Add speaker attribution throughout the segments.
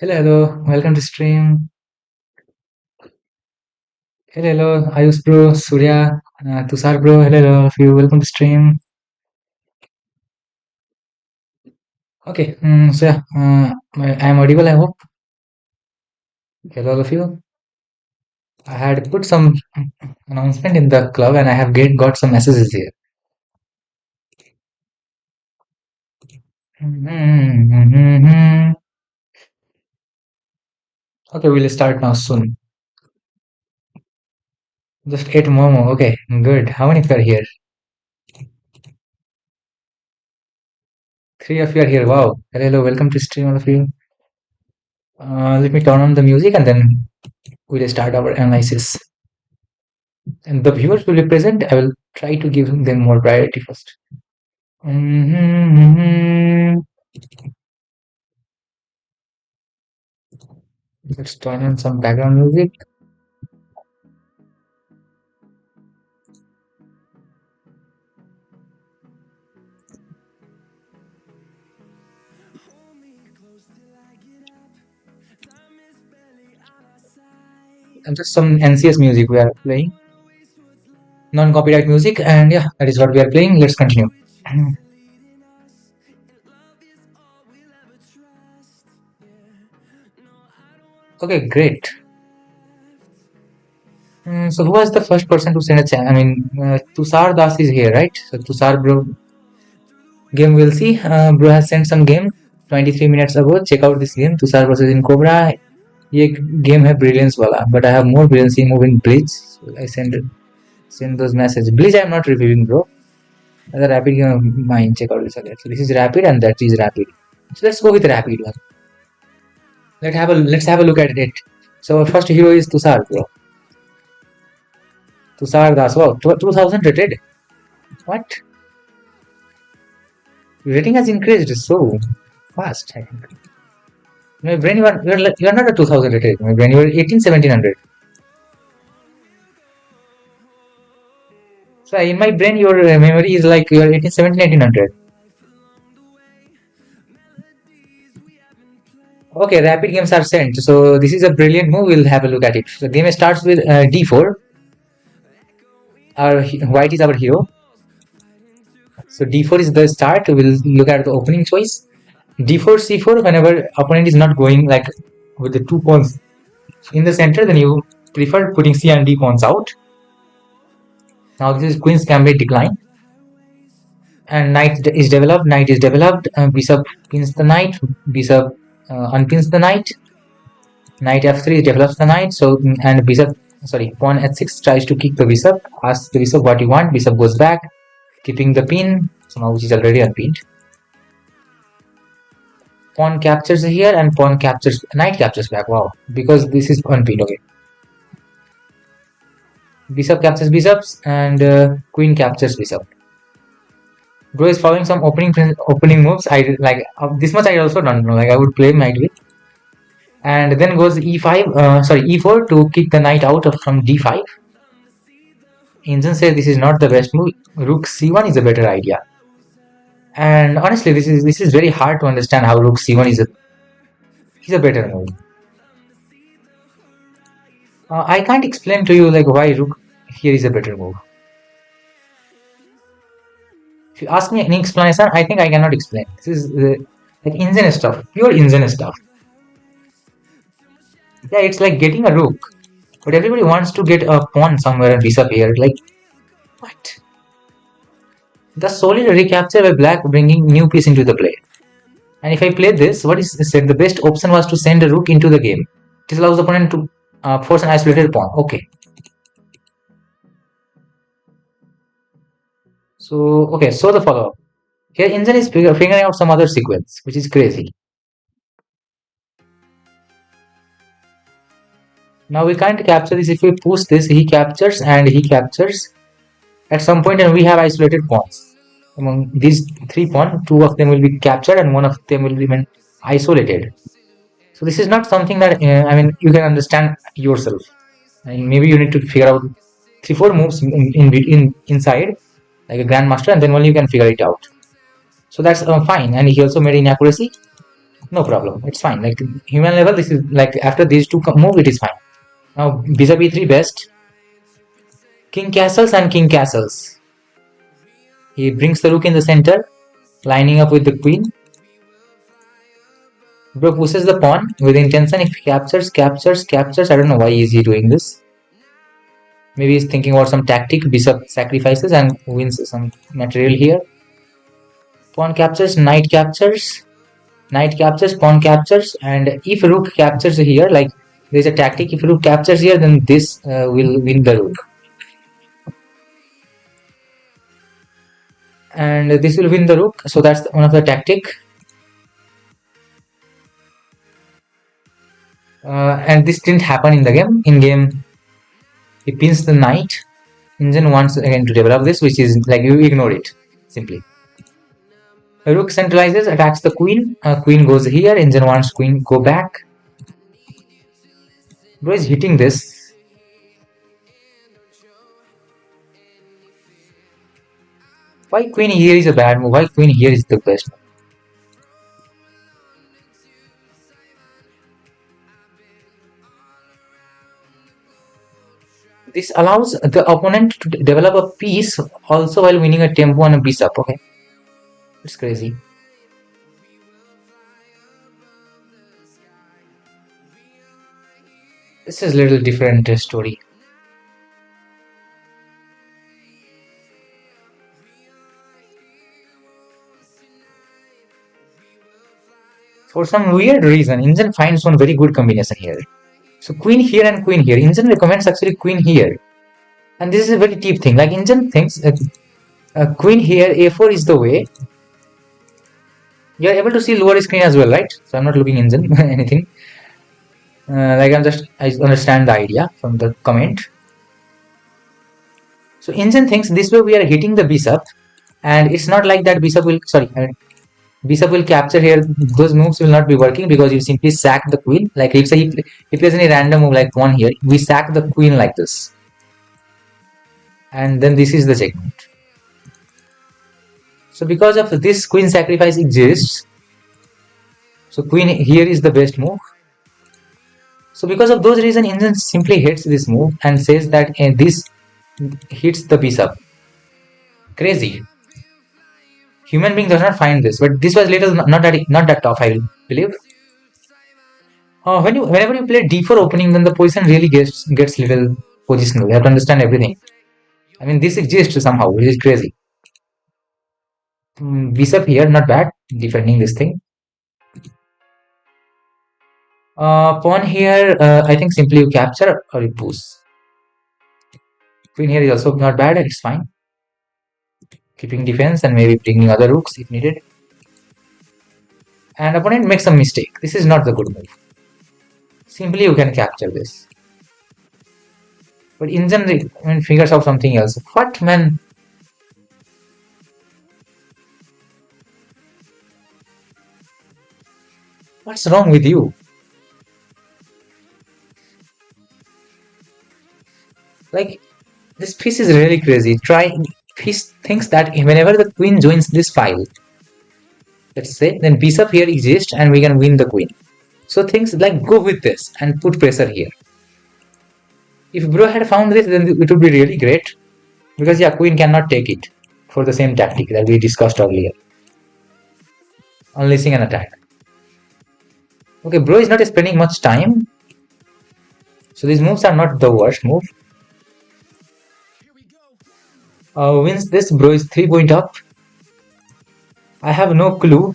Speaker 1: Hello, hello, welcome to stream. Hello, hello, Ayush bro, Surya, Tushar bro, hello, all of you, welcome to stream. Okay, so yeah, I'm audible, I hope. Hello, all of you. I had put some announcement in the club and I have got some messages here. Okay, we'll start now soon. Just 8 more. Okay, good. How many of you are here? 3 of you are here. Wow. Hello, hello, welcome to stream, all of you. Let me turn on the music and then we'll start our analysis. And the viewers will be present. I will try to give them more priority first. Let's turn on some background music. And just some NCS music we are playing. Non-copyright music, and yeah, that is what we are playing. Let's continue. Okay, great. So who was the first person to send a chat? I mean, Tushar Das is here, right? So Tushar bro, game we'll see. Bro has sent some game 23 minutes ago. Check out this game. Tushar versus in Cobra. ये game है brilliance वाला, but I have more brilliancy move in Bleach. So I send those messages. Bleach I am not reviewing, bro. The rapid game of mine. Check out this again. So this is rapid and that is rapid. So let's go with rapid one. Let's have a look at it. So our first hero is Tushar, bro. Tushar Das. Wow, 2000 rated. What? Rating has increased so fast. I think. My brain, you are not a 2000 rated. My brain, you are 18, 1700. So in my brain, your memory is like you are 18, 17, 1800. Okay, rapid games are sent. So this is a brilliant move. We'll have a look at it. The game starts with d4. Our white is our hero. So d4 is the start. We'll look at the opening choice. d4, c4. Whenever opponent is not going like with the 2 pawns in the center, then you prefer putting c and d pawns out. Now this is queen's gambit decline. And knight is developed. Bishop pins the knight. Bishop unpins the knight. Knight f3 develops the knight. So and bishop, pawn h6 tries to kick the bishop. Asks the bishop what you want. Bishop goes back, keeping the pin. So now which is already unpinned. Pawn captures here and knight captures back. Wow, because this is unpinned. Okay. Bishop captures bishops and queen captures bishop. Bro is following some opening moves. I like this much. I also don't know. Like I would play knight with, and then goes e4 to kick the knight out from d5. Engine says this is not the best move. Rook c1 is a better idea. And honestly, this is very hard to understand how rook c1 is a better move. I can't explain to you like why rook here is a better move. If you ask me any explanation, I think I cannot explain. This is like insane stuff, pure insane stuff. Yeah, it's like getting a rook, but everybody wants to get a pawn somewhere and bishop here. Like, what? The solid recapture by black bringing new piece into the play. And if I play this, what is said? The best option was to send a rook into the game. This allows the opponent to force an isolated pawn. Okay. So the follow-up. Here Injun is figuring out some other sequence, which is crazy. Now we can't capture this. If we push this, he captures and he captures at some point, and we have isolated pawns. Among these 3 pawns, 2 of them will be captured and 1 of them will remain isolated. So this is not something that I mean you can understand yourself. And maybe you need to figure out 3-4 moves inside like a grandmaster, and then only you can figure it out. So that's fine. And he also made inaccuracy. No problem. It's fine. Like human level, this is like after these two move, it is fine. Now bishop e3 best. King castles and king castles. He brings the rook in the center, lining up with the queen. Bro pushes the pawn with intention. If he captures, captures, captures. I don't know why is he doing this. Maybe he's thinking about some tactic. Bishop sacrifices and wins some material here. Pawn captures, knight captures. Knight captures, pawn captures, and if rook captures here, like there's a tactic, if rook captures here, then this will win the rook. And this will win the rook, so that's one of the tactic. And this didn't happen in the game. In game, he pins the knight. Engine wants again to develop this, which is like you ignore it, simply. Rook centralizes, attacks the queen. Queen goes here, engine wants queen go back. Bro is hitting this. Why queen here is a bad move? Why queen here is the best move? This allows the opponent to develop a piece also while winning a tempo and a bishop. Okay, it's crazy. This is a little different story. For some weird reason, Indian finds one very good combination here. So queen here and queen here. Indian recommends actually queen here. And this is a very deep thing. Like Indian thinks queen here, a4 is the way. You are able to see lower screen as well, right? So I'm not looking Indian anything. I understand the idea from the comment. So Indian thinks this way we are hitting the bishop, and it's not like that bishop will capture here. Those moves will not be working because you simply sack the queen. Like if say he plays any random move like pawn here, we sack the queen like this, and then this is the checkmate. So because of this, queen sacrifice exists. So queen here is the best move. So because of those reasons, Indian simply hates this move and says that this hits the bishop. Crazy. Human being does not find this, but this was little not that tough, I believe. Whenever you play d4 opening, then the position really gets little positional. You have to understand everything. I mean, this exists somehow, which is crazy. Bishop here, not bad, defending this thing. Pawn here, I think simply you capture or you push. Queen here is also not bad, it's fine. Keeping defense and maybe bringing other rooks if needed. And opponent makes a mistake. This is not the good move. Simply you can capture this. But Indian figures out something else. What, man? What's wrong with you? Like, this piece is really crazy. He thinks that whenever the queen joins this file, let's say, then bishop here exists and we can win the queen. So things like go with this and put pressure here. If bro had found this, then it would be really great. Because yeah, queen cannot take it for the same tactic that we discussed earlier. Unleashing an attack. Okay, bro is not spending much time. So these moves are not the worst move. Wins this, bro is 3 point up. I have no clue.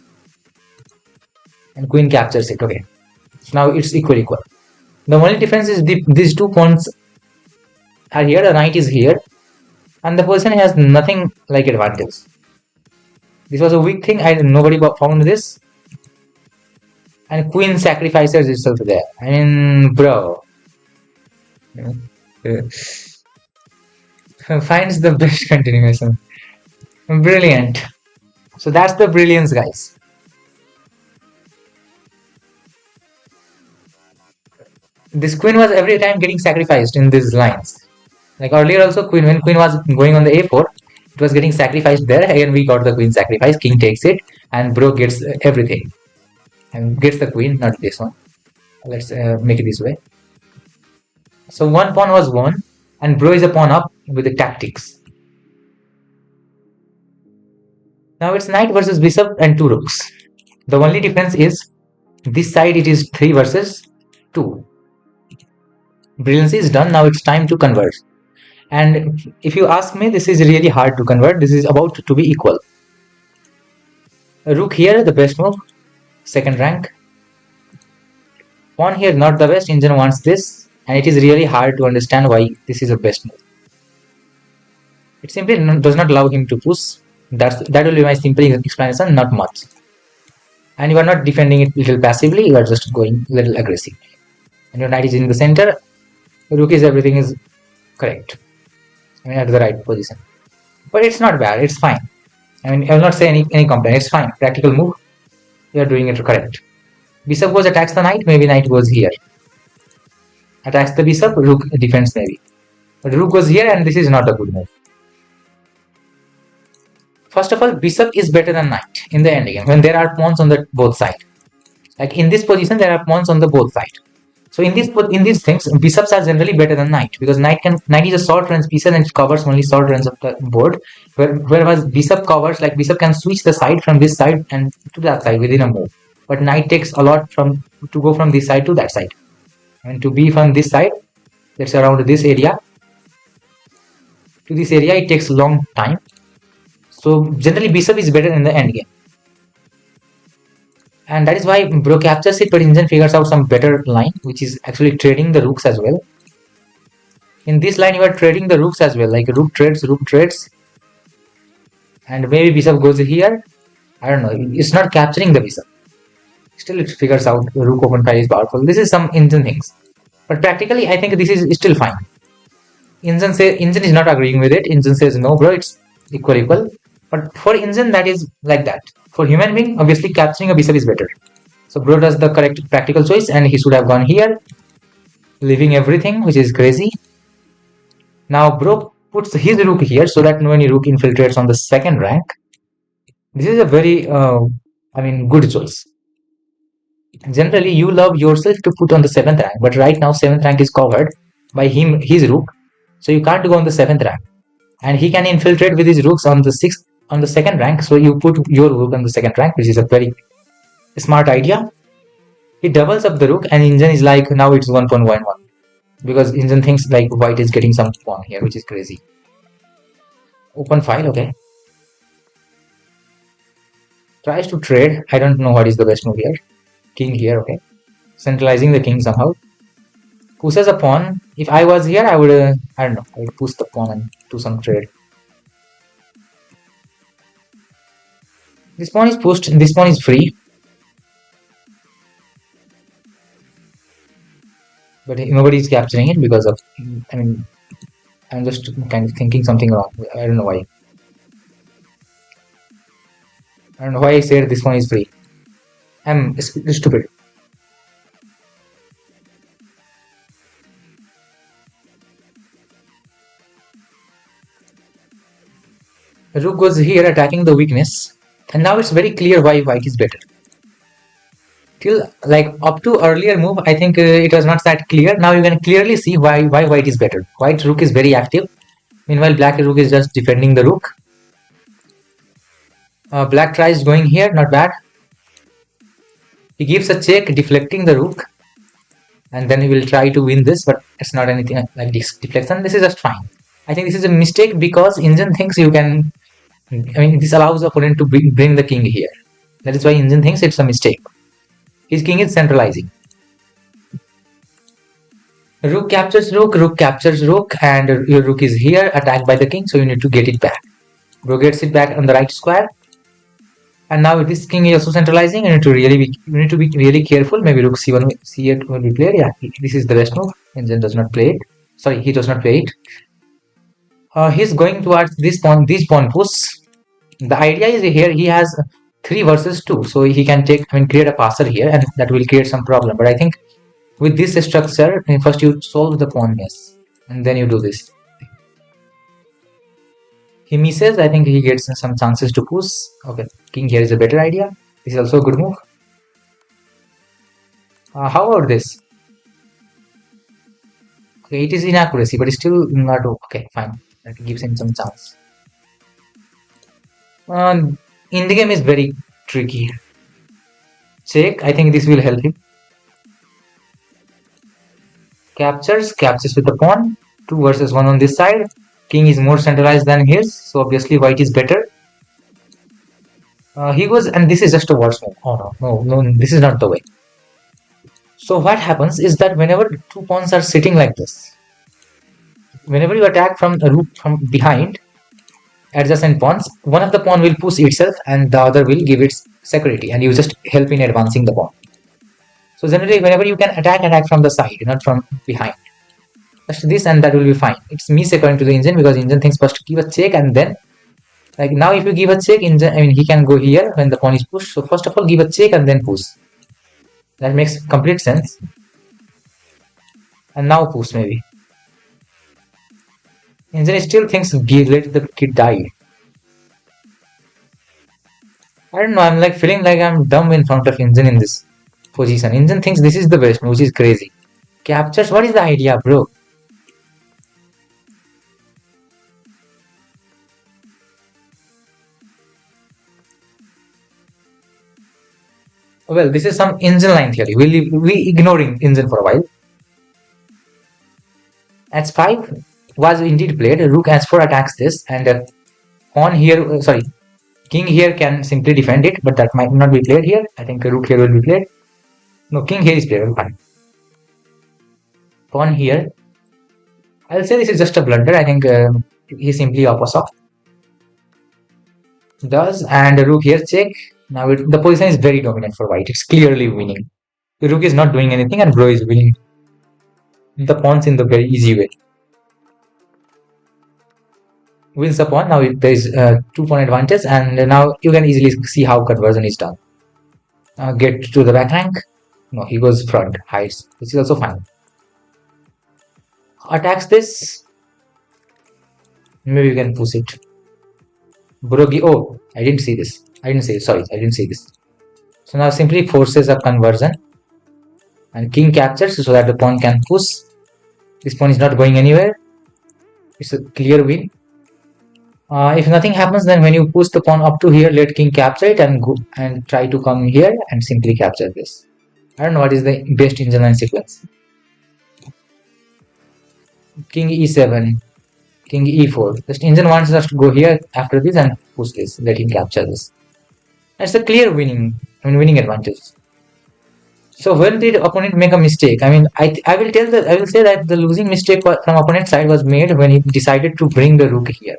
Speaker 1: And queen captures it. Okay. So now it's equal. The only difference is these two pawns are here. The knight is here. And the person has nothing like advantage. This was a weak thing. Nobody found this. And queen sacrifices itself there. I mean, bro. Finds the best continuation. Brilliant. So that's the brilliance, guys. This queen was every time getting sacrificed in these lines. Like earlier also, when queen was going on the a4, it was getting sacrificed there. Again, we got the queen sacrifice. King takes it, and bro gets everything. and gets the queen, not this one. Let's make it this way. So one pawn was won, and bro is a pawn up with the tactics. Now it's knight versus bishop and 2 rooks. The only difference is this side it is 3 versus 2. Brilliance is done. Now it's time to convert. And if you ask me, this is really hard to convert. This is about to be equal. A rook here, the best move, second rank. Pawn here, not the best. Engine wants this, and it is really hard to understand why this is the best move. It simply does not allow him to push. That will be my simple explanation, not much. And you are not defending it little passively, you are just going little aggressive. And your knight is in the center, rook is everything is correct. I mean at the right position. But it's not bad, it's fine. I mean I will not say any complaint, it's fine. Practical move, you are doing it correct. Bishop goes attacks the knight, maybe knight goes here. Attacks the bishop, rook defends maybe. But rook goes here and this is not a good move. First of all, bishop is better than knight in the endgame when there are pawns on the both sides. Like in this position, there are pawns on the both sides. So in these things, bishops are generally better than knight because knight is a short range piece and it covers only short range of the board. Whereas bishop covers, like bishop can switch the side from this side and to that side within a move. But knight takes a lot to go from this side to that side. And to be from this side, let's say around this area to this area, it takes a long time. So generally bishop is better in the endgame. And that is why bro captures it, but engine figures out some better line, which is actually trading the rooks as well. In this line, you are trading the rooks as well, like rook trades, and maybe bishop goes here. I don't know, it's not capturing the bishop. Still, it figures out rook open file is powerful. This is some engine things, but practically, I think this is still fine. Engine is not agreeing with it. Engine says no, bro, it's equal. But for engine, that is like that. For human being, obviously capturing a bishop is better. So bro does the correct practical choice and he should have gone here, leaving everything, which is crazy. Now bro puts his rook here so that no any rook infiltrates on the second rank. This is a very, good choice. Generally, you love yourself to put on the 7th rank, but right now 7th rank is covered by his rook. So you can't go on the 7th rank. And he can infiltrate with his rooks on the 6th, on the 2nd rank, so you put your rook on the 2nd rank, which is a very smart idea. He doubles up the rook and engine is like, now it's 1.11 because engine thinks like white is getting some pawn here, which is crazy. Open file, okay. Tries to trade. I don't know what is the best move here. King here, okay. Centralizing the king somehow. Pushes a pawn. If I was here, I would, I don't know, I would push the pawn and do some trade. This pawn is pushed, this pawn is free. But nobody is capturing it because of, I'm just kind of thinking something wrong. I don't know why. I don't know why I said this one is free. I'm stupid. Rook goes here attacking the weakness. And now it's very clear why white is better. Till like up to earlier move, I think it was not that clear. Now you can clearly see why white is better. White rook is very active. Meanwhile, black rook is just defending the rook. Black tries going here, not bad. He gives a check, deflecting the rook. And then he will try to win this, but it's not anything like this deflection. This is just fine. I think this is a mistake because engine thinks you can, this allows the opponent to bring the king here. That is why engine thinks it's a mistake. His king is centralizing. Rook captures rook, and your rook is here, attacked by the king, so you need to get it back. Rook gets it back on the right square. And now this king is also centralizing. You need to be really careful. Maybe rook c1, c8 will be played. Yeah, this is the best move. Engine does not play it. Sorry, he does not play it. He's going towards this pawn push. The idea is here he has 3 versus 2, so he can create a passer here, and that will create some problem. But I think with this structure, first you solve the pawn mess, and then you do this. He misses. I think he gets some chances to push. Okay, king here is a better idea. This is also a good move. How about this? Okay, it is inaccuracy, but it's still not okay. Fine, that gives him some chance. In the game is very tricky. Check. I think this will help him. Captures with the pawn. 2 versus 1 on this side. King is more centralized than his, so obviously white is better. He goes, and this is just a worse move. Oh no, this is not the way. So what happens is that whenever 2 pawns are sitting like this, whenever you attack from a rook from behind, adjacent pawns, one of the pawn will push itself and the other will give its security, and you just help in advancing the pawn. So generally, whenever you can attack from the side, not from behind. Just this and that will be fine. It's miss according to the engine, because engine thinks first to give a check and then, like now if you give a check, engine, I mean he can go here when the pawn is pushed. So first of all give a check and then push. That makes complete sense. And now push maybe. Engine still thinks let the kid die. I don't know, I'm like feeling like I'm dumb in front of engine in this position. Engine thinks this is the best, which is crazy. Captures, what is the idea, bro? Well, this is some engine line theory. We ignoring engine for a while. H5 was indeed played. Rook H4 attacks this, and pawn here, sorry, king here can simply defend it, but that might not be played here. I think rook here will be played. No, king here is played. Fine. Pawn here. I'll say this is just a blunder. I think he simply opposite does, and the rook here check. Now the position is very dominant for white. It's clearly winning. The rook is not doing anything, and bro is winning the pawns in the very easy way. Wins the pawn. Now there is 2 pawn advantage, and now you can easily see how conversion is done. Get to the back rank. No, he goes front, hides. This is also fine. Attacks this. Maybe you can push it. Brogi. Oh, I didn't see this. Sorry, I didn't see this. So now simply forces a conversion. And king captures so that the pawn can push. This pawn is not going anywhere. It's a clear win. If nothing happens, then when you push the pawn up to here, let king capture it and go and try to come here and simply capture this. I don't know what is the best engine line sequence. King e7, king e4. Just engine wants us to go here after this and push this, let him capture this. That's a clear winning advantage. So when did opponent make a mistake? I mean, I will say that the losing mistake from opponent's side was made when he decided to bring the rook here.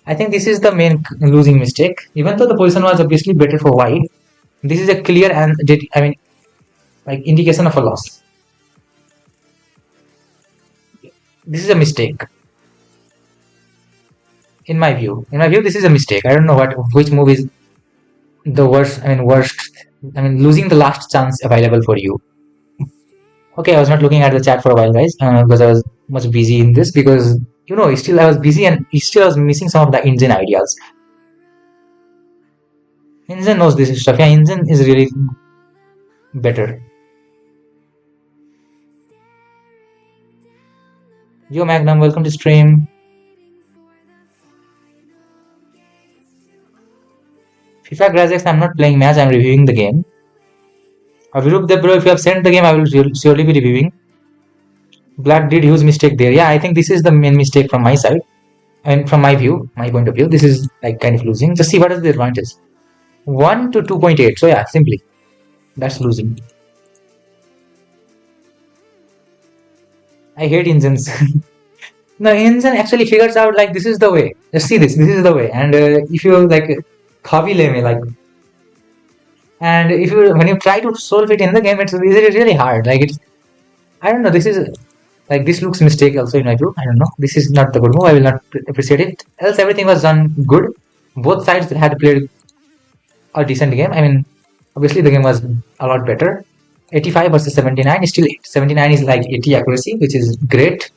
Speaker 1: I think this is the main losing mistake. Even though the position was obviously better for white, this is a clear and indication of a loss. This is a mistake. In my view, this is a mistake. I don't know which move is the worst. Losing the last chance available for you. Okay, I was not looking at the chat for a while, guys, because I was much busy in this, because still I was busy and still I was missing some of the engine ideas. Engine knows this stuff. Yeah, engine is really better. Yo Magnum, welcome to stream. FIFA Grazex, I'm not playing match, I'm reviewing the game. Avirup the bro, if you have sent the game, I will surely be reviewing. Black did huge mistake there. Yeah, I think this is the main mistake from my side. And from my point of view, this is like kind of losing. Just see what is the advantage. 1 to 2.8. So yeah, simply. That's losing. I hate engines. No, engine actually figures out like this is the way. Just see this is the way. And if you like and when you try to solve it in the game, it's really hard. Like I don't know, this is like this looks mistake also in my view. I don't know. This is not the good move. I will not appreciate it. Else everything was done good. Both sides had played a decent game. I mean, obviously the game was a lot better. 85 versus 79. Still 79 is like 80 accuracy, which is great.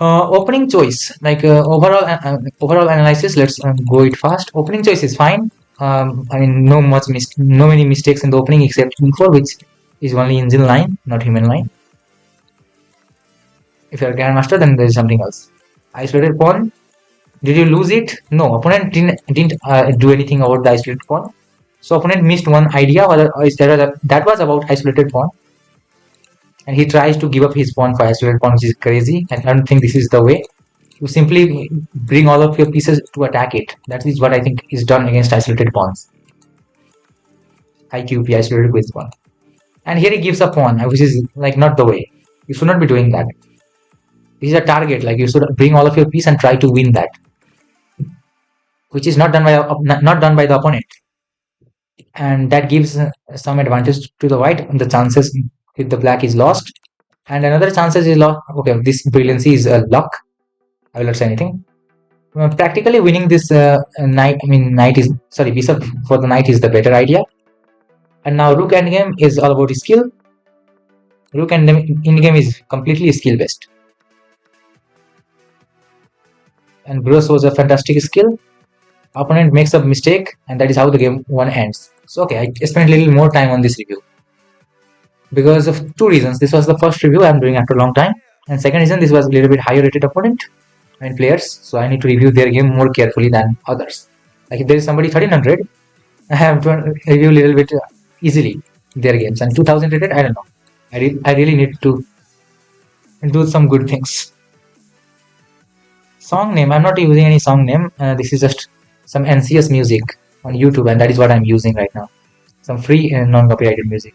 Speaker 1: Opening choice, like overall analysis. Let's go it fast. Opening choice is fine. No many mistakes in the opening except king 4, which is only engine line, not human line. If you're a grandmaster, then there is something else. Isolated pawn. Did you lose it? No, opponent didn't do anything about the isolated pawn. So opponent missed one idea, that was about isolated pawn. And he tries to give up his pawn for isolated pawn, which is crazy. And I don't think this is the way. You simply bring all of your pieces to attack it. That is what I think is done against isolated pawns. IQP, isolated with pawn. And here he gives a pawn, which is like not the way. You should not be doing that. This is a target, like you should bring all of your piece and try to win that, which is not done by the opponent. And that gives some advantage to the white. The chances with the black is lost, and another chances is lost. Okay, this brilliancy is luck. I will not say anything. Practically winning this bishop for the knight is the better idea. And now rook endgame is all about skill. Rook endgame is completely skill based. And Bruce was a fantastic skill. Opponent makes a mistake, and that is how the game 1 ends. So okay, I spent a little more time on this review because of 2 reasons. This was the first review I'm doing after a long time, and second reason, this was a little bit higher rated opponent and players, so I need to review their game more carefully than others. Like if there is somebody 1300, I have to review a little bit easily their games, and 2000 rated, I don't know. I really need to do some good things. Song name, I'm not using any song name. This is just some NCS music on YouTube, and that is what I'm using right now. Some free and non-copyrighted music.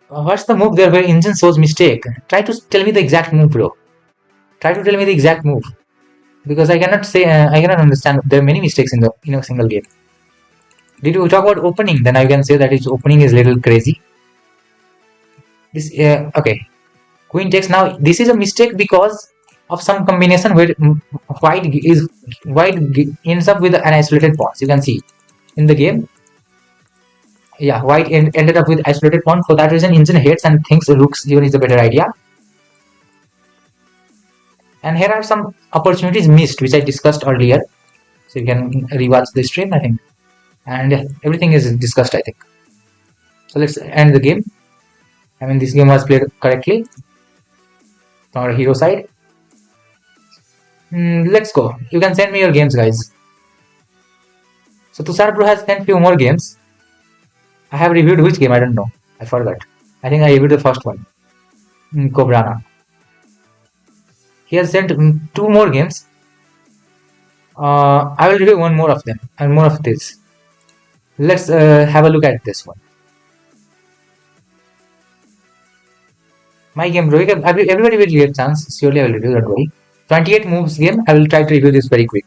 Speaker 1: What's the move there where engine shows mistake? Try to tell me the exact move, bro. Try to tell me the exact move, because I cannot say I cannot understand. There are many mistakes in a single game. Did you talk about opening? Then I can say that its opening is a little crazy. This okay. Queen takes. Now this is a mistake because of some combination where white ends up with an isolated pawn. You can see in the game. Yeah, white ended up with isolated pawn. For that reason, engine hates and thinks rooks even is a better idea. And here are some opportunities missed, which I discussed earlier. So you can rewatch the stream, I think. And everything is discussed, I think. So let's end the game. I mean, this game was played correctly from our hero side. Let's go. You can send me your games, guys. So Tushar Bro has sent few more games. I have reviewed which game, I don't know. I forgot. I think I reviewed the first one. Cobrana. He has sent 2 more games. I will review one more of them and more of this. Let's have a look at this one. My game, bro. Everybody will get a chance. Surely I will review, don't worry. 28 moves game. I will try to review this very quick,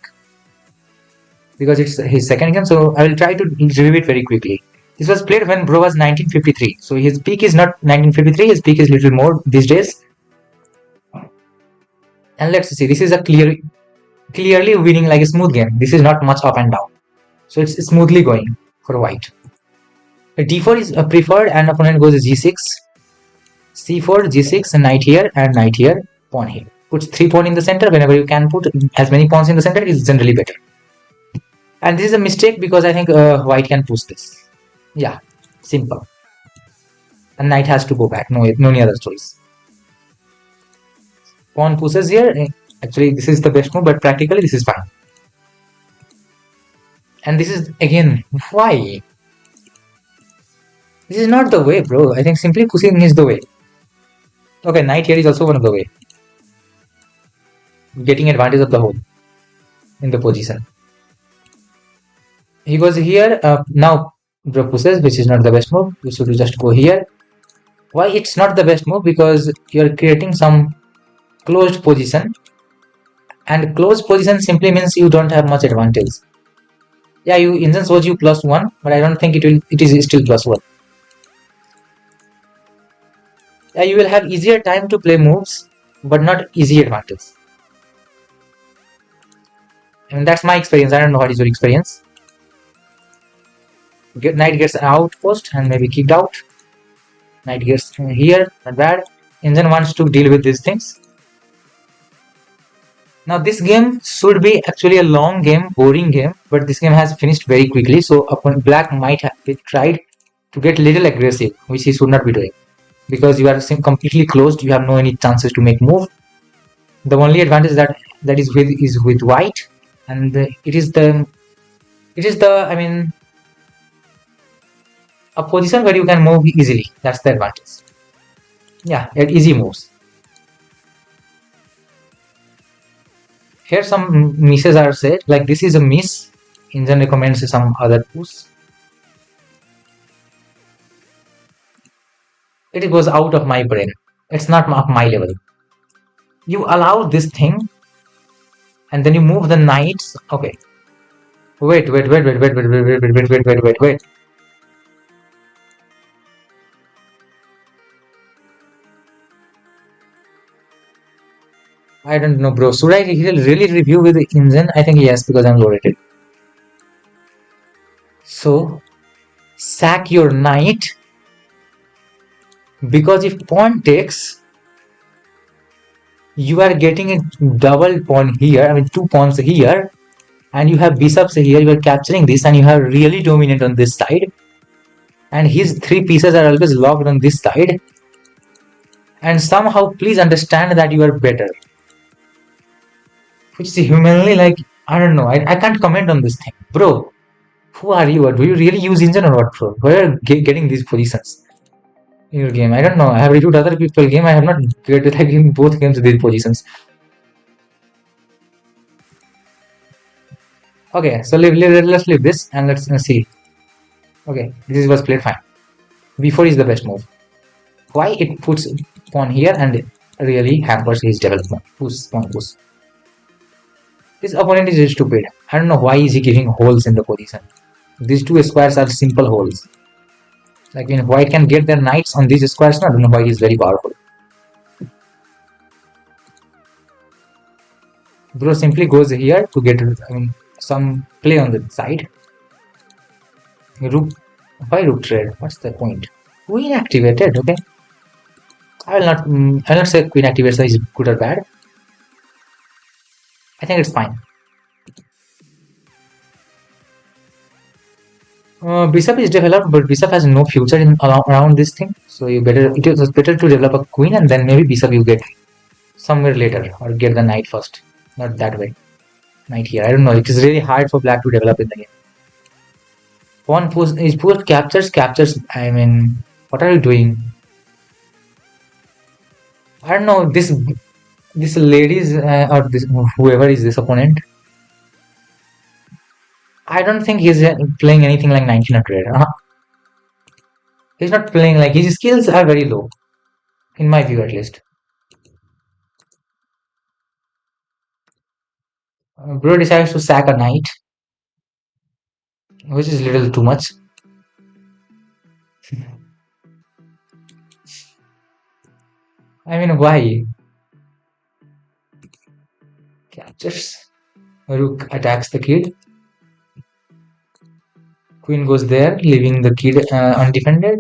Speaker 1: because it's his second game, so I will try to review it very quickly. This was played when bro was 1953. So his peak is not 1953. His peak is little more these days. And let's see. This is a clearly winning like a smooth game. This is not much up and down. So it's smoothly going for white. D4 is preferred, and opponent goes G6. C4, G6, and knight here, pawn here. Puts 3 pawns in the center. Whenever you can put as many pawns in the center, it's generally better. And this is a mistake because I think white can push this. Yeah, simple. And knight has to go back. No other choice. Pawn pushes here. Actually, this is the best move, but practically this is fine. And this is again why. This is not the way, bro. I think simply pushing is the way. Okay, knight here is also one of the way. Getting advantage of the hole in the position. He goes here. Now bro pushes, which is not the best move. You should just go here. Why it's not the best move? Because you are creating some closed position, and closed position simply means you don't have much advantage. Yeah, you engine shows you +1, but I don't think it is still +1. Yeah, you will have easier time to play moves, but not easy advantage. And that's my experience. I don't know what is your experience. Knight gets outpost and maybe kicked out. Knight gets here, not bad. Engine wants to deal with these things. Now this game should be actually a long game, boring game, but this game has finished very quickly. So black might have tried to get little aggressive, which he should not be doing, because you are completely closed. You have no any chances to make move. The only advantage that is with white, and it is the I mean a position where you can move easily. That's the advantage. Yeah, easy moves. Here some misses are said, like this is a miss. Engine recommends some other push. It goes out of my brain. It's not of my level. You allow this thing, and then you move the knights. Okay. Wait. I don't know, bro. Should I really review with the engine? I think yes, because I'm low rated. So, sack your knight, because if pawn takes, you are getting a double pawn here. I mean, 2 pawns here, and you have bishops here. You are capturing this, and you have really dominant on this side. And his 3 pieces are always locked on this side. And somehow, please understand that you are better. Which is humanly like, I don't know. I can't comment on this thing, bro. Who are you? Do you really use engine or what, bro? Where are you getting these positions in your game? I don't know. I have reviewed other people's game. I have not get like in both games these positions. Okay, so let's leave this and let's see. Okay, this was played fine. B4 is the best move. Why it puts pawn here and really hampers his development. Pawn push. This opponent is stupid. I don't know why is he giving holes in the position. These 2 squares are simple holes. Like when white can get their knights on these squares, I don't know why he is very powerful. Bro simply goes here to get some play on the side. Rook, why rook trade? What's the point? Queen activated. Okay, I will not say queen activation is good or bad. I think it's fine. Bishop is developed, but bishop has no future in around this thing. So it is better to develop a queen and then maybe bishop you get somewhere later, or get the knight first. Not that way. Knight here. I don't know. It is really hard for black to develop in the game. Pawn push is poor captures. I mean, what are you doing? I don't know. This ladies or this whoever is this opponent. I don't think he's playing anything like 1900. He's not playing like his skills are very low, in my view at least. Bro decides to sack a knight, which is a little too much. I mean, why? Captures. Rook attacks the kid. Queen goes there, leaving the kid undefended.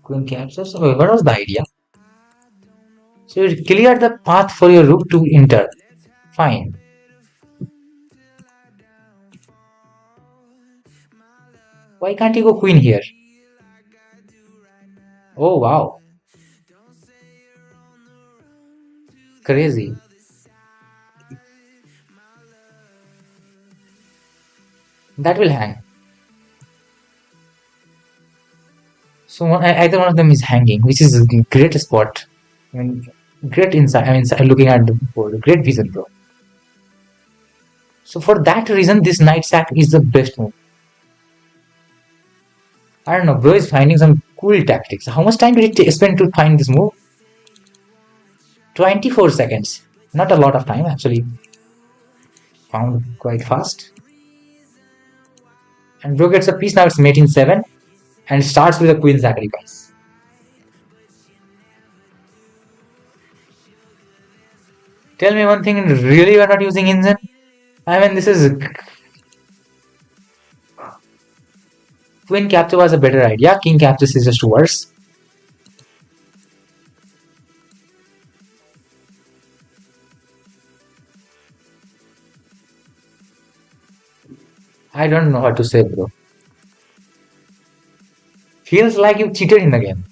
Speaker 1: Queen captures. Oh, what was the idea? So you clear the path for your rook to enter. Fine. Why can't you go queen here? Oh wow. Crazy. That will hang. So either one of them is hanging, which is a great spot. I mean, great insight. I mean, looking at the board, great vision, bro. So for that reason, this knight sack is the best move. I don't know, bro is finding some cool tactics. How much time did it spend to find this move? 24 seconds. Not a lot of time, actually. Found quite fast. And bro gets a piece. Now it's mate in 7. And starts with a queen sacrifice. Tell me one thing, really you are not using engine? I mean, this is... Queen capture was a better idea. King capture is just worse. I don't know what to say, bro. Feels like you cheated in the game.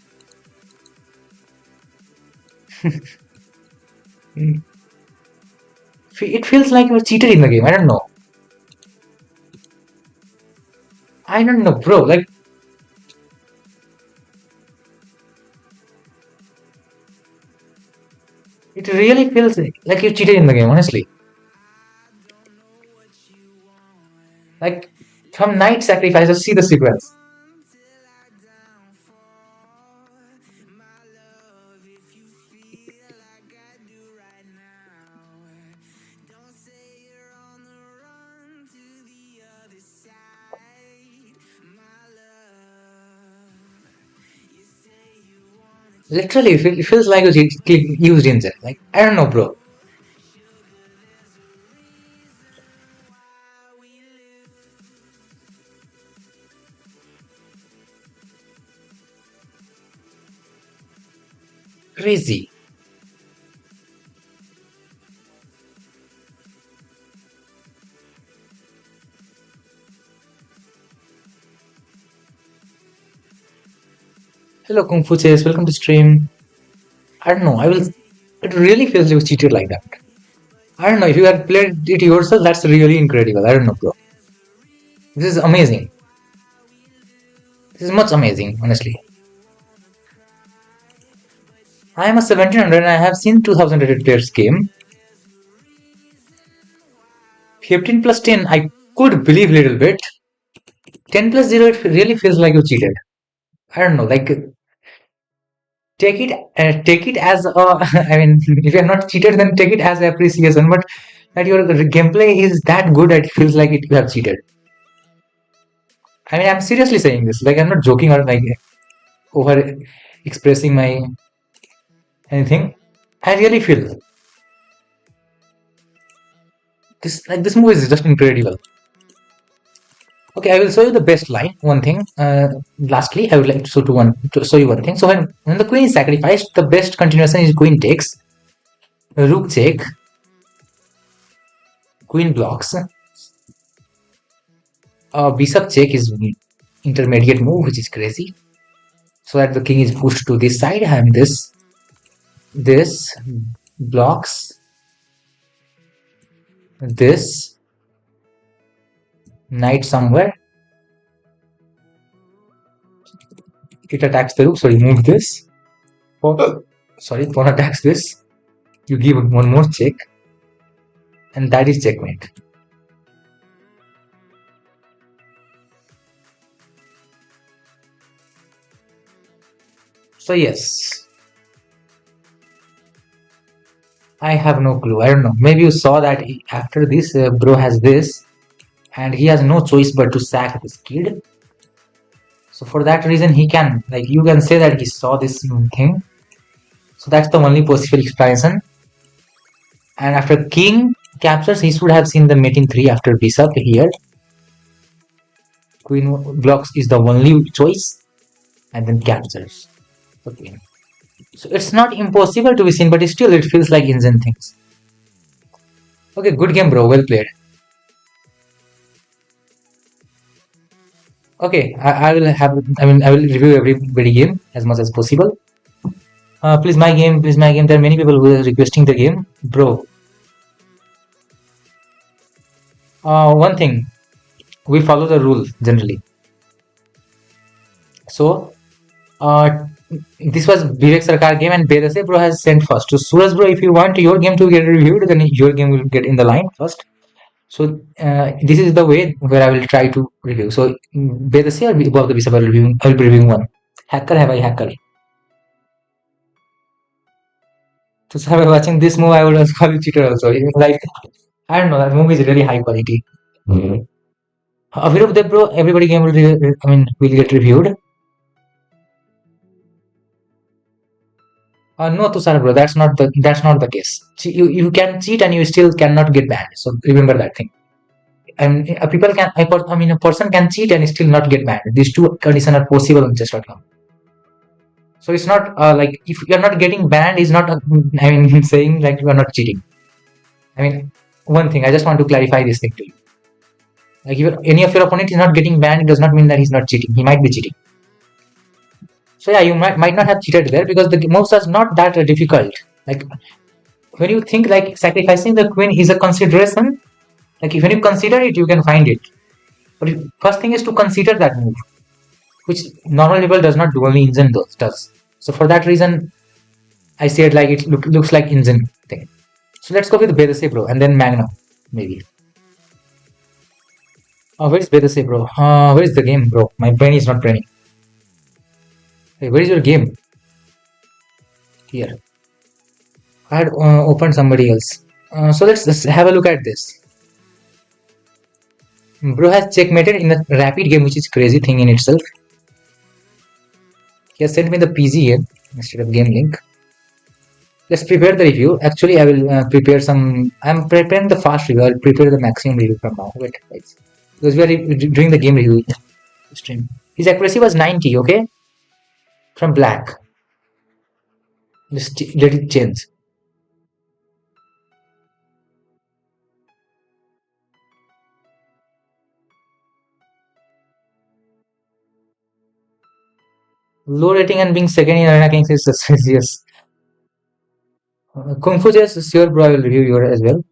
Speaker 1: It feels like you cheated in the game. I don't know. I don't know, bro. Like, it really feels like you cheated in the game, honestly. Like, from Night Sacrifice, just see the sequence. Literally, it feels like you used in there. Like, I don't know, bro. Crazy. Hello, Kung Fu Chess. Welcome to stream. I don't know. It really feels like you cheated like that. I don't know. If you had played it yourself, that's really incredible. I don't know, bro. This is amazing. This is much amazing, honestly. I am a 1700 and I have seen 2000 rated players game. 15 plus 10, I could believe a little bit. 10 plus 0, it really feels like you cheated. I don't know, like take it as a, I mean, if you're not cheated, then take it as appreciation. But that your gameplay is that good that it feels like you have cheated. I mean, I'm seriously saying this. Like, I'm not joking or like over expressing my anything. I really feel this movie is just incredible. Okay, I will show you the best line. One thing. Lastly, I would like to show you one thing. So when the queen is sacrificed, the best continuation is queen takes, rook check, queen blocks. Bishop check is intermediate move, which is crazy. So that the king is pushed to this side, and this blocks this knight somewhere. It attacks the rook, so remove this. Sorry, pawn attacks this. You give one more check, and that is checkmate. So yes, I have no clue. I don't know. Maybe you saw that after this, bro has this, and he has no choice but to sack this kid. So for that reason, he can, like, you can say that he saw this thing. So that's the only possible explanation. And after king captures, he should have seen the mate in 3 after bishop here. Queen blocks is the only choice, and then captures the queen. So it's not impossible to be seen, but still it feels like insane things. Okay, good game, bro. Well played. Okay, I will have. I mean, I will review everybody game as much as possible. Please my game. Please my game. There are many people who are requesting the game, bro. One thing, we follow the rule generally. So, this was Vivek Sarkar game, and Bedase bro has sent first. So Suraj bro, if you want your game to get reviewed, then your game will get in the line first. So this is the way where I will try to review. So Bedase or above the Bishop, I will be reviewing one. Hacker have I hacker. So if watching this movie, I would also call you cheater also. Like, I don't know, that movie is really high quality. Avirup bro, everybody game will will get reviewed. No, Tushar bro, that's not the case. You can cheat and you still cannot get banned. So remember that thing. And a person can cheat and still not get banned. These two conditions are possible on chess.com. So it's not like if you're not getting banned is not saying like you are not cheating. I mean, one thing I just want to clarify this thing to you. Like if any of your opponent is not getting banned, it does not mean that he's not cheating. He might be cheating. So yeah, you might not have cheated there because the moves are not that difficult. Like when you think like sacrificing the queen is a consideration, like when you consider it, you can find it. But first thing is to consider that move, which normal level does not do, only engine does. So for that reason, I said like it looks like engine thing. So let's go with BDC bro and then Magnum maybe. Where is BDC bro? Where is the game bro? My brain is not braining. Hey, where is your game? Here. I had opened somebody else. So let's have a look at this. Bro has checkmated in a rapid game, which is crazy thing in itself. He has sent me the PG here instead of game link. Let's prepare the review. Actually, I will prepare some. I'm preparing the fast review. I'll prepare the maximum review from now. Wait, guys, because we are doing the game review stream. His accuracy was 90. Okay, from black. Let's let it change. Low rating and being second in Arena Kings is suspicious. Kung Fu Chess, sure, bro. I will review your as well.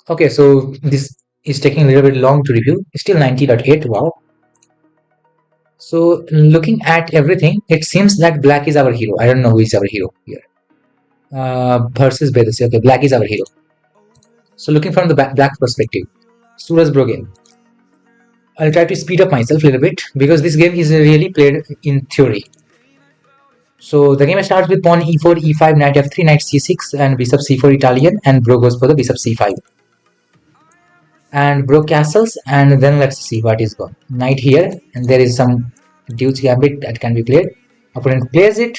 Speaker 1: Okay, so this is taking a little bit long to review. Still 90.8. Wow. So looking at everything, it seems that black is our hero. I don't know who is our hero here. Versus Bedesi. Okay, black is our hero. So looking from the black perspective, Suraj Bro game. I'll try to speed up myself a little bit because this game is really played in theory. So the game starts with pawn e4, e5, knight f3, knight c6, and bishop c4 Italian, and Bro goes for the bishop c5. And Bro castles, and then let's see what is gone. Knight here, and there is some Duke's gambit that can be played. Opponent plays it.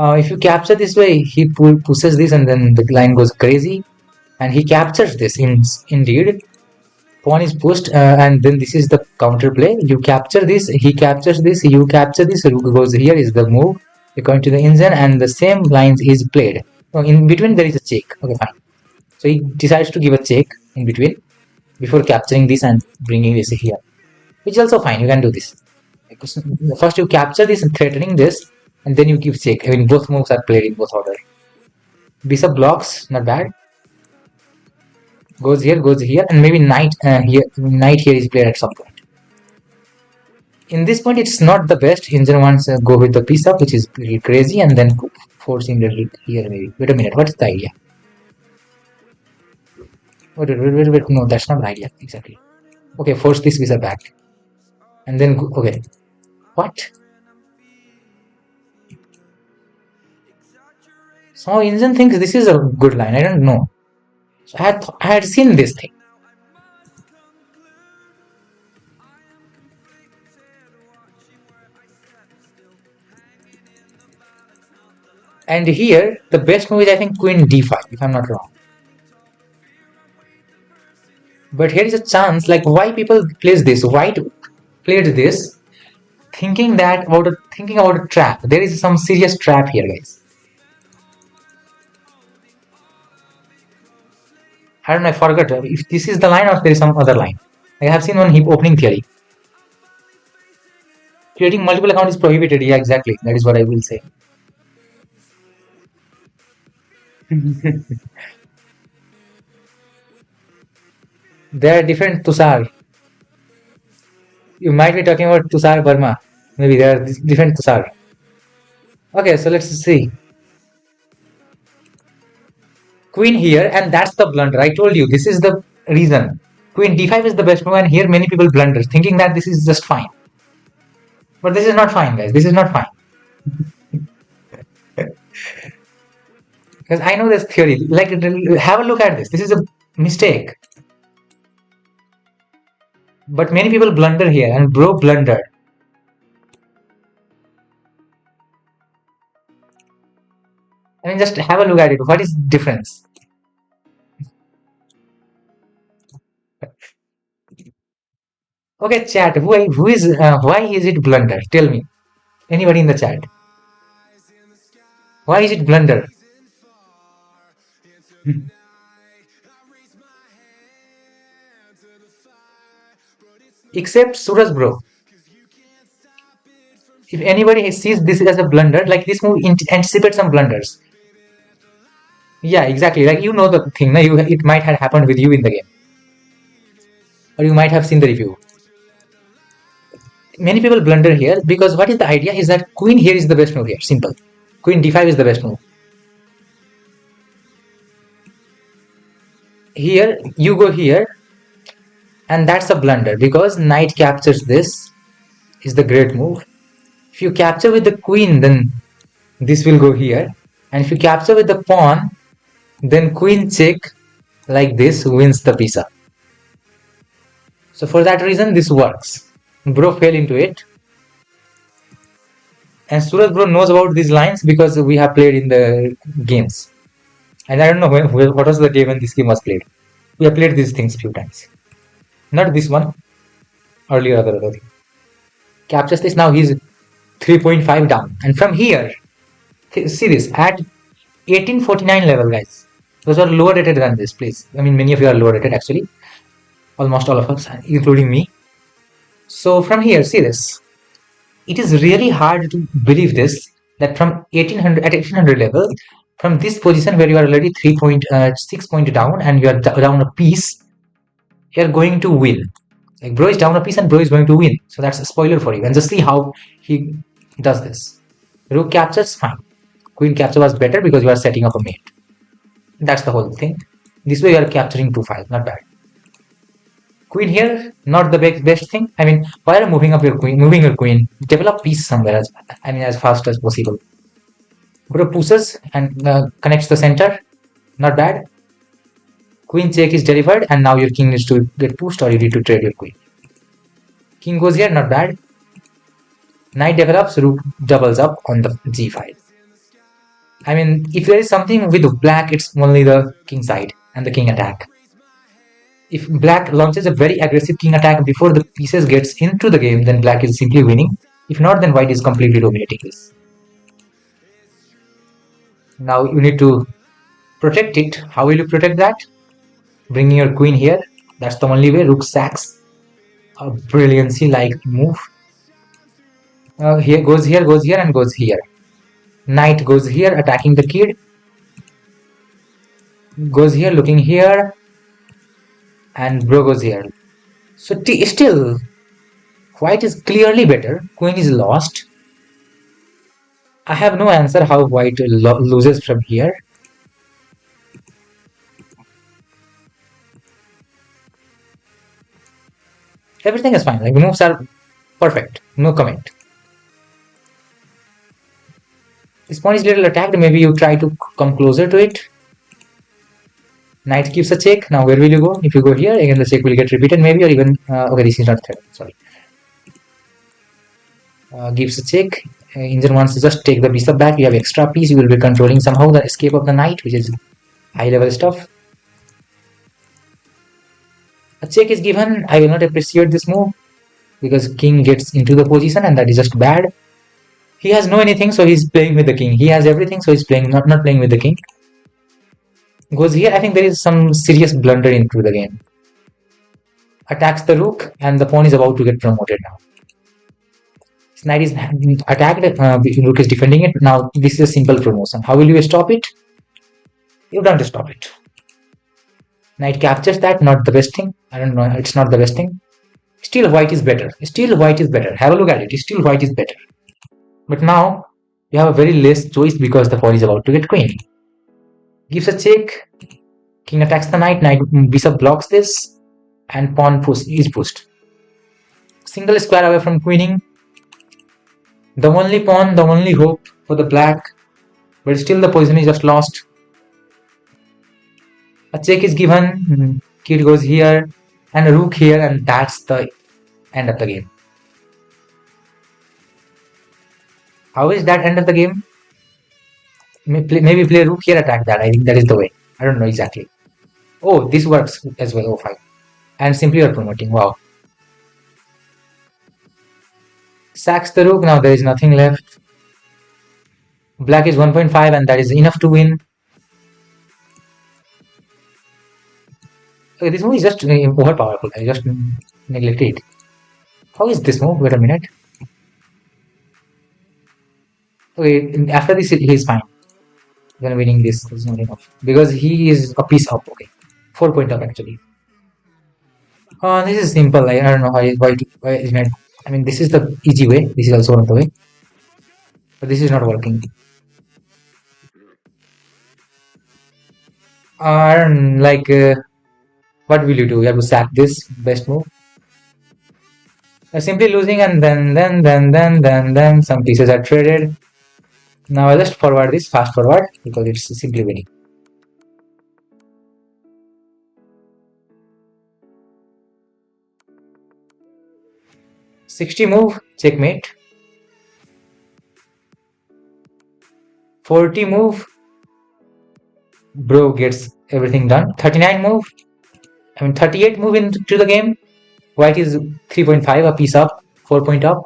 Speaker 1: If you capture this way, he pushes this, and then the line goes crazy, and he captures this. Indeed, pawn is pushed, and then this is the counter play. You capture this, he captures this, you capture this. Rook goes here is the move according to the engine, and the same lines is played. In between there is a check. Okay, fine. So he decides to give a check in between before capturing this and bringing this here, which is also fine. You can do this. First you capture this and threatening this, and then you give check. I mean, both moves are played in both order. Bishop blocks, not bad. Goes here, and maybe knight here. Knight here is played at some point. In this point, it's not the best. Engine wants go with the bishop, which is really crazy, and then forcing the here maybe. Wait a minute, what is the idea? Wait. No, that's not the idea exactly. Okay, force this bishop back, and then okay. What? So engine thinks this is a good line. I don't know. So I had seen this thing. And here, the best move is I think Queen d5, if I'm not wrong. But here is a chance, like why people plays this? White played this, thinking about a trap. There is some serious trap here, guys. I don't know. I forgot if this is the line or if there is some other line. I have seen one heap opening theory. Creating multiple accounts is prohibited. Yeah, exactly. That is what I will say. There are different Tushar. You might be talking about Tushar Burma. Maybe there are different Tushar. Okay, so let's see. Queen here, and that's the blunder. I told you, this is the reason. Queen d5 is the best move, and here many people blunder, thinking that this is just fine. But this is not fine, guys. This is not fine. Because I know this theory. Like, have a look at this. This is a mistake. But many people blunder here, and Bro blundered. I mean, just have a look at it. What is the difference? Okay, chat. Why is it blunder? Tell me. Anybody in the chat? Why is it blunder? Except Suraj bro. If anybody sees this as a blunder, like this move anticipates some blunders. Yeah, exactly. Like you know the thing, it might have happened with you in the game, or you might have seen the review. Many people blunder here because what is the idea is that queen here is the best move here. Simple. Queen d5 is the best move. Here you go here, and that's a blunder because knight captures this is the great move. If you capture with the queen, then this will go here, and if you capture with the pawn, then queen check like this wins the piece up. So for that reason, this works. Bro fell into it. And Suraj bro knows about these lines because we have played in the games. And I don't know what was the game when this game was played. We have played these things few times. Not this one. Earlier other thing. Captures this, now he's 3.5 down. And from here, see this, at 1849 level guys. Those are lower rated than this, please. I mean many of you are lower rated actually. Almost all of us, including me. So from here, see this. It is really hard to believe this, that from 1800 at 1800 level, from this position where you are already 3.6 point down and you are down a piece, you are going to win. Like bro is down a piece and bro is going to win. So that's a spoiler for you. And just see how he does this. Rook captures, fine. Queen capture was better because you are setting up a mate. That's the whole thing. This way you are capturing 2-5, not bad. Queen here, not the best thing. I mean, why are you moving up your queen? Moving your queen, develop piece somewhere. As fast as possible. Bro pushes and connects the center. Not bad. Queen check is delivered, and now your king needs to get pushed, or you need to trade your queen. King goes here, not bad. Knight develops, rook doubles up on the g5. I mean, if there is something with black, it's only the king side and the king attack. If black launches a very aggressive king attack before the pieces gets into the game, then black is simply winning. If not, then white is completely dominating this. Now you need to protect it. How will you protect that? Bringing your queen here. That's the only way. Rook sacks. A brilliancy-like move. Here goes here, goes here, and goes here. Knight goes here, attacking the kid. Goes here, looking here. And bro goes here. So still, white is clearly better. Queen is lost. I have no answer how white loses from here. Everything is fine. Like moves are perfect. No comment. This pawn is a little attacked. Maybe you try to come closer to it. Knight gives a check. Now where will you go? If you go here, again the check will get repeated maybe, or even okay, this is not threat. Sorry. Gives a check. Engine wants to just take the bishop back. You have extra piece. You will be controlling somehow the escape of the knight, which is high level stuff. A check is given. I will not appreciate this move because king gets into the position, and that is just bad. He has no anything, so he's playing with the king. He has everything, so he's playing not playing with the king. Goes here. I think there is some serious blunder into the game. Attacks the rook, and the pawn is about to get promoted now. This knight is attacked. Rook is defending it. Now this is a simple promotion. How will you stop it? You don't stop it. Knight captures that. Not the best thing. I don't know. It's not the best thing. Still white is better. Still white is better. Have a look at it. Still white is better. But now you have a very less choice because the pawn is about to get queen. Gives a check. King attacks the knight. Knight bishop blocks this, and pawn is pushed. Single square away from queening. The only pawn, the only hope for the black, but still the position is just lost. A check is given. Kid goes here, and a rook here, and that's the end of the game. How is that end of the game? Maybe play rook here, attack that. I think that is the way. I don't know exactly. Oh, this works as well. Oh, fine. And simply you're promoting. Wow. Sacks the rook. Now there is nothing left. Black is 1.5 and that is enough to win. Okay, this move is just overpowerful. I just neglected it. How is this move? Wait a minute. Okay, after this he is fine. Then winning this is not enough because he is a piece up. Okay, 4 point up actually. This is simple. I don't know why is not. I mean, this is the easy way. This is also one of the way, but this is not working. I don't like. What will you do? You have to sack this best move. Simply losing and then some pieces are traded. Now I'll just forward this fast forward because it's simply winning. 60 move, checkmate. 40 move, bro gets everything done. 39 move, 38 move into the game. White is 3.5, a piece up, 4 point up.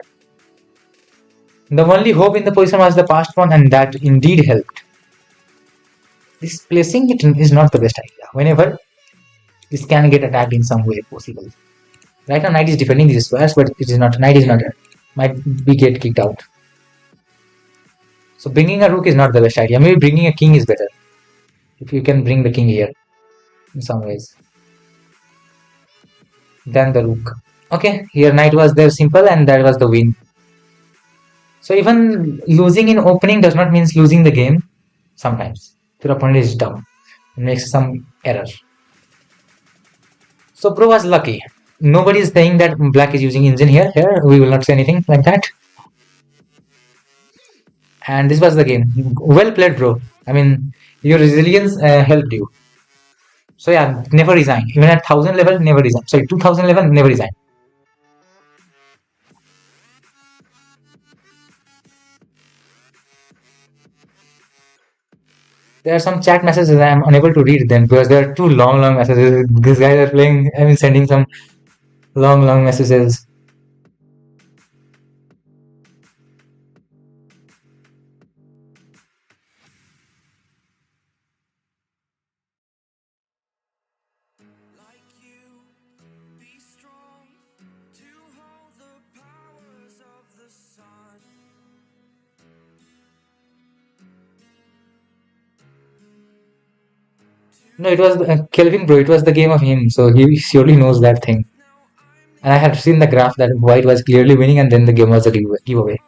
Speaker 1: The only hope in the position was the past one, and that indeed helped. This placing it is not the best idea. Whenever this can get attacked in some way possible. Right now, knight is defending these squares, but it is not. Knight is not. Might be get kicked out. So bringing a rook is not the best idea. Maybe bringing a king is better. If you can bring the king here, in some ways. Then the rook. Okay, here knight was there simple, and that was the win. So even losing in opening does not mean losing the game. Sometimes your opponent is dumb and makes some error. So pro was lucky. Nobody is saying that black is using engine here. Here we will not say anything like that. And this was the game. Well played, bro. I mean, your resilience helped you. So yeah, never resign. Even at 1000 level, never resign. Sorry, 2000 level, never resign. There are some chat messages I am unable to read them because they are too long messages. These guys are playing, I mean, sending some long messages. No, it was Kelvin, bro. It was the game of him, so he surely knows that thing. And I have seen the graph that white was clearly winning, and then the game was a giveaway.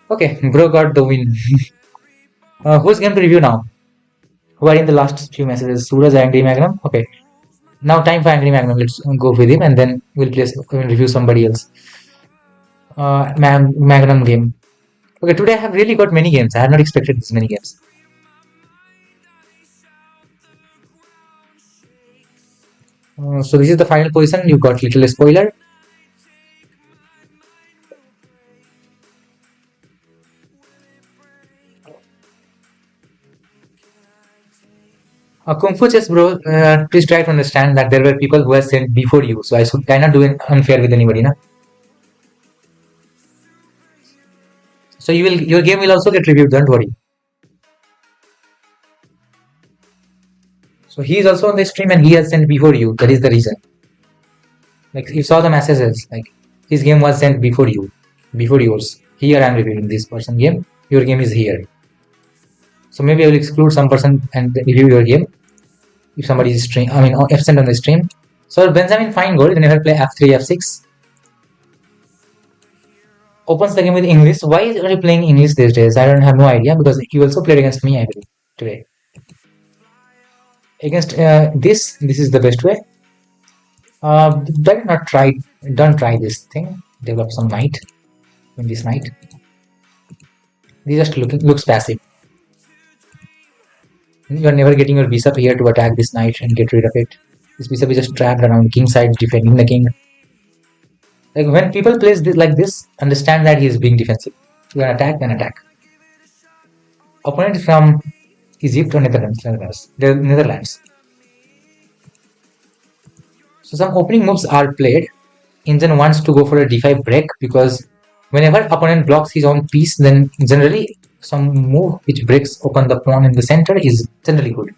Speaker 1: Okay, bro got the win. Who's game to review now? Who are in the last few messages? Suraj, Angry Magnum. Okay, now time for Angry Magnum. Let's go with him, and then we'll review somebody else. Magnum game. Okay, today I have really got many games. I had not expected this many games. So this is the final position. You got little spoiler. Kung Fu Chess, bro. Please try to understand that there were people who have sent before you, so I should cannot do it unfair with anybody, na? So your game will also get reviewed. Don't worry. So he is also on the stream and he has sent before you. That is the reason. Like you saw the messages. Like his game was sent before you, before yours. Here I am reviewing this person game. Your game is here. So maybe I will exclude some person and review your game if somebody is stream. I mean absent on the stream. So Benjamin Feingold whenever play f3 f6. Opens the game with English. Why are you playing English these days? I don't have no idea because you also played against me, I believe, today. Against this is the best way. Don't try this thing. Develop some knight. In this knight. This just looks passive. You are never getting your bishop here to attack this knight and get rid of it. This bishop is just trapped around king side, defending the king. Like when people play this like this, understand that he is being defensive. You can attack, then attack. Opponent is from Egypt or Netherlands. So some opening moves are played. Indian wants to go for a d5 break because whenever opponent blocks his own piece, then generally some move which breaks open the pawn in the center is generally good.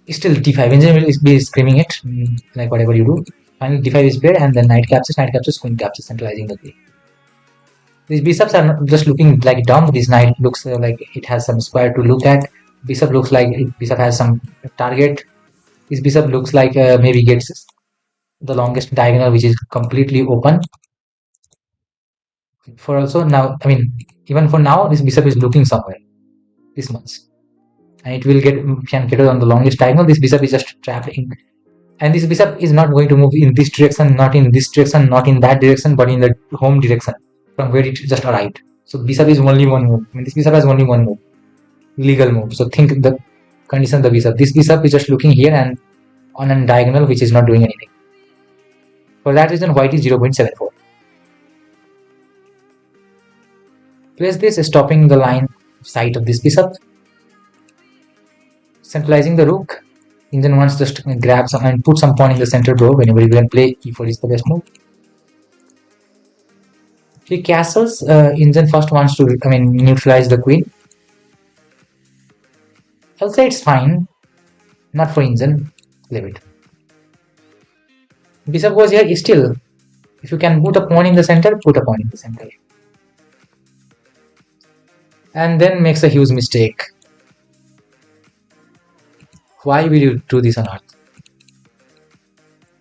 Speaker 1: Still d5, Indian will be screaming it like whatever you do. Finally d5 is played and then knight captures, queen captures, centralizing the game. These bishops are not just looking like dumb. This knight looks like it has some square to look at. Bishop looks like bishop has some target. This bishop looks like maybe gets the longest diagonal, which is completely open. For also now, I mean, even for now, this bishop is looking somewhere this much, and it will can get on the longest diagonal. This bishop is just trapped in, and this bishop is not going to move in this direction, not in this direction, not in that direction, but in the home direction from where it just arrived. So bishop is only one move. I mean, this bishop has only one move, legal move. So think the condition of the bishop. This bishop is just looking here and on a diagonal which is not doing anything. For that reason, white is 0.74. Place this, stopping the line sight of this bishop, centralizing the rook. Indian wants just grab some and put some pawn in the center, bro. Whenever you can play e4 is the best move. He castles. Indian first wants to, neutralize the queen. I'll say it's fine. Not for Indian. Leave it. Bishop goes here. Still, if you can put a pawn in the center, put a pawn in the center. And then makes a huge mistake. Why will you do this on earth?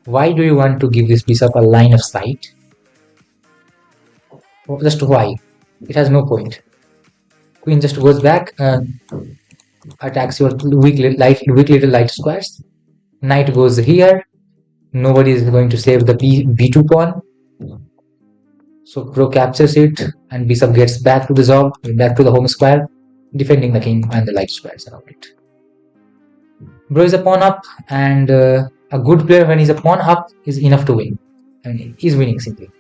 Speaker 1: Why do you want to give this bishop a line of sight? Just why? It has no point. Queen just goes back and attacks your weak little light squares. Knight goes here. Nobody is going to save the b2 pawn. So pro captures it and bishop gets back to the job, back to the home square, defending the king and the light squares around it. Bro is a pawn up, and a good player when he's a pawn up is enough to win. And he's winning simply.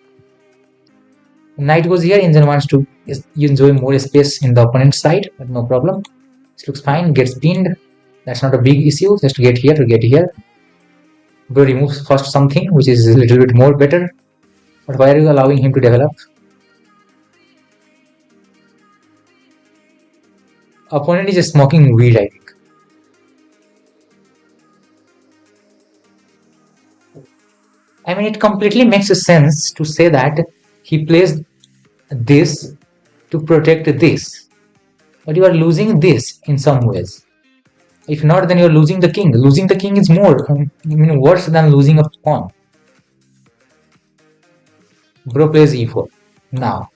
Speaker 1: Knight goes here. Indian wants to enjoy more space in the opponent's side, but no problem. This looks fine. Gets pinned. That's not a big issue. Just to get here, Bro removes first something which is a little bit more better. But why are you allowing him to develop? Opponent is just smoking weed, I think. It completely makes sense to say that he plays this to protect this. But you are losing this in some ways. If not, then you are losing the king. Losing the king is more, worse than losing a pawn. Bro plays e4. Now.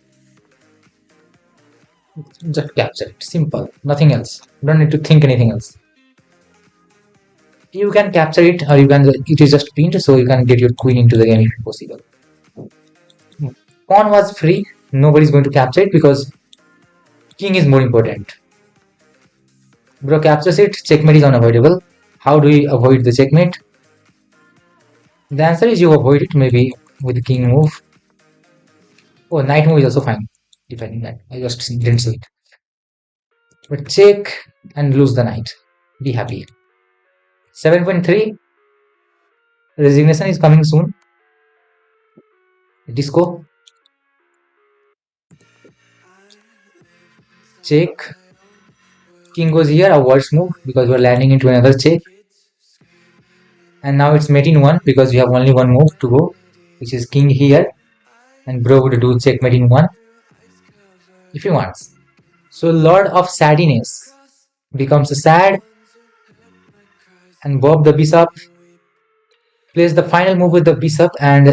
Speaker 1: Just capture it. Simple. Nothing else. Don't need to think anything else. You can capture it, or it is just pinned, so you can get your queen into the game if possible. Pawn was free. Nobody is going to capture it because king is more important. Bro captures it. Checkmate is unavoidable. How do we avoid the checkmate? The answer is you avoid it maybe with the king move. Oh, knight move is also fine. Defending that. I just didn't see it. But check and lose the knight. Be happy. 7.3. Resignation is coming soon. Disco. Check. King goes here, a worse move because we're landing into another check. And now it's mate in 1 because we have only one move to go, which is king here. And bro would do checkmate in 1 if he wants. So Lord of Sadness becomes a sad, and Bob the bishop plays the final move with the bishop. And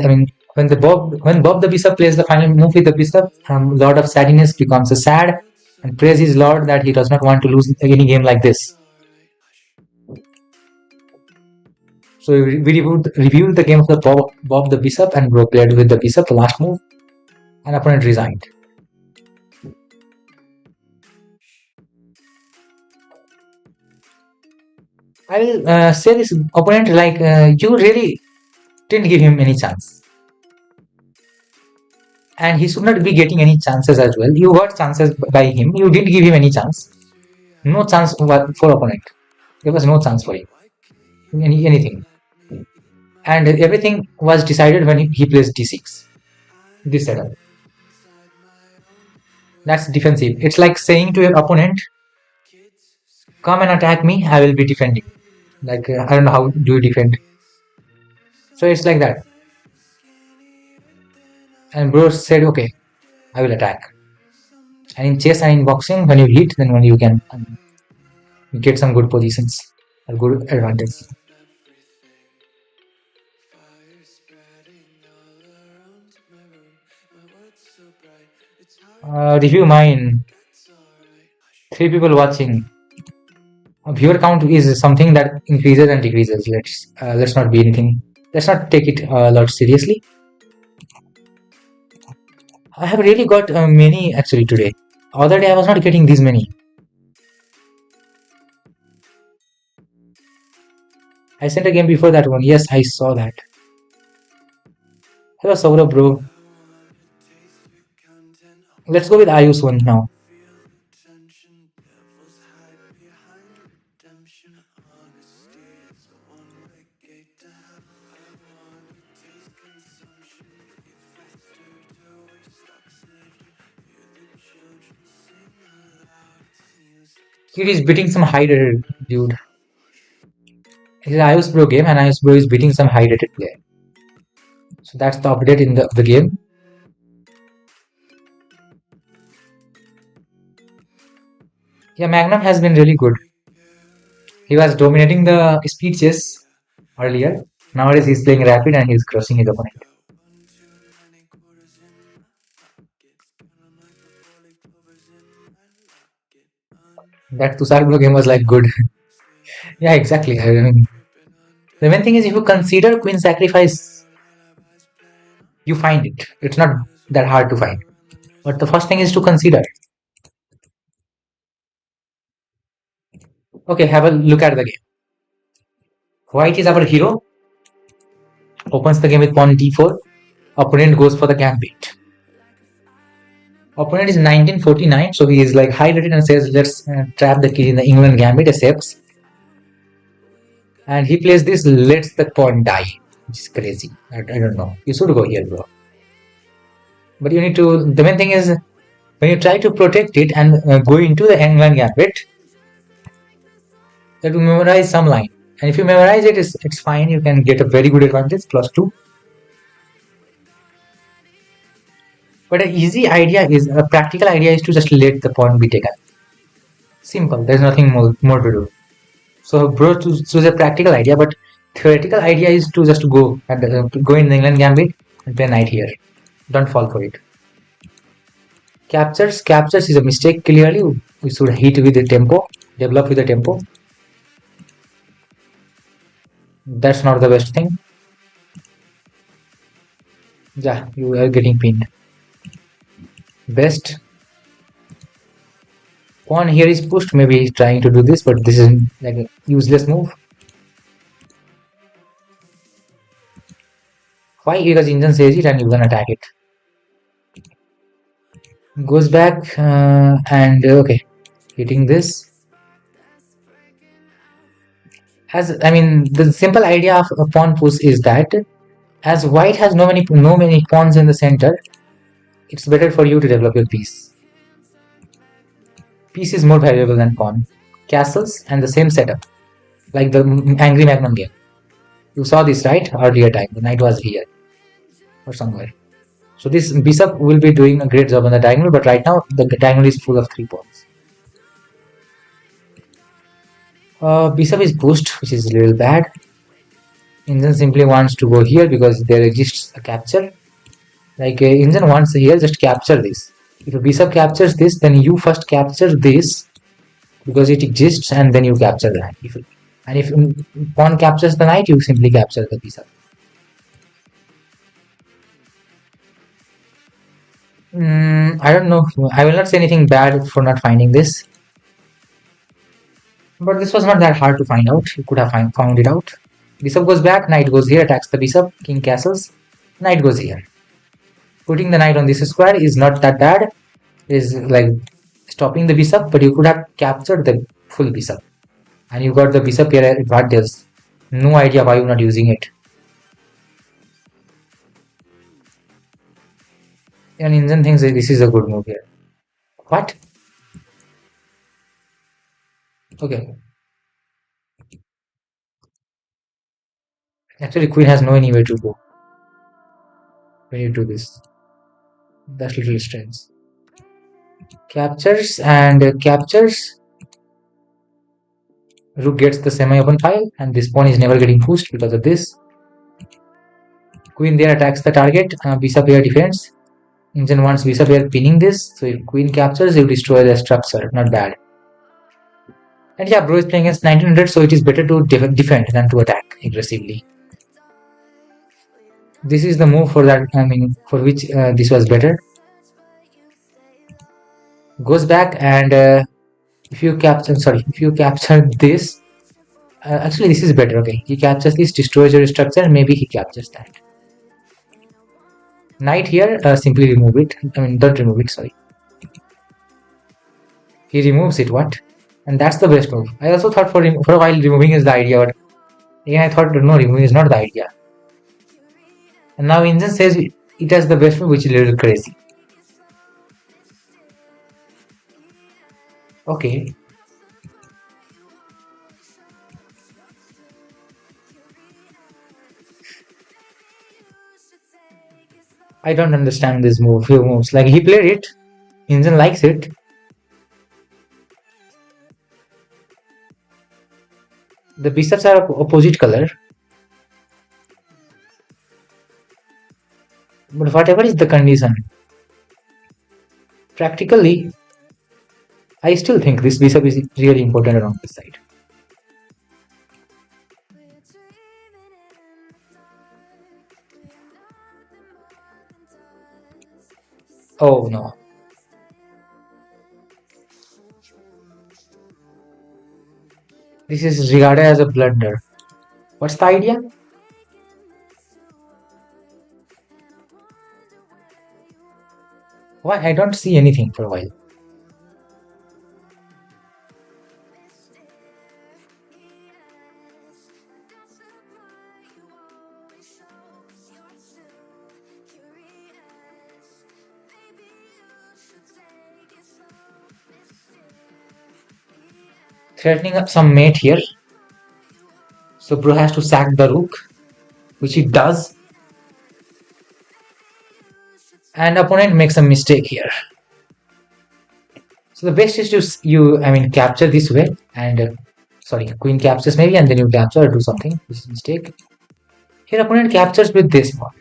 Speaker 1: when Bob the bishop plays the final move with the bishop, Lord of Sadness becomes a sad and praise his lord that he does not want to lose any game like this. So we reviewed the game of the Bob the bishop, and bro played with the bishop the last move, and opponent resigned. I will say this opponent you really didn't give him any chance. And he should not be getting any chances as well. You got chances by him. You didn't give him any chance. No chance for opponent. There was no chance for him. Anything. And everything was decided when he plays d6. This setup. That's defensive. It's like saying to your opponent, come and attack me, I will be defending. Like, I don't know how do you defend. So it's like that. And bro said, okay, I will attack. And in chess and in boxing, when you hit, then when you can get some good positions, a good advantage. Review mine. 3 people watching. Viewer count is something that increases and decreases. Let's not be anything. Let's not take it a lot seriously. I have really got many actually today. Other day I was not getting these many. I sent a game before that one. Yes, I saw that. Hello, Saurabh, bro. Let's go with Ayush one now. Kid is beating some high-rated dude. It's an Ayush Bro game, and Ayush Bro is beating some high-rated player. So that's the update in the game. Yeah, Magnum has been really good. He was dominating the speed chess earlier. Nowadays he's playing rapid and he's crushing his opponent. That Tushar Bro game was like good. Yeah, exactly. I mean, the main thing is if you consider queen sacrifice, you find it. It's not that hard to find. But the first thing is to consider. Okay, have a look at the game. White is our hero. Opens the game with pawn d4. Opponent goes for the gambit. Opponent is 1949, so he is like high-rated and says, let's trap the kid in the England gambit, accepts. And he plays this, lets the pawn die, which is crazy. I don't know. You should go here, bro. But you need to, the main thing is, when you try to protect it and go into the England gambit, you have to memorize some line. And if you memorize it, it's fine. You can get a very good advantage, +2. But an easy idea is, a practical idea is to just let the pawn be taken. Simple. There's nothing more to do. So bro choose a practical idea, but theoretical idea is to just go and go in the England gambit and play knight here. Don't fall for it. Captures is a mistake. Clearly, we should hit with the tempo, develop with the tempo. That's not the best thing. Yeah, you are getting pinned. Best pawn here is pushed. Maybe he's trying to do this, but this is like a useless move. Why? Because engine says it and you can attack it. Goes back and okay, hitting this. The simple idea of a pawn push is that as white has no many pawns in the center, it's better for you to develop your piece. Piece is more valuable than pawn. Castles and the same setup, like the Angry Magnum game. You saw this right earlier time. The knight was here or somewhere. So this bishop will be doing a great job on the diagonal, but right now the diagonal is full of 3 pawns. Bishop is pushed, which is a little bad. Engine simply wants to go here because there exists a capture. Like engine wants here, just capture this. If a bishop captures this, then you first capture this because it exists, and then you capture the knight. If pawn captures the knight, you simply capture the bishop. I don't know. I will not say anything bad for not finding this. But this was not that hard to find out. You could have found it out. Bishop goes back, knight goes here, attacks the bishop, king castles, knight goes here. Putting the knight on this square is not that bad. It is like stopping the bishop, but you could have captured the full bishop. And you got the bishop here at advantage. No idea why you're not using it. And Injan thinks that this is a good move here. What? Okay. Actually, queen has no anywhere to go when you do this. That's little strange. Captures and captures. Rook gets the semi-open file, and this pawn is never getting pushed because of this. Queen there attacks the target. Bishop here defends. Injan wants bishop here pinning this. So if queen captures, you destroy the structure. Not bad. And yeah, bro is playing against 1900, so it is better to defend than to attack aggressively. This is the move for that. I mean, for which this was better. Goes back and if you capture this, actually this is better. Okay, he captures this, destroys your structure, and maybe he captures that. Knight here, simply remove it. I mean, don't remove it. Sorry, he removes it. What? And that's the best move. I also thought for a while removing is the idea, but again I thought no, removing is not the idea. And now Injan says it has the best move, which is a little crazy. Okay. I don't understand this move. Few moves. Like he played it. Injan likes it. The bishops are opposite color. But whatever is the condition, practically, I still think this bishop is really important around this side. Oh no. This is regarded as a blunder. What's the idea? Why? I don't see anything for a while. Threatening up some mate here. So bro has to sack the rook, which he does. And opponent makes a mistake here. So the best is to capture this way and sorry, queen captures maybe, and then you capture or do something. This is a mistake. Here opponent captures with this one.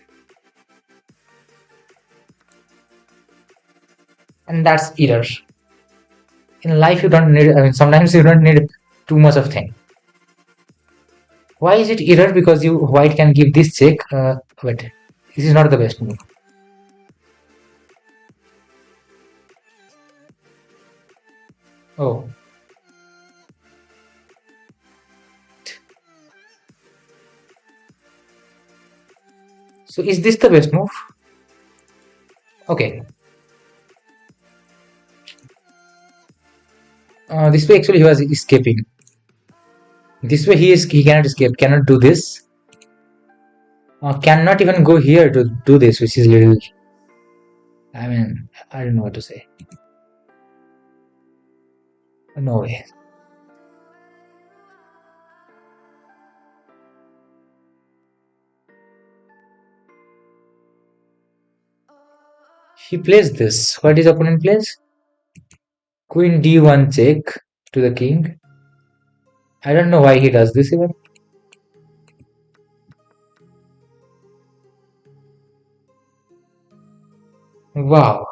Speaker 1: And that's error. In life you don't need, sometimes you don't need too much of thing. Why is it error? Because white can give this check. Wait, this is not the best move. Oh. So is this the best move? Okay. This way actually he was escaping. This way he cannot escape, cannot do this. Cannot even go here to do this, which is little. I mean, I don't know what to say. No way. He plays this. What his opponent plays? Queen d1 check to the king. I don't know why he does this even. Wow.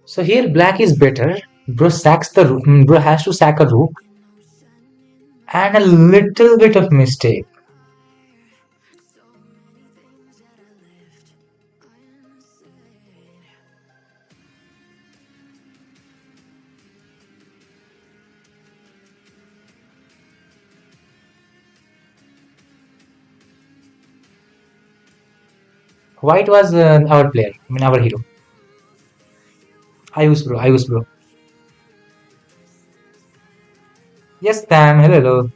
Speaker 1: So here black is better. Bro sacks the rook. Bro has to sack a rook. And a little bit of mistake. White was our player. I mean our hero. I was bro. Yes, Tam. Hello.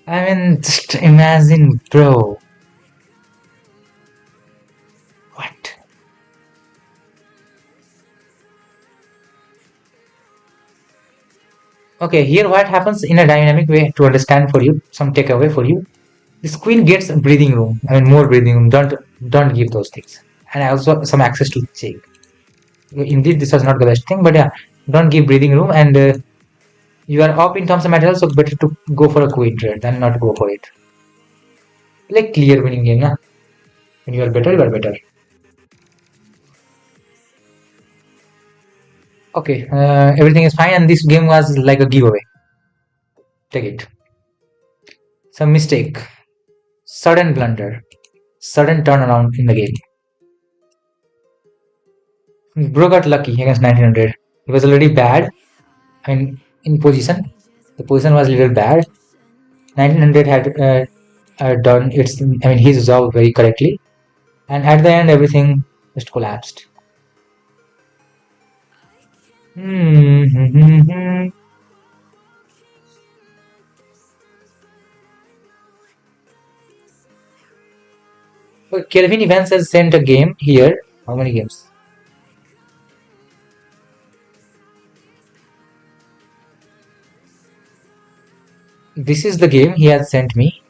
Speaker 1: I mean, just imagine, bro. Okay, here what happens in a dynamic way to understand for you, some takeaway for you. This queen gets breathing room. I mean, more breathing room. Don't give those things. And also some access to check. Indeed, this was not the best thing, but yeah, don't give breathing room. And you are up in terms of material, so better to go for a queen trade than not go for it. Like clear winning game, na? When you are better, you are better. Okay, everything is fine, and this game was like a giveaway. Take it. Some mistake, sudden blunder, sudden turnaround in the game. Bro got lucky against 1900. He was already bad. I mean, in position, the position was a little bad. 1900 had done its, I mean, his job very correctly, and at the end, everything just collapsed. But Kelvin Evans has sent a game here. How many games? This is the game he has sent me.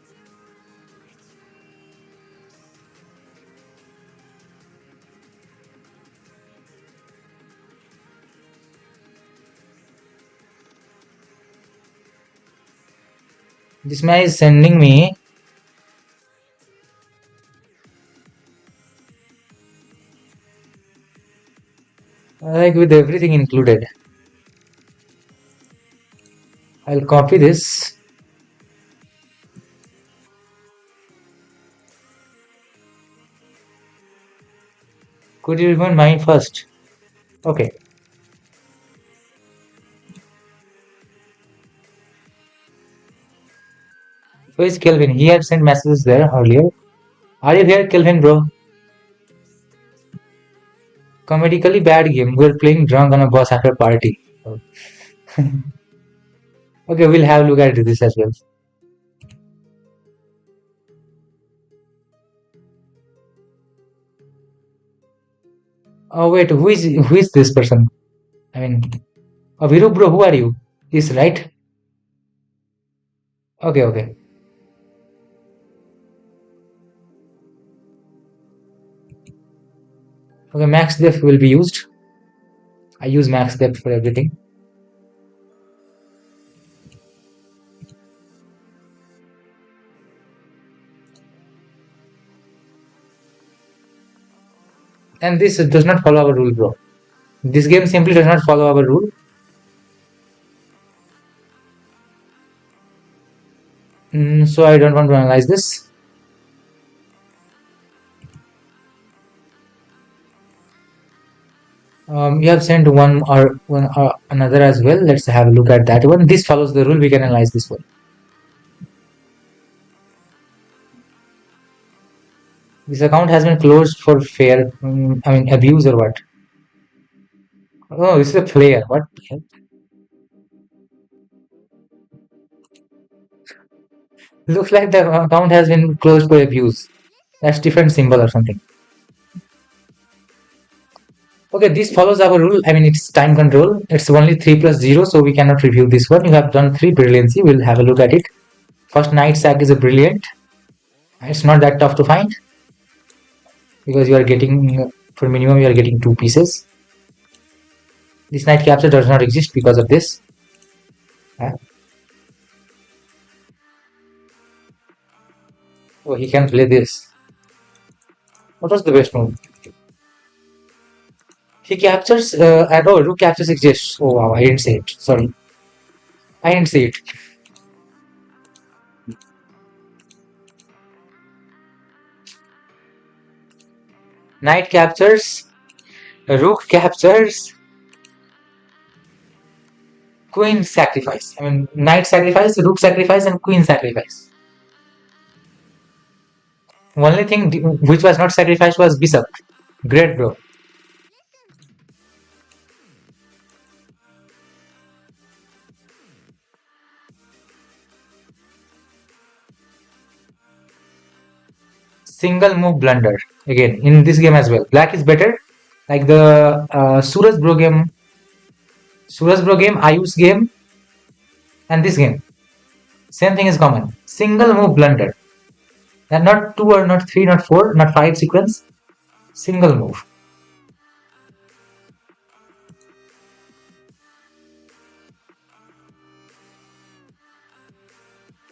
Speaker 1: This man is sending me like with everything included. I'll copy this. Could you remember mine first? Okay. Where is Kelvin? He had sent messages there earlier. Are you there, Kelvin, bro? Comedically bad game. We're playing drunk on a bus after party. Okay, we'll have a look at this as well. Oh wait, who is this person? I mean, oh, Viru, bro, who are you? Is right? Okay, okay. Okay, max def will be used. I use max depth for everything. And this does not follow our rule, bro. This game simply does not follow our rule. So I don't want to analyze this. You have sent one or another as well. Let's have a look at that one. This follows the rule. We can analyze this one. This account has been closed for fair, I mean, abuse or what? Oh, this is a player. What? Looks like the account has been closed for abuse. That's different symbol or something. Okay, this follows our rule. I mean, it's time control. It's only 3 plus 0, so we cannot review this one. You have done 3 brilliancy. We'll have a look at it. First knight sack is a brilliant. It's not that tough to find because you are getting, for minimum, you are getting 2 pieces. This knight capture does not exist because of this. Oh, he can play this. What was the best move? He captures, and oh, rook captures exists. Oh wow, I didn't say it. Sorry. I didn't say it. Knight captures, rook captures, queen sacrifice. I mean, knight sacrifice, rook sacrifice, and queen sacrifice. Only thing which was not sacrificed was bishop. Great, bro. Single move blunder. Again, in this game as well. Black is better. Like the Suraj Bro game, Ayush game, And this game, same thing is common. Single move blunder. And not 2 or not 3, not 4, not 5 sequence. Single move.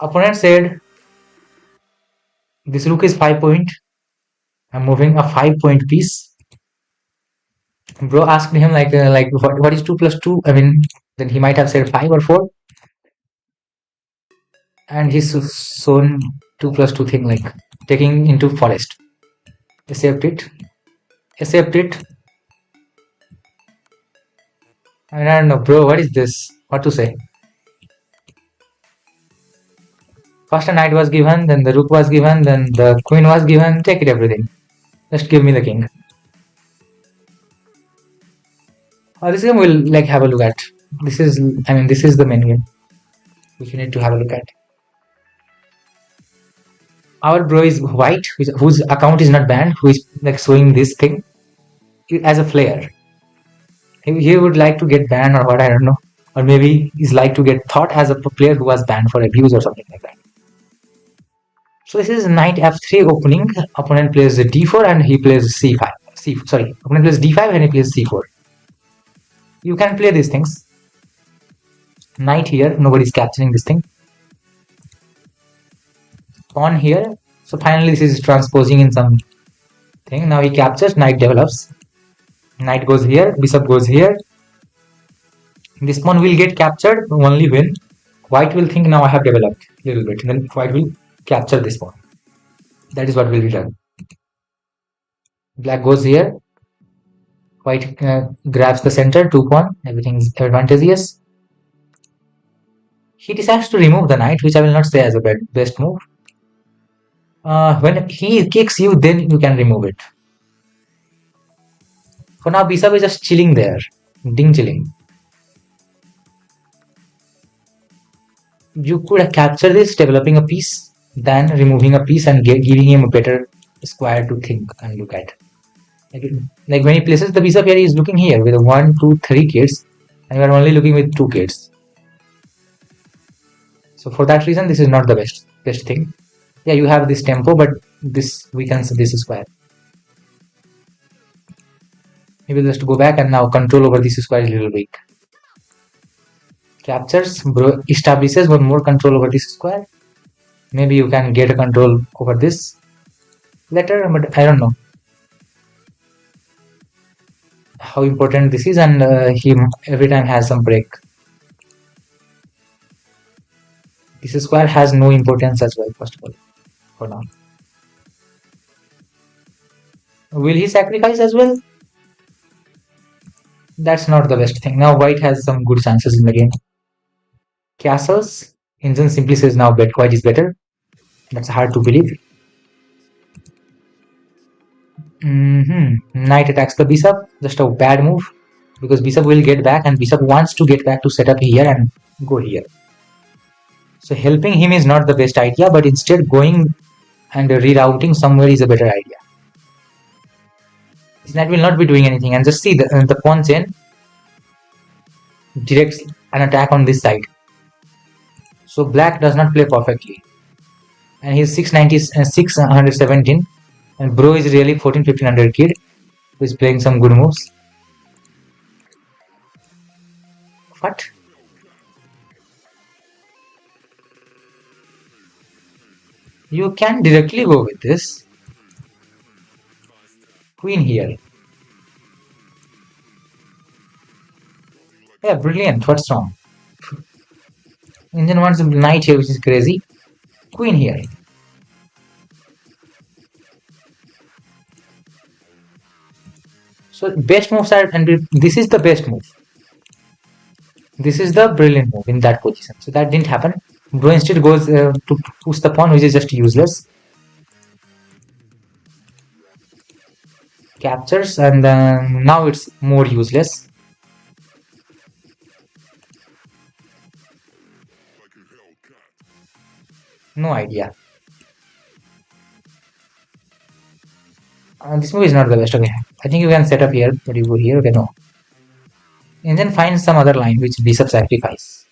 Speaker 1: Opponent said, this rook is 5 point. I'm moving a 5-point piece. Bro asked him like what is 2 plus 2? I mean, then he might have said 5 or 4. And he's shown 2 plus 2 thing like taking into forest. Accept it. Accept it. I mean, I don't know, bro. What is this? What to say? First a knight was given, then the rook was given, then the queen was given. Take it, everything. Just give me the king. This game we'll like have a look at. This is, I mean, this is the main game which you need to have a look at. Our bro is white, whose account is not banned, who is like showing this thing as a player. He would like to get banned or what, I don't know. Or maybe he's like to get thought as a player who was banned for abuse or something like that. So this is knight f3 opening. Opponent plays d4 and he plays c5. Opponent plays d5 and he plays c4. You can play these things. Knight here, nobody's capturing this thing. Pawn here. So finally this is transposing in some thing. Now he captures, knight develops. Knight goes here, bishop goes here. This pawn will get captured only when white will think now I have developed a little bit. Then white will capture this pawn. That is what will be done. Black goes here. White grabs the center, 2 pawn. Everything is advantageous. He decides to remove the knight, which I will not say as a best move. When he kicks you, then you can remove it. For now, bishop is just chilling there. Ding chilling. You could capture this, developing a piece, than removing a piece and giving him a better square to think and look at. Like when he places the bishop here, he is looking here with 1, 2, 3 kids, and we are only looking with 2 kids. So for that reason, this is not the best thing. Yeah, you have this tempo, but this weakens this square. He will just go back, and now control over this square is a little weak. Captures, bro establishes one more control over this square. Maybe you can get a control over this later, but I don't know how important this is, and he every time has some break. This square has no importance as well, first of all, for now. Will he sacrifice as well? That's not the best thing. Now white has some good chances in the game. Castles. Engine simply says now white is better. That's hard to believe. Knight attacks the bishop. Just a bad move, because bishop will get back, and bishop wants to get back to set up here and go here. So helping him is not the best idea, but instead going and rerouting somewhere is a better idea. This knight will not be doing anything, and just see the pawn chain directs an attack on this side. So black does not play perfectly, and he's 617, and bro is really 1400-1500 kid who is playing some good moves. What? You can directly go with this. Queen here. Yeah, brilliant. What's wrong? Indian wants a knight here, which is crazy. Queen here. So best moves are, and this is the best move. This is the brilliant move in that position. So that didn't happen. Bro instead goes to push the pawn, which is just useless. Captures, and then now it's more useless. No idea. This move is not the best. Okay, I think you can set up here, but you go here. Okay, no. And then find some other line which bishop sacrifice.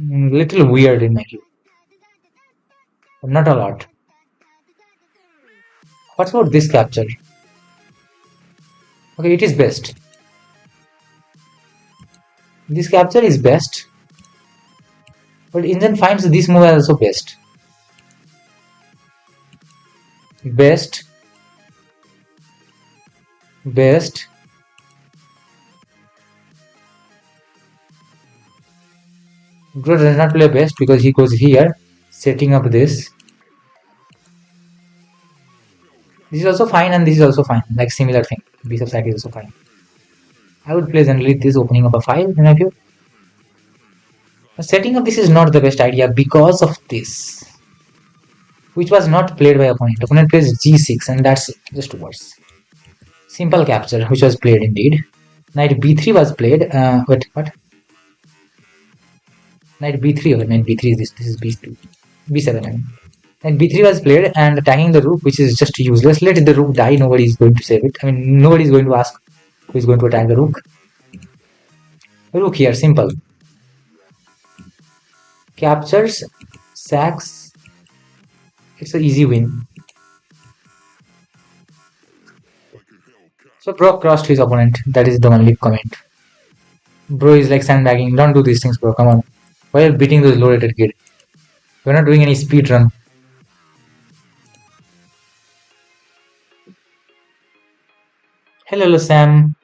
Speaker 1: Little weird in my view, but not a lot. What about this capture? Okay, it is best. This capture is best, but Indian finds this move also best. Best. Bro does not play best because he goes here, setting up this. This is also fine and this is also fine, like similar thing. Bishop sack is also fine. I would play generally this, opening up a file in my view. Setting up this is not the best idea because of this, which was not played by opponent. Opponent plays g6 and that's it, just worse. Simple capture, which was played indeed. Knight b3 was played. Wait, what? Knight b3 or knight b3 is this. This is b2, b7. I mean. Knight b3 was played and attacking the rook, which is just useless. Let the rook die. Nobody is going to save it. I mean, nobody is going to ask who is going to attack the rook. Rook here, simple. Captures, sacks. It's an easy win. So bro crossed his opponent. That is the only comment. Bro is like sandbagging. Don't do these things, bro. Come on. Why are you beating those low rated kid? We're not doing any speed run. Hello, Sam.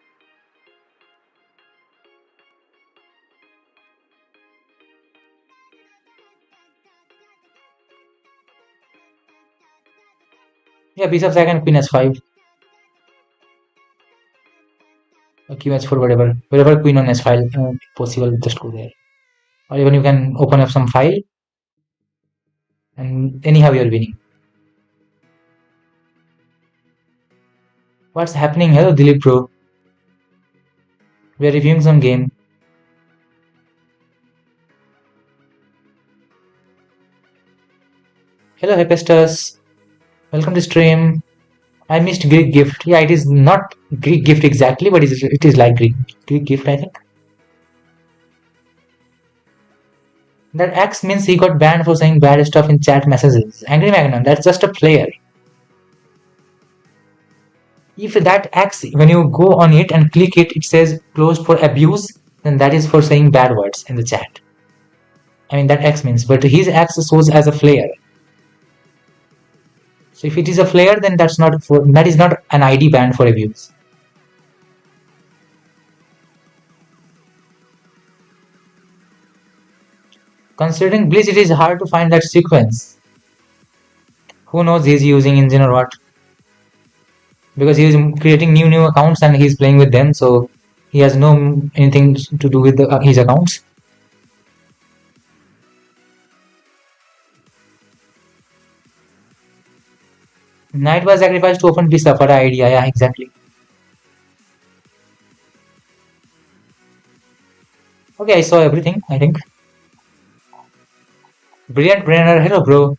Speaker 1: Yeah, bishop second, queen s5. King h4, whatever. Wherever queen on s5 possible, just go there. Or even you can open up some file. And anyhow, you're winning. What's happening? Hello, Dilip bro. We're reviewing some game. Hello, Hepestus. Welcome to stream. I missed Greek gift. Yeah, it is not Greek gift exactly, but it is like Greek gift, I think. That X means he got banned for saying bad stuff in chat messages. Angry Magnon, that's just a player. If that X, when you go on it and click it, it says closed for abuse, then that is for saying bad words in the chat. I mean, that X means, but his X shows as a flare. So if it is a flare, then that is not an ID banned for abuse. Considering Blitz, it is hard to find that sequence. Who knows he's using engine or what? Because he is creating new accounts and he's playing with them, so he has no anything to do with his accounts. Knight was sacrificed to open bishop. What idea? Yeah, exactly. Okay, I saw everything, I think. Brilliant brainer. Hello, bro.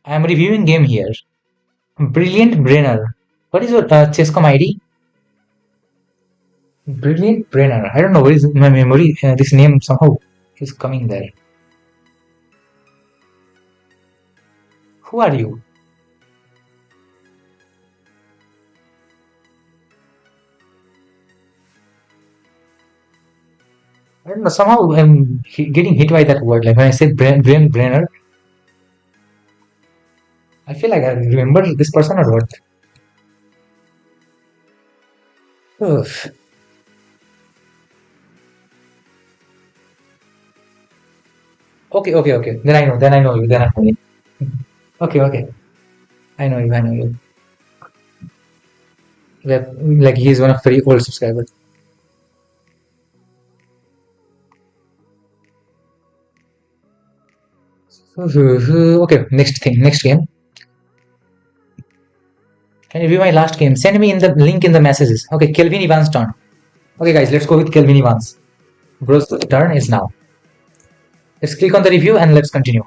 Speaker 1: I am reviewing game here. Brilliant brainer. What is your ChessCom ID? Brilliant brainer. I don't know what is my memory. This name somehow is coming there. Who are you? I don't know. Somehow I'm getting hit by that word. Like when I said brainer, I feel like I remember this person or what. Oof. Okay. Then I know. Then I know you. Then I know you. Okay. I know you. I know you. Like he's one of very old subscribers. Okay, next game. Can you view my last game? Send me in the link in the messages. Okay, Kelvin Evans' turn. Okay, guys, let's go with Kelvin Evans. Bro's turn is now. Let's click on the review and let's continue.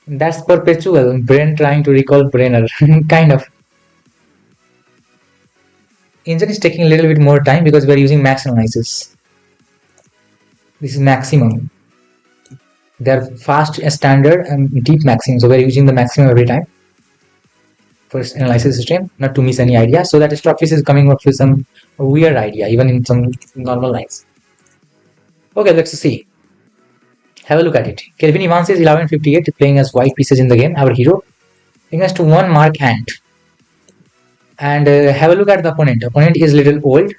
Speaker 1: That's perpetual brain trying to recall brainer. Kind of. Engine is taking a little bit more time because we're using max analysis. This is maximum. They're fast, standard, and deep maximum. So we're using the maximum every time for analysis system, not to miss any idea. So that Stockfish is coming up with some weird idea, even in some normal lines. Okay, let's see. Have a look at it. Kelvin Evans is 1158, playing as white pieces in the game. Our hero against one Mark Ant. And have a look at the opponent. Opponent is little old.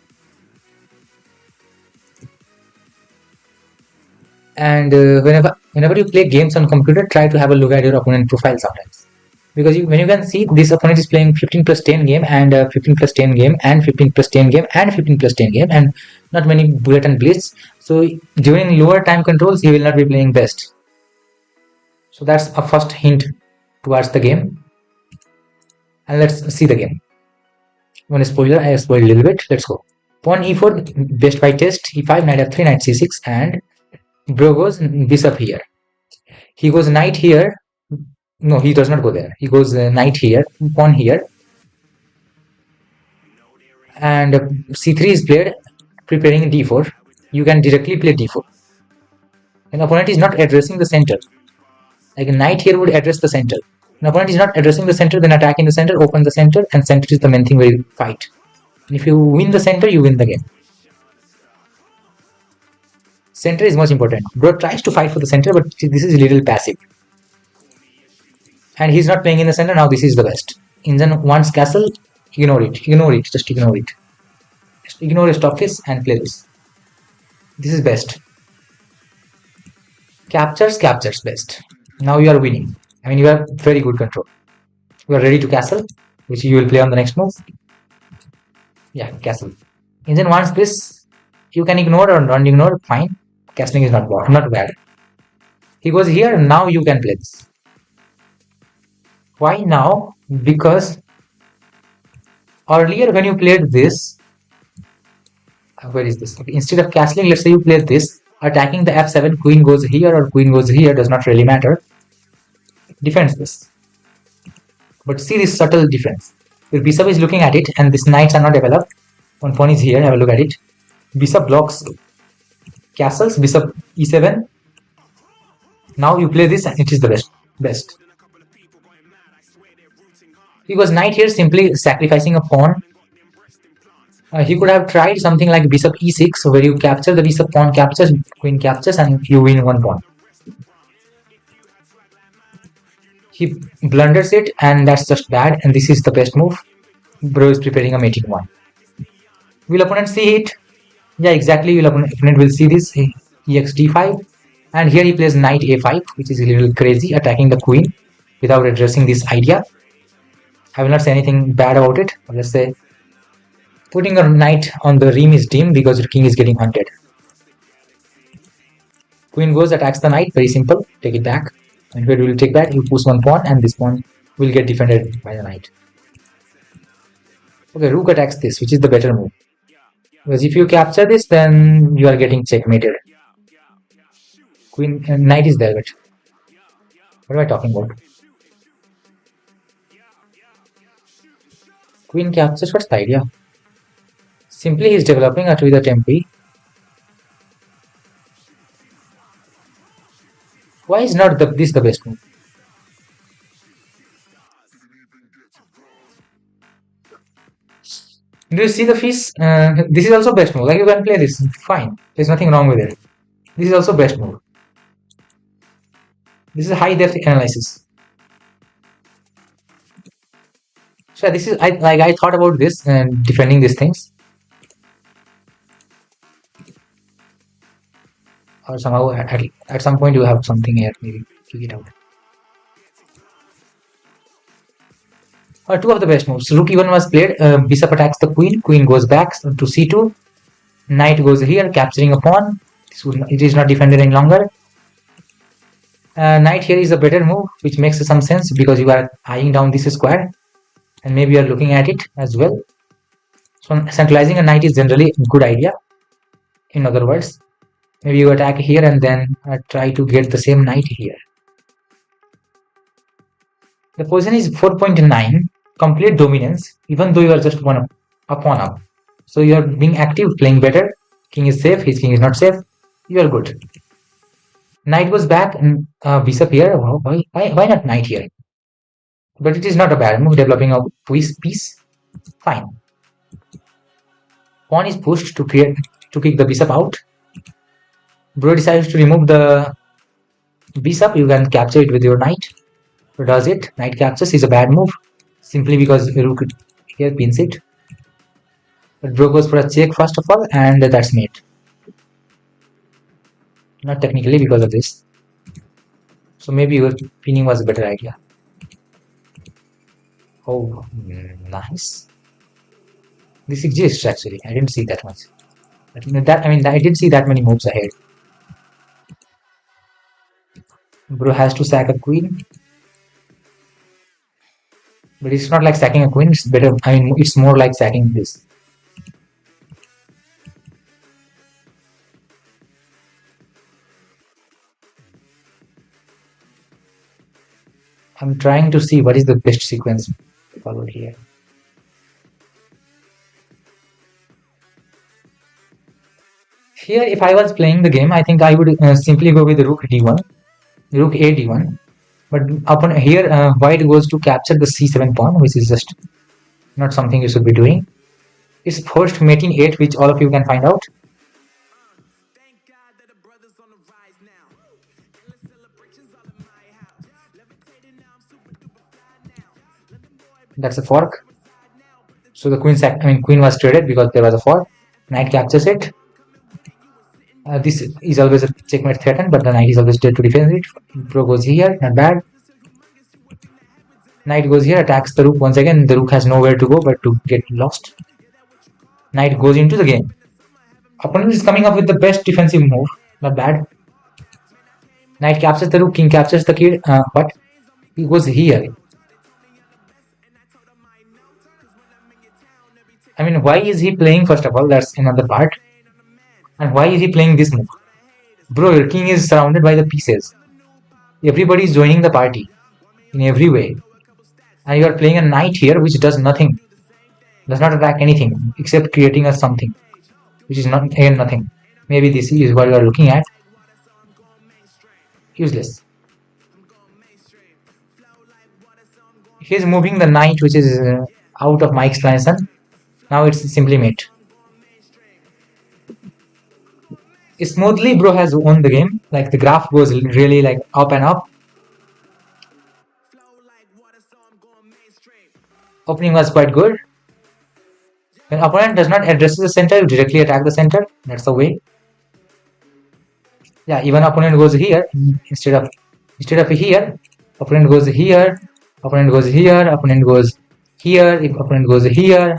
Speaker 1: And whenever you play games on computer, try to have a look at your opponent profile sometimes. Because when you can see this opponent is playing 15 plus 10 game and 15 plus 10 game and 15 plus 10 game and 15 plus 10 game and not many bullet and blitz. So during lower time controls, he will not be playing best. So that's a first hint towards the game. And let's see the game. One spoiler, I spoiled a little bit. Let's go. Pawn e4, best by test, e5, knight f3, knight c6, and bro goes bishop here. He goes knight here. No, he does not go there. He goes knight here, pawn here. And c3 is played, preparing d4. You can directly play d4. An opponent is not addressing the center. Like a knight here would address the center. An opponent is not addressing the center, then attack in the center, open the center, and center is the main thing where you fight. And if you win the center, you win the game. Center is much important. Bro tries to fight for the center, but this is a little passive. And he's not playing in the center. Now this is the best. Injan wants castle. Ignore it. Ignore it. Just ignore it. Just ignore Stockfish and play this. This is best. Captures best. Now you are winning. I mean, you have very good control. You are ready to castle, which you will play on the next move. Yeah, castle. Injan wants this. You can ignore or don't ignore. Fine. Castling is not bad. He goes here. Now you can play this. Why now? Because earlier when you played this, where is this? Okay, instead of castling, let's say you played this, attacking the f7, queen goes here or queen goes here, does not really matter. Defends this. But see this subtle difference. Your bishop is looking at it and these knights are not developed. One pawn is here, have a look at it. Bishop blocks castles, bishop e7. Now you play this and it is the best. He was knight here, simply sacrificing a pawn. He could have tried something like bishop e6, where you capture the bishop, pawn captures, queen captures, and you win one pawn. He blunders it, and that's just bad, and this is the best move. Bro is preparing a mating one. Will opponent see it? Yeah, exactly. Opponent will see this, ex d5, and here he plays knight a5, which is a little crazy, attacking the queen without addressing this idea. I will not say anything bad about it. Let's say putting a knight on the rim is dim because your king is getting hunted. Queen goes, attacks the knight, very simple. Take it back. And where you will take back, you push one pawn and this pawn will get defended by the knight. Okay, rook attacks this, which is the better move. Because if you capture this, then you are getting checkmated. Queen and knight is there, but what am I talking about? Queen captures, what's the idea? Simply he's developing with a tempi. Why is not this the best move? Do you see the fish? This is also best move. Like you can play this, fine. There's nothing wrong with it. This is also best move. This is high depth analysis. So this is I thought about this and defending these things. Or somehow at some point you have something here, maybe figure it out. Two of the best moves. Rook e1 was played. Bishop attacks the queen. Queen goes back to c2. Knight goes here, capturing a pawn. It is not defended any longer. Knight here is a better move, which makes some sense because you are eyeing down this square. And maybe you are looking at it as well. So centralizing a knight is generally a good idea. In other words, maybe you attack here and then try to get the same knight here. The position is 4.9, complete dominance, even though you are just one up. So you are being active, playing better. King is safe, his king is not safe. You are good. Knight goes back and bishop here. Why not knight here? But it is not a bad move, developing a piece. Fine. Pawn is pushed to kick the bishop out. Bro decides to remove the bishop. You can capture it with your knight. So does it? Knight captures is a bad move, simply because rook here pins it. But bro goes for a check first of all, and that's mate. Not technically because of this. So maybe your pinning was a better idea. Oh, nice. This exists actually. I didn't see that much. I didn't see that many moves ahead. Bro has to sack a queen. But it's not like sacking a queen, it's better. It's more like sacking this. I'm trying to see what is the best sequence followed here. Here, if I was playing the game, I think I would simply go with rook d1, rook a d1. But upon here, white goes to capture the c7 pawn, which is just not something you should be doing. It's forced mating 8, which all of you can find out. That's a fork. So the queen was traded because there was a fork. Knight captures it. This is always a checkmate threatened, but the knight is always dead to defend it. Pro goes here, not bad. Knight goes here, attacks the rook once again. The rook has nowhere to go but to get lost. Knight goes into the game. Opponent is coming up with the best defensive move, not bad. Knight captures the rook, king captures the kid, but he goes here. Why is he playing first of all? That's another part. And why is he playing this move? Bro, your king is surrounded by the pieces. Everybody is joining the party in every way. And you are playing a knight here which does nothing. Does not attack anything except creating a something. Which is not again nothing. Maybe this is what you are looking at. Useless. He's moving the knight which is out of my explanation. Now it's simply mate. Smoothly, bro has won the game. Like the graph goes really like up and up. Opening was quite good. When opponent does not address the center, you directly attack the center. That's the way. Yeah, even opponent goes here instead of here. Opponent goes here. Opponent goes here. Opponent goes here. If opponent goes here,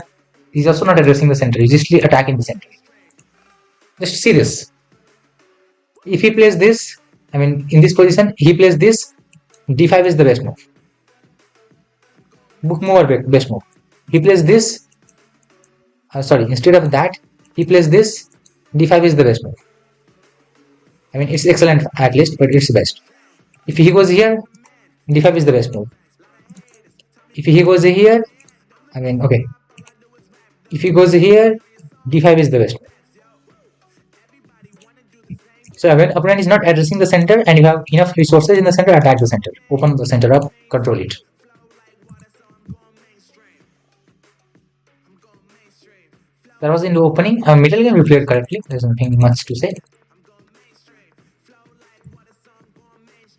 Speaker 1: he's also not addressing the center. He's just attacking the center. Just see this. If he plays this, in this position, he plays this. D5 is the best move. Book move or best move. He plays this. Instead of that, he plays this. D5 is the best move. It's excellent at least, but it's the best. If he goes here, D5 is the best move. If he goes here, okay. If he goes here, D5 is the best move. So when opponent is not addressing the center and you have enough resources in the center, attack the center. Open the center up, control it. That was in the opening. Middle game we played correctly. There's nothing much to say.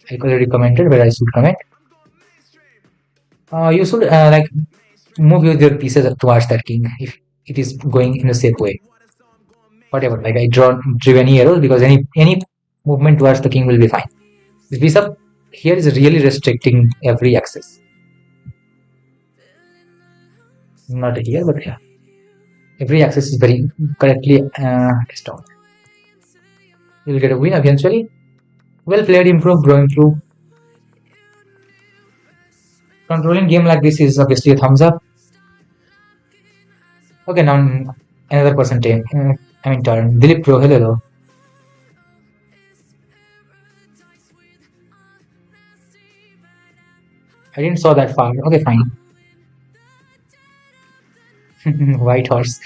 Speaker 1: I already commented where I should comment. You should move your pieces towards that king if it is going in a safe way. Whatever, I drew any arrows because any movement towards the king will be fine. This bishop here is really restricting every access. Not here, but yeah. Every access is very correctly stopped. You will get a win eventually. Well played, improve, grow, improve. Controlling game like this is obviously a thumbs up. Okay, now another person turn. Dilip Pro, hello. I didn't saw that far. Okay, fine. White horse.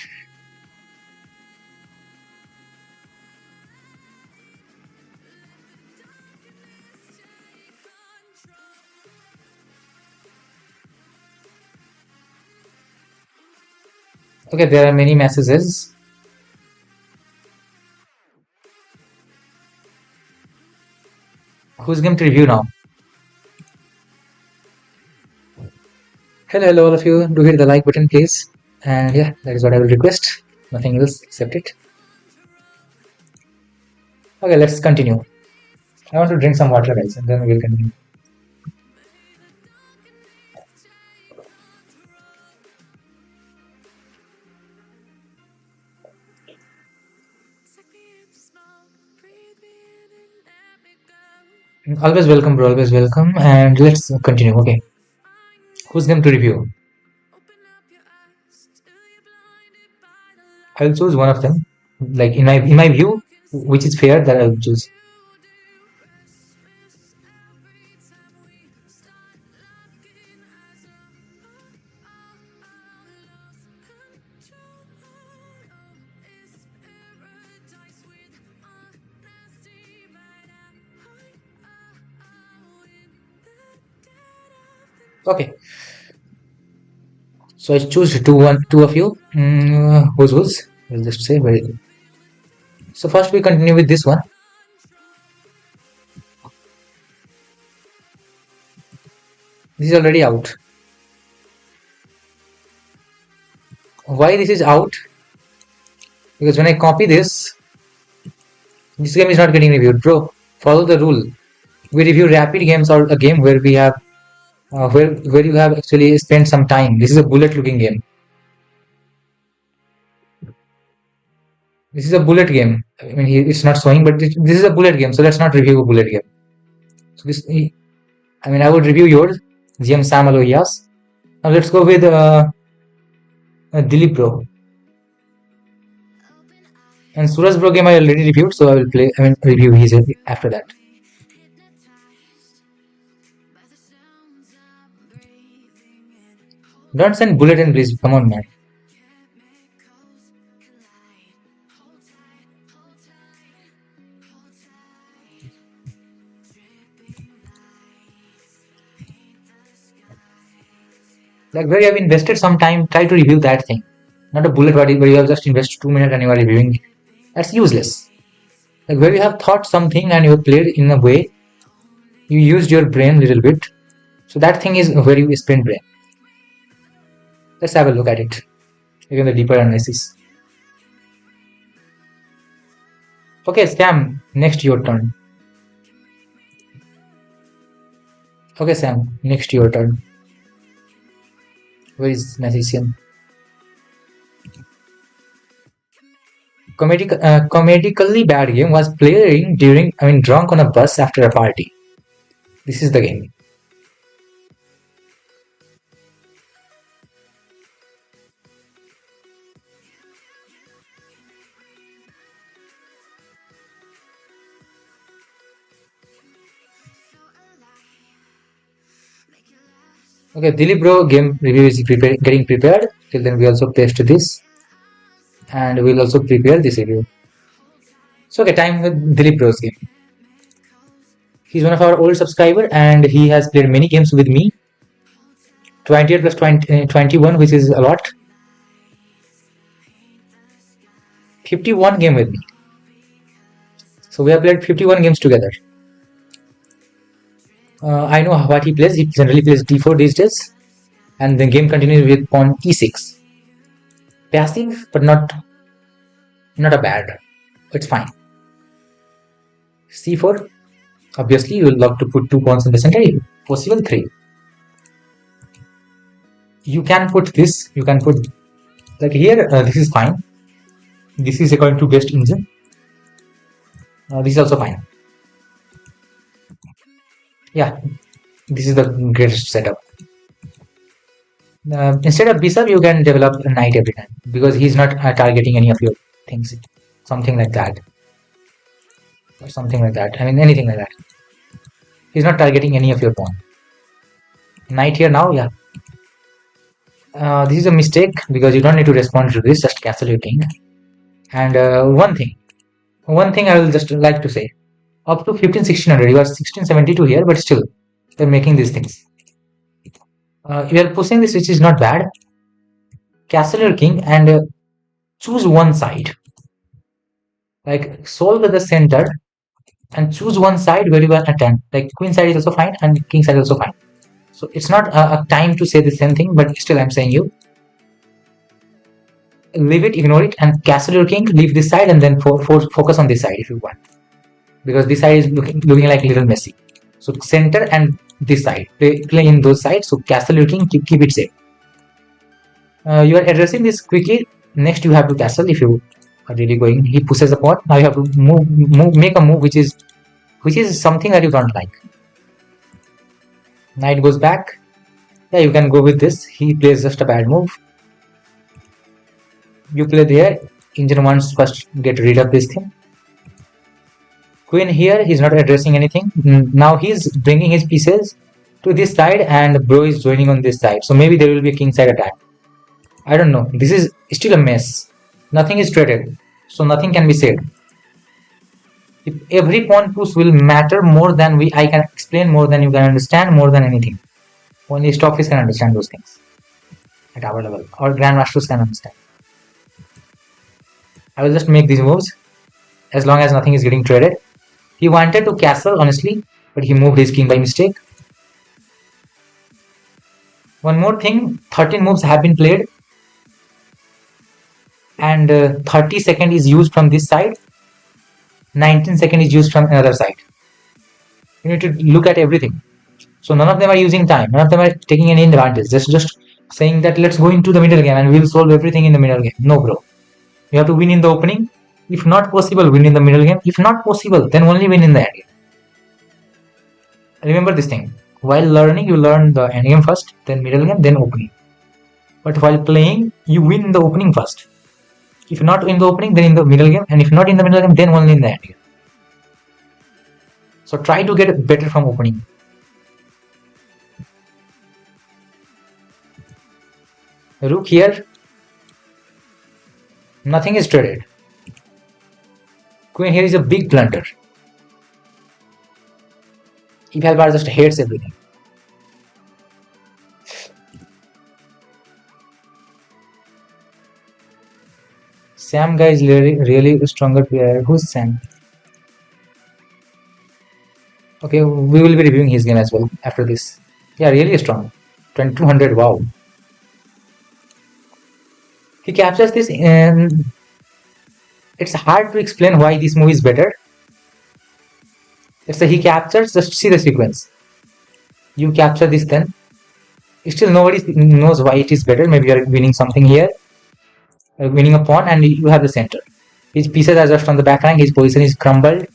Speaker 1: Okay, there are many messages. Who's going to review now? Hello, hello, all of you. Do hit the like button, please. And yeah, that is what I will request. Nothing else except it. Okay, let's continue. I want to drink some water, guys, and then we'll continue. Always welcome, bro. Always welcome. And let's continue. Okay. Who's going to review? I'll choose one of them. Like in my view, which is fair, that I'll choose. Okay. So I choose two of you. Who's? We'll just say very good. So first we continue with this one. This is already out. Why this is out? Because when I copy this game is not getting reviewed, bro. Follow the rule. We review rapid games or a game where we have where you have actually spent some time. This is a bullet looking game. This is a bullet game. I mean, it's not showing, but this is a bullet game. So let's not review a bullet game. So this, I mean, I would review yours, GM Sam Alohias. Now let's go with Dilip Bro. And Suraj Bro game I already reviewed, so I will play. I mean, review his after that. Don't send bullet in, please. Come on, man. Like where you have invested some time, try to review that thing. Not a bullet where you have just invested 2 minutes and you are reviewing. That's useless. Like where you have thought something and you have played in a way, you used your brain a little bit. So that thing is where you spend brain. Let's have a look at it. Again, the deeper analysis. Okay, Sam, next your turn. Okay, Sam, next your turn. Where is magician? Comedically bad game was playing during, drunk on a bus after a party. This is the game. Okay, Dilip Bro game review is getting prepared. Till then, we also paste this, and we'll also prepare this review. So, okay, time with Dilip Bro's game. He's one of our old subscriber, and he has played many games with me. 28 plus 20, 21, which is a lot. 51 game with me. So we have played 51 games together. I know what he plays. He generally plays d4 these days, and the game continues with pawn e6. Passive, but not a bad. It's fine. c4. Obviously, you will love to put 2 pawns in the center. Possible 3. You can put this. You can put like here. This is fine. This is according to best engine. This is also fine. Yeah, this is the greatest setup. Instead of bishop, you can develop a knight every time because he's not targeting any of your things. Something like that. Or something like that. I mean, anything like that. He's not targeting any of your pawn. Knight here now, yeah. This is a mistake because you don't need to respond to this, just castle your king. And one thing I will just like to say, up to 15-1600, you are 1672 here, but still they're making these things. You are pushing this, which is not bad. Castle your king and choose one side, like solve the center and choose one side where you can attempt. Like queen side is also fine and king side is also fine. So it's not a time to say the same thing, but still I'm saying you leave it, ignore it, and castle your king, leave this side, and then focus on this side if you want, because this side is looking like a little messy. So center and this side, play in those sides. So castle your king, keep it safe. You are addressing this quickly. Next you have to castle if you are really going. He pushes the pawn. Now you have to make a move which is something that you don't like. Knight goes back. Yeah, you can go with this. He plays just a bad move. You play there. Engine wants first get rid of this thing. Queen here, he's not addressing anything. Now he's bringing his pieces to this side and bro is joining on this side. So maybe there will be a king side attack. I don't know. This is still a mess. Nothing is traded, so nothing can be said. If every pawn push will matter more than I can explain, more than you can understand, more than anything. Only stockists can understand those things at our level, or grandmasters can understand. I will just make these moves as long as nothing is getting traded. He wanted to castle, honestly, but he moved his king by mistake. One more thing, 13 moves have been played and 30 seconds is used from this side, 19 seconds is used from another side. You need to look at everything. So none of them are using time, none of them are taking any advantage, just saying that let's go into the middle game and we'll solve everything in the middle game. No bro, you have to win in the opening. If not possible, win in the middle game. If not possible, then only win in the end game. Remember this thing, while learning you learn the end game first, then middle game, then opening. But while playing you win in the opening first. If not in the opening, then in the middle game, and if not in the middle game, then only in the end game. So try to get better from opening. Rook here, nothing is traded. Queen here is a big blunder. Bar just hates everything. Sam guy is really stronger player. Who's Sam? Okay, we will be reviewing his game as well after this. Yeah, really strong. 2200, wow. He captures this and it's hard to explain why this move is better. Let's say he captures, just see the sequence. You capture this then. Still nobody knows why it is better. Maybe you are winning something here. Winning a pawn and you have the center. His pieces are just on the back rank, his position is crumbled,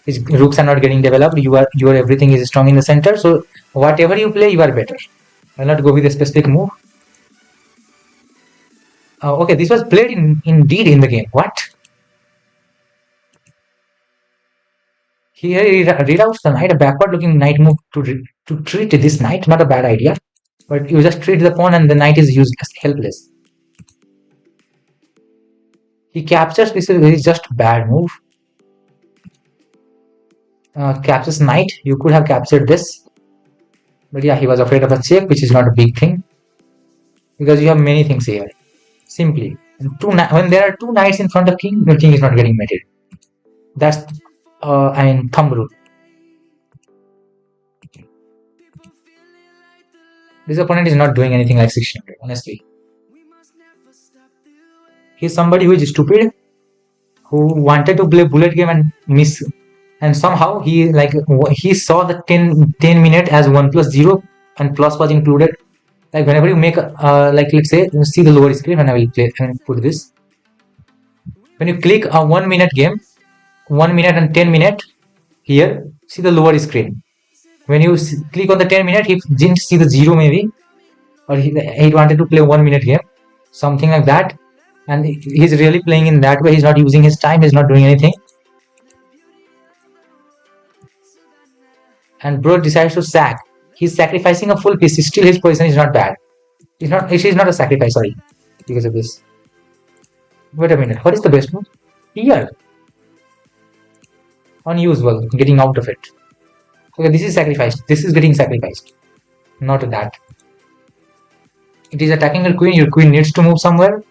Speaker 1: his rooks are not getting developed, your everything is strong in the center, so whatever you play you are better. I'll not go with a specific move. Okay, this was played indeed in the game. What? Here he reroutes the knight, a backward looking knight move to treat this knight, not a bad idea, but you just treat the pawn and the knight is useless, helpless. He captures, this is just bad move. Captures knight, you could have captured this. But yeah, he was afraid of a check, which is not a big thing. Because you have many things here. Simply. When there are two knights in front of king, your king is not getting mated. That's, thumb rule. This opponent is not doing anything like 1600, honestly. He's somebody who is stupid, who wanted to play bullet game and miss, and somehow he saw the 10 minute as 1+0 and plus was included. Like whenever you make let's say you see the lower screen when I will play and put this. When you click a 1 minute game, 1 minute and 10 minute, here see the lower screen. When you click on the 10 minute, he didn't see the 0 maybe, or he wanted to play 1 minute game, something like that. And he's really playing in that way. He's not using his time, he's not doing anything. And bro decides to sack. He's sacrificing a full piece. Still, his position is not bad. It is not a sacrifice. Sorry, because of this. Wait a minute. What is the best move? Here. Unusual. Getting out of it. Okay, this is sacrificed. This is getting sacrificed. Not that. It is attacking your queen. Your queen needs to move somewhere.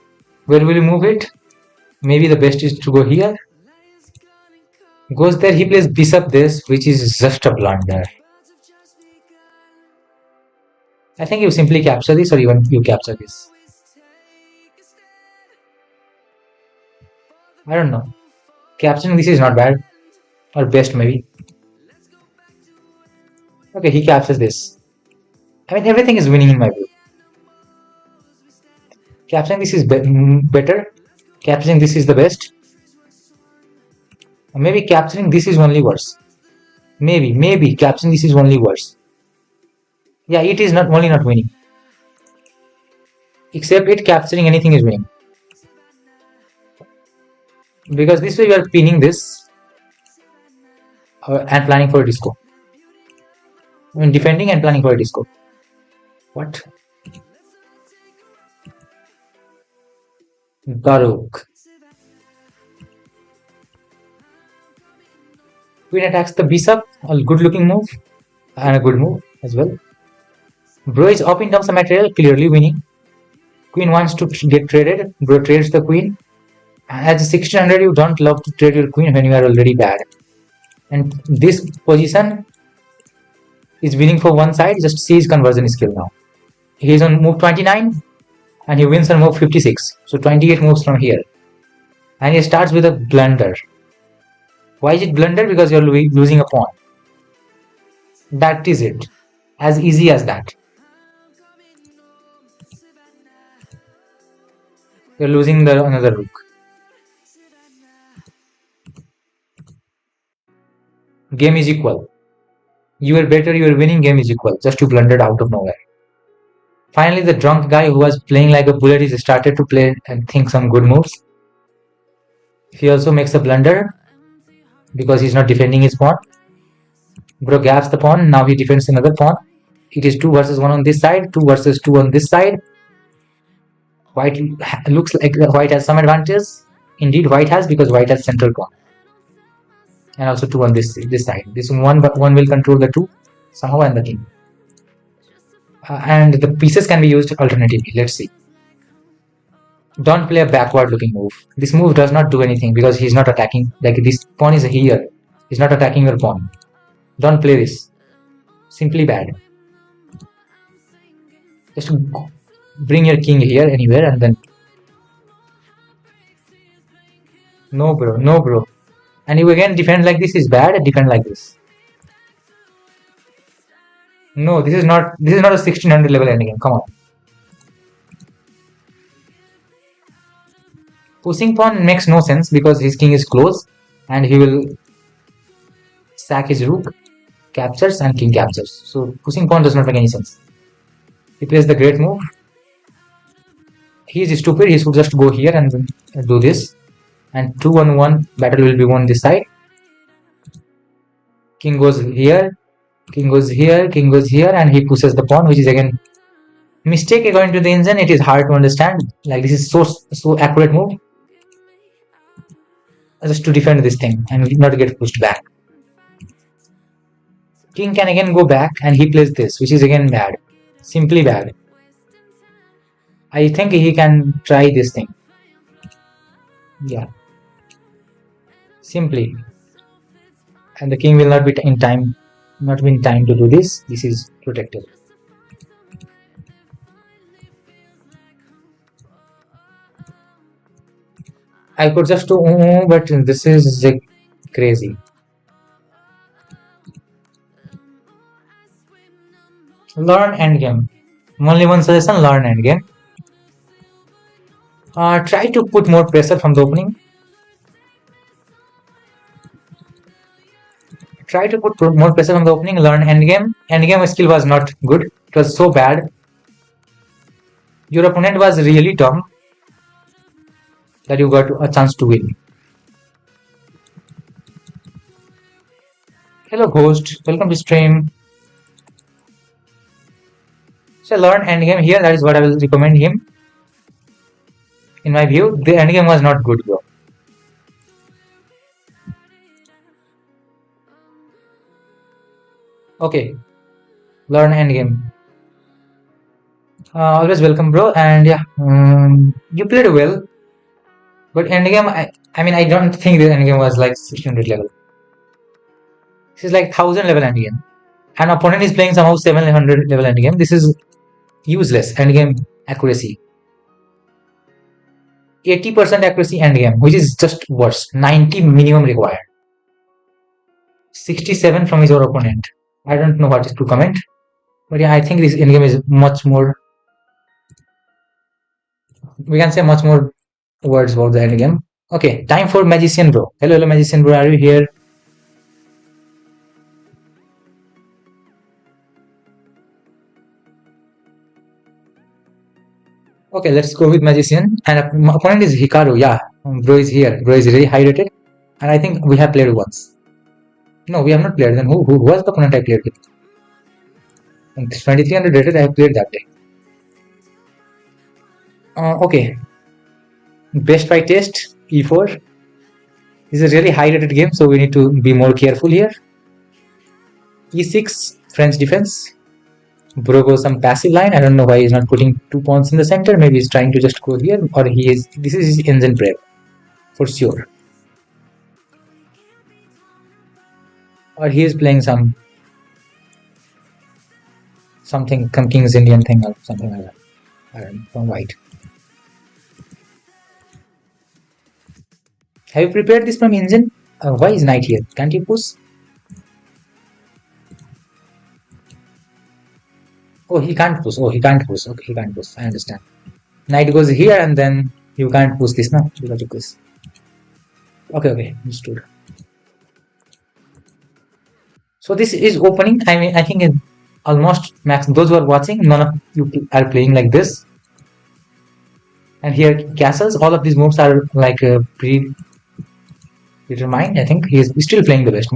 Speaker 1: Where will you move it? Maybe the best is to go here. Goes there. He plays bishop this, which is just a blunder. I think you simply capture this, or even you capture this. I don't know. Capturing this is not bad. Or best maybe. Okay, he captures this. I mean, everything is winning in my view. Capturing this is better. Capturing this is the best. Or maybe capturing this is only worse. Maybe capturing this is only worse. Yeah, it is not only not winning. Except it capturing anything is winning. Because this way you are pinning this and planning for a disco. I mean, defending and planning for a disco. What? Daruk. Queen attacks the bishop, a good looking move and a good move as well. Bro is up in terms of material, clearly winning. Queen wants to get traded. Bro trades the queen. As a 1600, you don't love to trade your queen when you are already bad. And this position is winning for one side. Just see his conversion skill now. He is on move 29 and he wins on move 56. So 28 moves from here. And he starts with a blunder. Why is it blunder? Because you're losing a pawn. That is it. As easy as that. You're losing another rook. Game is equal. You are better, you are winning, game is equal. Just you blundered out of nowhere. Finally, the drunk guy who was playing like a bullet is started to play and think some good moves. He also makes a blunder because he's not defending his pawn. Bro gaps the pawn, now he defends another pawn. It is 2 versus 1 on this side, 2 versus 2 on this side. White looks like white has some advantage. Indeed, white has, because white has central pawn. And also 2 on this side. This one will control the 2 somehow and the king. And the pieces can be used alternatively. Let's see. Don't play a backward looking move. This move does not do anything because he's not attacking. Like, this pawn is here. He's not attacking your pawn. Don't play this. Simply bad. Just bring your king here anywhere and then. No bro, no bro. And you again defend like this is bad. Defend like this. No, this is not a 1600 level endgame. Come on. Pushing pawn makes no sense because his king is close and he will sack his rook, captures, and king captures. So pushing pawn does not make any sense. He plays the great move. He is stupid. He should just go here and do this. And 2 on 1 battle will be won this side. King goes here, king goes here, king goes here, and he pushes the pawn, which is again mistake according to the engine. It is hard to understand. Like, this is so accurate move. Just to defend this thing and not get pushed back. King can again go back and he plays this, which is again bad. Simply bad. I think he can try this thing. Yeah. Simply. And the king will not be in time to do this. This is protected. I could just do, but this is crazy. Learn endgame. Only one suggestion, learn endgame. Try to put more pressure from the opening. Try to put more pressure on the opening, learn endgame. Endgame skill was not good. It was so bad. Your opponent was really dumb that you got a chance to win. Hello Ghost, welcome to stream. So learn endgame here. That is what I will recommend him. In my view, the endgame was not good, bro. Okay, learn endgame. Always welcome, bro. And yeah, you played well, but endgame. I mean, I don't think the endgame was like 1600 level. This is like 1000 level endgame. An opponent is playing somehow 700 level endgame. This is useless endgame accuracy. 80% accuracy endgame, which is just worse. 90 minimum required. 67 from his opponent. I don't know what is to comment, but yeah, I think this endgame is much more. We can say much more words about the endgame. Okay, time for magician bro. Hello, magician bro. Are you here? Okay, let's go with magician. And my opponent is Hikaru. Yeah, bro is here. Bro is really high rated, and I think we have played once. No, we have not played. Then who was the opponent I played with? 2300 rated. I have played that day. Okay, best fight test e4. This is a really high rated game, so we need to be more careful here. e6 French defense. Bro goes some passive line. I don't know why he's not putting 2 pawns in the center. Maybe he's trying to just go here, or he is. This is his engine prep for sure. Or he is playing something King's Indian thing or something like that. I don't know, from white. Have you prepared this from engine? Why is knight here? Can't you push? Oh, he can't push. Oh, he can't push. Okay, he can't push. I understand. Knight goes here and then you can't push this now because of this. Okay, understood. So this is opening. I mean, I think almost max. Those who are watching, none of you are playing like this. And here castles. All of these moves are like predetermined. I think he's still playing the best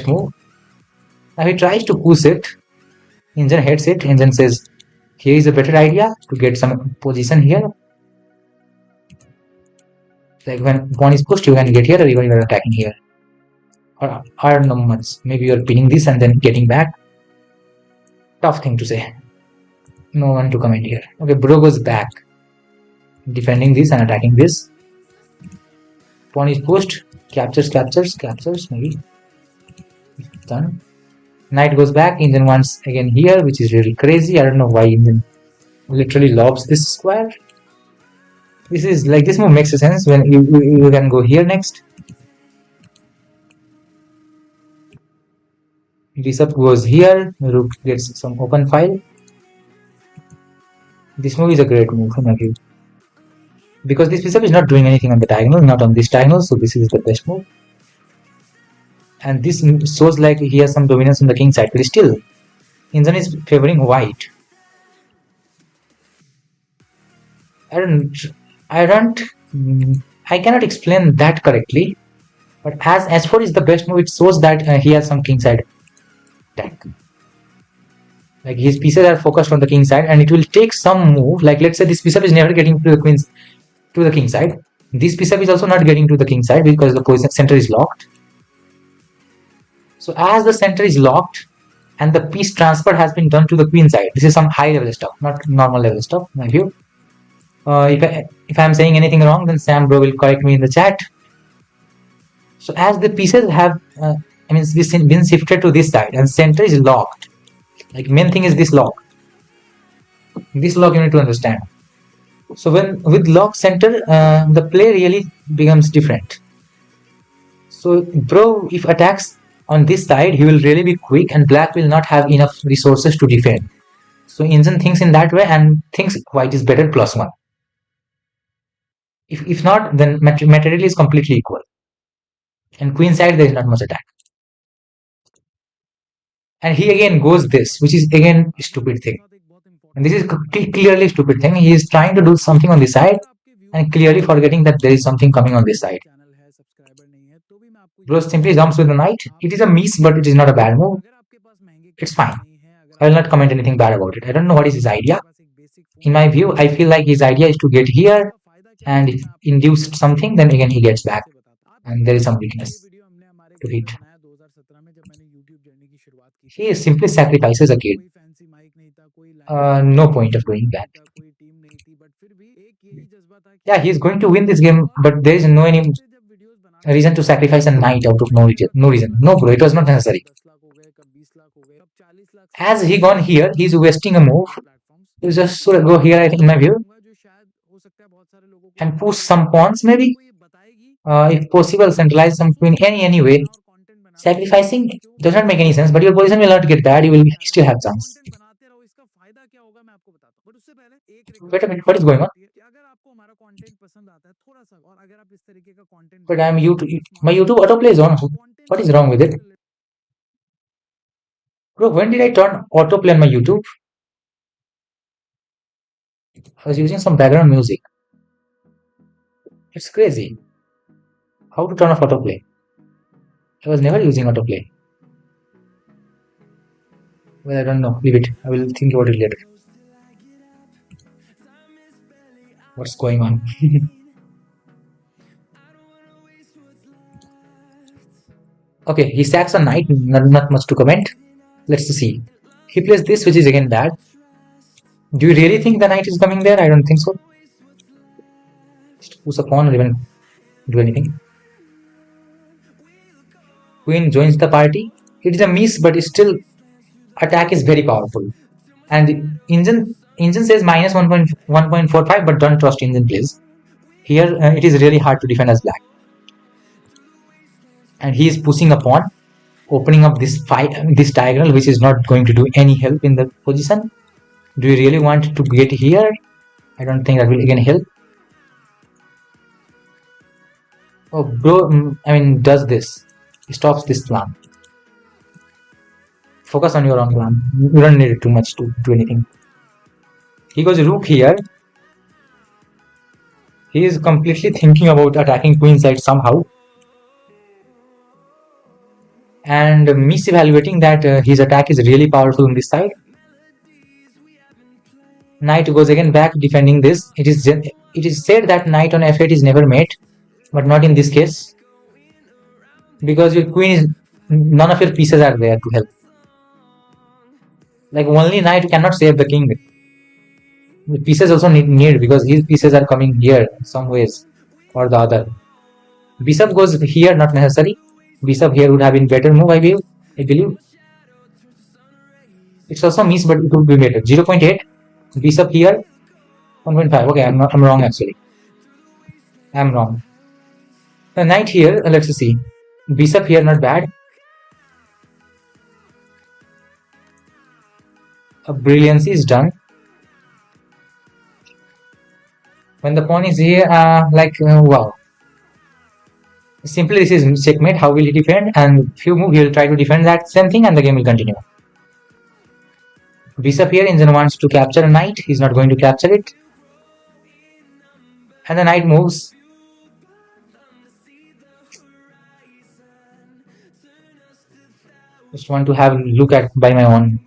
Speaker 1: move. Now he tries to push it. Engine hates it. Engine says, here is a better idea to get some position here. Like when pawn is pushed, you can get here, or even you are attacking here. Or no much. Maybe you are pinning this and then getting back. Tough thing to say. No one to comment here. Okay, bro goes back. Defending this and attacking this. Pawn is pushed. Captures, maybe. Done. Knight goes back. Engine wants again here, which is really crazy. I don't know why engine literally lobs this square. This is like, this move makes sense when you can go here next. Bishop goes here. Rook gets some open file. This move is a great move from my view. Because this bishop is not doing anything on the diagonal, not on this diagonal, so this is the best move. And this shows like he has some dominance on the king side, but still, engine is favoring white. I cannot explain that correctly, but as S4 is the best move, it shows that he has some king side attack. Like his pieces are focused on the king side, and it will take some move. Like let's say this bishop is never getting to the king side. This bishop is also not getting to the king side because the position center is locked. So as the center is locked and the piece transfer has been done to the queen side, this is some high level stuff, not normal level stuff, in my view. If I'm saying anything wrong, then Sam bro will correct me in the chat. So as the pieces have, this been shifted to this side and center is locked. Like main thing is this lock. This lock you need to understand. So when with lock center, the play really becomes different. So bro, if attacks on this side, he will really be quick and black will not have enough resources to defend. So engine thinks in that way and thinks white is better +1. If not, then material is completely equal. And queen side, there is not much attack. And he again goes this, which is again a stupid thing. And this is clearly a stupid thing. He is trying to do something on this side and clearly forgetting that there is something coming on this side. Bro simply jumps with the knight. It is a miss, but it is not a bad move. It's fine. I will not comment anything bad about it. I don't know what is his idea. In my view, I feel like his idea is to get here, and if induced something, then again he gets back, and there is some weakness to hit. He simply sacrifices a kid. No point of going back. Yeah, he's going to win this game, but there is no any reason to sacrifice a knight out of no reason. No, bro, it was not necessary. As he gone here, he's wasting a move. You just should go here, I think, in my view, and push some pawns maybe. If possible, centralize some queen any way. Sacrificing does not make any sense, but your position will not get bad. You will still have chance. Wait a minute, what is going on? But I'm YouTube. My YouTube autoplay is on. What is wrong with it? Bro, when did I turn autoplay on my YouTube? I was using some background music. It's crazy. How to turn off autoplay? I was never using autoplay. Well, I don't know. Leave it. I will think about it later. What's going on? Okay, he sacks a knight. Not much to comment. Let's see. He plays this, which is again bad. Do you really think the knight is coming there? I don't think so. Just push a pawn or even do anything. Queen joins the party. It is a miss, but still attack is very powerful. And engine says minus 1.45, but don't trust engine, please. Here it is really hard to defend as black. And he is pushing a pawn, opening up this diagonal, which is not going to do any help in the position. Do you really want to get here? I don't think that will again help. Oh, bro, I mean, does this. He stops this plan. Focus on your own plan. You don't need it too much to do anything. He goes rook here. He is completely thinking about attacking queen side somehow. And misevaluating that his attack is really powerful on this side. Knight goes again back defending this. It is said that knight on f8 is never mate, but not in this case. Because your queen is, none of your pieces are there to help. Like only knight cannot save the king. The pieces also need because his pieces are coming here some ways or the other. Bishop goes here, not necessary. Bishop here would have been better move, I believe. It's also miss, but it would be better. 0.8. Bishop here. 1.5. Okay, I'm wrong actually. I'm wrong. The knight here, let's see. Bishop here, not bad. A brilliancy is done. When the pawn is here, wow. Simply this is checkmate. How will he defend? And few move, he will try to defend that same thing and the game will continue. Bishop here, engine wants to capture a knight. He's not going to capture it. And the knight moves. Just want to have a look at by my own.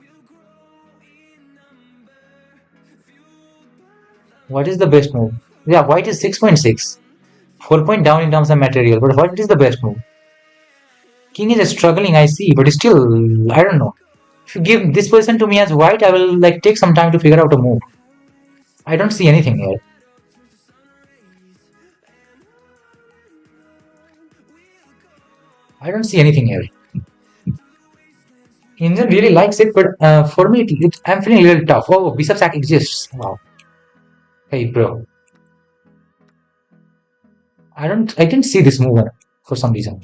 Speaker 1: What is the best move? Yeah, white is 6.6. 4 point down in terms of material, but what is the best move? King is struggling, I see, but still, I don't know. If you give this person to me as white, I will take some time to figure out a move. I don't see anything here. I don't see anything here. Indian really likes it, but for me, I'm feeling a little tough. Oh, bishop sack exists. Wow. Hey, bro. I didn't see this move for some reason.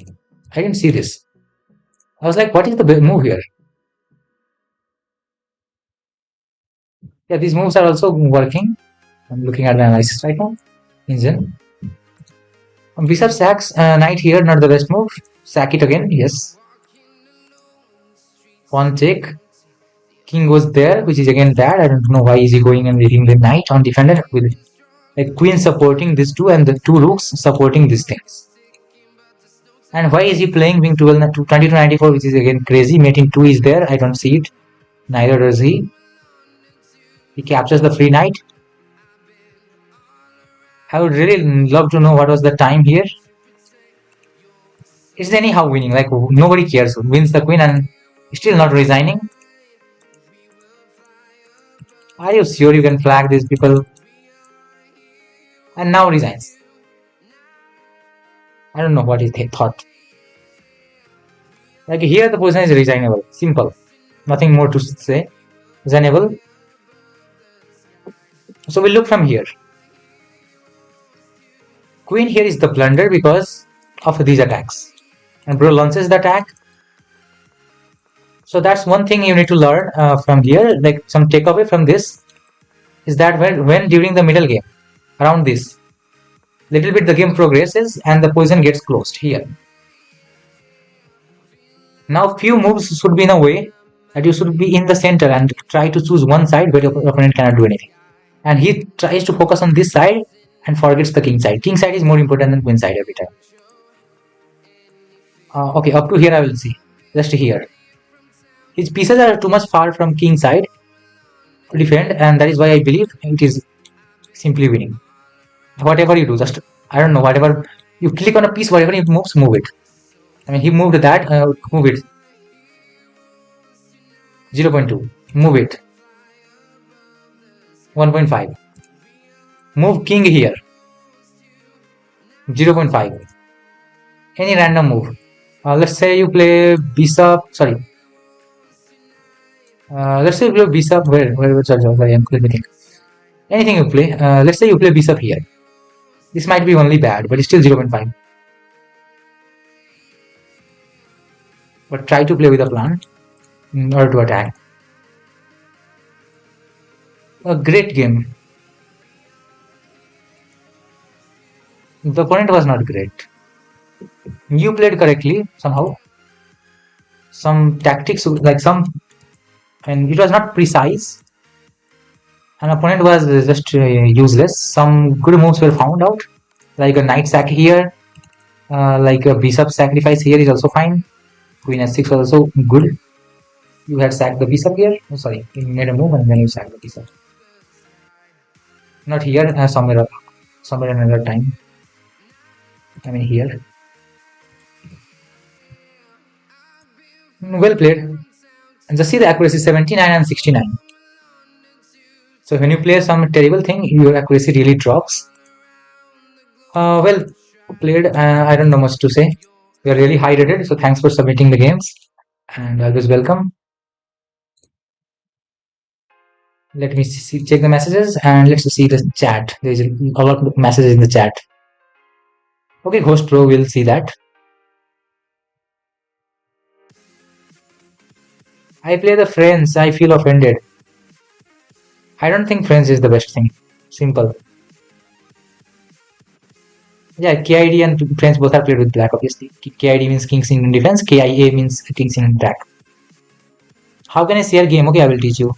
Speaker 1: I didn't see this. I was like, what is the move here? Yeah, these moves are also working. I'm looking at the analysis right now. Engine. Bishop sacks, knight here, not the best move. Sack it again, yes. Pawn take. King goes there, which is again bad. I don't know why is he going and leaving the knight on defender with queen supporting this two and the two rooks supporting these things. And why is he playing wing 20 to 94, which is again crazy. Mating 2 is there. I don't see it. Neither does he. He captures the free knight. I would really love to know what was the time here. It's anyhow winning, like nobody cares. Wins the queen and still not resigning. Are you sure you can flag these people? And now resigns. I don't know what he thought. Like here the position is resignable. Simple. Nothing more to say. Resignable. So we'll look from here. Queen here is the blunder because of these attacks. And bro launches the attack. So that's one thing you need to learn from here. Like some takeaway from this is that when during the middle game, around this, little bit the game progresses and the position gets closed here. Now few moves should be in a way that you should be in the center and try to choose one side where your opponent cannot do anything. And he tries to focus on this side and forgets the king side. King side is more important than queen side every time. Okay, up to here I will see. Just here. His pieces are too much far from king side to defend, and that is why I believe it is simply winning. Whatever you do, just, I don't know, whatever you click on a piece, whatever it moves, move it. I mean, he moved that, move it. 0.2, move it. 1.5. Move king here. 0.5. Any random move. Let's say you play bishop, sorry. Let's say you play bishop, sorry, let me think. Anything you play, let's say you play bishop here. This might be only bad, but it's still 0.5. But try to play with a plan in order to attack. A great game. The opponent was not great. You played correctly somehow. Some tactics, like and it was not precise. An opponent was just useless. Some good moves were found out, like a knight sack here, like a bishop sacrifice here is also fine. Queen s6 was also good. You had sacked the bishop here. Oh, sorry, you made a move and then you sacked the bishop. Not here, somewhere another time. I mean here. Well played. And just see the accuracy 79 and 69. So when you play some terrible thing, your accuracy really drops. Well played. I don't know much to say. We are really high rated, so thanks for submitting the games and always welcome. Let me check the messages and let's see the chat. There is a lot of messages in the chat. Okay, Ghost Pro will see that. I play the friends. I feel offended. I don't think friends is the best thing. Simple. Yeah, KID and friends both are played with black, obviously. KID means kings in defense, KIA means kings in attack. How can I share game? Okay, I will teach you.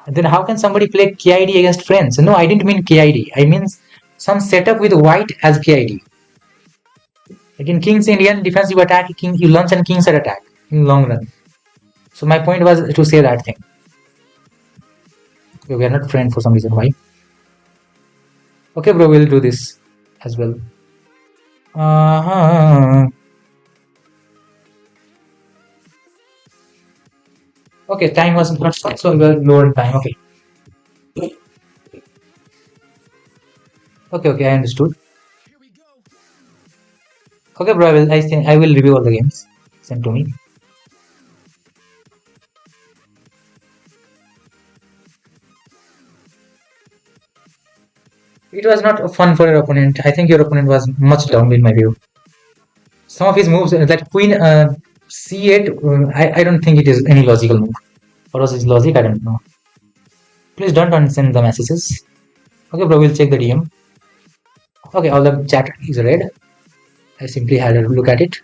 Speaker 1: Then how can somebody play KID against friends? No, I didn't mean KID. I mean some setup with white as KID. Like in king's Indian defense, you attack king, you launch and king side attack in long run. So my point was to say that thing. Okay, we are not friends for some reason. Why? Okay, bro, we'll do this as well. Okay, time was not so we were lower time. Okay. Okay, I understood. Okay, bro, I will review all the games sent to me. It was not fun for your opponent. I think your opponent was much down in my view. Some of his moves, that queen c8, I don't think it is any logical move. What was his logic? I don't know. Please don't unsend the messages. Okay, bro, we'll check the DM. Okay, all the chat is read. I simply had a look at it.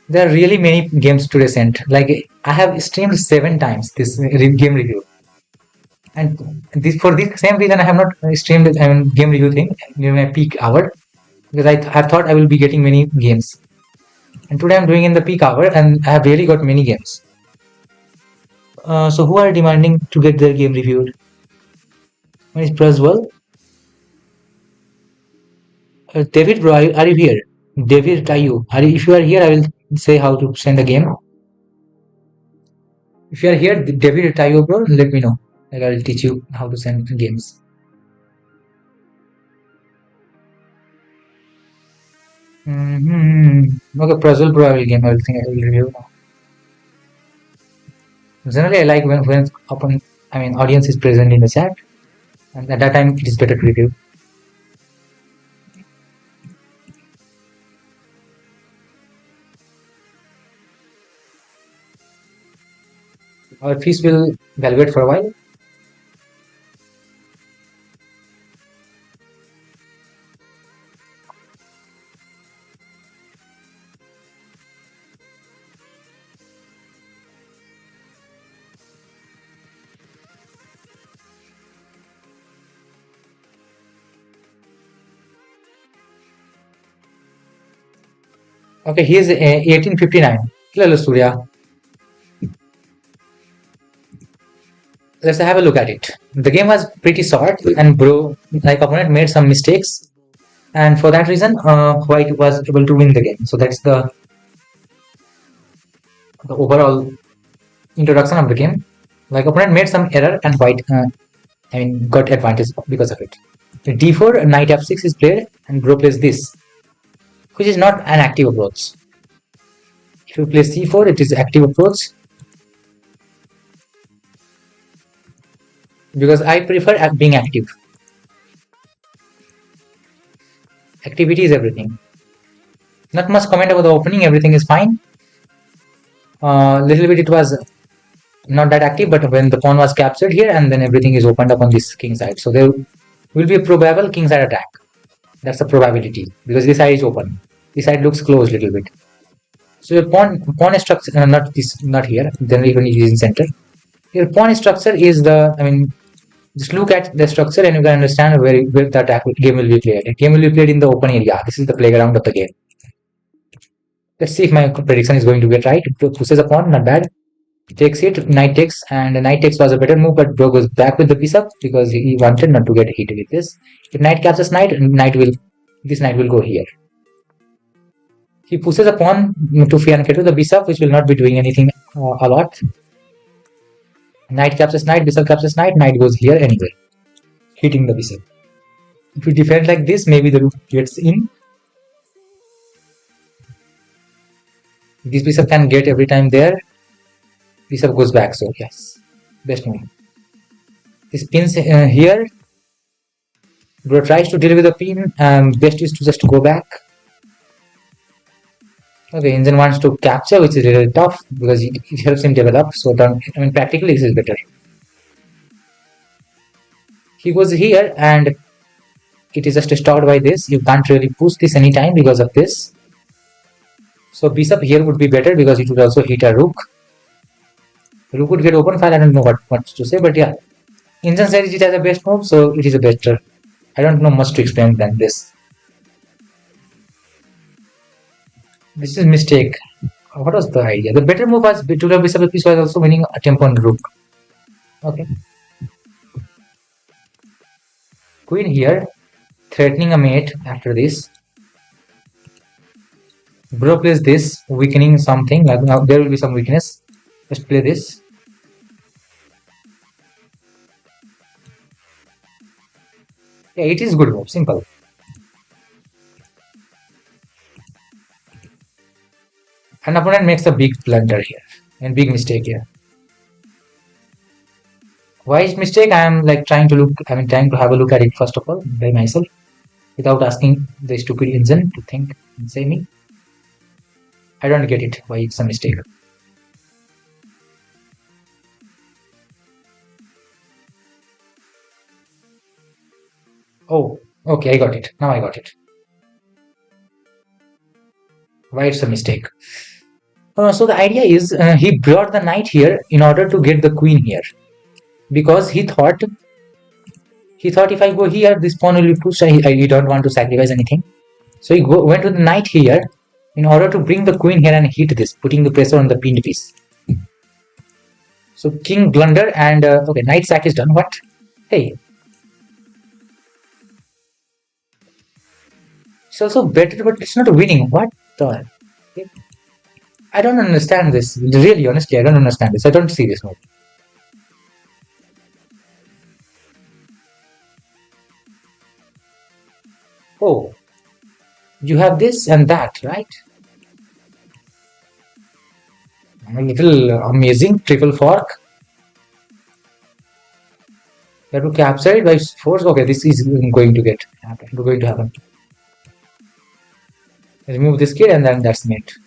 Speaker 1: There are really many games today sent. Like I have streamed 7 times this game review, and for this same reason I have not streamed game review thing during my peak hour, because I thought I will be getting many games. And today I'm doing in the peak hour, and I have really got many games. So who are demanding to get their game reviewed? One is Praswell. David, bro, are you here? David Tayu, if you are here, I will say how to send a game. If you are here, David Tayu, bro, let me know. Like, I will teach you how to send games. Okay, Praswell, bro, I will review now. Generally, I like when audience is present in the chat, and at that time it is better to review. Our fees will evaluate for a while. Okay, he is 1859. Hello, Surya. Let's have a look at it. The game was pretty short, and bro, like opponent made some mistakes, and for that reason, White was able to win the game. So that's the overall introduction of the game. Like opponent made some error, and White, got advantage because of it. D4, knight f6 is played, and bro plays this, which is not an active approach. If you play c4, it is active approach. Because I prefer being active. Activity is everything. Not much comment about the opening, everything is fine. Little bit it was not that active, but when the pawn was captured here, and then everything is opened up on this king side. So there will be a probable king side attack. That's the probability, because this side is open. This side looks closed a little bit. So your pawn structure, not here, then even it is in center. Your pawn structure is just look at the structure and you can understand where the attack game will be played. The game will be played in the open area. This is the playground of the game. Let's see if my prediction is going to get right. Pushes a pawn, not bad. Takes it, knight takes, and knight takes was a better move, but bro goes back with the piece up because he wanted not to get hit with this. If knight captures knight, this knight will go here. He pushes a pawn to Fianchetto, the bishop, which will not be doing anything a lot. Knight captures knight, bishop captures knight, knight goes here anyway, hitting the bishop. If we defend like this, maybe the rook gets in. This bishop can get every time there. Bishop goes back, so yes, best move. This pin's here. Bro tries to deal with the pin. Best is to just go back. Okay, Indian wants to capture, which is really tough because it helps him develop. So practically this is better. He goes here and it is just stopped by this. You can't really push this anytime because of this. So bishop here would be better because it would also hit a rook. Rook would get open file. I don't know what to say, but yeah, Indian says it as a best move, so it is a better. I don't know much to explain than this. This is mistake. What was the idea? The better move was to have bishop piece was also winning a tempo on rook. Okay. Queen here, threatening a mate after this. Bro plays this, weakening something. Like now there will be some weakness. Just play this. Yeah, it is good move. Simple. An opponent makes a big blunder here and big mistake here. Why is mistake? I am like trying to have a look at it first of all by myself without asking the stupid engine to think and say me. I don't get it why it's a mistake. Oh, okay, I got it. Now I got it. Why it's a mistake. So the idea is he brought the knight here in order to get the queen here, because he thought if I go here, this pawn will be pushed. He don't want to sacrifice anything, so he went with the knight here, in order to bring the queen here and hit this, putting the pressure on the pinned piece. So king blunder and okay, knight sack is done. What? Hey, it's also better, but it's not winning. What the? I don't understand this. Really, honestly, I don't understand this. I don't see this move. Oh, you have this and that, right? A little amazing triple fork. You have to capture it by force. Okay, this is going to happen. Remove this kid and then that's mate.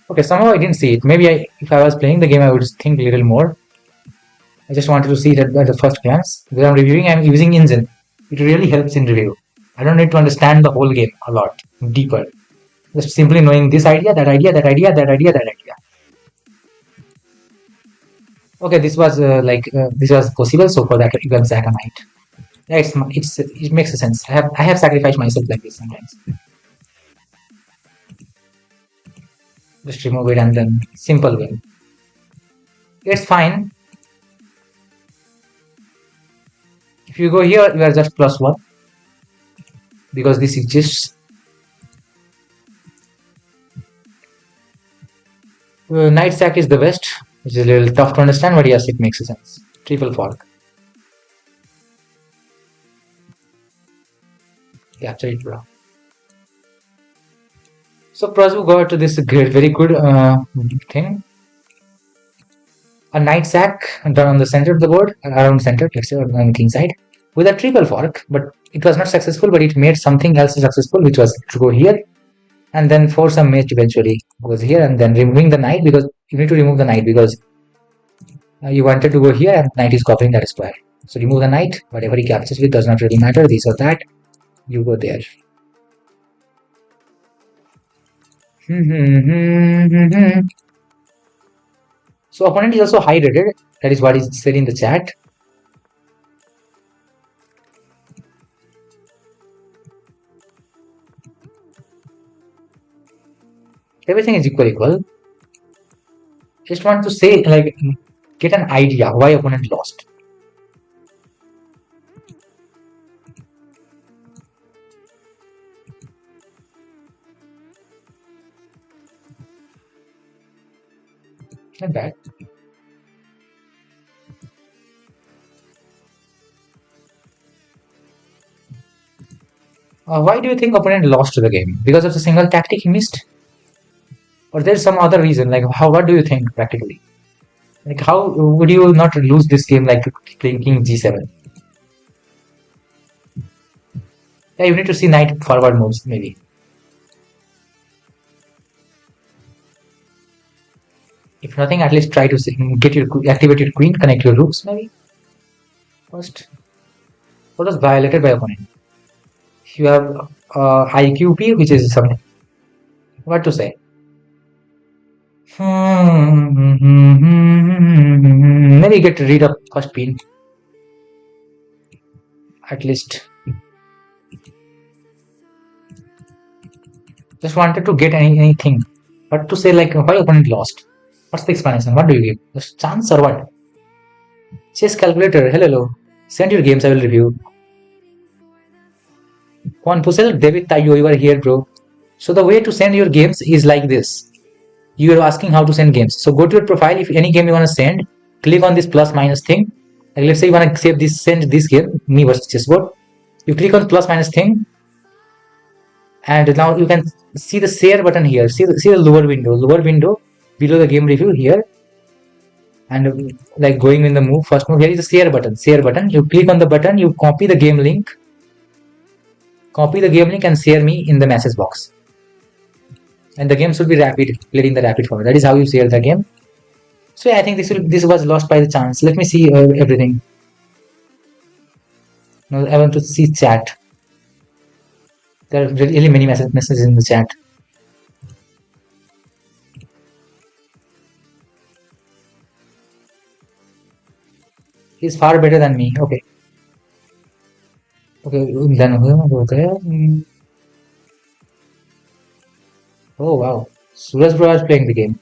Speaker 1: Okay, somehow I didn't see it. Maybe if I was playing the game, I would think a little more. I just wanted to see it at the first glance. When I'm reviewing, I'm using engine. It really helps in review. I don't need to understand the whole game a lot deeper. Just simply knowing this idea, that idea, that idea, that idea, that idea. Okay, this was this was possible. So for that, you can sack a knight. It makes sense. I have sacrificed myself like this sometimes. Just remove it and then simple win. It's fine. If you go here, you are just +1 because this exists. Knight sack is the best, which is a little tough to understand, but yes, it makes sense. Triple fork. Capture it, bro. So Prasvu got to this very good thing. A knight sack done on the center of the board, around center, let's say on the king side, with a triple fork, but it was not successful, but it made something else successful, which was to go here, and then for some mate eventually goes here, and then removing the knight, because you need to remove the knight, because you wanted to go here, and knight is covering that square. So remove the knight, whatever he captures with does not really matter, this or that, you go there. So opponent is also high rated, that is what is said in the chat. Everything is equal. Just want to say, like, get an idea why opponent lost. Not bad. Why do you think opponent lost the game? Because of the single tactic he missed? Or there's some other reason? Like, what do you think practically? Like, how would you not lose this game like playing king g7? Yeah, you need to see knight forward moves, maybe. If nothing, at least try to activate your queen, connect your rooks, maybe. First, what was violated by opponent? You have IQP, which is something. What to say? Maybe get rid of first pin. At least. Just wanted to get anything. But to say, like, why opponent lost? What's the explanation? What do you give? Just chance or what? Chess calculator, hello. Send your games, I will review. Juan Pusel, David Tayo, you are here, bro. So the way to send your games is like this. You are asking how to send games. So go to your profile. If any game you want to send, click on this plus minus thing. Like, let's say you want to save this, send this game, me versus chessboard. You click on plus minus thing, and now you can see the share button here. See the lower window below the game review here, and like going in the move, first move, here is the share button. You click on the button, you copy the game link and share me in the message box, and the game should be played in the rapid format. That is how you share the game. So yeah, I think this was lost by the chance. Let me see everything. Now I want to see chat. There are really many messages in the chat. He's far better than me. Okay. Okay, then go there. Oh wow. Suraj Bro is playing the game.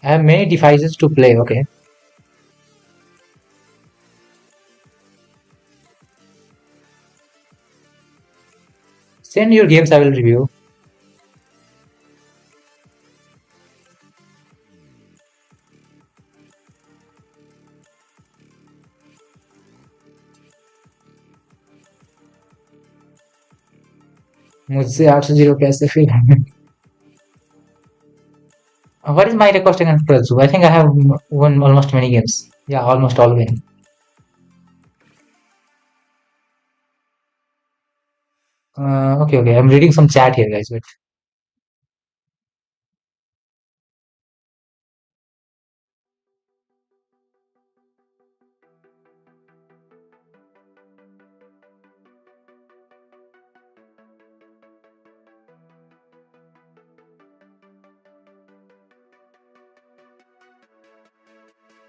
Speaker 1: I have many devices to play, okay. Send your games, I will review. मुझसे 8-0 कैसे feel? What is my record against Prazu? I think I have won almost many games. Yeah, almost all win. Okay. I'm reading some chat here, guys. Wait.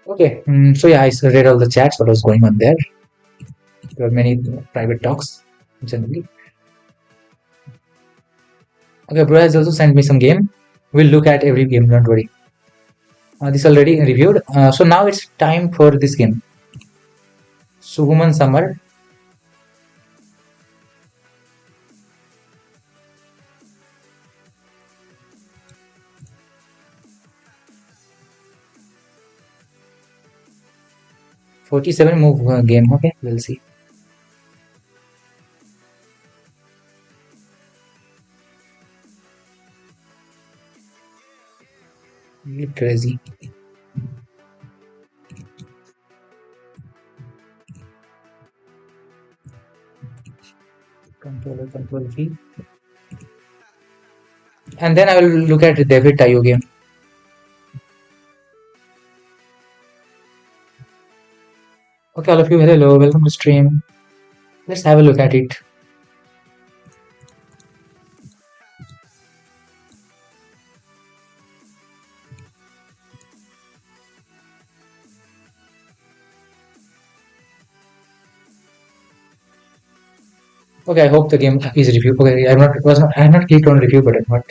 Speaker 1: Okay. So yeah, I read all the chats. What was going on there? There were many private talks generally. Okay, bro has also sent me some game. We'll look at every game. Don't worry. This already reviewed. So now it's time for this game. Suhuman Summer. 47 move game. Okay, we'll see. Really crazy. Control V. And then I will look at the David Tayo game. Okay, all of you, hello, welcome to stream. Let's have a look at it. Okay, I hope the game is reviewed. Okay, I have not clicked on review button, but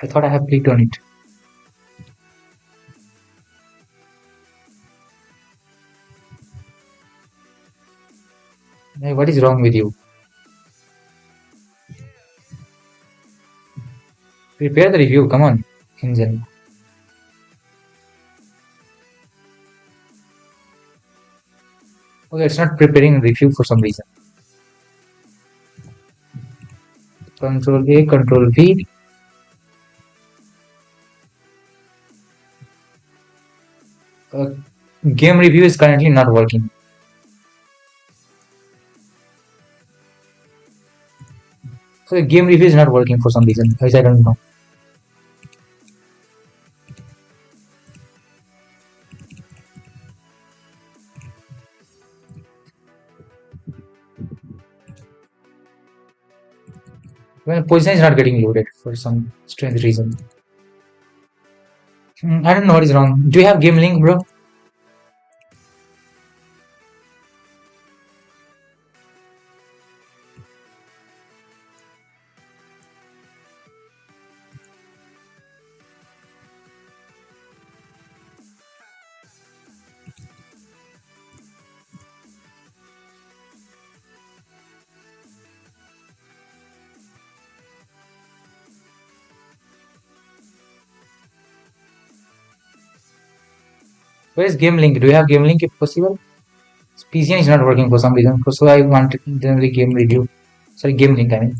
Speaker 1: I thought I have clicked on it. Hey, what is wrong with you? Prepare the review, come on, Engine. Okay, it's not preparing review for some reason. Control A, Control V. Uh, Game review is currently not working. So the game review is not working for some reason, which I don't know. Well, position is not getting loaded for some strange reason. I don't know what is wrong. Do you have game link, bro? Where is game link? Do you have game link if possible? PCN is not working for some reason. So I want generally game review. Sorry, game link, I mean.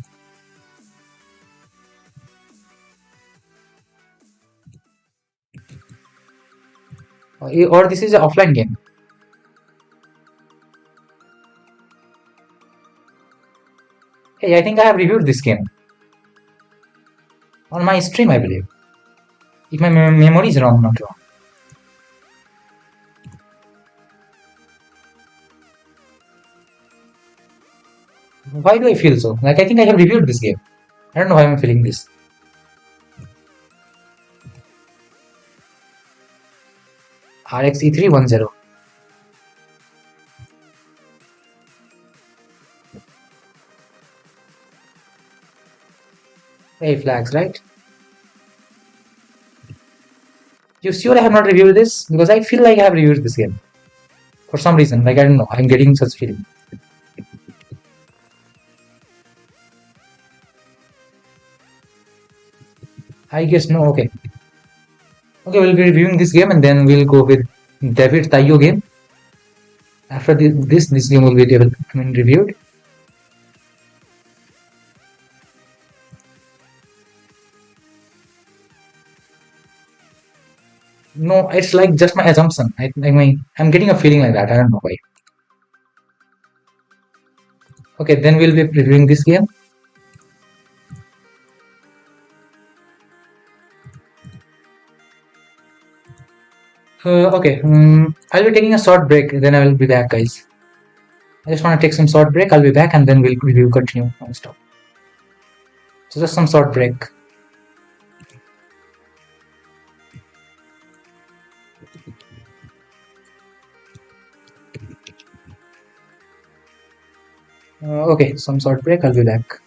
Speaker 1: Or this is an offline game. Hey, I think I have reviewed this game on my stream, I believe. If my memory is wrong, not wrong. Why do I feel so? Like, I think I have reviewed this game. I don't know why I'm feeling this. RX E310. A flags, right? You sure I have not reviewed this? Because I feel like I have reviewed this game. For some reason, like I don't know, I'm getting such feeling. I guess no, okay. Okay, we'll be reviewing this game and then we'll go with David Tayo game. After this game will be reviewed. No, it's like just my assumption. I mean, I'm getting a feeling like that. I don't know why. Okay, then we'll be reviewing this game. Okay, I'll be taking a short break. Then I will be back, guys. I just want to take some short break. I'll be back and then we'll continue non-stop. So just some short break. Okay, some short break. I'll be back.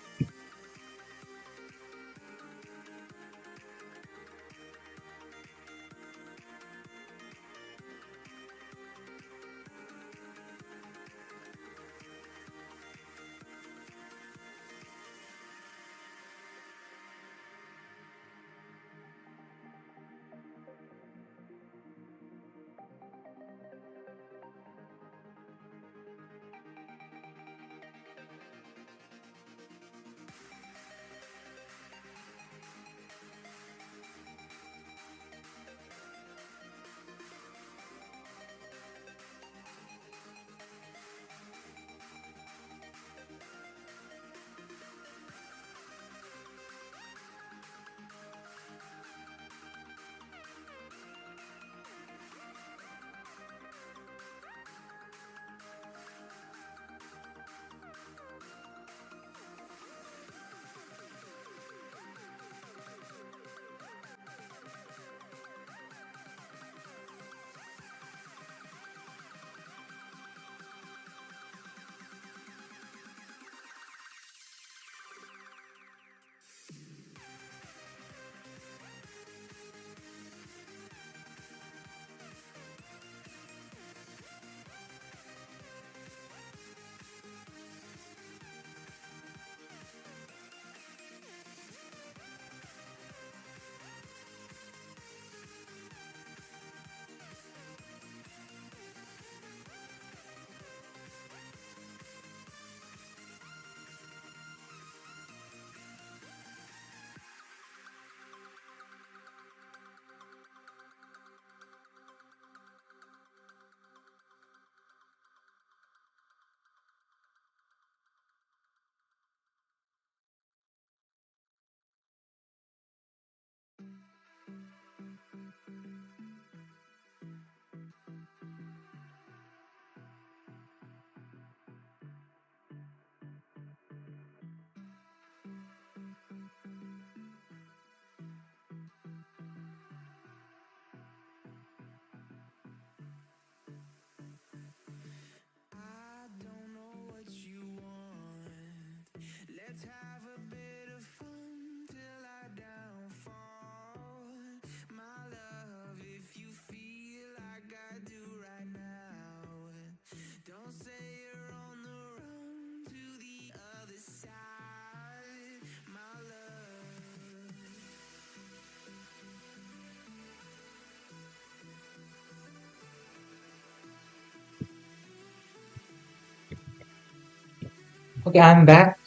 Speaker 1: Okay, I'm back.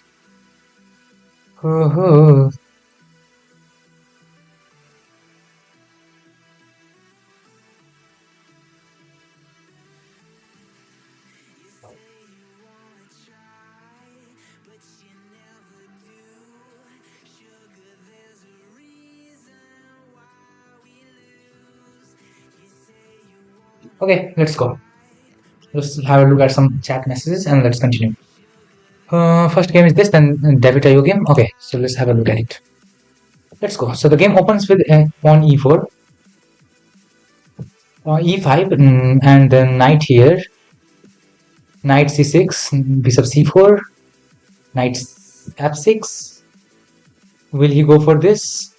Speaker 1: Oh, okay, let's go. Let's have a look at some chat messages and let's continue. First game is this, then David Tayo game. Okay, so let's have a look at it. Let's go. So the game opens with pawn e4, e5, and then knight here, knight c6, bishop c4, knight f6, Will he go for this?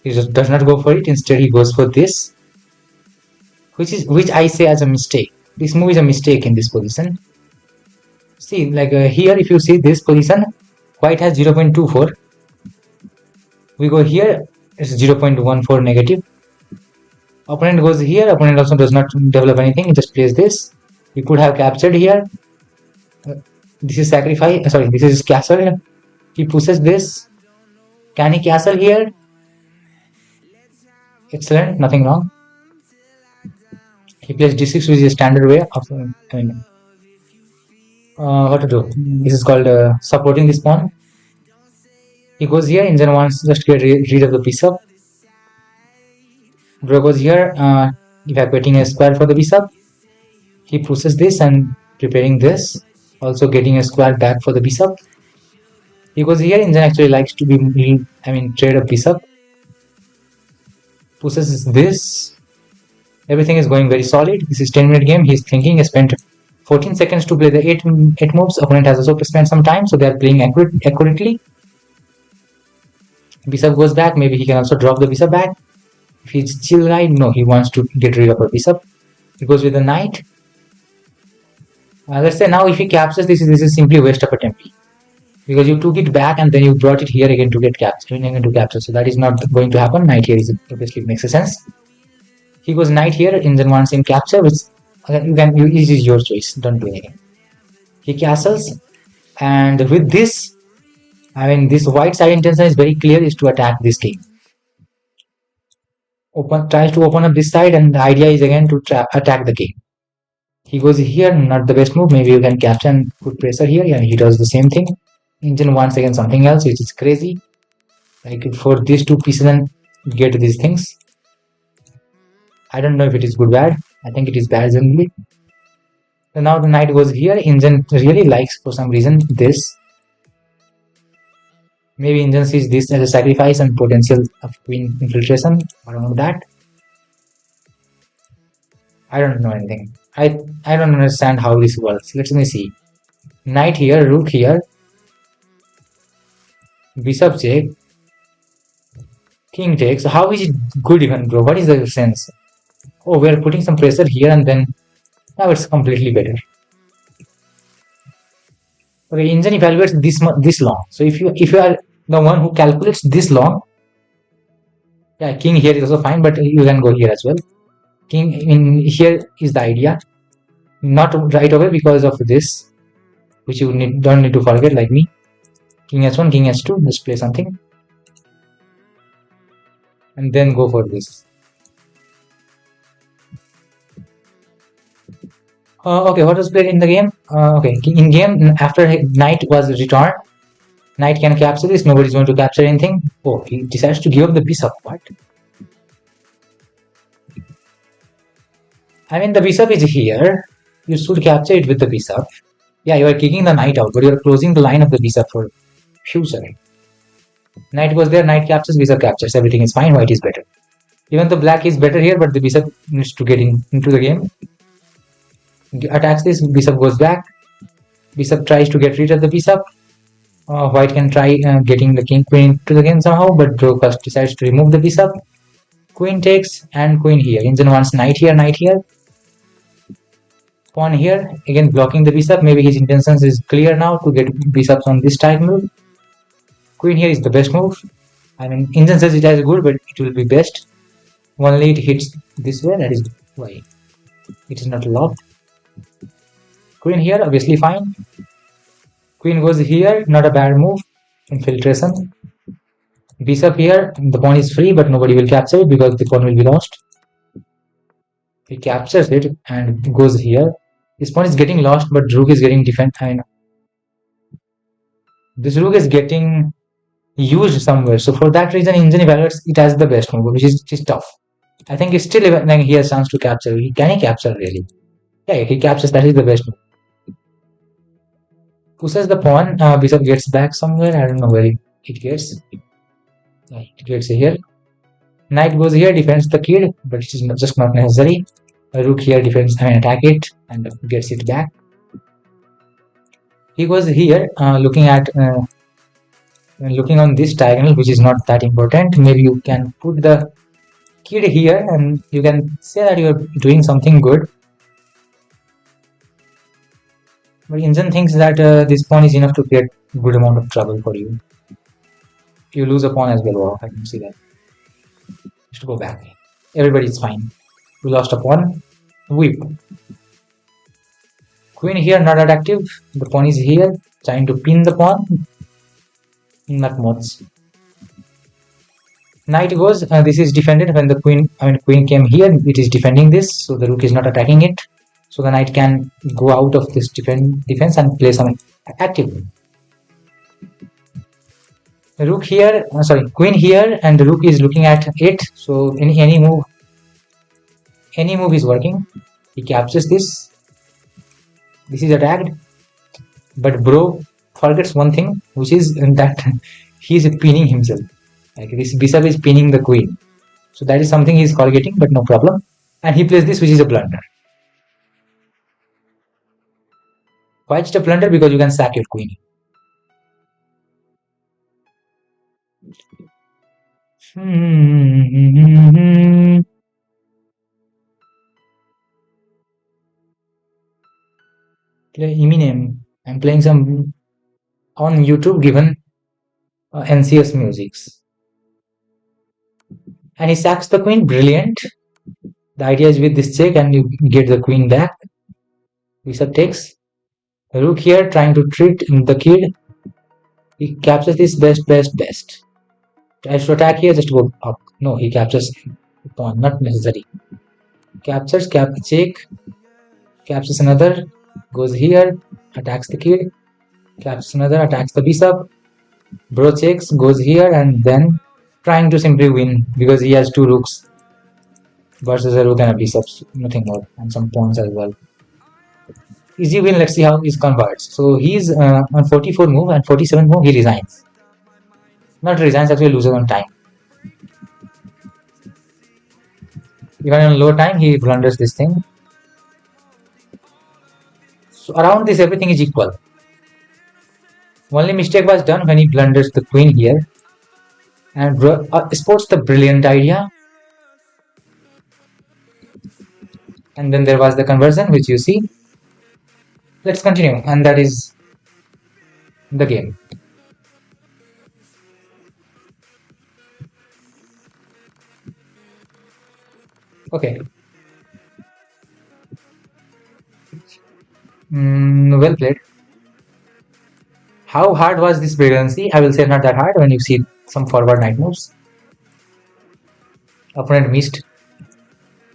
Speaker 1: He just does not go for it. Instead, he goes for this, which I say as a mistake. This move is a mistake in this position. See, like here, if you see this position, white has 0.24. We go here, it's 0.14 negative. Opponent goes here, opponent also does not develop anything, he just plays this. He could have captured here. This is sacrifice, sorry, this is castle. He pushes this. Can he castle here? Excellent, nothing wrong. He plays d6, which is a standard way of, what to do. This is called supporting this pawn. He goes here, engine wants just to get rid of the bishop. Draw goes here, evacuating a square for the bishop. He pushes this and preparing this, also getting a square back for the bishop. He goes here, engine actually likes to be, trade a bishop. Pushes this. Everything is going very solid. This is 10-minute game. He's thinking. He spent 14 seconds to play the 8 moves. Opponent has also spent some time, so they are playing accurately. Bishop goes back. Maybe he can also drop the bishop back. If he's chill right, no, he wants to get rid of a bishop. He goes with the knight. Let's say now if he captures this is simply waste of a temple, because you took it back and then you brought it here again to get capture. So that is not going to happen. Knight here is obviously makes sense. He goes knight here. Engine wants him capture, which this is your choice. Don't do anything. He castles, and with this, this white side intention is very clear, is to attack this king. Tries to open up this side, and the idea is again to attack the king. He goes here, not the best move. Maybe you can capture and put pressure here. Yeah, he does the same thing. Engine wants again something else, which is crazy. Like for these two pieces and get these things. I don't know if it is good or bad. I think it is bad generally. So now the knight goes here. Engine really likes for some reason this. Maybe engine sees this as a sacrifice and potential of queen infiltration. I don't know that. I don't know anything. I don't understand how this works. Let me see. Knight here, rook here. Bishop check. King takes. How is it good even, bro? What is the sense? Oh, we are putting some pressure here and then now it's completely better. Okay, engine evaluates this long. So if you are the one who calculates this long, yeah, king here is also fine, but you can go here as well. King in here is the idea. Not right away because of this, which you don't need to forget, like me. King h1, king h2, let's play something. And then go for this. Okay, what was played in the game? Okay, in game, after knight was returned, knight can capture this, nobody's going to capture anything. Oh, he decides to give up the bishop. What? The bishop is here. You should capture it with the bishop. Yeah, you are kicking the knight out, but you are closing the line of the bishop for future. Knight goes there, knight captures, bishop captures. Everything is fine, white is better. Even the black is better here, but the bishop needs to get into the game. Attacks this, bishop goes back. Bishop tries to get rid of the bishop. White can try getting the king queen into the game somehow, but draw first decides to remove the bishop. Queen takes and queen here. Engine wants knight here, knight here. Pawn here, again blocking the bishop. Maybe his intentions is clear now to get bishops on this diagonal. Queen here is the best move. Engine says it is good, but it will be best. Only it hits this way, that is why it is not locked. Queen here, obviously fine. Queen goes here, not a bad move. Infiltration. Bishop here, the pawn is free, but nobody will capture it because the pawn will be lost. He captures it and goes here. This pawn is getting lost, but rook is getting defended. This rook is getting used somewhere. So for that reason, engine evaluates it as the best move, which is tough. I think it's still like he has chance to capture. Can he capture really? Yeah, he captures. That is the best move. Pushes the pawn. Bishop gets back somewhere. I don't know where it gets. It gets here. Knight goes here, defends the kid, but it is just not necessary. A rook here defends, attack it and gets it back. He goes here, looking at And looking on this diagonal, which is not that important, maybe you can put the kid here and you can say that you're doing something good. But Injun thinks that this pawn is enough to create good amount of trouble for you. You lose a pawn as well. Wow, I can see that. Just go back. Everybody is fine. We lost a pawn. Whip. Queen here not that active. The pawn is here trying to pin the pawn. Not much. Knight goes. This is defended when the queen came here. It is defending this, so the rook is not attacking it. So the knight can go out of this defense and play some active. Rook here, sorry, queen here, and the rook is looking at it. So any move is working. He captures this. This is attacked, but bro forgets one thing, which is that he is pinning himself. Like this bishop is pinning the queen. So that is something he is forgetting, but no problem. And he plays this, which is a blunder. Why it's a blunder? Because you can sack your queen. Play Eminem. I'm playing some on YouTube given NCS musics. And he sacks the queen. Brilliant. The idea is with this check and you get the queen back. Bishop takes. Rook here trying to treat the kid. He captures this best. Tries to attack here, just go up. No, he captures the pawn, not necessary. Captures, check. Captures another. Goes here. Attacks the kid. Captures another. Attacks the bishop. Bro checks. Goes here and then trying to simply win because he has two rooks versus a rook and a bishop. Nothing more. And some pawns as well. Easy win. Let's see how this converts. So he's on 44 move and 47 move he resigns. Not resigns, actually loses on time. Even on low time he blunders this thing. So around this everything is equal. Only mistake was done when he blunders the queen here and sports the brilliant idea. And then there was the conversion which you see. Let's continue, and that is the game. Okay. Well played. How hard was this brilliancy? I will say not that hard when you see some forward knight moves. Opponent missed.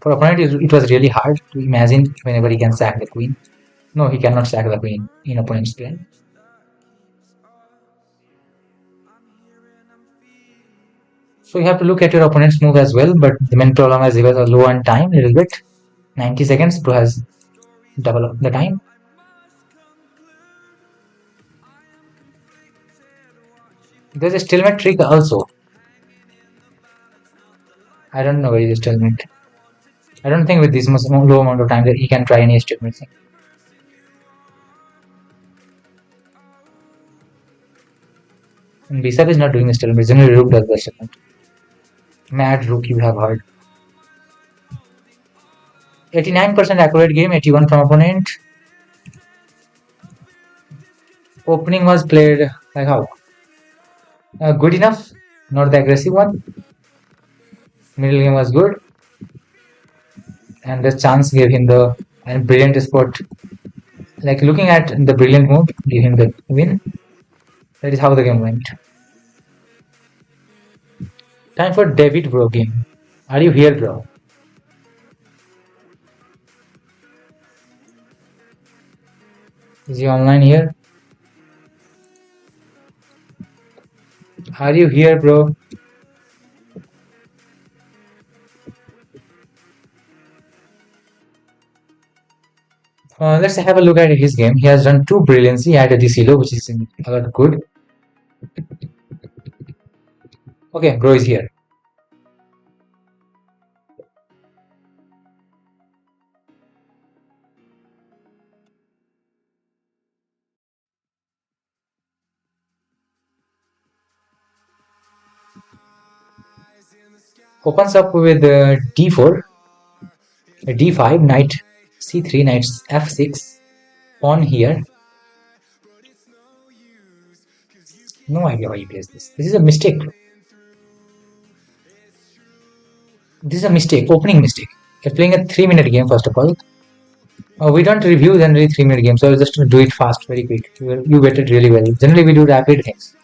Speaker 1: For opponent, it was really hard to imagine whenever he can sack the queen. No, he cannot sack the queen in opponent's plan. So you have to look at your opponent's move as well, but the main problem is he was low on time a little bit. 90 seconds, Pro has double the time. There's a stalemate trick also. I don't know where is the stalemate. I don't think with this much low amount of time that he can try any stalemate thing. And bishop is not doing the stalemate. Generally, rook does the stalemate. Mad rook, you have heard. 89% accurate game, 81 from opponent. Opening was played like how? Good enough, not the aggressive one. Middle game was good. And the chance gave him the brilliant spot. Like looking at the brilliant move, gave him the win. That is how the game went. Time for David bro game. Are you here, bro? Is he online here? Are you here, bro? Let's have a look at his game. He has done two brilliancy at this elo, which is good. Okay, bro is here. opens up with d4, d5, knight c3, knight f6, pawn here. No idea why he plays this. This is a mistake. This is a mistake, opening mistake. You're playing a 3-minute game, first of all. We don't review generally 3-minute games, so I'll just do it fast, very quick. You get it really well. Generally, we do rapid things.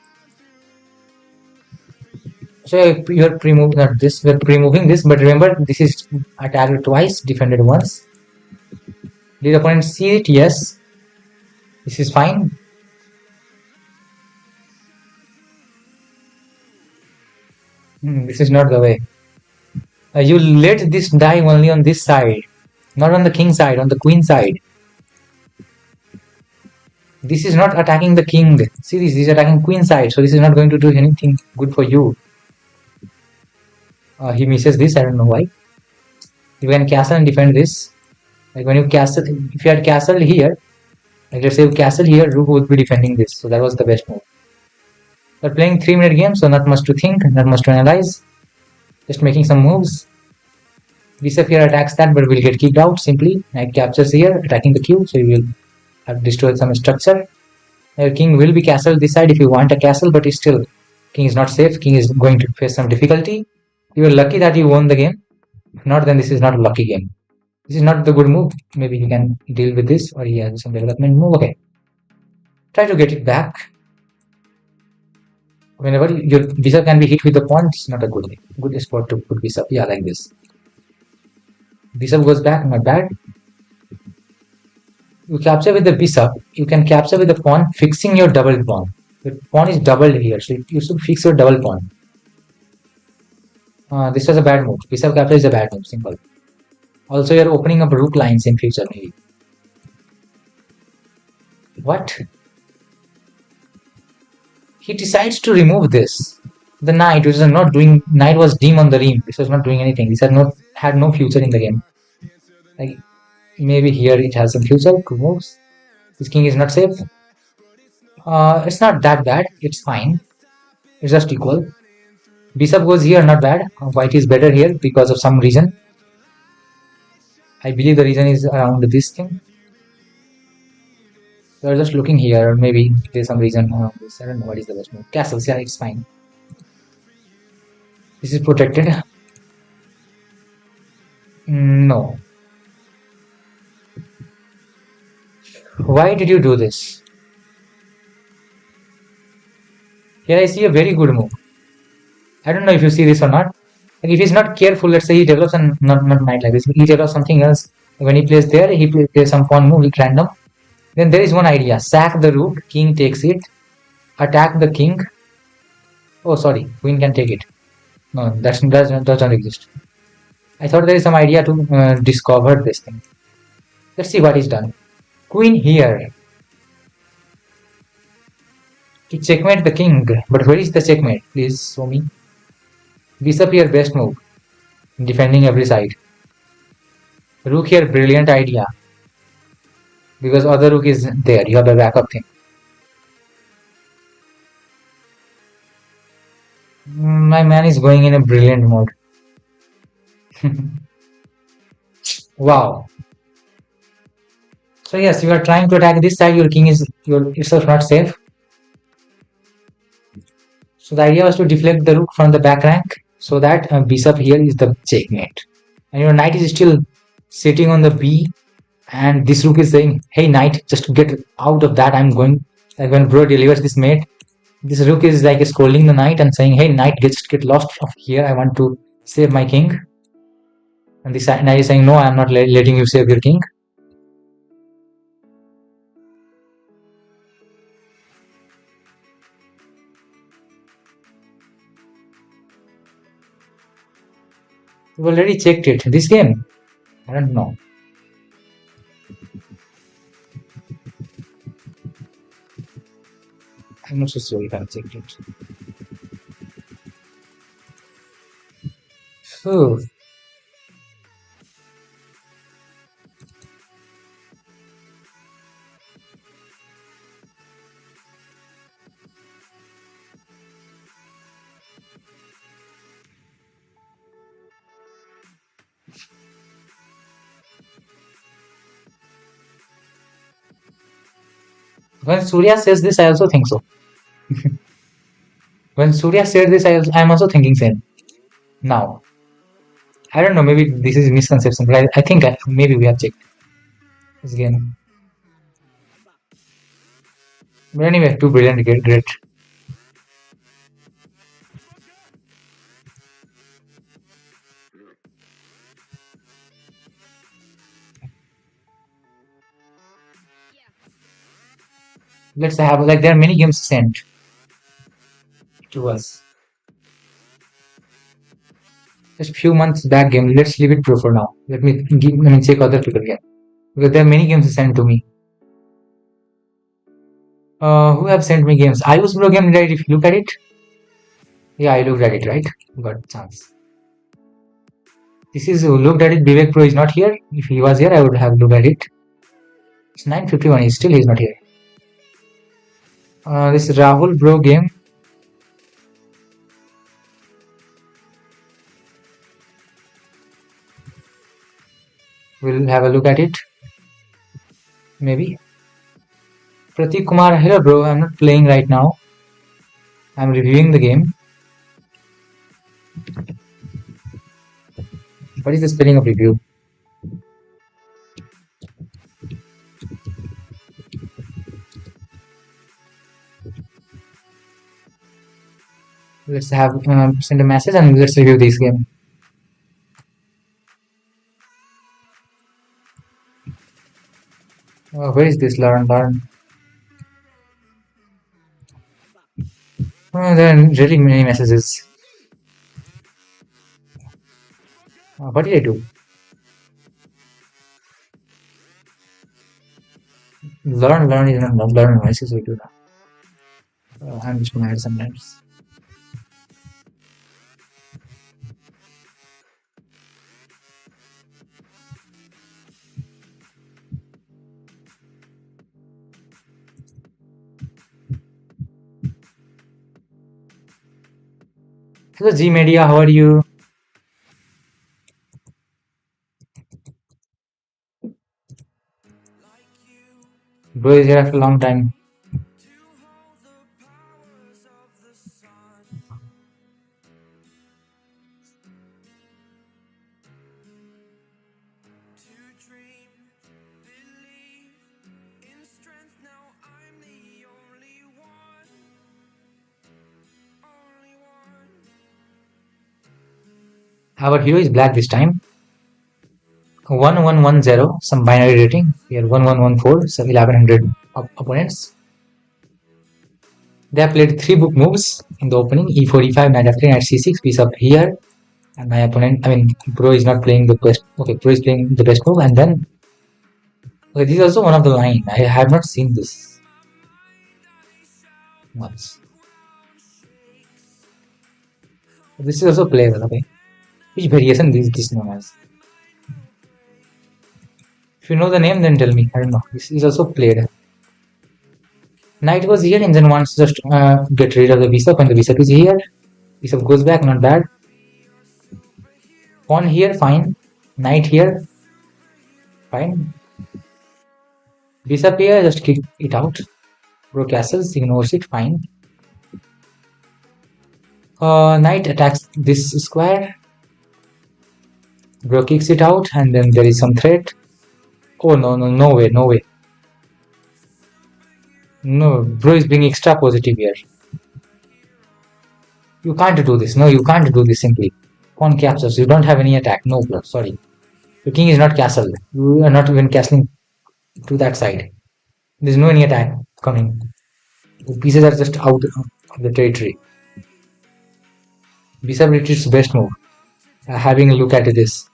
Speaker 1: So you're pre-moving, not this, we're pre-moving this, but remember, this is attacked twice, defended once. Did opponent see it? Yes. This is fine. This is not the way. You let this die only on this side, not on the king side, on the queen side. This is not attacking the king. See, this is attacking queen side, so this is not going to do anything good for you. He misses this, I don't know why. You can castle and defend this. Like when you castle, if you had castle here, like let's say you castle here, rook would be defending this, so that was the best move. We're playing 3-minute game, so not much to think, not much to analyze. Just making some moves. Bishop here attacks that, but will get kicked out simply. Knight captures here, attacking the q, so you will have destroyed some structure. Your king will be castled this side if you want a castle, but still, king is not safe. King is going to face some difficulty. You are lucky that you won the game. If not, then this is not a lucky game. This is not the good move. Maybe he can deal with this, or he has some development move. Okay. Try to get it back. Whenever your bishop can be hit with the pawn, it's not a good thing. Good spot to put bishop. Yeah, like this. Bishop goes back, not bad. You capture with the bishop, you can capture with the pawn, fixing your double pawn. The pawn is doubled here, so you should fix your double pawn. This was a bad move. Bishop capture is a bad move, simple. Also, you're opening up rook lines in future, maybe. What? He decides to remove this. The knight, which was not doing, knight was dim on the rim. This was not doing anything. This had no future in the game. Like, maybe here it has some future, good moves. This king is not safe. It's not that bad. It's fine. It's just equal. Bishop goes here, not bad. White is better here because of some reason. I believe the reason is around this thing. We're just looking here. Maybe there's some reason around this. I don't know what is the best move. Castles, yeah, it's fine. This is protected. No. Why did you do this? Here I see a very good move. I don't know if you see this or not. Like if he's not careful, let's say he develops and not knight like this, he develops something else. When he plays there, he plays some pawn move, it's random. Then there is one idea: sack the rook, king takes it, attack the king. Oh, sorry, queen can take it. No, that doesn't exist. I thought there is some idea to discover this thing. Let's see what is done. Queen here to checkmate the king, but where is the checkmate? Please show me. Bishop here, best move, defending every side. Rook here, brilliant idea, because other rook is there. You have a backup thing. My man is going in a brilliant mode. Wow. So yes, you are trying to attack this side. Your king is yourself not safe. So the idea was to deflect the rook from the back rank, so that bishop here is the checkmate, and your knight is still sitting on the b, and this rook is saying, "Hey knight, just get out of that. I'm going." Like when bro delivers this mate, this rook is like scolding the knight and saying, "Hey knight, get lost from here. I want to save my king." And this knight is saying, "No, I'm not letting you save your king." You've already checked it. This game, I don't know. I'm not so sure if I've checked it. Oh. When Surya says this, I also think so. When Surya said this, I'm also thinking same. Now, I don't know, maybe this is misconception, but I think maybe we have checked this game. But anyway, too brilliant, great. Let's have, like, there are many games sent to us. Just few months back game. Let's leave it pro for now. Let me check other people game. Because there are many games sent to me. Who have sent me games? I was pro game, right? If you look at it. Yeah, I looked at it, right? Got chance. This is looked at it. Vivek Pro is not here. If he was here, I would have looked at it. It's 9:51. He's not here. This Rahul Bro game. We'll have a look at it. Maybe. Pratik Kumar, hello bro. I'm not playing right now. I'm reviewing the game. What is the spelling of review? Let's have send a message and let's review this game. Where is this learn? There are really many messages. What did I do? Learn is not learn voices we do now. I'm just mad sometimes. Hello G Media, how are you? Bro is here after a long time. Our hero is black this time. 1110, some binary rating. Here 1114, so 1100 opponents. They have played 3 book moves in the opening: e4, e5, knight f3, knight c6, piece up here. And my opponent, Pro is not playing the best. Okay, Pro is playing the best move, and then okay, this is also one of the line. I have not seen this once. This is also playable, okay. Which variation is this known as? If you know the name, then tell me. I don't know. This is also played. Knight was here, and then wants to just get rid of the bishop, and the bishop is here. Bishop goes back, not bad. Pawn here, fine. Knight here, fine. Bishop here, just kick it out. Bro castles, ignores it, fine. Knight attacks this square. Bro kicks it out, and then there is some threat. Oh no way. No, bro is being extra positive here. You can't do this. No, you can't do this simply. Pawn captures. You don't have any attack. No, bro. Sorry. The king is not castled. You are not even castling to that side. There's no any attack coming. The pieces are just out of the territory. Bishop retreats best move. Having a look at this.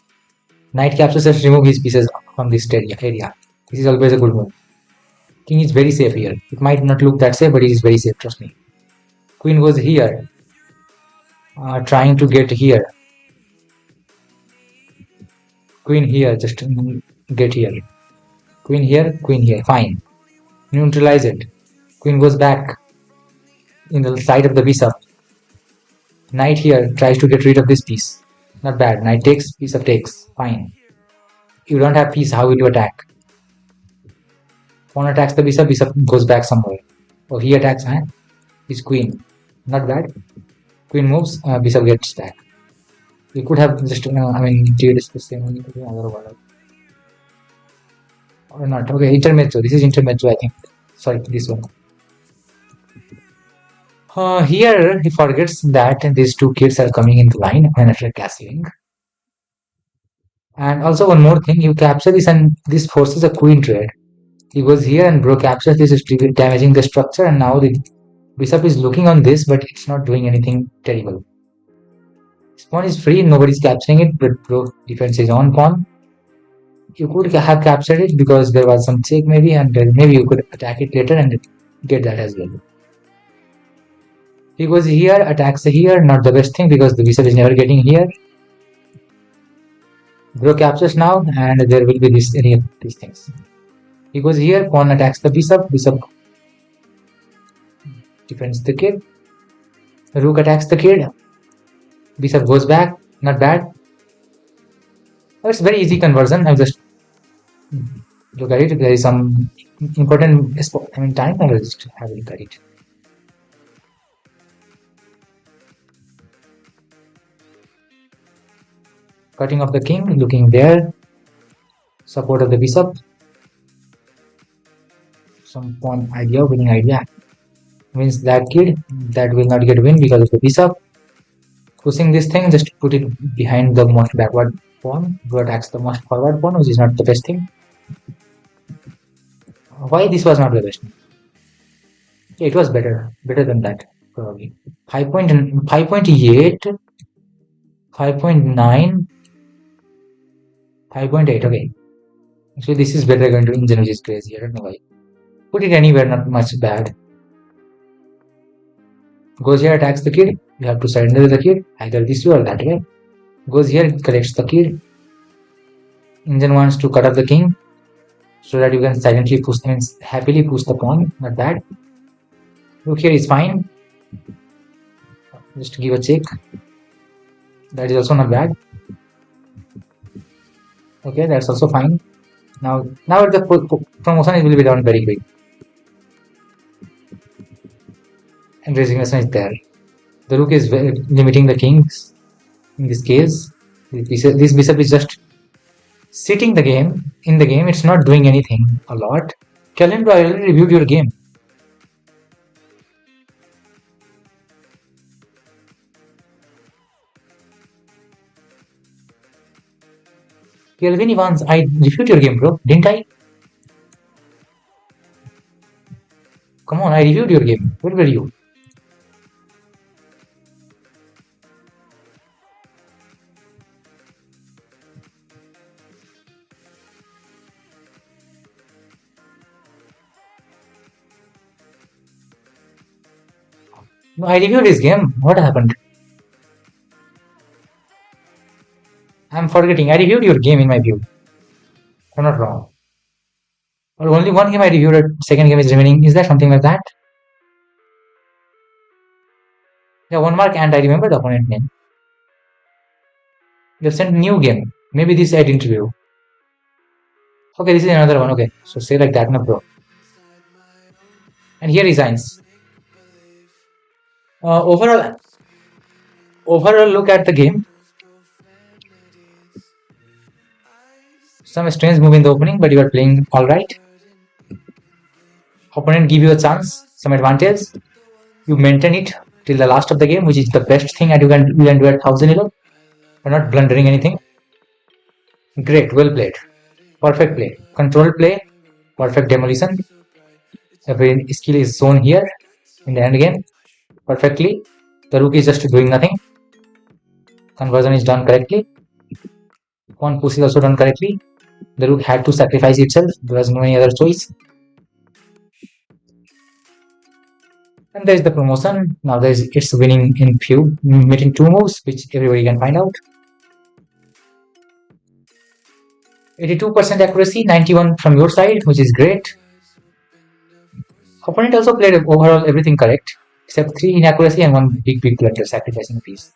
Speaker 1: Knight captures, just remove his pieces from this area. This is always a good move. King is very safe here. It might not look that safe, but it is very safe, trust me. Queen goes here. Trying to get here. Queen here, just get here. Queen here, fine. Neutralize it. Queen goes back in the side of the bishop. Knight here tries to get rid of this piece. Not bad. Knight takes, bishop takes, fine. You don't have piece, how will you attack? Pawn attacks the bishop, bishop goes back somewhere. Oh, he attacks his queen. Not bad. Queen moves, bishop gets back. You could have just, did the same other or not. Okay, intermezzo. This is intermezzo, I think. Sorry, this one. Here he forgets that these two kids are coming into line when after castling. And also one more thing, you capture this and this forces a queen trade. He goes here and bro captures this, is damaging the structure, and now the bishop is looking on this, but it's not doing anything terrible. This pawn is free, nobody's capturing it, but bro defends his own pawn. You could have captured it because there was some check maybe, and maybe you could attack it later and get that as well. He goes here, attacks here, not the best thing because the bishop is never getting here. Bro captures now, and there will be any of these things. He goes here, pawn attacks the bishop, bishop defends the kid. Rook attacks the kid. Bishop goes back, not bad. Oh, it's very easy conversion. I'll just look at it. There is some important time. I will just have a look at it. Cutting of the king, looking there. Support of the bishop. Some pawn idea, winning idea. Means that kid, that will not get win because of the bishop. Pushing this thing, just put it behind the most backward pawn. Who attacks the most forward pawn, which is not the best thing. Why this was not the best thing? Yeah, it was better than that, probably. 5.8, 5.9, 5.8, okay. Actually, this is better going to engine, which is crazy. I don't know why. Put it anywhere, not much bad. Goes here, attacks the kid. You have to surrender the kid, either this way or that way. Goes here, collects the kid. Engine wants to cut off the king so that you can silently push, happily push the pawn. Not bad. Look here is fine. Just give a check. That is also not bad. Okay, that's also fine. Now the promotion will be done very quick. And resignation is there. The rook is limiting the kings. In this case, this bishop is just sitting the game. In the game, it's not doing anything a lot. Calendar, I already reviewed your game. Kelvin Evans, I reviewed your game, bro. Didn't I? Come on, I reviewed your game. Where were you? No, I reviewed his game. What happened? I'm forgetting. I reviewed your game in my view. I'm not wrong. Or only one game I reviewed, second game is remaining. Is that something like that? Yeah, 1 mark, and I remember the opponent name. You have sent new game. Maybe this I didn't review. Okay, this is another one. Okay, so say like that, no bro. And here resigns. Overall look at the game. Some strange move in the opening, but you are playing alright. Opponent give you a chance, some advantage. You maintain it till the last of the game, which is the best thing that you can do at 1000 elo. You're not blundering anything. Great, well played. Perfect play. Controlled play. Perfect demolition. Every skill is shown here in the end game. Perfectly. The rook is just doing nothing. Conversion is done correctly. Pawn push is also done correctly. The rook had to sacrifice itself. There was no any other choice. And there is the promotion. Now it's winning in meeting 2 moves, which everybody can find out. 82% accuracy, 91 from your side, which is great. Opponent also played overall everything correct, except 3 inaccuracy and 1 big blunder, sacrificing a piece.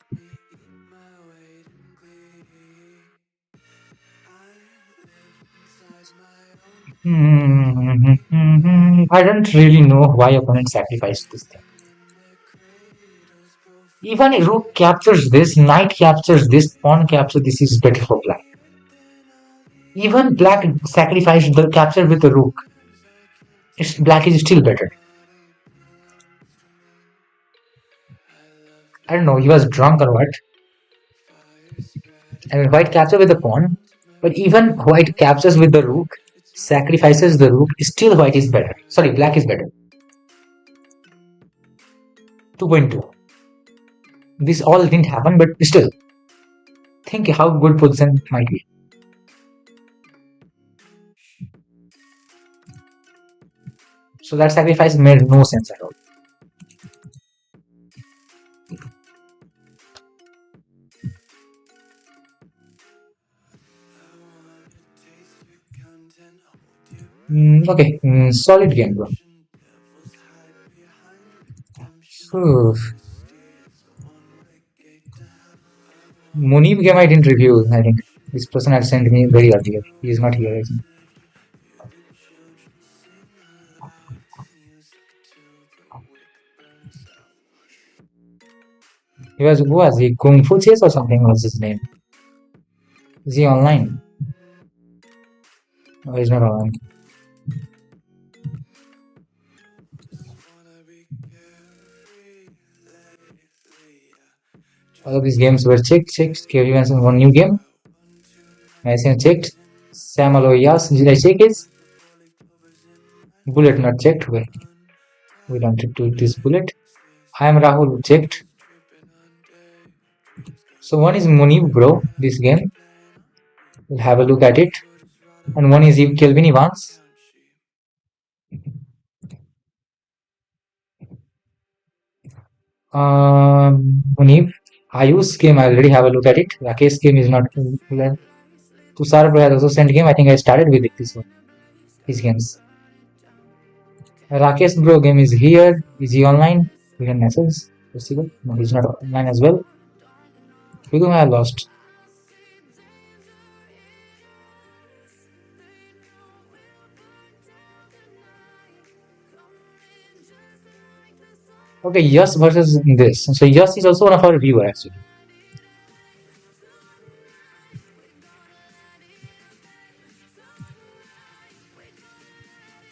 Speaker 1: I don't really know why opponent sacrificed this thing. Even if rook captures this, knight captures this, pawn captures this is better for black. Even black sacrificed the capture with the rook. Black is still better. I don't know, he was drunk or what. I mean, white captures with the pawn, but even white captures with the rook, sacrifices the rook, still white is better. Sorry, black is better. 2.2. This all didn't happen, but still, think how good position might be. So that sacrifice made no sense at all. Okay, solid game, bro. Munib game I didn't review, I think. This person had sent me very earlier. He is not here, I think. He was, who was he? Kung Fu Chess or something was his name. Is he online? No, he's not online. All of these games were checked. Kerry Manson one new game. Mason checked. Sam Aloyas, did I check his? Bullet not checked. Well, we don't do this bullet. I am Rahul checked. So one is Munib, bro, this game. We'll have a look at it. And one is Kelvin Evans. Munib. Ayush game, I already have a look at it. Rakesh game is not well. Tushar has also sent game. I think I started with it, this one. His games. Rakesh bro game is here. Is he online? We can message. Possible? No, he's not online as well. Because I lost. Okay, Yash versus this. So Yash is also one of our viewers actually.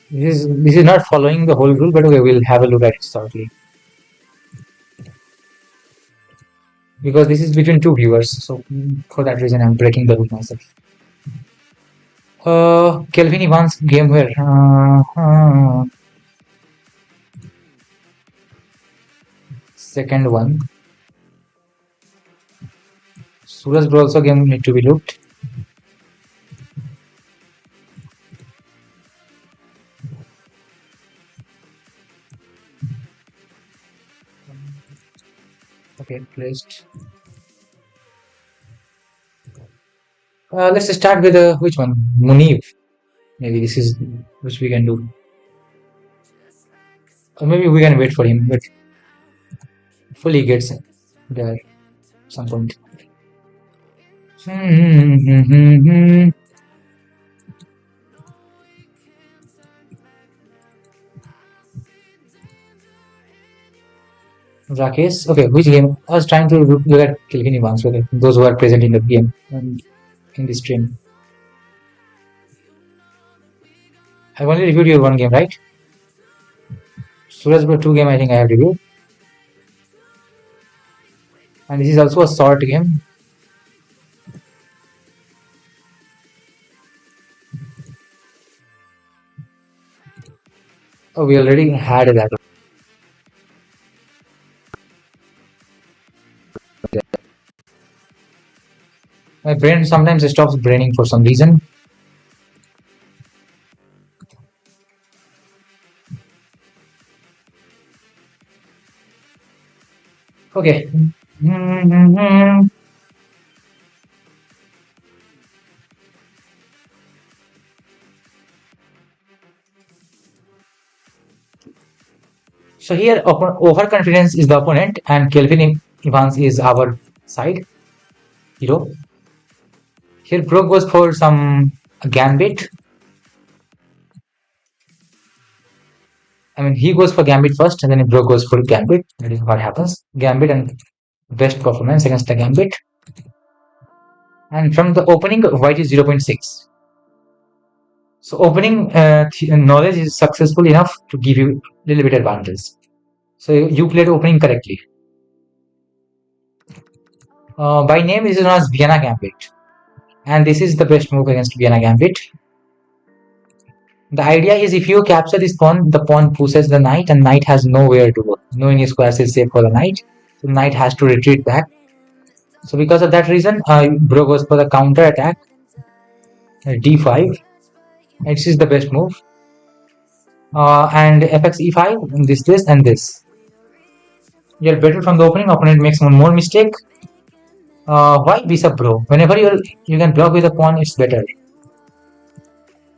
Speaker 1: This is not following the whole rule, but okay, we'll have a look at it shortly. Because this is between two viewers, so for that reason I'm breaking the rule myself. Kelvin Evans game where second one. Suraj bro also game need to be looked. Okay, placed. Let's start with which one? Munib. Maybe this is which we can do. Or maybe we can wait for him, but fully gets there some point. Rakesh, okay, which game? I was trying to look at Kelvin Evans, okay, those who are present in the game in this stream. I've only reviewed your one game, right? Suraj Bro 2 game I think I have reviewed. And this is also a short game. Oh, we already had that. My brain sometimes stops braining for some reason. Okay. So here overconfidence is the opponent and Kelvin Evans is our side hero. Here Pro goes for some gambit I mean, he goes for gambit first, and then bro goes for gambit. That is what happens. Gambit and best performance against the gambit. And from the opening, white is 0.6. So opening knowledge is successful enough to give you a little bit advantage. So you played opening correctly. By name, this is known as Vienna Gambit. And this is the best move against Vienna Gambit. The idea is if you capture this pawn, the pawn pushes the knight and knight has nowhere to go. No any squares is safe for the knight. So knight has to retreat back. So because of that reason, bro goes for the counter attack. D5. This is the best move. And fx e5, this, and this. You're better from the opening. Opponent makes one more mistake. Why bishop bro? Whenever you can block with a pawn, it's better.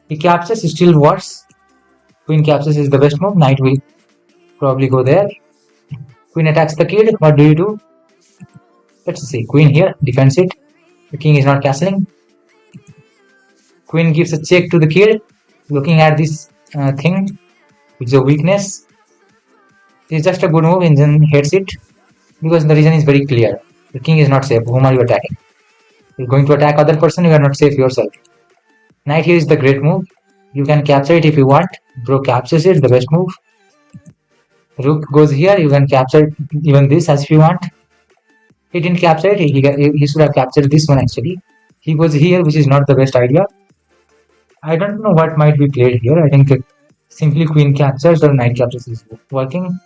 Speaker 1: He captures, is still worse. Queen captures is the best move. Knight will probably go there. Queen attacks the kid. What do you do? Let's see. Queen here, defends it. The king is not castling. Queen gives a check to the kid. Looking at this thing, which is a weakness. It's just a good move and then hits it. Because the reason is very clear. The king is not safe. Whom are you attacking? You're going to attack other person, you are not safe yourself. Knight here is the great move. You can capture it if you want. Bro captures it, the best move. Rook goes here, you can capture even this as if you want. He didn't capture it, he should have captured this one actually. He goes here, which is not the best idea. I don't know what might be played here. I think simply queen captures or knight captures is working.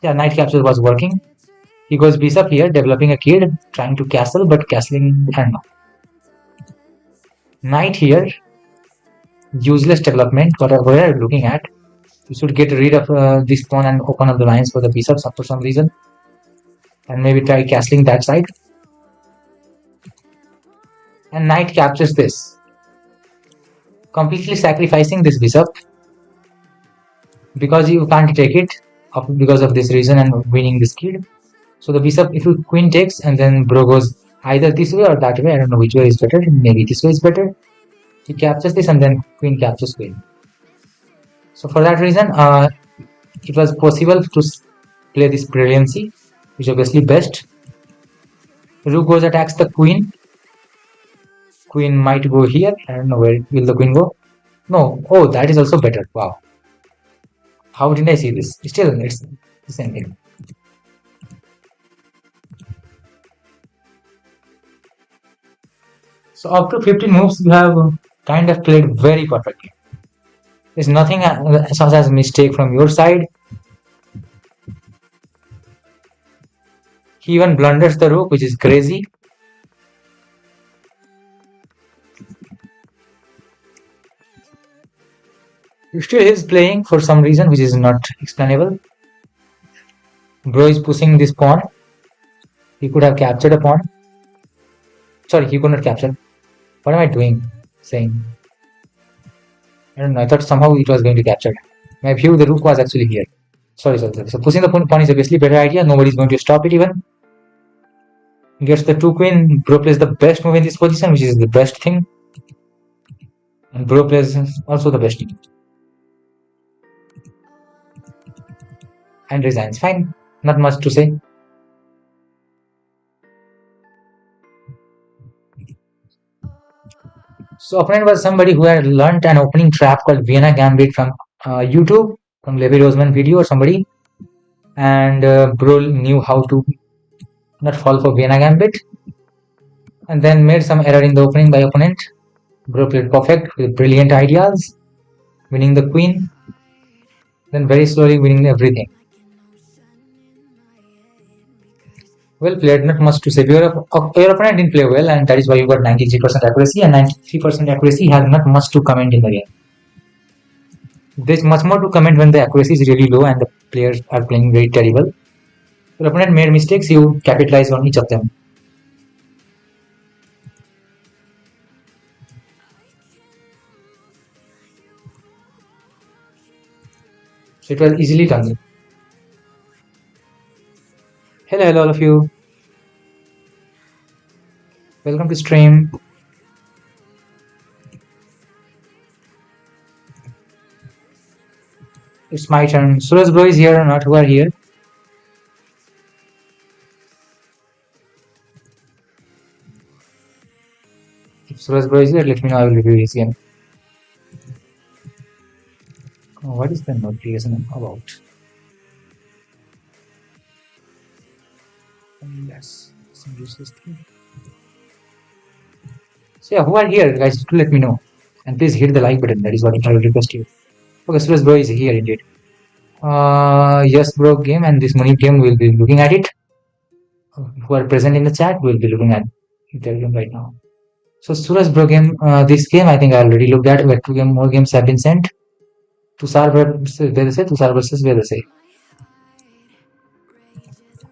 Speaker 1: Yeah, knight capture was working. He goes bishop here, developing a kid, trying to castle, but castling and no. Knight here, useless development, whatever we are looking at. You should get rid of this pawn and open up the lines for the bishops for some reason. And maybe try castling that side. And knight captures this. Completely sacrificing this bishop. Because you can't take it because of this reason and winning this kid. So the bishop, if you queen takes and then bro goes either this way or that way, I don't know which way is better, maybe this way is better. He captures this and then queen captures queen. So for that reason, it was possible to play this brilliancy, which is obviously best. Rook goes attacks the queen. Queen might go here. I don't know where will the queen go. No. Oh, that is also better. Wow. How did I see this? Still, it's the same thing. So up to 15 moves, you have kind of played very perfectly. There's nothing such as mistake from your side. He even blunders the rook, which is crazy. Still he is playing for some reason which is not explainable. Bro is pushing this pawn. He could have captured a pawn. Sorry, he could not capture. What am I doing? Saying. I don't know. I thought somehow it was going to capture. My view, the rook was actually here. Sorry. So pushing the pawn is obviously a better idea. Nobody is going to stop it even. Gets the 2 queen. Bro plays the best move in this position, which is the best thing. And bro plays also the best thing. And resigns. Fine. Not much to say. So opponent was somebody who had learnt an opening trap called Vienna Gambit from YouTube, from Levi Rosman video or somebody. And bro knew how to not fall for Vienna Gambit. And then made some error in the opening by opponent. Bro played perfect with brilliant ideas, winning the queen. Then very slowly winning everything. Well played, not much to say. Your opponent didn't play well, and that is why you got 93% accuracy, and 93% accuracy has not much to comment in the game. There's much more to comment when the accuracy is really low and the players are playing very terrible. Your opponent made mistakes, you capitalize on each of them. So it was easily done. Hello all of you. Welcome to stream. It's my turn. Suraj bro is here or not? Who are here? If Suraj bro is here, let me know. I will review his game. Oh, what is the notification about? Yes, some useless thing. So yeah, who are here, guys? Do let me know, and please hit the like button. That is what I will request you. Okay, Suraj bro is here indeed. Yes, bro. Game and this money game we'll be looking at it. Who are present in the chat, we'll be looking at their game right now. So Suraj bro game, this game I think I already looked at. Where more games have been sent. Tushar versus Vedase.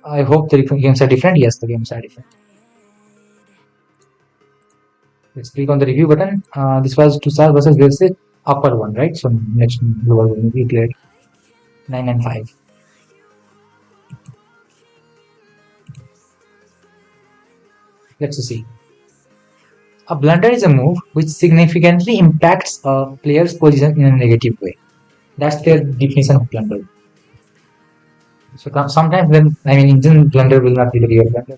Speaker 1: I hope the games are different. Yes, the games are different. Let's click on the review button. This was Tushar versus Vedase, upper one, right? So next lower one will be cleared. 9 and 5. Let's see. A blunder is a move which significantly impacts a player's position in a negative way. That's their definition of blunder. So sometimes when Indian blunder will not be the real blunder.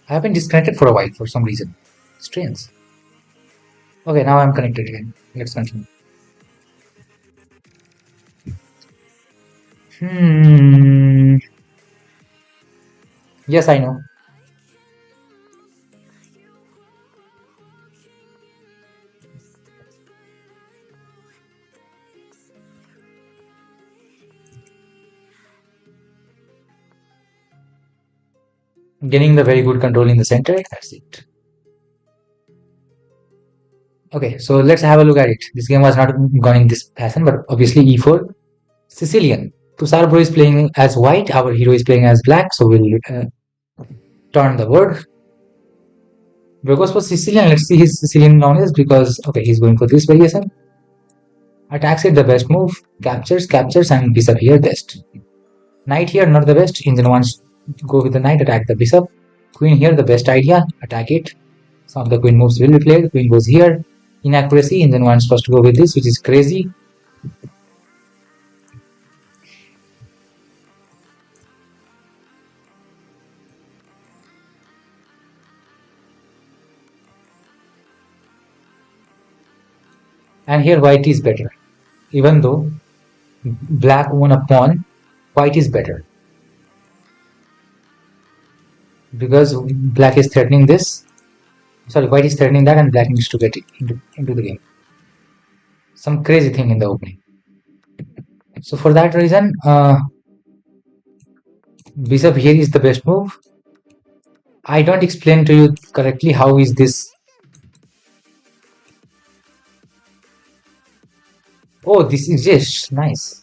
Speaker 1: I have been disconnected for a while for some reason. Strange. Okay, now I'm connected again. Let's continue. Yes, I know. Getting the very good control in the center. That's it. Okay, so let's have a look at it. This game was not gone in this fashion, but obviously e4. Sicilian. Tushar bro is playing as white. Our hero is playing as black. So we'll turn the board. Bro goes for Sicilian. Let's see his Sicilian knowledge because okay, he's going for this variation. Attacks it the best move. Captures, and bishop here best. Knight here not the best. Indian wants to go with the knight. Attack the bishop. Queen here the best idea. Attack it. Some of the queen moves will be played. Queen goes here. Inaccuracy. Indian wants first to go with this, which is crazy. And here white is better. Even though black won a pawn, white is better. Because black is threatening this. Sorry, white is threatening that and black needs to get it into the game. Some crazy thing in the opening. So for that reason, bishop here is the best move. I don't explain to you correctly how is this. Oh, this exists. Nice.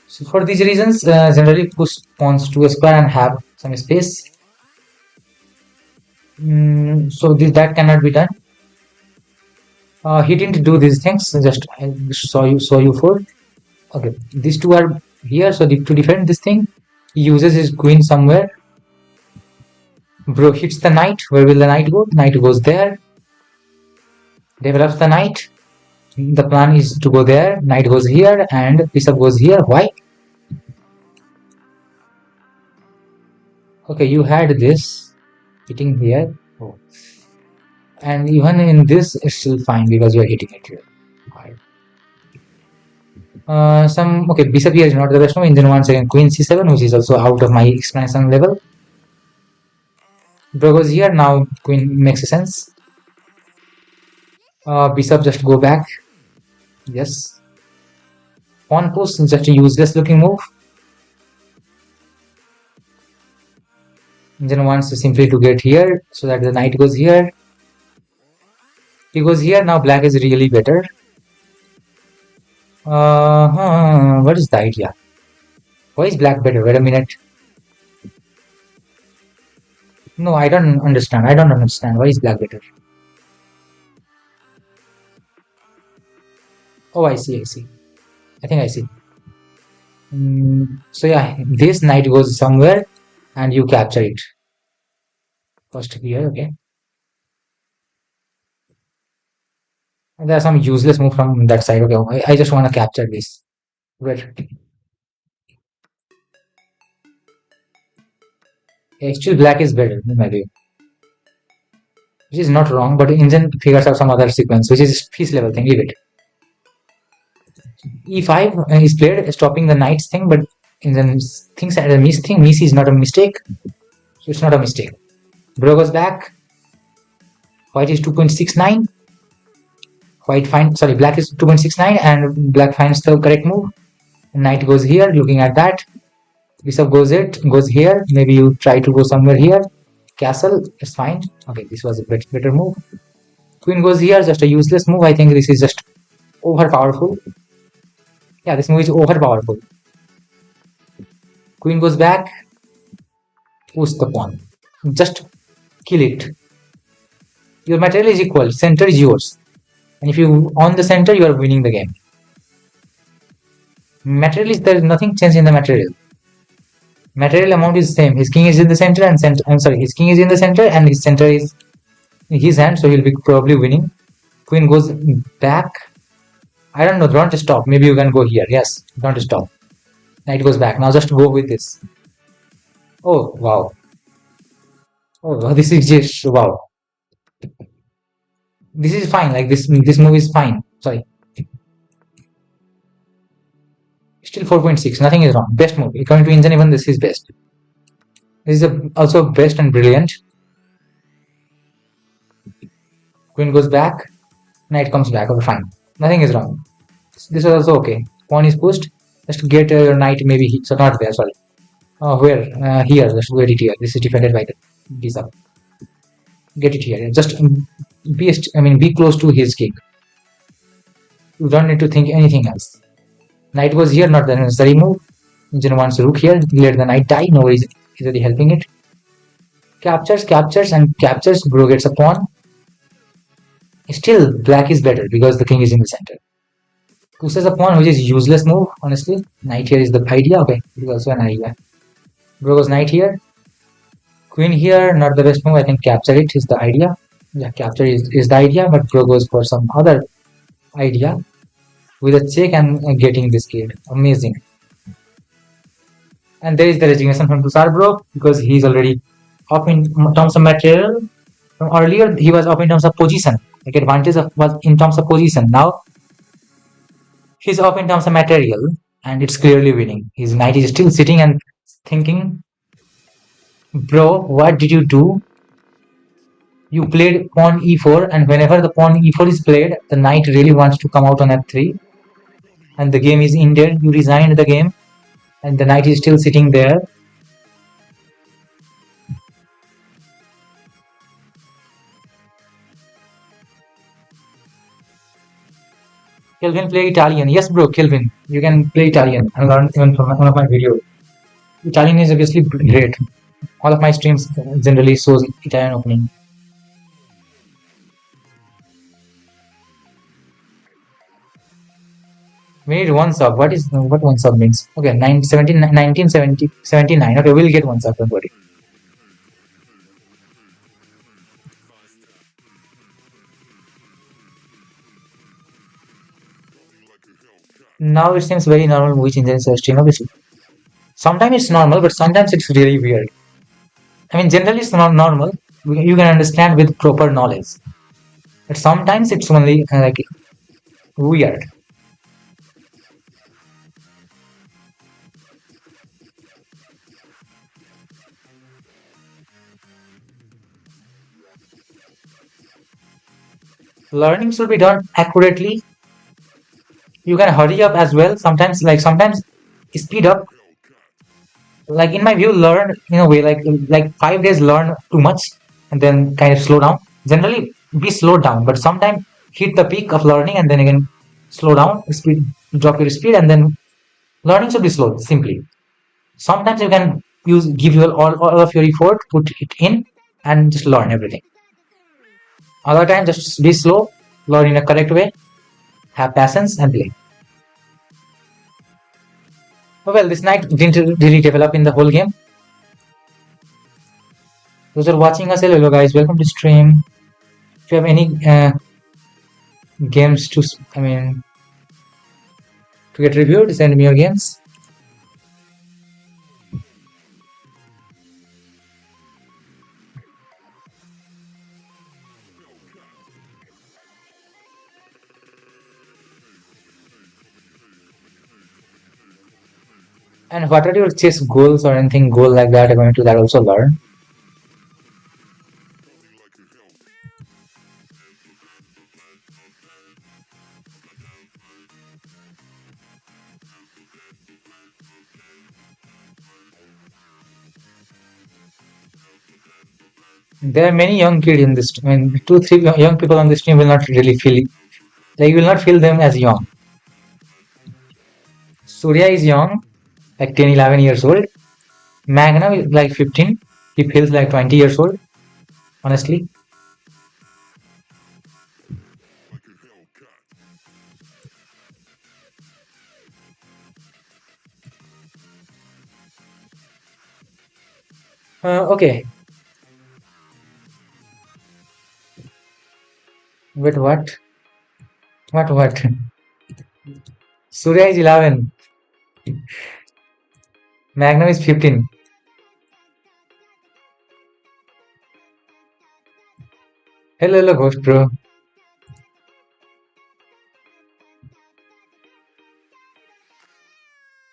Speaker 1: So for these reasons, generally push pawns to a square and have some space. So that cannot be done. He didn't do these things. Just I saw you for. Okay, these two are here. So to defend this thing, he uses his queen somewhere. Bro hits the knight. Where will the knight go? Knight goes there. Develops the knight. The plan is to go there. Knight goes here and bishop goes here. Why? Okay, you had this hitting here. Oh. And even in this, it's still fine because you are hitting it here. Okay, bishop here is not the best move. Indian wants again queen c7, which is also out of my expansion level. Bro goes here. Now queen makes sense. Bishop just go back. Yes. Pawn push is just a useless looking move. Indian wants to simply to get here so that the knight goes here. He goes here. Now black is really better. What is the idea? Why is black better? Wait a minute. No, I don't understand. Why is black better? Oh, I see. I think I see. So yeah, this knight goes somewhere and you capture it. First here, okay. And there are some useless move from that side. Okay, I just want to capture this. Wait. Actually, black is better in my view. Which is not wrong, but engine figures out some other sequence, which is piece level thing. Leave it. E5 is played, stopping the knight's thing, but in the things that a miss thing, miss is not a mistake. So it's not a mistake. Bro goes back. White is 2.69. Black is 2.69 and black finds the correct move. Knight goes here, looking at that. Bishop goes here. Maybe you try to go somewhere here. Castle is fine. Okay, this was a better move. Queen goes here, just a useless move. I think this is just over powerful. Yeah, this move is over powerful. Queen goes back. Push the pawn. Just kill it. Your material is equal. Center is yours. And if you on the center, you are winning the game. Material is there is nothing changed in the material. Material amount is same. His king is in the center and his king is in the center and his center is in his hand, so he'll be probably winning. Queen goes back. I don't know, don't stop. Maybe you can go here. Yes, don't stop. Knight goes back. Now just go with this. Oh wow. Oh, this is just wow. This is fine. Like this move is fine. Sorry. Still 4.6. Nothing is wrong. Best move. According to engine, even this is best. This is also best and brilliant. Queen goes back. Knight comes back. Okay, fine. Nothing is wrong. This is also okay. Pawn is pushed. Just get your knight maybe. So not there. Sorry. Where? Here. Just get it here. This is defended by the bishop. Get it here. Just be close to his king. You don't need to think anything else. Knight was here, not the necessary move. Engine wants rook here. Let the knight die. No is really helping it. Captures, and captures. Bro gets a pawn. Still, black is better because the king is in the center. Pushes a pawn, which is useless move, honestly. Knight here is the idea. Okay, it is also an idea. Bro goes knight here. Queen here, not the best move. I think capture it is the idea. Yeah, capture is the idea, but Bro goes for some other idea with a check and getting this kid. Amazing. And there is the resignation from Tushar Bro because he's already up in terms of material. From earlier, he was up in terms of position. Like advantage was in terms of position. Now he's up in terms of material, and it's clearly winning. His knight is still sitting and thinking, bro, what did you do? You played pawn e4, and whenever the pawn e4 is played, the knight really wants to come out on f3, and the game is ended. You resigned the game, and the knight is still sitting there. Kelvin play Italian. Yes, bro, Kelvin, you can play Italian. I learned even from one of my videos. Italian is obviously great. All of my streams generally shows Italian opening. We need one sub. What one sub means? Okay, 1979. Okay, we'll get one sub. Don't worry. Now it seems very normal which engine is stream, obviously. Sometimes it's normal, but sometimes it's really weird. I mean, generally it's not normal. You can understand with proper knowledge. But sometimes it's only like weird. Learning should be done accurately. You can hurry up as well. Sometimes speed up. Like in my view, learn in a way like 5 days learn too much and then kind of slow down. Generally, be slowed down, but sometimes hit the peak of learning and then again slow down, drop your speed, and then learning should be slow. Simply, sometimes you can give your all of your effort, put it in, and just learn everything. Other time, just be slow, learn in a correct way, have patience, and play. Oh, well, this knight didn't really develop in the whole game. Those are watching us, hello guys, welcome to stream. If you have any games to, to get reviewed, send me your games. And what are your chess goals or anything goal like that? I'm going to that also learn. There are many young kids in this. 2, 3 young people on this team will not really feel like you will not feel them as young. Surya is young, like 10, 11 years old. Magna is like 15. He feels like 20 years old, honestly. Okay. Wait, what? What? Surya is 11. Magnum is 15. Hello, Ghost Bro.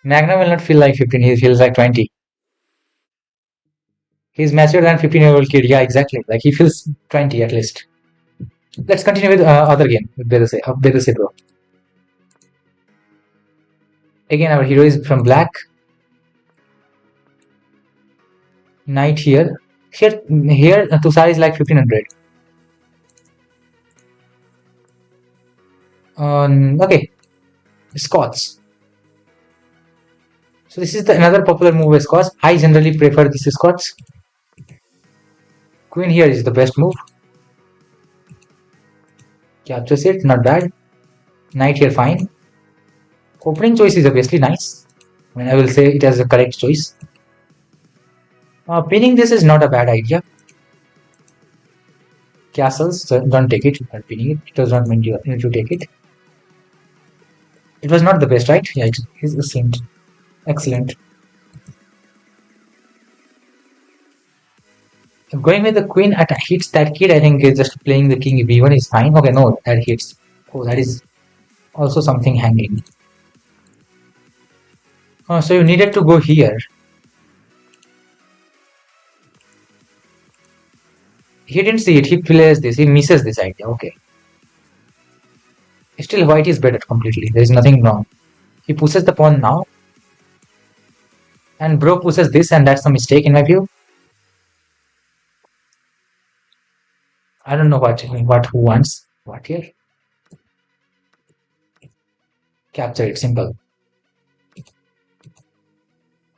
Speaker 1: Magnum will not feel like 15, he feels like 20. He's mature than 15-year-old kid. Yeah, exactly. Like he feels 20 at least. Let's continue with other game. Better say, bro. Again, our hero is from black. Knight here. Here, Tushar is like 1500. Okay, Scots. So this is another popular move by Scots. I generally prefer this Scots. Queen here is the best move. Captures it, not bad. Knight here, fine. Opening choice is obviously nice. I will say it as a correct choice. Pinning this is not a bad idea. Castles, don't take it. Not pinning it. It does not mean you need to take it. It was not the best, right? Yeah, it is the same. Excellent. Going with the queen at hits that kid, I think just playing the king b1 is fine. Okay, no, that hits. Oh, that is also something hanging. So you needed to go here. He didn't see it. He plays this. He misses this idea. Okay. Still, white is better completely. There is nothing wrong. He pushes the pawn now. And bro pushes this, and that's a mistake in my view. I don't know who wants what here. Capture it, simple.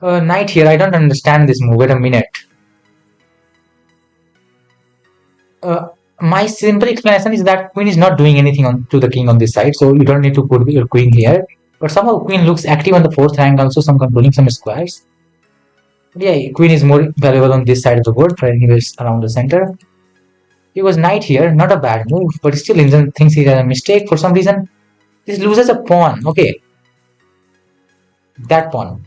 Speaker 1: Knight here, I don't understand this move. Wait a minute. My simple explanation is that queen is not doing anything to the king on this side, so you don't need to put your queen here. But somehow queen looks active on the fourth rank, also some controlling some squares. But yeah, queen is more valuable on this side of the board, anyways around the center. He was knight here, not a bad move, but still Linzen thinks he has a mistake for some reason. This loses a pawn. Okay. That pawn.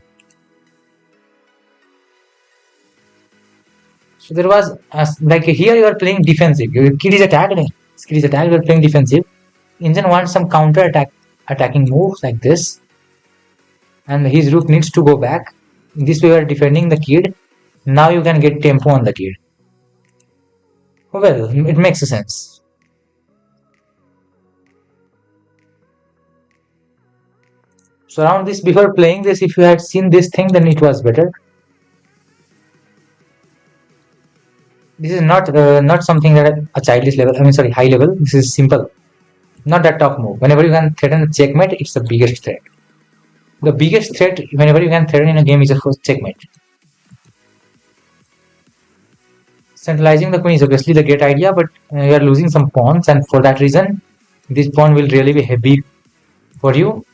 Speaker 1: So there was like here you are playing defensive. Your kid is attacked. This kid is attacked. You are playing defensive. Injan wants some counter attacking moves like this, and his rook needs to go back. In this way, you are defending the kid. Now you can get tempo on the kid. Well, it makes sense. So around this, before playing this, if you had seen this thing, then it was better. This is not something that a childish level. High level. This is simple. Not that top move. Whenever you can threaten a checkmate, it's the biggest threat. The biggest threat whenever you can threaten in a game is of course checkmate. Centralizing the queen is obviously the great idea, but you are losing some pawns, and for that reason, this pawn will really be heavy for you.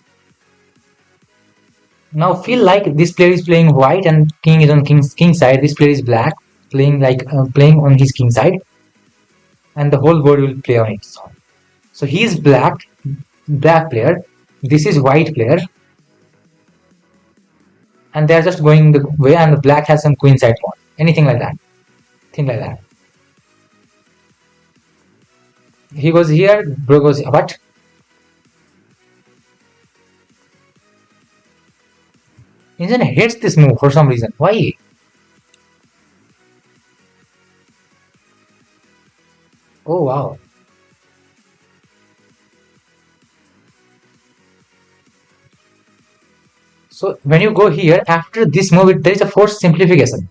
Speaker 1: Now feel like this player is playing white and king is on king side. This player is black, playing like playing on his king side, and the whole board will play on its own. So he is black player. This is white player, and they are just going the way. And the black has some queen side pawn, anything like that, thing like that. He goes here, bro goes what? Indian hates this move for some reason. Why? Oh wow. So when you go here, after this move, there is a forced simplification.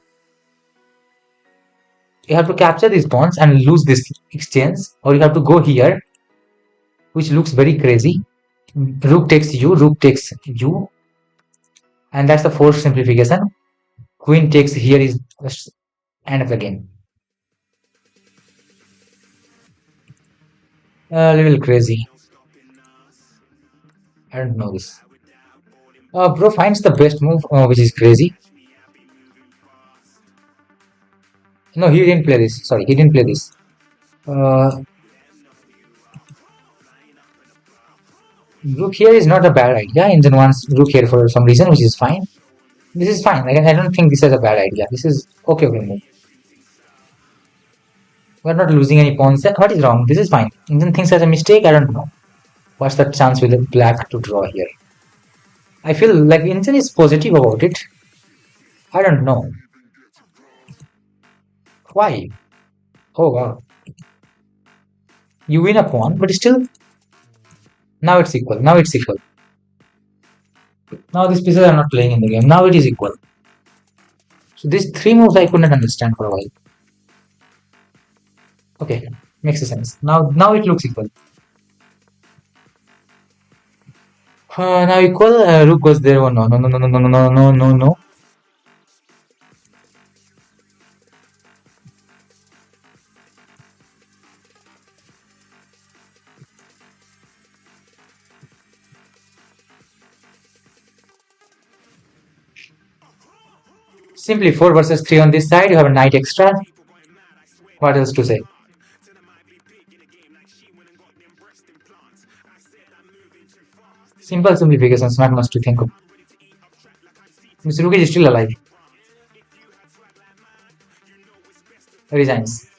Speaker 1: You have to capture these pawns and lose this exchange, or you have to go here, which looks very crazy. Rook takes you, and that's the forced simplification. Queen takes here is the end of the game. A little crazy. I don't know this. Bro finds the best move, which is crazy. No, he didn't play this. Sorry, he didn't play this. Uh, Rook here is not a bad idea. Indian wants Rook here for some reason, which is fine. This is fine. Like, I don't think this is a bad idea. This is okay move. We're not losing any pawns. What is wrong? This is fine. Indian thinks as a mistake. I don't know. What's the chance with the black to draw here? I feel like Indian is positive about it. I don't know. Why? Oh wow. You win a pawn, but still now it's equal. Now it's equal. Now these pieces are not playing in the game. Now it is equal. So these three moves I couldn't understand for a while. Okay, makes sense. Now it looks equal. Now equal. Rook goes there. Oh no no no no no no no no no no. Simply 4 versus 3 on this side. You have a knight extra. What else to say? Simple simplifications, not much to think of. Mr. Rook is still alive. Resigns.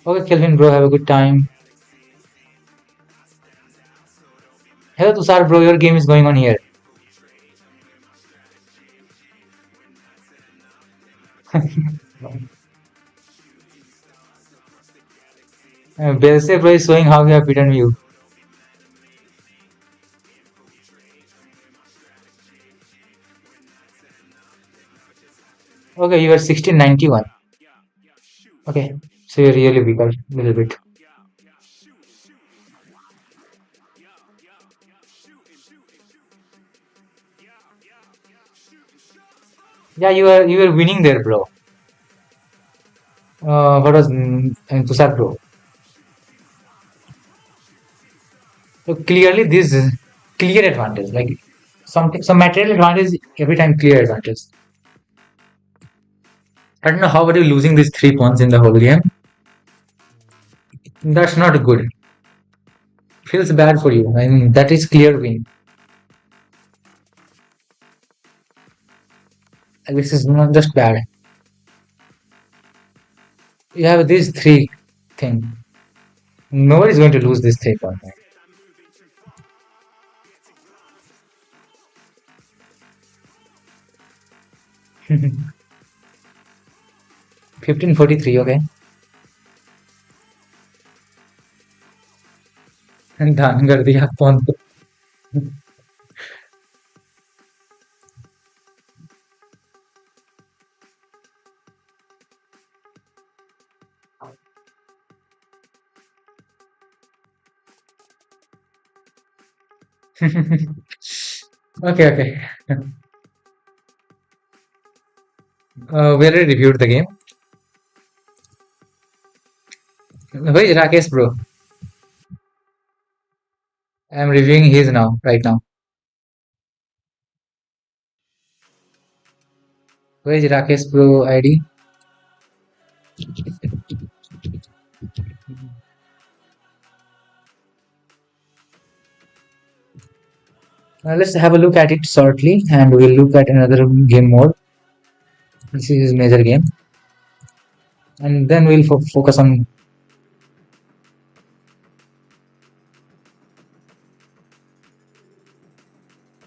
Speaker 1: Okay, Kelvin, bro, have a good time. Hello, Tushar, bro, your game is going on here. Belse, bro, is showing how we have beaten you. Okay, you are 1691. Okay, so you're really weaker, a little bit. Yeah, you are winning there, bro. What was Tushar, bro? So clearly, this is clear advantage. Like some material advantage every time clear advantage. I don't know how are you losing these 3 points in the whole game. That's not good. Feels bad for you. I mean, that is clear win. This is not just bad. You have these three thing. Nobody's going to lose this 3 point. 1543. Okay. दान कर दिया phone को. Okay, okay. We already reviewed the game. Where is Rakesh, bro? I'm reviewing his now, right now. Where is Rakesh, bro? ID? Let's have a look at it shortly, and we'll look at another game mode. This is his major game, and then we'll focus on.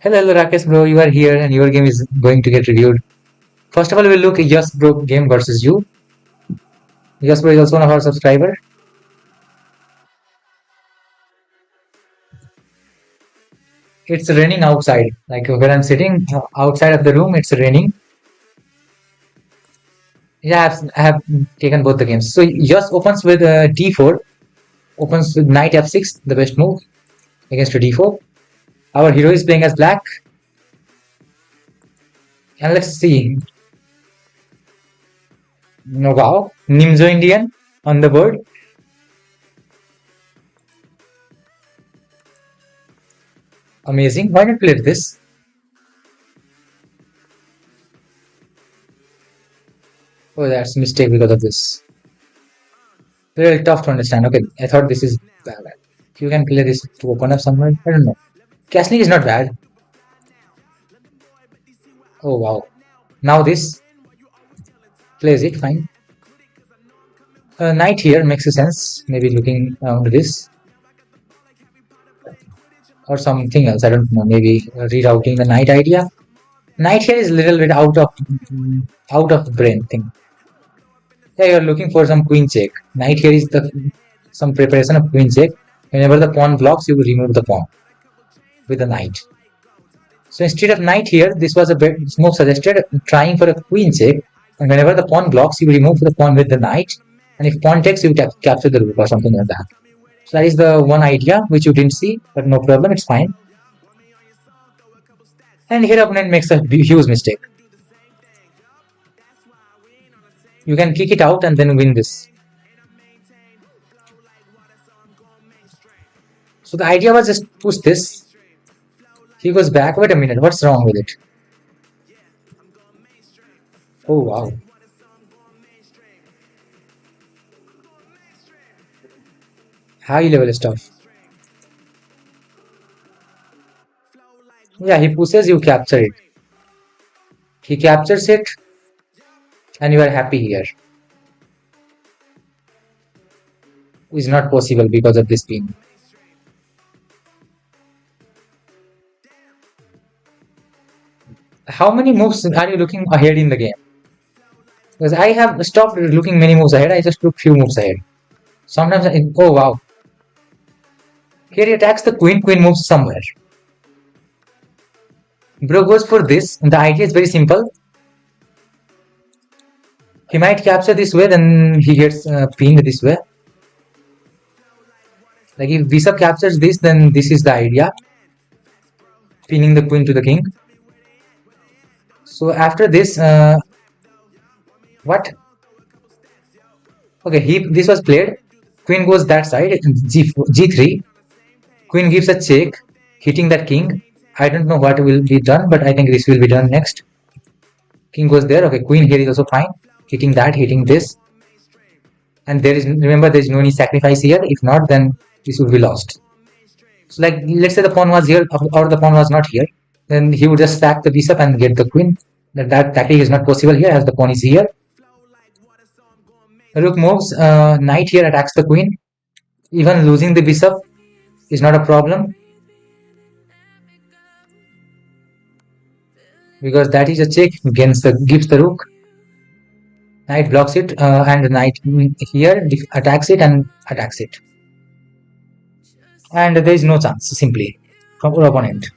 Speaker 1: Hello, hello, Rakesh, bro. You are here, and your game is going to get reviewed. First of all, we'll look at Yes Bro game versus you. Yes Bro is also one of our subscriber. It's raining outside. Like when I'm sitting outside of the room, it's raining. Yeah, I have taken both the games. So Yes opens with d4, opens with knight f6, the best move against a d4. Our hero is playing as black. And let's see. No, wow. Nimzo Indian on the board. Amazing. Why not play this? Oh, that's a mistake because of this. Very tough to understand. Okay, I thought this is bad. You can play this to open up somewhere. I don't know. Castling is not bad. Oh wow. Now this plays it fine. Knight here makes a sense. Maybe looking around this or something else. I don't know. Maybe rerouting the knight idea. Knight here is a little bit out of the brain thing. Yeah, you're looking for some queen check. Knight here is the some preparation of queen check. Whenever the pawn blocks, you will remove the pawn with the knight. So instead of knight here, this was a move suggested, trying for a queen check. And whenever the pawn blocks, you remove the pawn with the knight. And if pawn takes, you capture the rook or something like that. So that is the one idea which you didn't see, but no problem, it's fine. And here opponent makes a huge mistake. You can kick it out and then win this. So the idea was just push this. He goes back. Wait a minute, what's wrong with it? Oh wow. High level stuff. Yeah, he pushes, you capture it. He captures it, and you are happy here. Is not possible because of this pin. How many moves are you looking ahead in the game? Because I have stopped looking many moves ahead. I just look few moves ahead. Sometimes oh wow. Here he attacks the queen. Queen moves somewhere. Bro goes for this. The idea is very simple. He might capture this way, then he gets pinned this way. Like if bishop captures this, then this is the idea. Pinning the queen to the king. So after this, what? Okay, this was played. Queen goes that side, g3. Queen gives a check, hitting that king. I don't know what will be done, but I think this will be done next. King goes there. Okay, queen here is also fine. Hitting that, hitting this. And there is, remember, there is no any sacrifice here. If not, then this will be lost. So like, let's say the pawn was here or the pawn was not here. Then he would just sack the bishop and get the queen. That tactic is not possible here as the pawn is here. Rook moves, knight here attacks the queen. Even losing the bishop is not a problem, because that is a check against gives the rook. Knight blocks it, and the knight here attacks it and attacks it. And there is no chance simply from our opponent.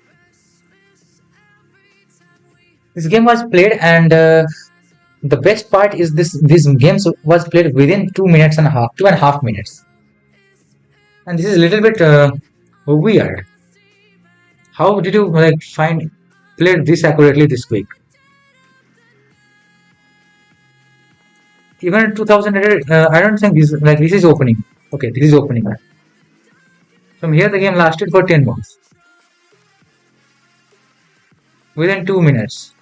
Speaker 1: This game was played, and the best part is this game was played within 2.5 minutes. And this is a little bit weird. How did you like played this accurately this quick? Even 2000, I don't think this is opening. Okay, this is opening. From here, the game lasted for 10 moves. Within 2 minutes.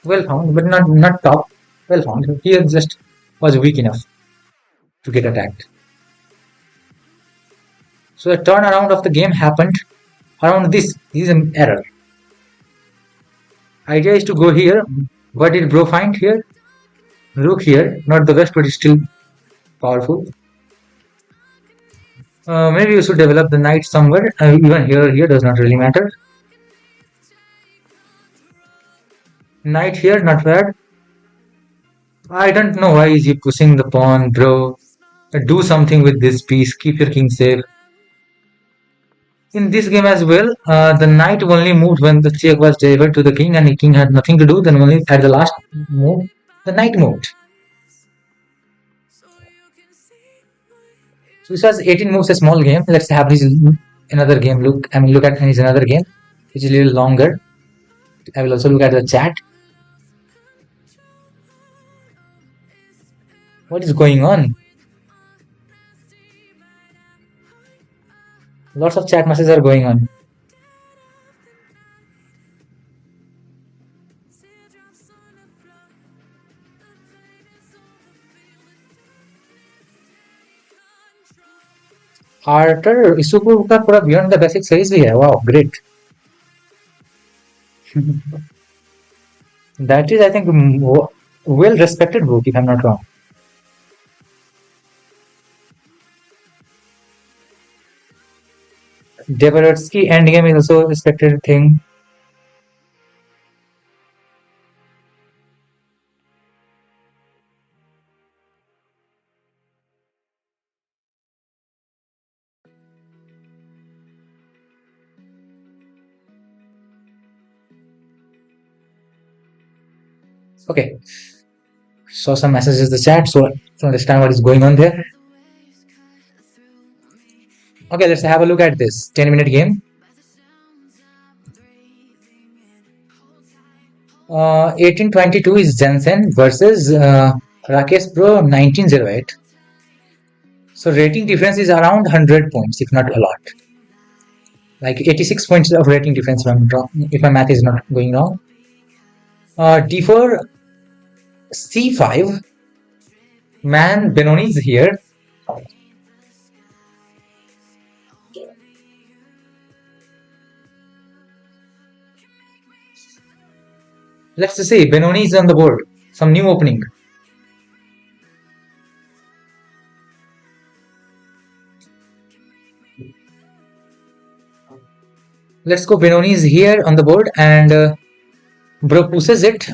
Speaker 1: Well found, but not top. Well found. Here just was weak enough to get attacked. So the turnaround of the game happened around this. This is an error. Idea is to go here. What did bro find here? Rook here. Not the best, but it's still powerful. Maybe you should develop the knight somewhere. Even here does not really matter. Knight here, not bad. I don't know why is he pushing the pawn, bro. Do something with this piece. Keep your king safe. In this game as well, the knight only moved when the check was delivered to the king and the king had nothing to do. Then only at the last move, the knight moved. So this was 18 moves, a small game. Let's have this another game. Look at this another game, which is a little longer. I will also look at the chat. What is going on? Lots of chat messages are going on. Arthur Isupu का पूरा beyond the basic series भी है. Wow, great. That is, I think, well respected book, if I'm not wrong. Dabrowski endgame is also a respected thing. Okay, saw some messages in the chat, so to understand what is going on there. Okay, let's have a look at this 10-minute game. 1822 is Jensen versus Rakesh Pro 1908. So rating difference is around 100 points, if not a lot. Like 86 points of rating difference if my math is not going wrong. D4 C5. Man, Benoni is here. Let's see, Benoni is on the board. Some new opening. Let's go. Benoni is here on the board and bro pushes it.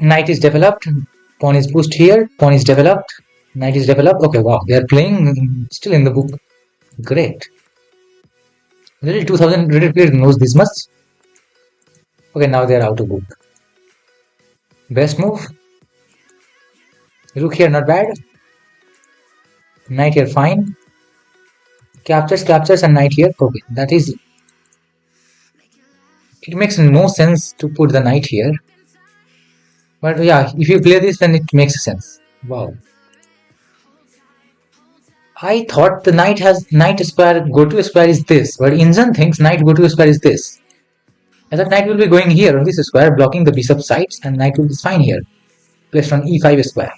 Speaker 1: Knight is developed. Pawn is pushed here. Pawn is developed. Knight is developed. Okay, wow. They are playing still in the book. Great. Little 2000 Reddit player knows this much. Okay, now they are out of book. Best move. Rook here, not bad. Knight here, fine. Captures, and knight here. Okay, that is. It makes no sense to put the knight here. But yeah, if you play this, then it makes sense. Wow. I thought the knight has knight square, go to square is this, but Injan thinks knight go to square is this. I thought knight will be going here on this square, blocking the bishop sides, and knight will be fine here, placed on e5 square.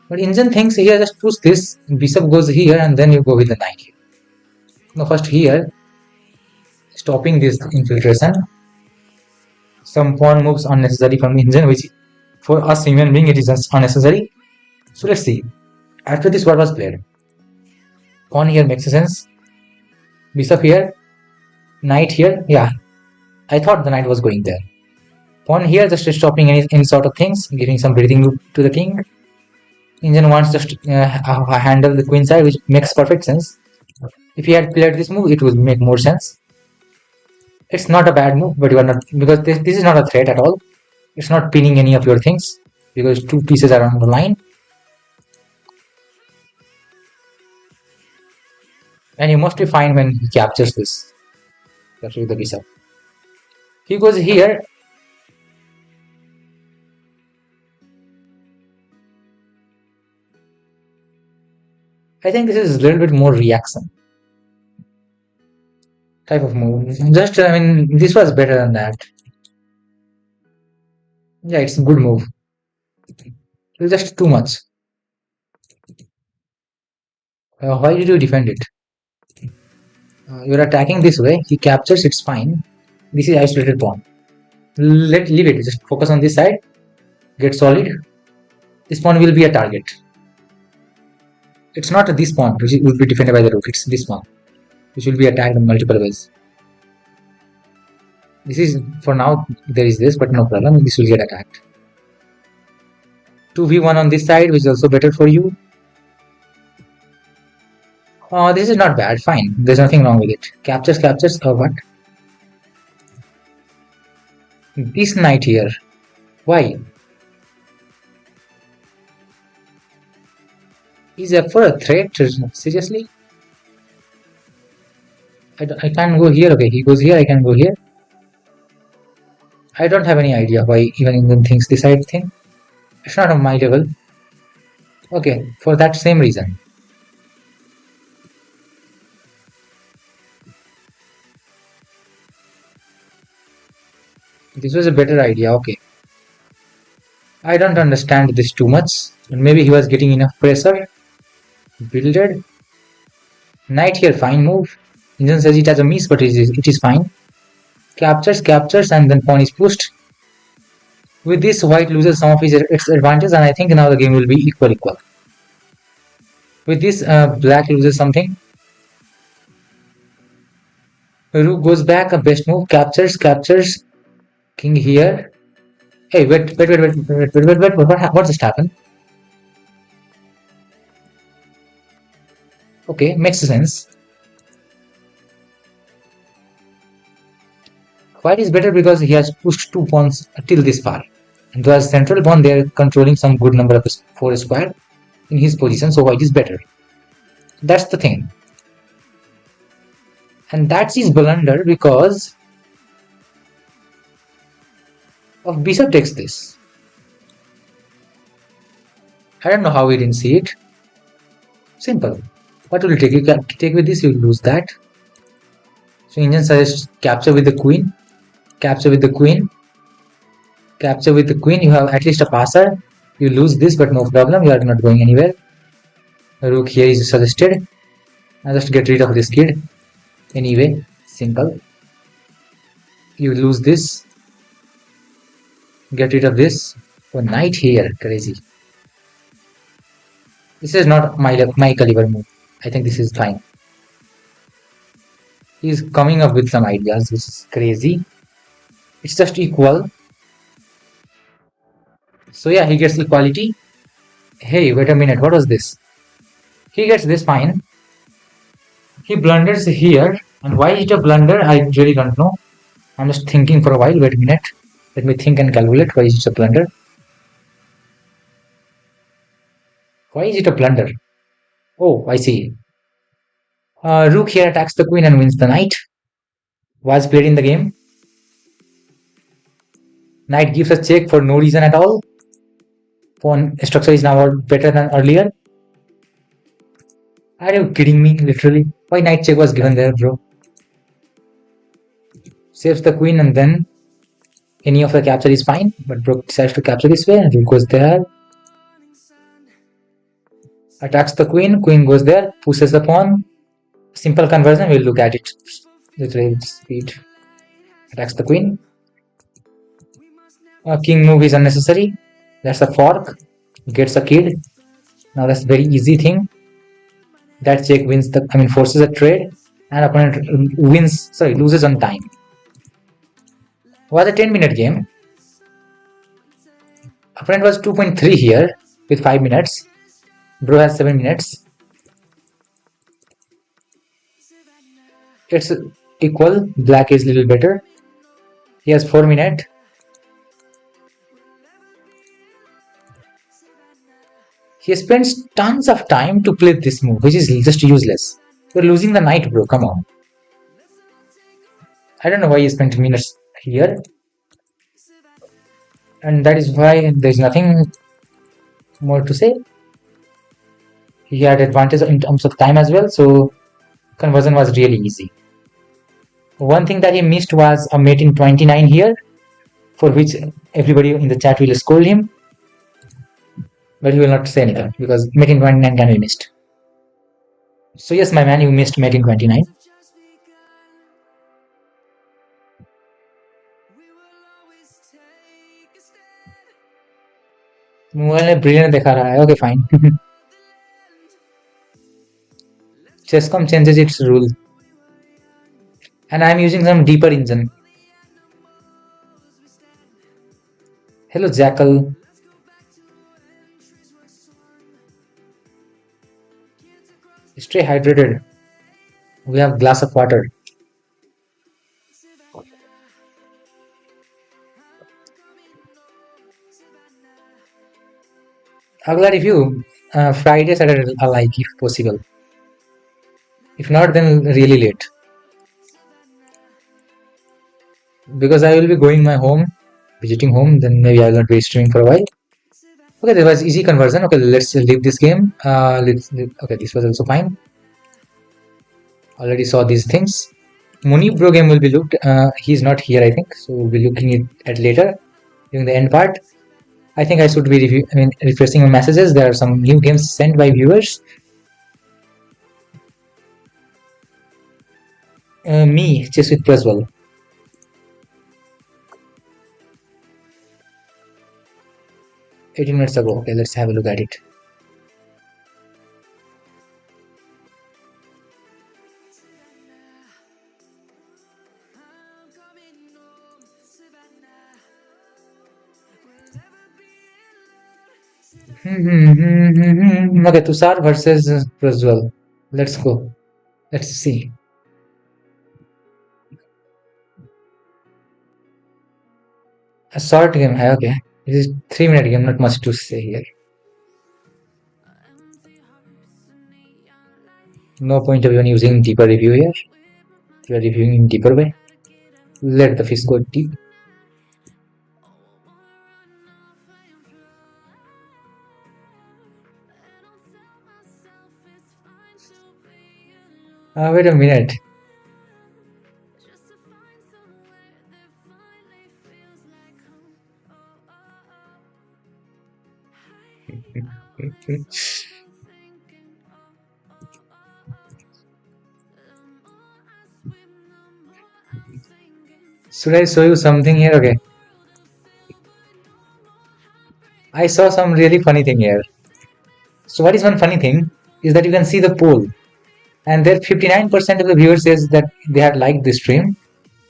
Speaker 1: But Injan thinks here just push this, bishop goes here, and then you go with the knight here. No, first here, stopping this infiltration. Some pawn moves unnecessary from Injan, which for us human being it is just unnecessary. So let's see. After this, what was played? Pawn here makes sense. Bishop here, knight here. Yeah, I thought the knight was going there. Pawn here, just stopping any sort of things, giving some breathing to the king. Injan wants just handle the queen side, which makes perfect sense. If he had played this move, it would make more sense. It's not a bad move, but you are not, because this is not a threat at all. It's not pinning any of your things because two pieces are on the line. And you must be fine when he captures this. Captures the bishop. He goes here. I think this is a little bit more reaction type of move. Just, I mean, this was better than that. Yeah, it's a good move. It's just too much. Why did you defend it? You're attacking this way. He captures, it's fine. This is isolated pawn. Leave it. Just focus on this side. Get solid. This pawn will be a target. It's not this pawn which will be defended by the rook. It's this pawn which will be attacked in multiple ways. This is, for now, there is this, but no problem. This will get attacked. 2v1 on this side, which is also better for you. This is not bad. Fine. There's nothing wrong with it. Captures. What? This knight here. Why? Is for a threat? Seriously? I can't go here. Okay, he goes here. I can go here. I don't have any idea why even England thinks this side thing. It's not on my level. Okay, for that same reason. This was a better idea. Okay. I don't understand this too much. Maybe he was getting enough pressure. Builded. Knight here, fine move. Engine says it has a miss, but it is fine. Captures, and then pawn is pushed. With this, white loses some of his advantage, and I think now the game will be equal. With this, black loses something. Rook goes back, a best move. Captures. King here. Hey, wait. What just happened? Okay, makes sense. White is better because he has pushed 2 pawns till this far. And as central pawn, they are controlling some good number of 4 square in his position, so white is better. That's the thing. And that's his blunder because of bishop takes this. I don't know how we didn't see it. Simple. What will you take? You can take with this, you lose that. So Indian suggests capture with the queen. Capture with the queen. You have at least a passer. You lose this, but no problem. You are not going anywhere. The rook here is suggested. I'll just get rid of this kid. Anyway, simple. You lose this. Get rid of this. Oh, knight here, crazy. This is not my caliber move. I think this is fine. He's coming up with some ideas, which is crazy. It's just equal. So yeah, he gets equality. Hey, wait a minute, what was this? He gets this, fine. He blunders here. And why is it a blunder? I really don't know. I'm just thinking for a while. Wait a minute. Let me think and calculate. Why is it a blunder? Why is it a blunder? Oh, I see. Rook here attacks the queen and wins the knight. Was played in the game. Knight gives a check for no reason at all. Pawn structure is now better than earlier. Are you kidding me? Literally. Why knight check was given there, bro? Saves the queen and then any of the capture is fine. But bro decides to capture this way and rook goes there. Attacks the queen. Queen goes there. Pushes the pawn. Simple conversion. We'll look at it. Literally speed. Attacks the queen. King move is unnecessary. That's a fork. Gets a kid. Now that's a very easy thing. That check wins forces a trade, and opponent loses on time. It was a 10-minute game. Opponent was 2.3 here with 5 minutes. Bro has 7 minutes. It's equal. Black is a little better. He has 4 minutes. He spends tons of time to play this move, which is just useless. You're losing the knight, bro. Come on. I don't know why he spent minutes here. And that is why there's nothing more to say. He had advantage in terms of time as well, so conversion was really easy. One thing that he missed was a mate in 29 here, for which everybody in the chat will scold him, but he will not say anything because mate in 29 can be missed. So yes, my man, you missed mate in 29. Mobile में brilliant दिखा रहा है. Okay, fine. Chesscom changes its rule, and I am using some deeper engine. Hello, Jackal. Stay hydrated. We have glass of water. अगला review Friday, Saturday alike if possible. If not, then really late. Because I will be going my home, visiting home, then maybe I will not be streaming for a while. Okay, there was easy conversion. Okay, let's leave this game. Okay, this was also fine. Already saw these things. Munib Bro game will be looked. He's not here, I think, so we'll be looking at later during the end part. I think I should be refreshing my messages. There are some new games sent by viewers. Me, Chess with Praswell. 18 minutes ago. Okay, let's have a look at it. Okay, Tushar versus Praswell. Let's go. Let's see. A short game, okay. This is 3-minute game, not much to say here. No point of even using deeper review here. We are reviewing in deeper way. Let the fish go deep. Wait a minute. Should I show you something here? Okay. I saw some really funny thing here. So what is one funny thing is that you can see the poll, and there 59% of the viewers says that they had liked this stream,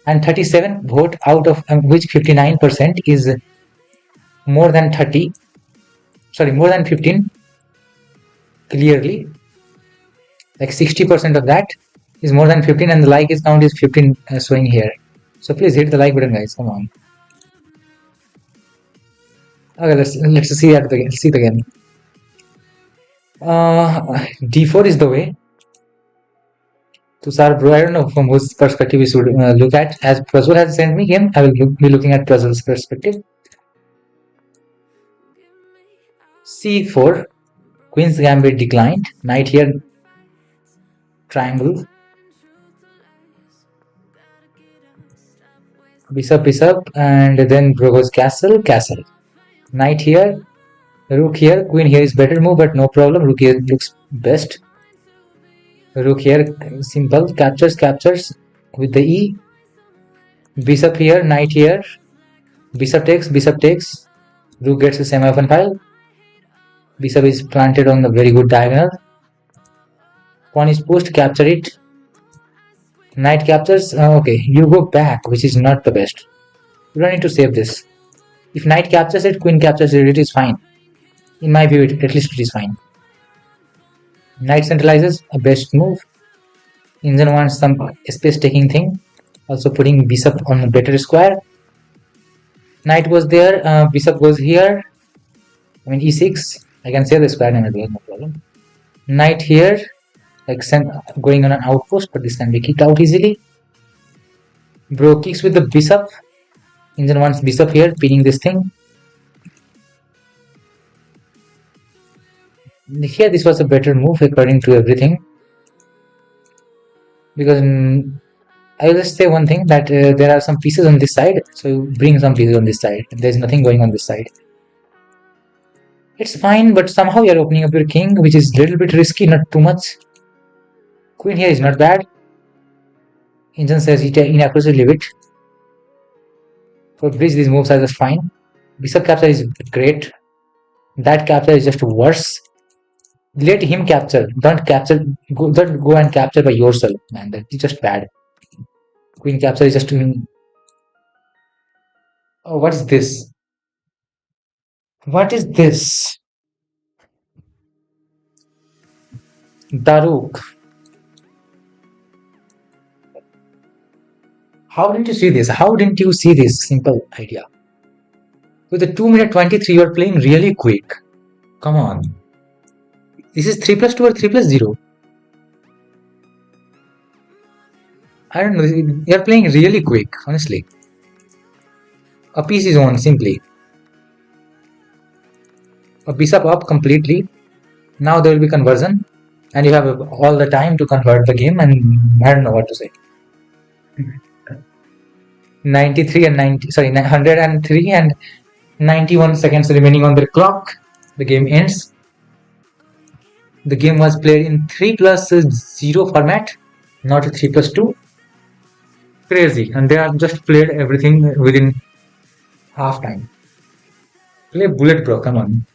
Speaker 1: and 37 vote out of which 59% is more than 30. Sorry, more than 15. Clearly, like 60% of that is more than 15, and the like is count is 15 showing here. So please hit the like button, guys. Come on. Okay, let's see that again. See it again. D4 is the way. Tushar Bro, I don't know from whose perspective we should look at. As Praswell has sent me game, I will be looking at Praswell's perspective. C4, Queen's Gambit declined. Knight here, triangle. Bishop, and then Bro goes castle. Knight here, rook here, queen here is better move, but no problem. Rook here looks best. Rook here, simple, captures with the E. Bishop here, knight here. Bishop takes. Rook gets a semi-open file. Bishop is planted on the very good diagonal. Pawn is pushed, capture it. Knight captures. Okay, you go back, which is not the best. You don't need to save this. If knight captures it, queen captures it, it is fine. In my view, at least it is fine. Knight centralizes, a best move. Engine wants some space taking thing. Also putting bishop on a better square. Knight was there, bishop goes here. I mean e6. I can save the square name as well, no problem. Knight here, like going on an outpost, but this can be kicked out easily. Bro kicks with the bishop. Engine wants bishop here, pinning this thing. Here, this was a better move according to everything, because I will just say one thing, that there are some pieces on this side, so you bring some pieces on this side. There's nothing going on this side. It's fine, but somehow you're opening up your king, which is a little bit risky, not too much. Queen here is not bad. Engine says inaccuracy, leave it. For bridge, these moves are just fine. Bishop capture is great. That capture is just worse. Let him capture. Don't capture. Don't go and capture by yourself, man. That's just bad. Queen capture is just. Oh, what is this? What is this? Daruk. How didn't you see this? How didn't you see this simple idea? With the 2 minute 23, you're playing really quick. Come on. This is 3 plus 2 or 3 plus 0. I don't know. You're playing really quick, honestly. A piece is on simply. A bishop up completely. Now there will be conversion, and you have all the time to convert the game, and I don't know what to say. 93 and 90, sorry, 103 and 91 seconds remaining on the clock. The game ends. The game was played in 3 plus 0 format, not 3 plus 2. Crazy, and they are just played everything within half time. Play bullet, bro, come on.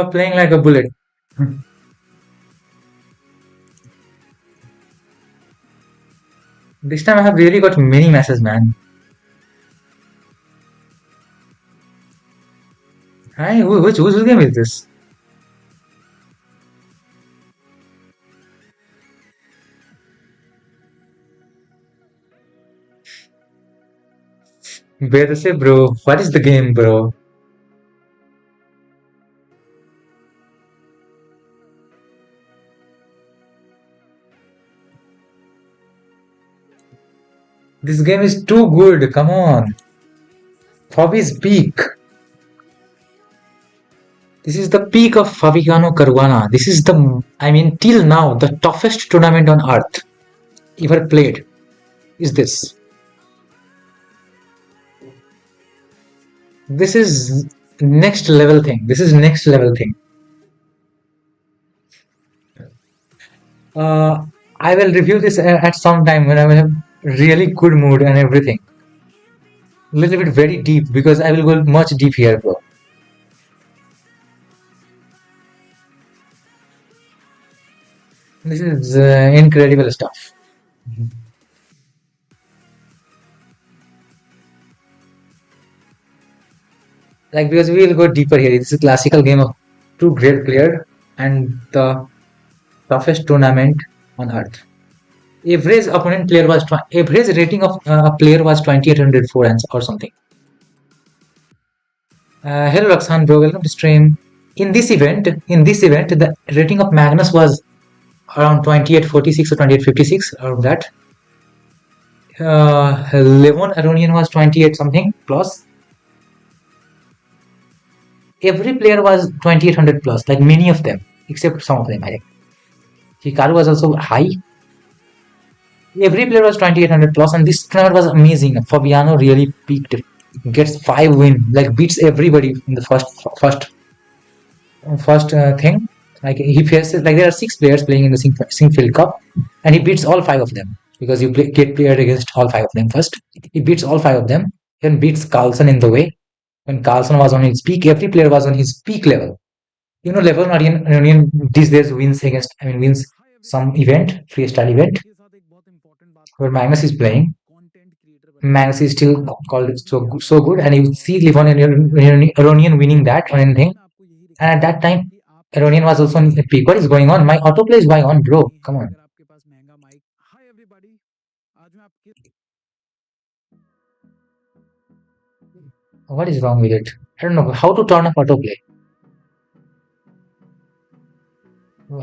Speaker 1: Playing like a bullet. This time I have really got many matches, man. Hi, whose game is this? Better say, bro. What is the game, bro? This game is too good. Come on. Fabi's peak. This is the peak of Fabiano Caruana. This is the, I mean, till now, the toughest tournament on earth ever played is this. This is next level thing. This is next level thing. I will review this at some time when I will have really good mood and everything. A little bit very deep, because I will go much deep here, bro. This is incredible stuff. Like, because we will go deeper here. This is a classical game of two great players and the toughest tournament on earth. Average opponent player was average rating of a player was 2804 or something. Hello Roxanne, bro, welcome to stream. In this event, the rating of Magnus was around 2846 or 2856, around that. Levon Aronian was 28 something plus. Every player was 2800 plus, like many of them, except some of them, I think. Hikaru was also high. Every player was 2800 plus, and this tournament was amazing. Fabiano really peaked. Gets 5 win, like beats everybody in the first thing. Like he faces, like there are 6 players playing in the Singfield Cup, and he beats all 5 of them, because you get paired against all 5 of them first. He beats all 5 of them, then beats Carlsen in the way. When Carlsen was on his peak, every player was on his peak level. You know, level Aronian these days wins some event, freestyle event, where Magnus is playing. Magnus is still called so good, and you see Levon Aronian winning that or anything. And at that time, Aronian was also in the peak. What is going on? My autoplay is going on, bro. Come on. What is wrong with it? I don't know how to turn off autoplay.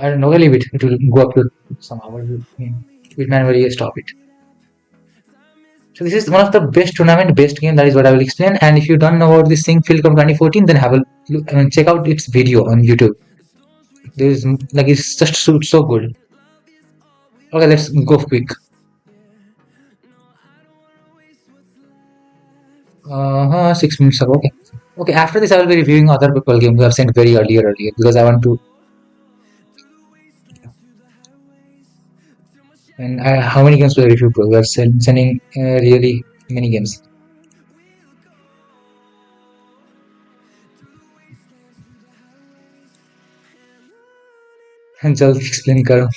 Speaker 1: I don't know. Leave it. It will go up to somehow. We'll manually stop it. So this is one of the best tournament, best game. That is what I will explain. And if you don't know about this thing, Field Cup 2014, then have a look. I mean, check out its video on YouTube. There is like it's just so good. Okay, let's go quick. 6 minutes ago. Okay. Okay. After this, I will be reviewing other people game who have sent very earlier because I want to. And how many games do I review, bro? We are sending really many games. जल्द explain करो.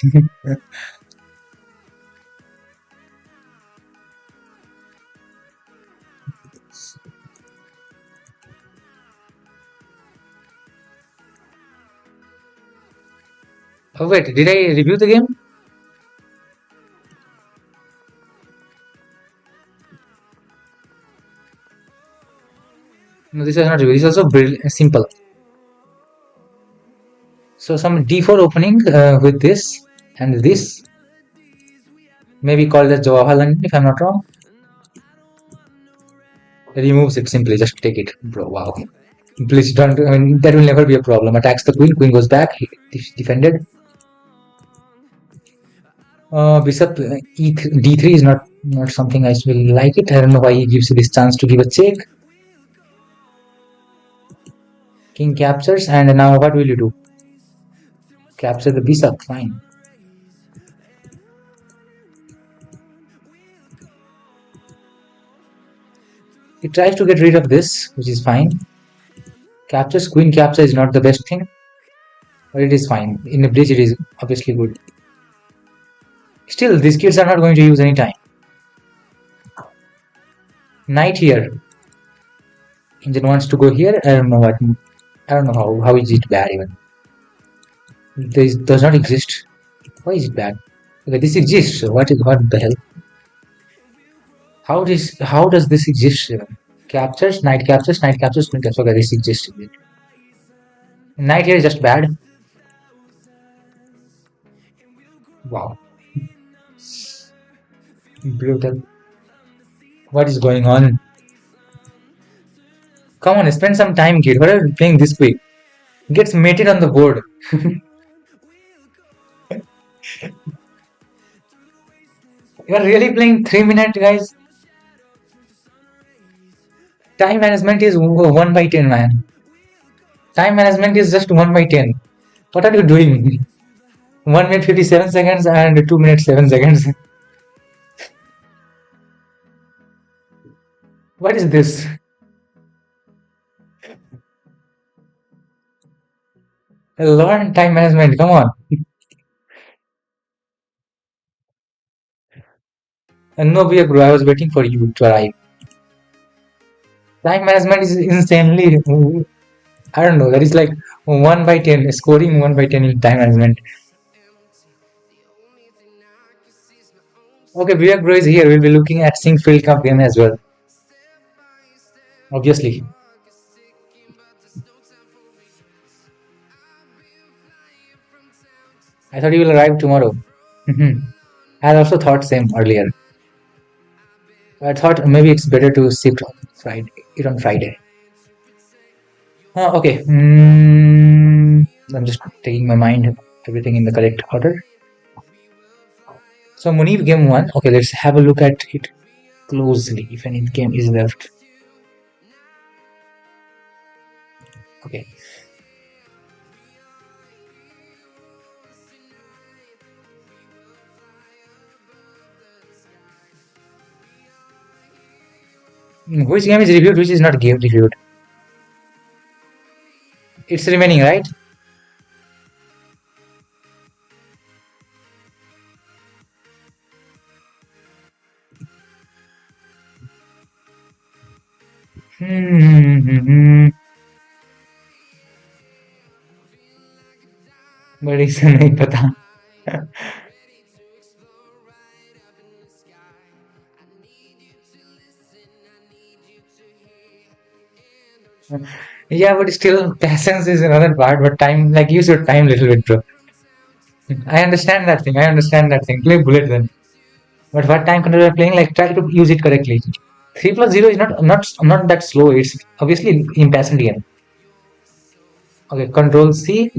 Speaker 1: Oh wait, did I review the game? No, this is not review. This is also simple. So some d4 opening with this and this. Maybe called as Jawaharlal if I'm not wrong. Removes it simply. Just take it, bro. Wow. Please don't. I mean, that will never be a problem. Attacks the queen. Queen goes back. Defended. Bishop d3 is not something I will like it. I don't know why he gives you this chance to give a check. King captures, and now what will you do? Capture the bishop. Fine. He tries to get rid of this, which is fine. Captures, queen capture is not the best thing, but it is fine. In a bridge, it is obviously good. Still, these kids are not going to use any time. Knight here. Engine wants to go here. I don't know what. I don't know how is it bad even. This does not exist. Why is it bad? Okay, this exists. What the hell? How does this exist? Captures, knight captures, queen captures. Okay, this exists. Knight here is just bad. Wow. Brutal. What is going on? Come on, spend some time, kid. What are you playing this quick? Gets mated on the board. You are really playing 3 minutes, guys. Time management is 1 by 10, man. Time management is just 1 by 10. What are you doing? 1 minute 57 seconds and 2 minutes 7 seconds. What is this? Learn time management. Come on. And no, bro, I was waiting for you to arrive. Time management is insanely. I don't know. That is like 1 by 10. Scoring 1 by 10 in time management. Okay, Vivek Bro is here. We'll be looking at Sync Field Cup game as well. Obviously. I thought you will arrive tomorrow. I also thought same earlier. I thought maybe it's better to shift on Friday. It on Friday. Okay. I'm just taking my mind everything in the correct order. So Munif game 1. Okay, let's have a look at it closely. If any game is left. Okay. Which game is reviewed? Which is not game reviewed? It's remaining, right? बड़ी से नहीं पता. Yeah, but still, patience is another part. But time, like use your time little bit, bro. I understand that thing. I understand that thing. Play bullet then. But what time control you're playing, like try to use it correctly. 3+0 is not that slow. It's obviously impatient game. Okay, Control C.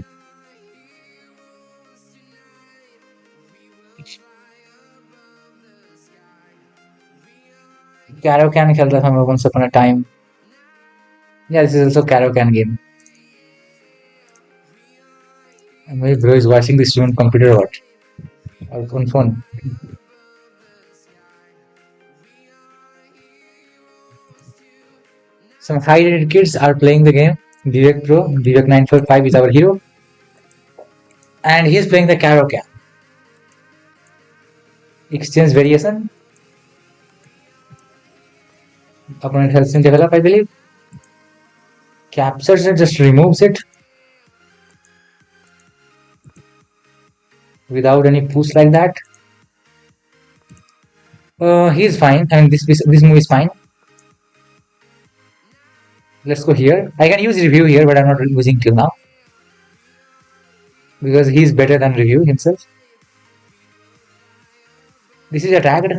Speaker 1: Caro can खेलता था मैं once upon a time. Yeah, this is also Caro can game. And my bro is watching this on computer or what? Or on phone. Some high-rated kids are playing the game. Vivek Pro, Vivek 945 is our hero, and he's playing the Caro can. Exchange variation. Opponent helps him develop, I believe. Captures it, just removes it without any push like that. He's fine. I mean, this move is fine. Let's go here. I can use review here, but I'm not using till now because he's better than review himself. This is attacked.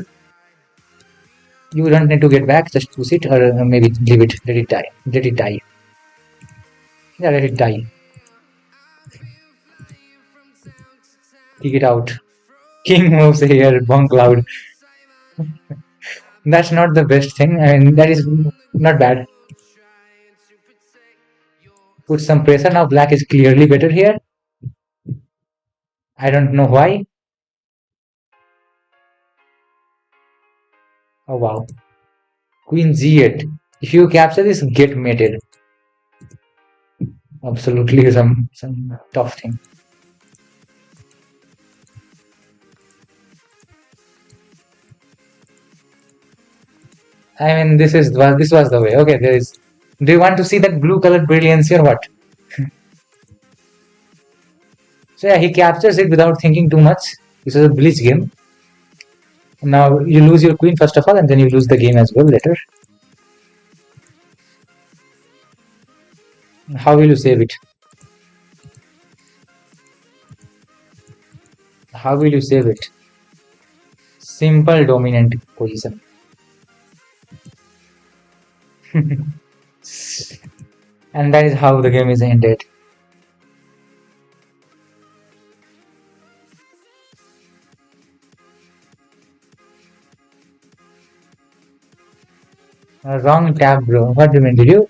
Speaker 1: You don't need to get back. Just push it, or maybe leave it. Let it die. Let it die. Yeah, let it die. Kick it out. King moves here. Bonk loud. That's not the best thing. I mean, that is not bad. Put some pressure. Now black is clearly better here. I don't know why. Oh wow. Queen G8. If you capture this, get mated. Absolutely some tough thing. I mean, this was the way. Okay, there is. Do you want to see that blue colored brilliancy or what? So yeah, he captures it without thinking too much. This is a blitz game. Now you lose your queen first of all, and then you lose the game as well later. How will you save it? How will you save it? Simple dominant position. And that is how the game is ended. Wrong tab, bro. What do you mean? Did you?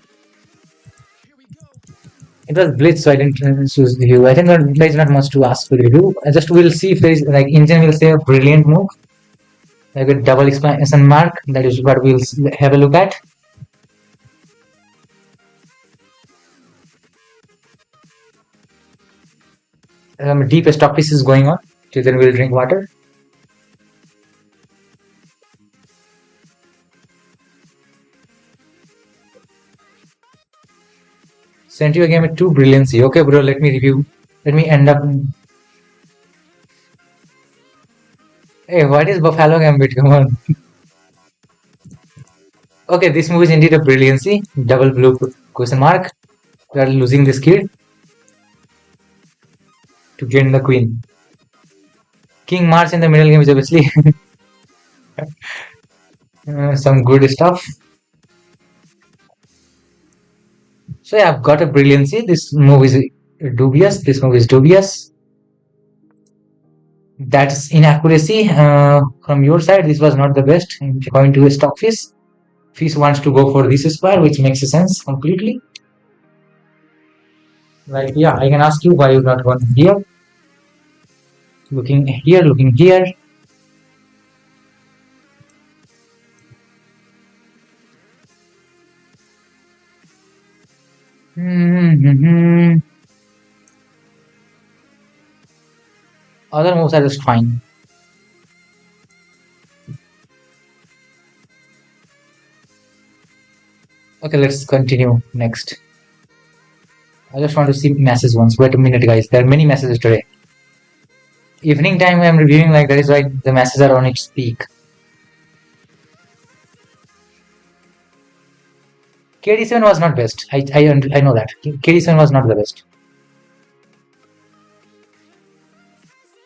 Speaker 1: It was blitz, so I didn't choose the review. I think there is not much to ask for the review. I just will see if there is like engine will say a brilliant move, like a double exclamation mark. That is what we'll have a look at. Deep stock piece is going on. So then we'll drink water. Sent you a game with 2 brilliancy. Okay, bro, let me review. Let me end up. Hey, what is Buffalo Gambit? Come on. Okay, this move is indeed a brilliancy. Double blue question mark. We are losing this kid to gain the queen. King Mars in the middle game is obviously some good stuff. So yeah, I've got a brilliancy. This move is dubious. This move is dubious. That's inaccuracy from your side. This was not the best. According to a stock fish. Fish wants to go for this square, which makes sense completely. Like, yeah, I can ask you why you not gone here. Looking here, looking here. Other moves are just fine. Okay, let's continue next. I just want to see messages once. Wait a minute, guys. There are many messages today. Evening time I'm reviewing, like that is why the messages are on its peak. KD7 was not best. I know that. KD7 was not the best.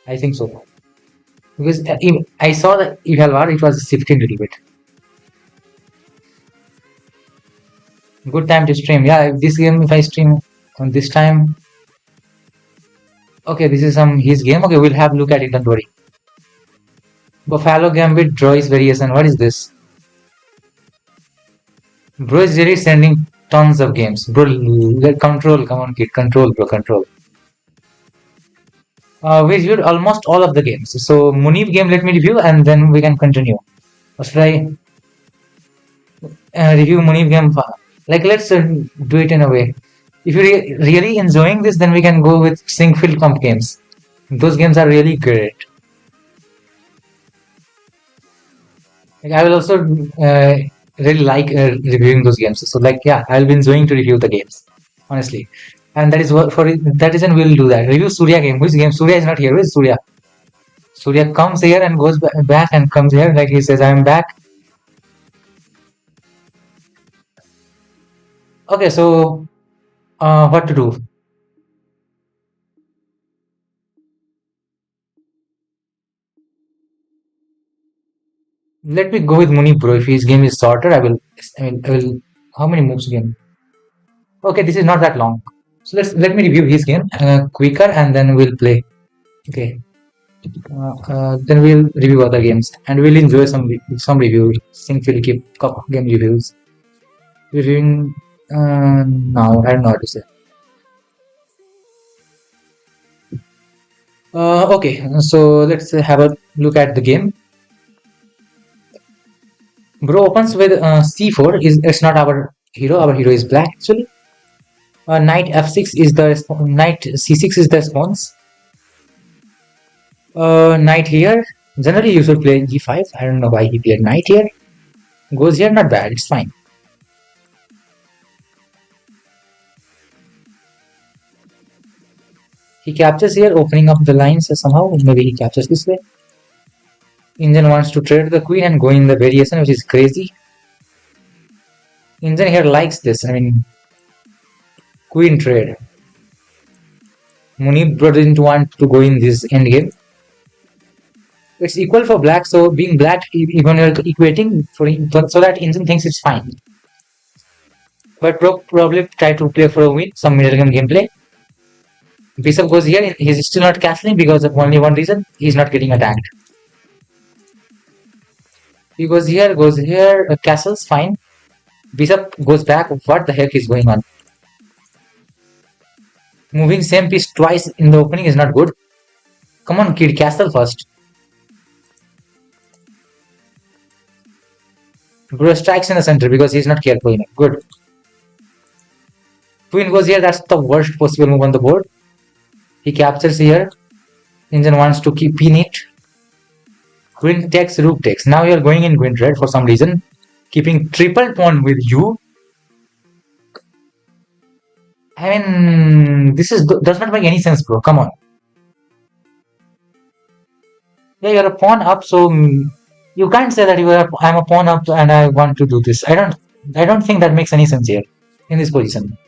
Speaker 1: I think so. Because I saw that Ihalwar, it was shifting a little bit. Good time to stream. Yeah, this game, if I stream on this time. Okay, this is his game. Okay, we'll have a look at it, don't worry. Buffalo Gambit Droids variation. What is this? Bro is really sending tons of games. Bro, control. Come on, kid. Control, bro. Control. We reviewed almost all of the games. So, Munib game, let me review and then we can continue. Or should I review Munib game? Like, let's do it in a way. If you're really enjoying this, then we can go with Singfield Comp games. Those games are really great. Like, I will also really like reviewing those games. So, like, yeah, I'll be enjoying to review the games, honestly. And that is what for that reason we'll do that. Review Surya game. Which game? Surya is not here. Where is Surya? Surya comes here and goes back and comes here. Like he says, I'm back. Okay, so what to do? Let me go with Muni Bro. If his game is shorter, I will. How many moves game? Okay, this is not that long. So let me review his game quicker, and then we'll play. Okay. Then we'll review other games, and we'll enjoy some reviews. Simply keep cup game reviews. Reviewing now. I don't know what to say. Okay, so let's have a look at the game. Bro opens with c4. It's not our hero. Our hero is black actually. Knight f6 is the knight c6 is the response. Knight here. Generally, you should play g5. I don't know why he played knight here. Goes here, not bad. It's fine. He captures here, opening up the lines somehow. Maybe he captures this way. Indian wants to trade the queen and go in the variation, which is crazy. Indian here likes this. I mean, queen trade. Munib didn't want to go in this endgame. It's equal for black, so being black, even you're equating so that Indian thinks it's fine. But probably try to play for a win, some middle game gameplay. Bishop goes here, he's still not castling because of only one reason, he's not getting attacked. He goes here, castles, fine. Bishop goes back, what the heck is going on? Moving same piece twice in the opening is not good. Come on kid, castle first. Bro strikes in the center because he's not careful enough. Good. Queen goes here, that's the worst possible move on the board. He captures here. Indian wants to keep pin it. Queen takes, rook takes. Now you're going in queen red for some reason. Keeping triple pawn with you. I mean, this does not make any sense, bro. Come on. Yeah, you're a pawn up, so you can't say that I'm a pawn up and I want to do this. I don't think that makes any sense here in this position.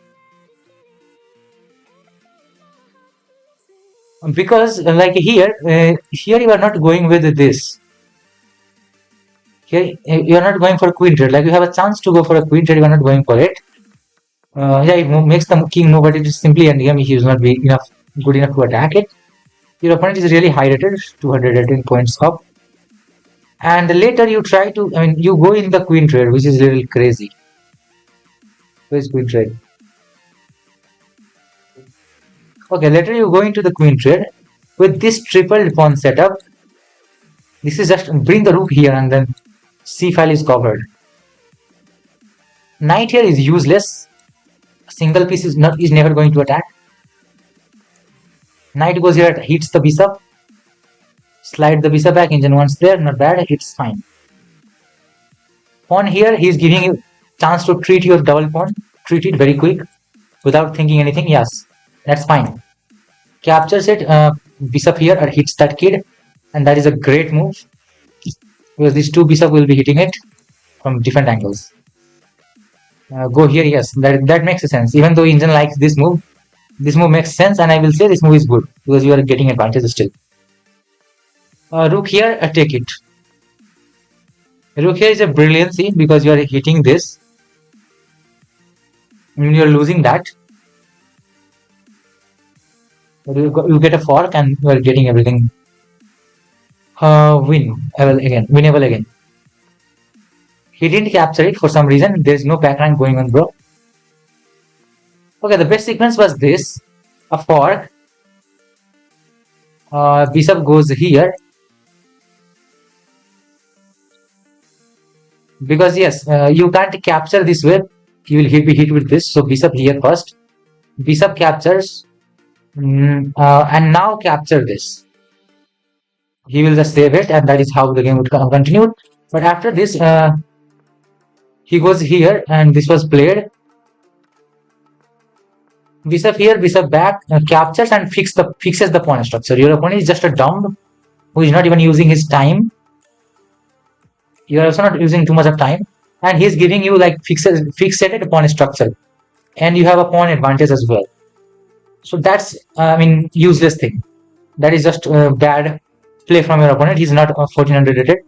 Speaker 1: Because like here you are not going with this. Here you are not going for a queen trade. Like you have a chance to go for a queen trade, you are not going for it. Yeah, it makes the king move, but it is simply endgame. He is not good enough to attack it. Your opponent is really high rated, 218 points up. And later you try to, you go in the queen trade, which is a little crazy. Where's queen trade? Okay, later you go into the queen trade with this triple pawn setup. This is just bring the rook here and then c file is covered. Knight here is useless. A single piece is never going to attack. Knight goes here, hits the bishop. Slide the bishop back, engine once there, not bad, it's fine. Pawn here, he's giving you chance to treat your double pawn. Treat it very quick without thinking anything. Yes, that's fine. Captures it, bishop here or hits that kid, and that is a great move because these two bishop will be hitting it from different angles. Go here, yes, that makes sense. Even though Indian likes this move makes sense, and I will say this move is good because you are getting advantage still. Rook here, take it. Rook here is a brilliancy because you are hitting this. I mean, you are losing that. You get a fork and you are getting everything. Winnable again. He didn't capture it for some reason. There's no pack rank going on, bro. Okay, the best sequence was this. A fork. Bishop goes here. Because yes, you can't capture this way. You will be hit with this. So bishop here first. Bishop captures. And now capture this. He will just save it, and that is how the game would continue. But after this, he goes here, and this was played. Bishop here, bishop back, captures and fixes the pawn structure. Your opponent is just a dumb who is not even using his time. You are also not using too much of time, and he is giving you like fixated pawn structure, and you have a pawn advantage as well. So that's useless thing. That is just bad play from your opponent. He's not 1400 rated.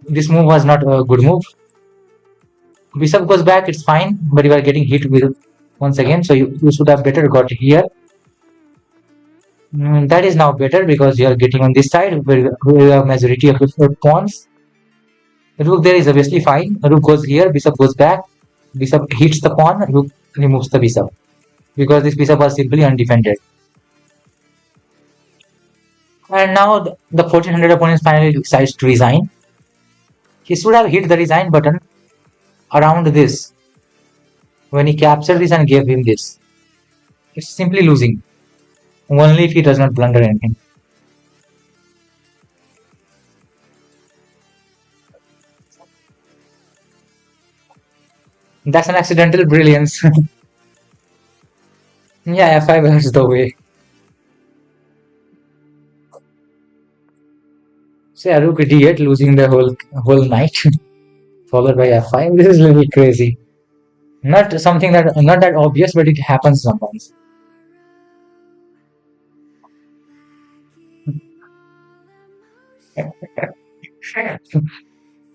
Speaker 1: This move was not a good move. Bishop goes back, it's fine, but you are getting hit with once again, so you should have better got here. That is now better because you are getting on this side where you have majority of your pawns. Rook there is obviously fine. Rook goes here, bishop goes back, bishop hits the pawn, rook removes the bishop because this bishop was simply undefended. And now the 1400 opponent finally decides to resign. He should have hit the resign button around this when he captured this and gave him this. It's simply losing. Only if he does not blunder anything. That's an accidental brilliance. Yeah, F5 is the way. So Rook D8 losing the whole knight, followed by F5. This is a little crazy. Not that obvious, but it happens sometimes.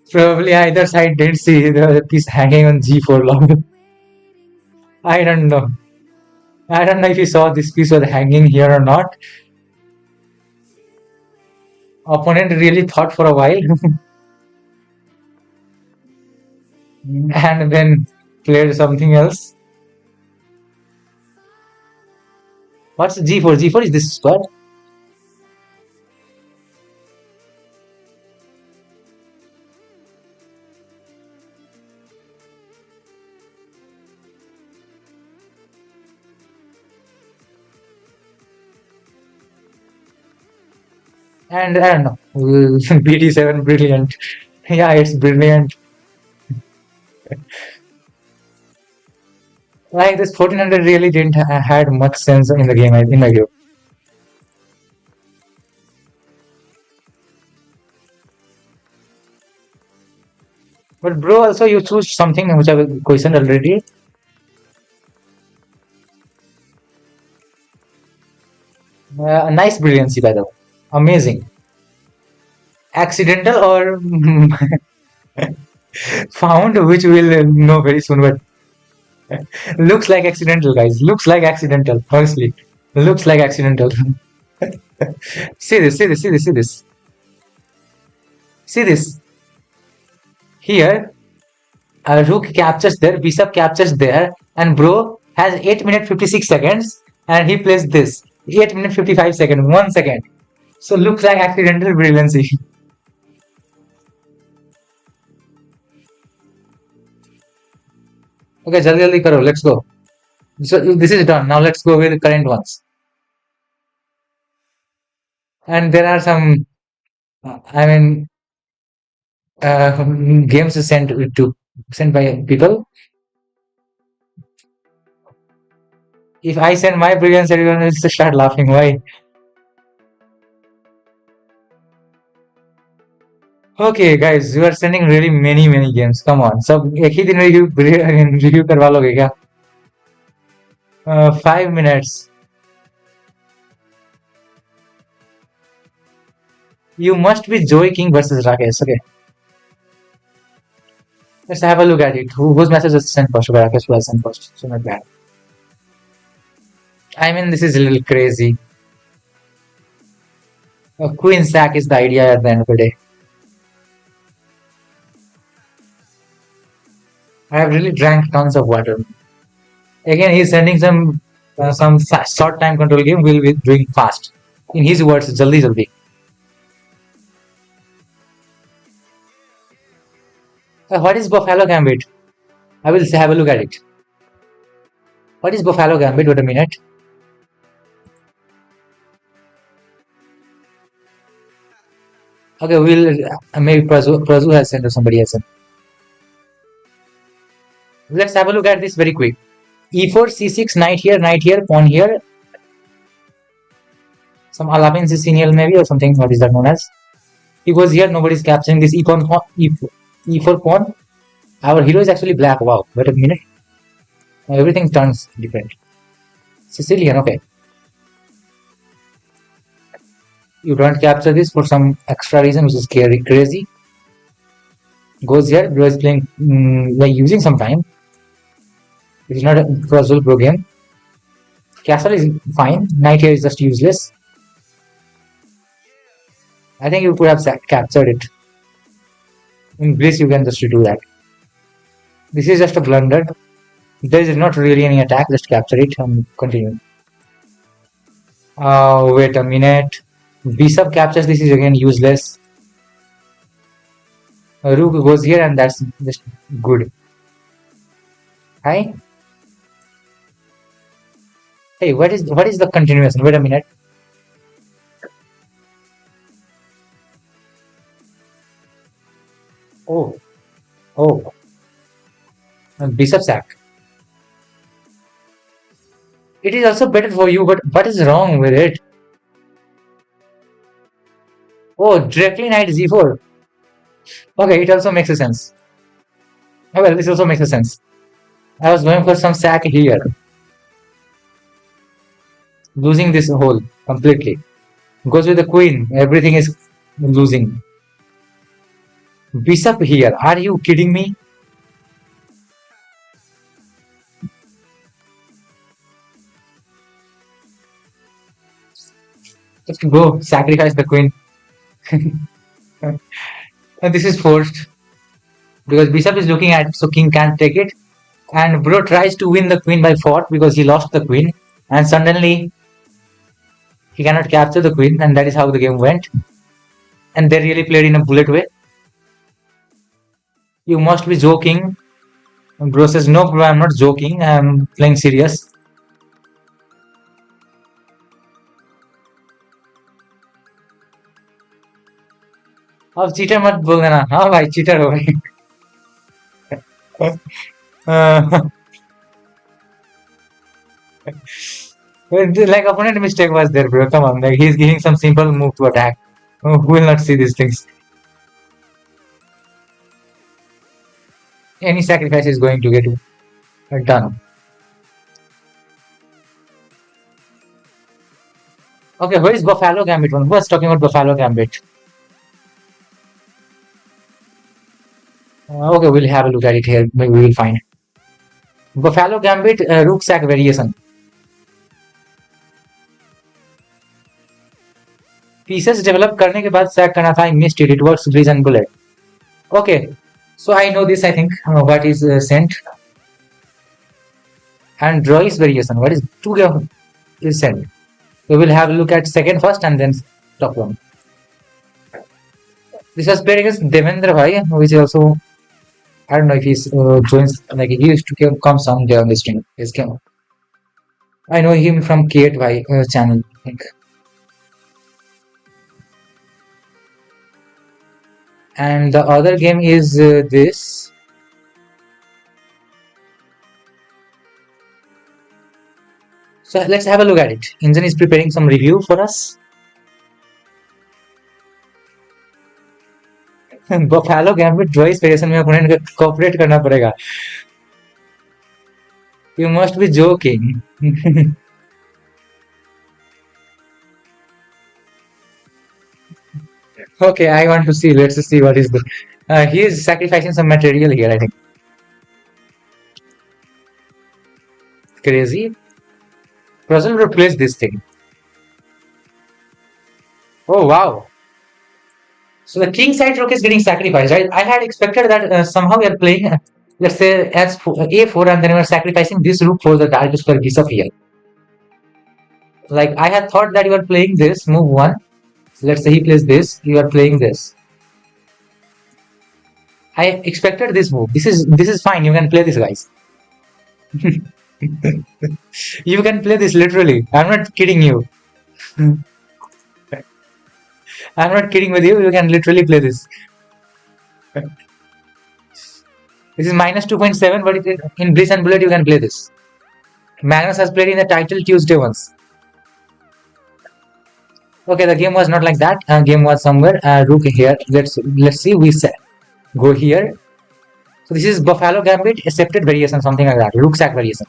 Speaker 1: Probably either side didn't see the piece hanging on G4 long. I don't know. I don't know if you saw this piece was hanging here or not. Opponent really thought for a while and then played something else. What's G4? G4 is this square. And I don't know. BD7 brilliant. Yeah, it's brilliant. Like this 1400 really didn't had much sense in the game in my view. But bro, also you choose something which I will question already. A nice brilliancy by the way. Amazing. Accidental or found, which we'll know very soon, but looks like accidental, guys. Looks like accidental, honestly. Looks like accidental. See this, see this, see this, see this. See this. Here, rook captures there, bishop captures there, and bro has 8 minutes 56 seconds, and he plays this. 8 minutes 55 seconds, 1 second. So looks like accidental brilliancy. Okay, jaldi jaldi karo, let's go. So this is done. Now let's go with the current ones. And there are some, games sent by people. If I send my brilliance, everyone will start laughing. Why? Okay, guys, you are sending really many games. Come on, सब एक ही दिन review करवा लोगे क्या? 5 minutes. You must be Joey King versus Rakesh. Okay, let's have a look at it. Whose message was sent first? Okay, Rakesh was sent first. So not bad. I mean, this is a little crazy. A queen sack is the idea at the end of the day. I have really drank tons of water. Again, he's sending some short time control game. We'll be doing fast. In his words, jaldi jaldi. What is Buffalo Gambit? I will have a look at it. What is Buffalo Gambit? Wait a minute. Okay, we'll maybe Prazu has sent or somebody has sent. Let's have a look at this very quick. E4, C6, knight here, pawn here. Some Alapin Sicinial maybe or something. What is that known as? He goes here. Nobody's capturing this E4 pawn. Our hero is actually black. Wow. Wait a minute. Everything turns different. Sicilian. Okay. You don't capture this for some extra reason, which is scary, crazy. Goes here. Bro is playing like using some time. It is not a casual pro game. Castle is fine. Knight here is just useless. I think you could have captured it. In Bliss, you can just do that. This is just a blunder. There is not really any attack. Just capture it and continue. Wait a minute. Bishop captures. This is again useless. Rook goes here and that's just good. Hi. Hey, what is the continuation? Wait a minute. Oh, bishop sack. It is also better for you, but what is wrong with it? Oh, directly knight z4. Okay, it also makes a sense. Oh, well, this also makes a sense. I was going for some sack here. Losing this hole completely. Goes with the queen. Everything is losing. Bishop here. Are you kidding me? Just go sacrifice the queen. And this is forced because bishop is looking at, so king can't take it. And bro tries to win the queen by fort because he lost the queen, and suddenly he cannot capture the queen, and that is how the game went. And they really played in a bullet way. You must be joking. And bro says, no, bro, I'm not joking. I'm playing serious. अब cheater मत बोल देना. हाँ भाई cheater हो भाई. Like opponent mistake was there, bro. Come on, like he's giving some simple move to attack. Who will not see these things? Any sacrifice is going to get done. Okay, where is Buffalo Gambit one? Who was talking about Buffalo Gambit? Okay, we'll have a look at it here. Maybe we will find. Buffalo Gambit Rook Sack variation. Pieces develop करने के बाद sack करना था. I missed it. It works breeze and bullet. Okay, so I know this. I think what is sent. And draw is variation. What is two is sent. We will have a look at second first and then top one. This was played against Devendra Bhai, which is also, I don't know if he's joins, like he used to come someday on the stream. His game. I know him from K8 Bhai channel, I think. And the other game is this. So let's have a look at it. Injan is preparing some review for us. Buffalo gambit draw इस variation में opponent को cooperate करना पड़ेगा. You must be joking. Okay, I want to see. Let's see what is the. He is sacrificing some material here, I think. Crazy. Puzzle replace this thing. Oh wow. So the king side rook is getting sacrificed, right? I had expected that somehow we are playing, let's say, as a4, and then we are sacrificing this rook for the dark square bishop here. Like I had thought that you are playing this move one. So let's say he plays this. You are playing this. I expected this move. This is fine. You can play this, guys. You can play this literally. I'm not kidding you. I'm not kidding with you. You can literally play this. This is minus 2.7, but in Bliss and Bullet you can play this. Magnus has played in the title Tuesday once. Okay, the game was not like that. Game was somewhere. Rook here. Let's see. We go here. So this is Buffalo Gambit accepted variation, something like that. Rook sack variation.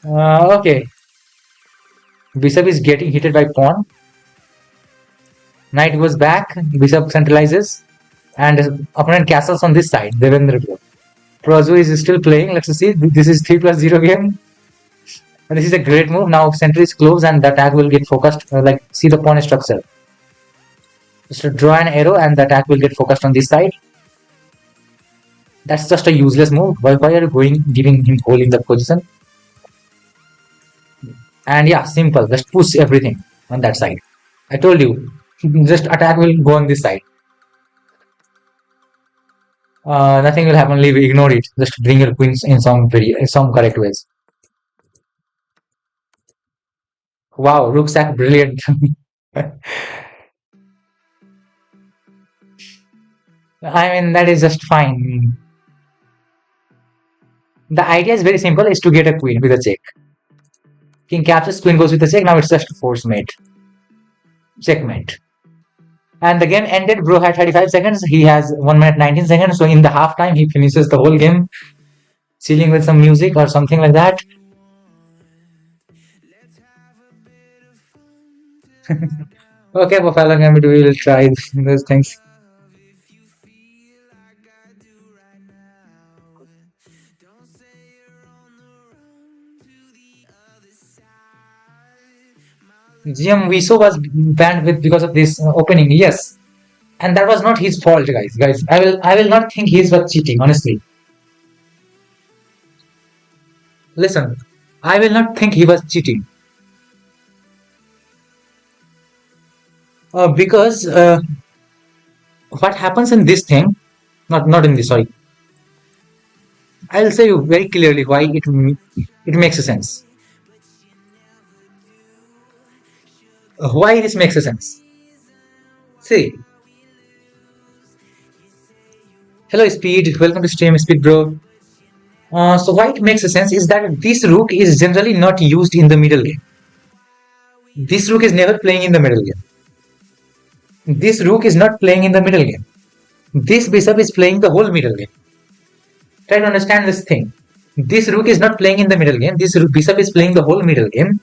Speaker 1: Okay. Bishop is getting hit by pawn. Knight goes back. Bishop centralizes, and opponent castles on this side. Devendra Prozu is still playing. Let's see. This is 3+0 game. And this is a great move. Now center is closed and the attack will get focused. Like see the pawn structure. Just draw an arrow and the attack will get focused on this side. That's just a useless move. Why are you giving him hole in the position? And yeah, simple. Just push everything on that side. I told you. Just attack will go on this side. Nothing will happen. Leave. Ignore it. Just bring your queens in some correct ways. Wow, rook sack, brilliant. I mean, that is just fine. The idea is very simple, is to get a queen with a check. King captures, queen goes with a check, now it's just force mate. Checkmate. And the game ended, bro had 35 seconds, he has 1 minute 19 seconds, so in the half time he finishes the whole game, chilling with some music or something like that. Okay, Buffalo Gambit, we will try those things. GM Viso was banned because of this opening, yes, and that was not his fault, guys. I will not think he was cheating, honestly. Listen, I will not think he was cheating. Because what happens in this thing, not in this, sorry. I'll say you very clearly why it makes a sense. Why this makes a sense? See. Hello Speed, welcome to stream Speed bro. So why it makes a sense is that this rook is generally not used in the middle game. This rook is never playing in the middle game. This rook is not playing in the middle game. This bishop is playing the whole middle game. Try to understand this thing. This rook is not playing in the middle game. This bishop is playing the whole middle game.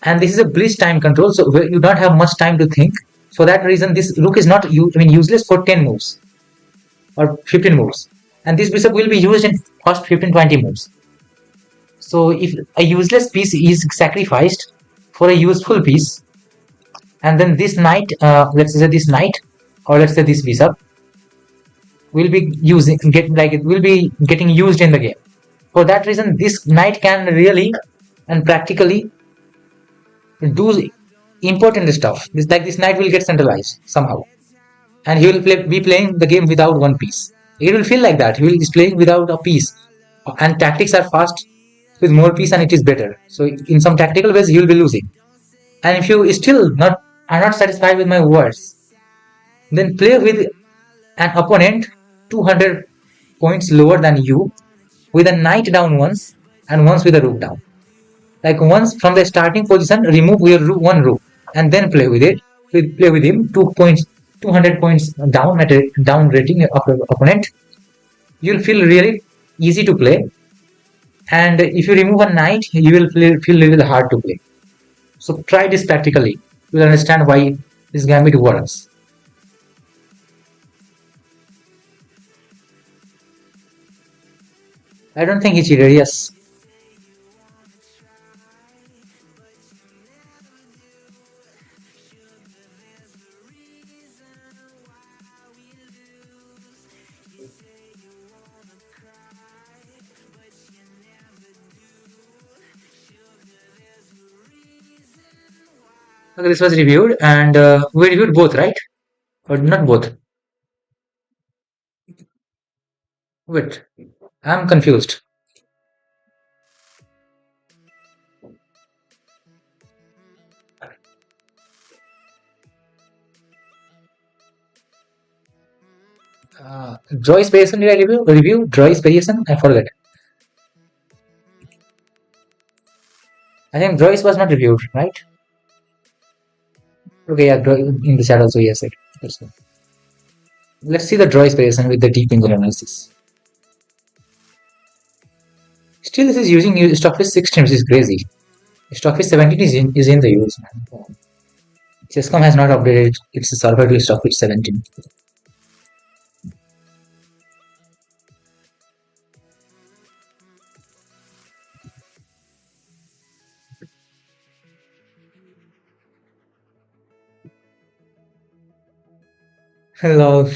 Speaker 1: And this is a blitz time control, so you don't have much time to think. For that reason, this rook is not useless for 10 moves or 15 moves. And this bishop will be used in first 15-20 moves. So if a useless piece is sacrificed for a useful piece, and then this knight, let's say this knight, or let's say this bishop, will be getting used in the game. For that reason, this knight can really and practically do important stuff. This knight will get centralized somehow, and he will be playing the game without one piece. It will feel like that. He will be playing without a piece, and tactics are fast with more piece, and it is better. So in some tactical ways, he will be losing. And if you still are not satisfied with my words, then play with an opponent 200 points lower than you, with a knight down once and once with a rook down. Like once from the starting position, remove your one rook and then play with it. play with him 200 points down at a down rating of your opponent, you'll feel really easy to play. And if you remove a knight, you will feel a little hard to play. So try this practically. You'll understand why this gambit works. I don't think he cheated, yes. Okay, this was reviewed, and we reviewed both, right? Or not both? Wait, I'm confused. Joyce Pearson, did I review Joyce Pearson? I forget. I think Joyce was not reviewed, right? Okay, yeah, in the chat also, yes. Let's see the Joyce Pearson with the deep English analysis. Still, this is using Stockfish 16, which is crazy. Stockfish 17 is in the use, man. ChessCom has not updated its server to Stockfish 17. Hello.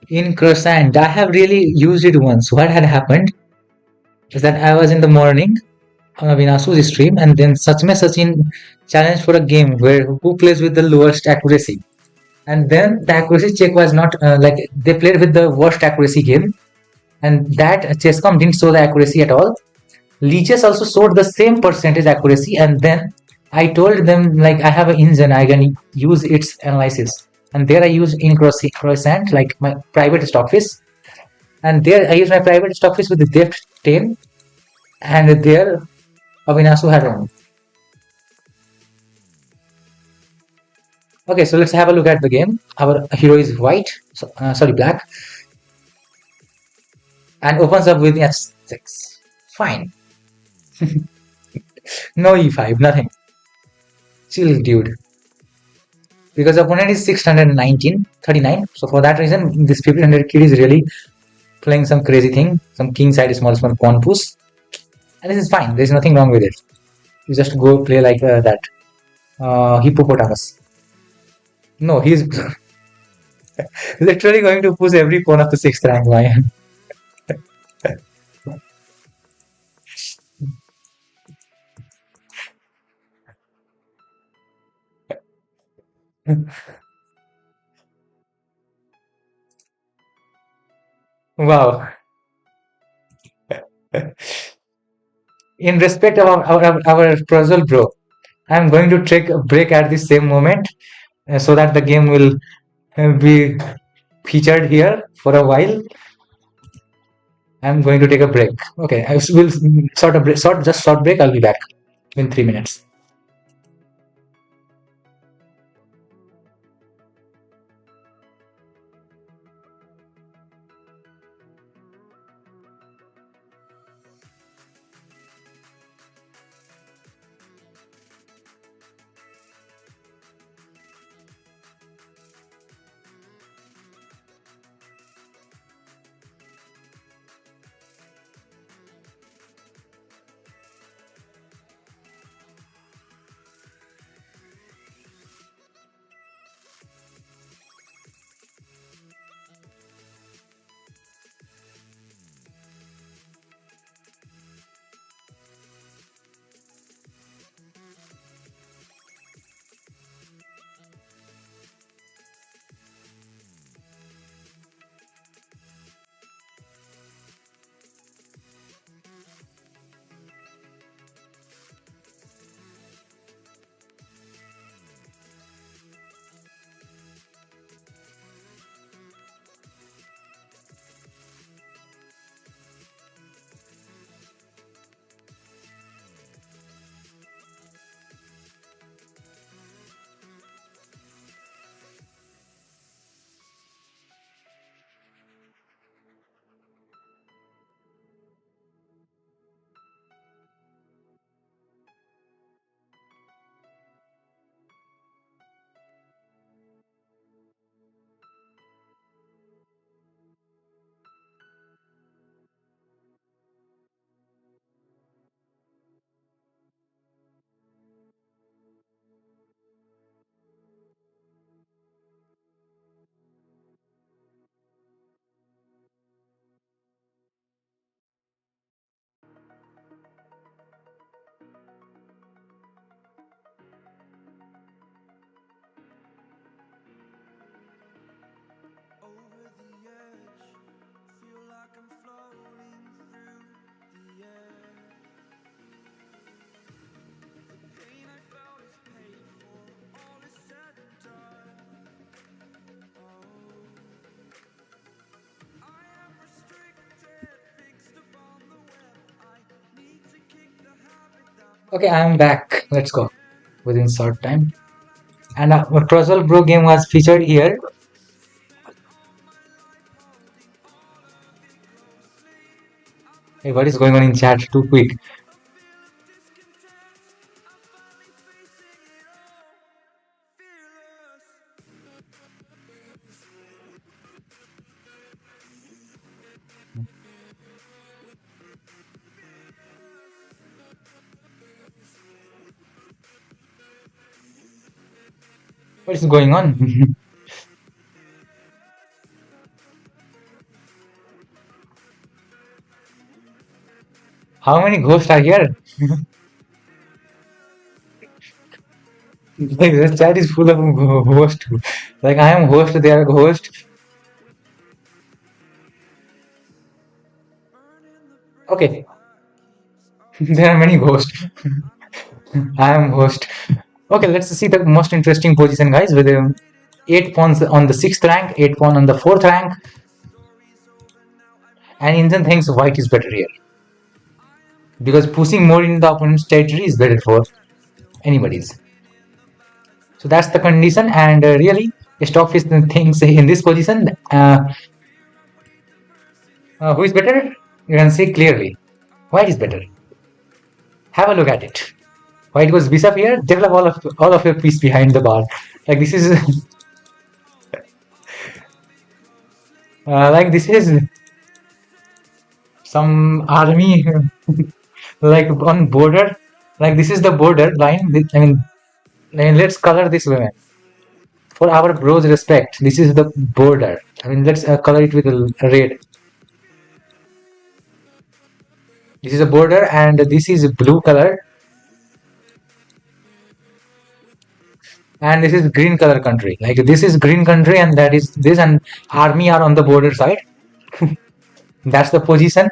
Speaker 1: In Croissant, I have really used it once. What had happened is that I was in the morning on Vinasu's stream, and then Sachme Sachin challenged for a game where who plays with the lowest accuracy. And then the accuracy check was not like they played with the worst accuracy game, and that Chesscom didn't show the accuracy at all. LearnChess also showed the same percentage accuracy, and then I told them like I have an engine, I can use its analysis, and there I used in Croissant like my private stockfish, and there I used my private stockfish with the depth 10, and there Avinasu had won. Okay, so let's have a look at the game. Our hero is white, so, sorry, black, and opens up with f6. Fine. No e5, nothing. Chill, dude. Because opponent is 619, 39. So for that reason, this 1500 kid is really playing some crazy thing, some king side small pawn push. And this is fine. There's nothing wrong with it. You just go play like that. Hippopotamus. No, he's literally going to push every pawn of the 6th rank. Why? Wow. In respect of our puzzle, bro, I'm going to take a break at the same moment so that the game will be featured here for a while. I'm going to take a break. Okay, I will sort of break, just short break. I'll be back in 3 minutes. Okay, I am back. Let's go within short time. And a Crosswell Bro game was featured here. Hey, what is going on in chat? Too quick. What is going on? How many ghosts are here? Like the chat is full of host. Like I am host, they are host. Okay, there are many ghosts. I am host. Okay, let's see the most interesting position, guys. With 8 pawns on the 6th rank, 8 pawn on the 4th rank, and Indian thinks white is better here because pushing more in the opponent's territory is better for anybody's. So that's the condition, and really, Stockfish thinks in this position, who is better? You can see clearly, white is better. Have a look at it. White goes bishop here. Develop all of your piece behind the bar. Like this is like this is some army like on border. Like this is the border line. I mean, let's color this women for our bros respect. This is the border. I mean, let's color it with red. This is a border, and this is blue color, and this is green color country. Like this is green country, and that is this, and army are on the border side. That's the position,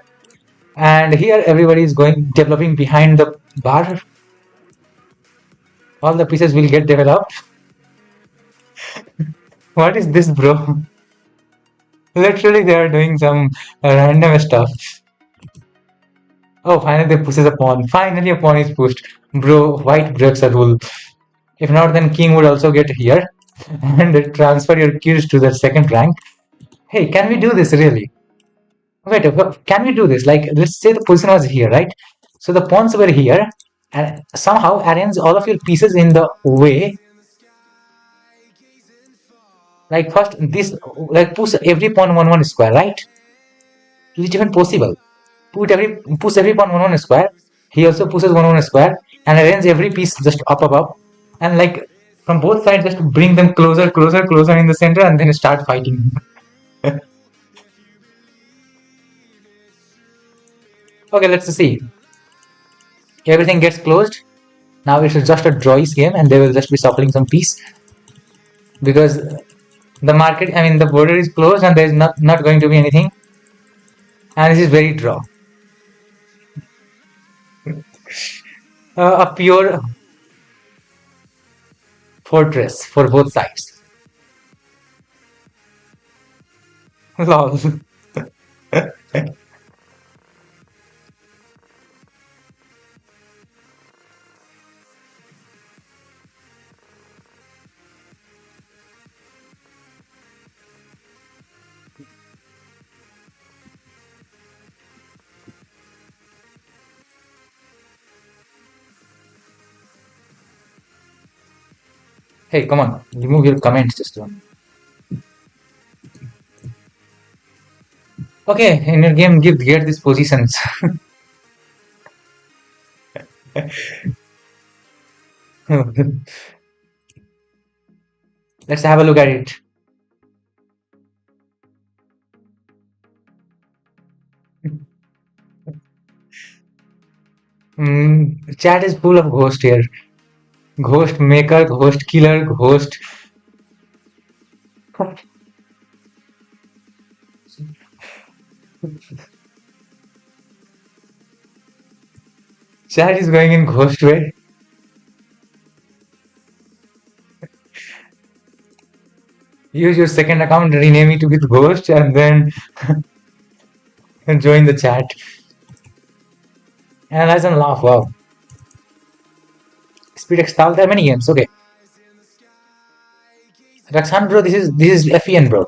Speaker 1: and here everybody is going developing behind the bar. All the pieces will get developed. What is this, bro? Literally, they are doing some random stuff. Oh, finally they pushes a pawn. Finally, a pawn is pushed. Bro, white breaks a rule. If not, then king would also get here and transfer your keys to the 2nd rank. Hey, can we do this really? Wait, can we do this? Like, let's say the position was here, right? So the pawns were here, and somehow arrange all of your pieces in the way. Like first, this, like push every pawn 1 1 square, right? Is it even possible? Push every pawn 1 1 square. He also pushes 1 1 square and arrange every piece just up above, and like from both sides, just bring them closer, closer, closer in the center, and then start fighting. Okay, let's see. Everything gets closed. Now it's just a drawish game, and they will just be shuffling some piece because the market, I mean, the border is closed, and there is not going to be anything, and this is very draw. A pure fortress for both sides. Lol. Hey, come on, remove your comments just one. Okay, in your game, get these positions. Let's have a look at it. Chat is full of ghost here. Ghost maker, ghost killer, ghost. Chat is going in ghost way. Use your second account, rename it with ghost, and then join the chat. Analyze and laugh. Wow. Speed Extal, there are many games. Okay. Raksan bro, this is FEN bro.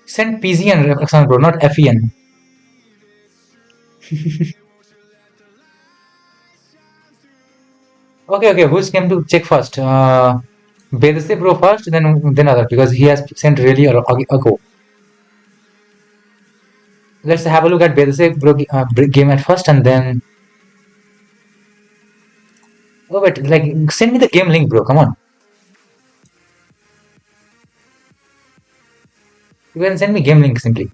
Speaker 1: Send PZ and Raksan bro, not FEN. Okay, who's came to check first? Bedse bro first, then other, because he has sent really ago. Let's have a look at Bedse bro game at first, and then. Oh wait, like send me the game link, bro. Come on. You can send me game link simply.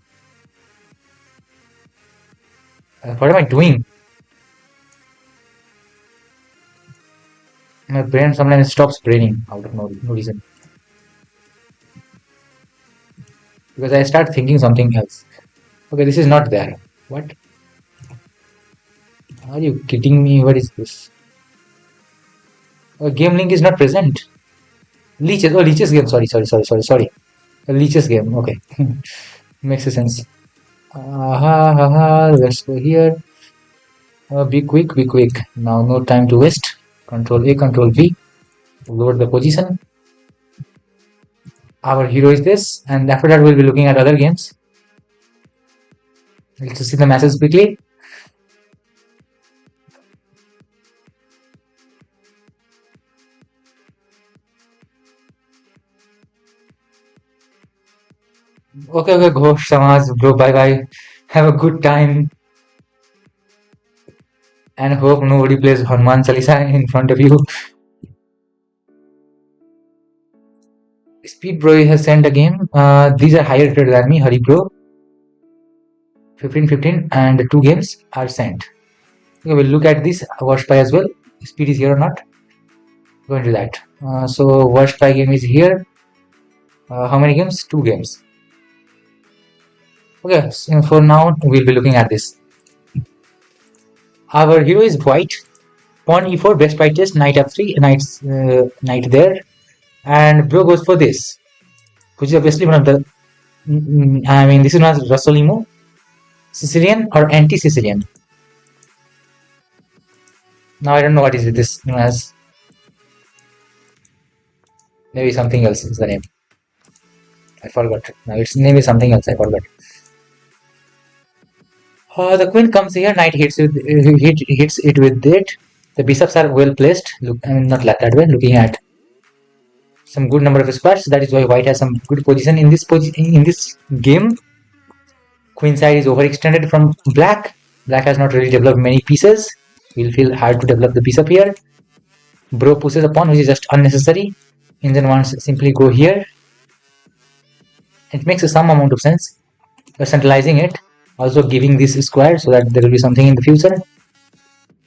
Speaker 1: What am I doing? My brain sometimes stops braining out of no reason. Because I start thinking something else. Okay, this is not there. What? Are you kidding me? What is this? Game link is not present. Leeches. Oh, Leeches game. Sorry. A Leeches game. Okay. Makes sense. Let's go here. Be quick. Now, no time to waste. Control A, Control V. Load the position. Our hero is this, and after that we'll be looking at other games. Let's see the matches quickly. Okay, go Samaj, bro, bye. Have a good time. And hope nobody plays Hanuman Chalisa in front of you. Speed bro has sent a game. These are higher rated than me. Hari bro. 15, and the 2 games are sent. Okay, we'll look at this watch by as well. Speed is here or not. Go into that. So watch by game is here. How many games? 2 games. Okay, so for now we'll be looking at this. Our hero is white. Pawn e4, best by test, knight f3, knight there, and bro goes for this, which is obviously one of the. I mean, this is not Rossolimo, Sicilian or anti-Sicilian. Now I don't know what is this known as. Maybe something else is the name. I forgot. Now its name is something else. I forgot. The queen comes here. Knight hits it with it. The bishops are well placed. Look, I mean, not like that way. Looking at some good number of squares. That is why white has some good position in this game. Queen side is overextended from black. Black has not really developed many pieces. Will feel hard to develop the bishop here. Bro pushes a pawn, which is just unnecessary. And then once simply go here. It makes some amount of sense. Centralizing it, also giving this square so that there will be something in the future.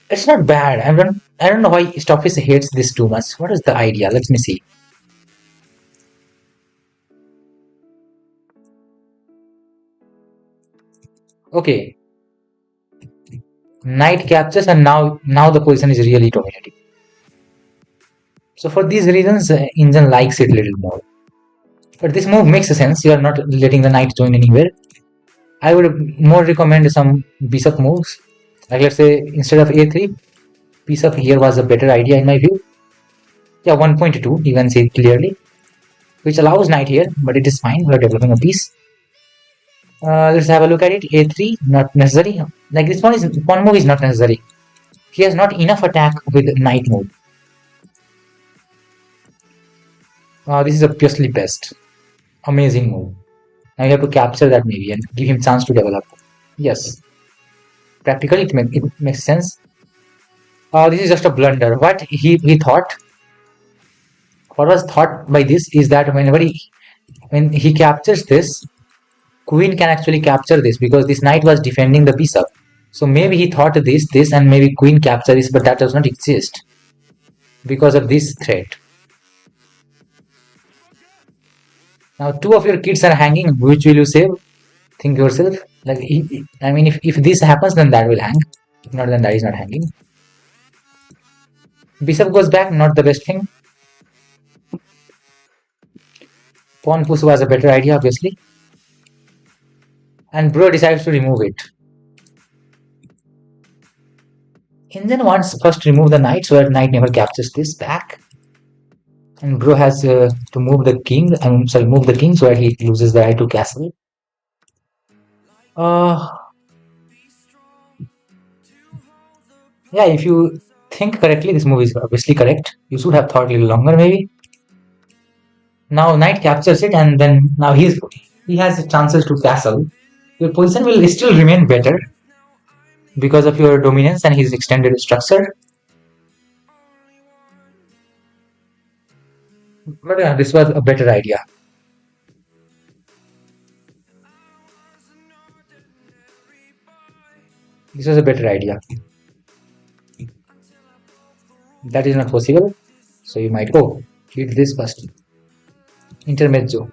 Speaker 1: It's not bad. I don't know why Stockfish hates this too much. What is the idea? Let me see. Okay. Knight captures, and now the position is really dominating. So for these reasons, Indian likes it a little more. But this move makes sense. You are not letting the knight join anywhere. I would more recommend some bishop moves. Like let's say instead of a3, bishop here was a better idea in my view. Yeah, 1.2, you can see it clearly. Which allows knight here, but it is fine. We are developing a piece. Let's have a look at it. A3, not necessary. Like this pawn move is not necessary. He has not enough attack with knight move. This is obviously best. Amazing move. Now you have to capture that maybe and give him chance to develop. Yes. Practically it makes sense. This is just a blunder. What he thought, what was thought by this is that when he captures this, queen can actually capture this because this knight was defending the bishop. So maybe he thought this and maybe queen capture this, but that does not exist because of this threat. Now 2 of your kids are hanging. Which will you save? Think yourself. Like I mean, if this happens, then that will hang. If not, then that is not hanging. Bishop goes back, not the best thing. Pawn push was a better idea, obviously. And bro decides to remove it. And then wants first to remove the knight so that knight never captures this back. And bro has to move the king. Move the king so that he loses the right to castle. Yeah, if you think correctly, this move is obviously correct. You should have thought a little longer, maybe. Now knight captures it, and then now he has chances to castle. Your position will still remain better because of your dominance and his extended structure. But this was a better idea. This was a better idea. That is not possible. So you might hit this first. Intermezzo.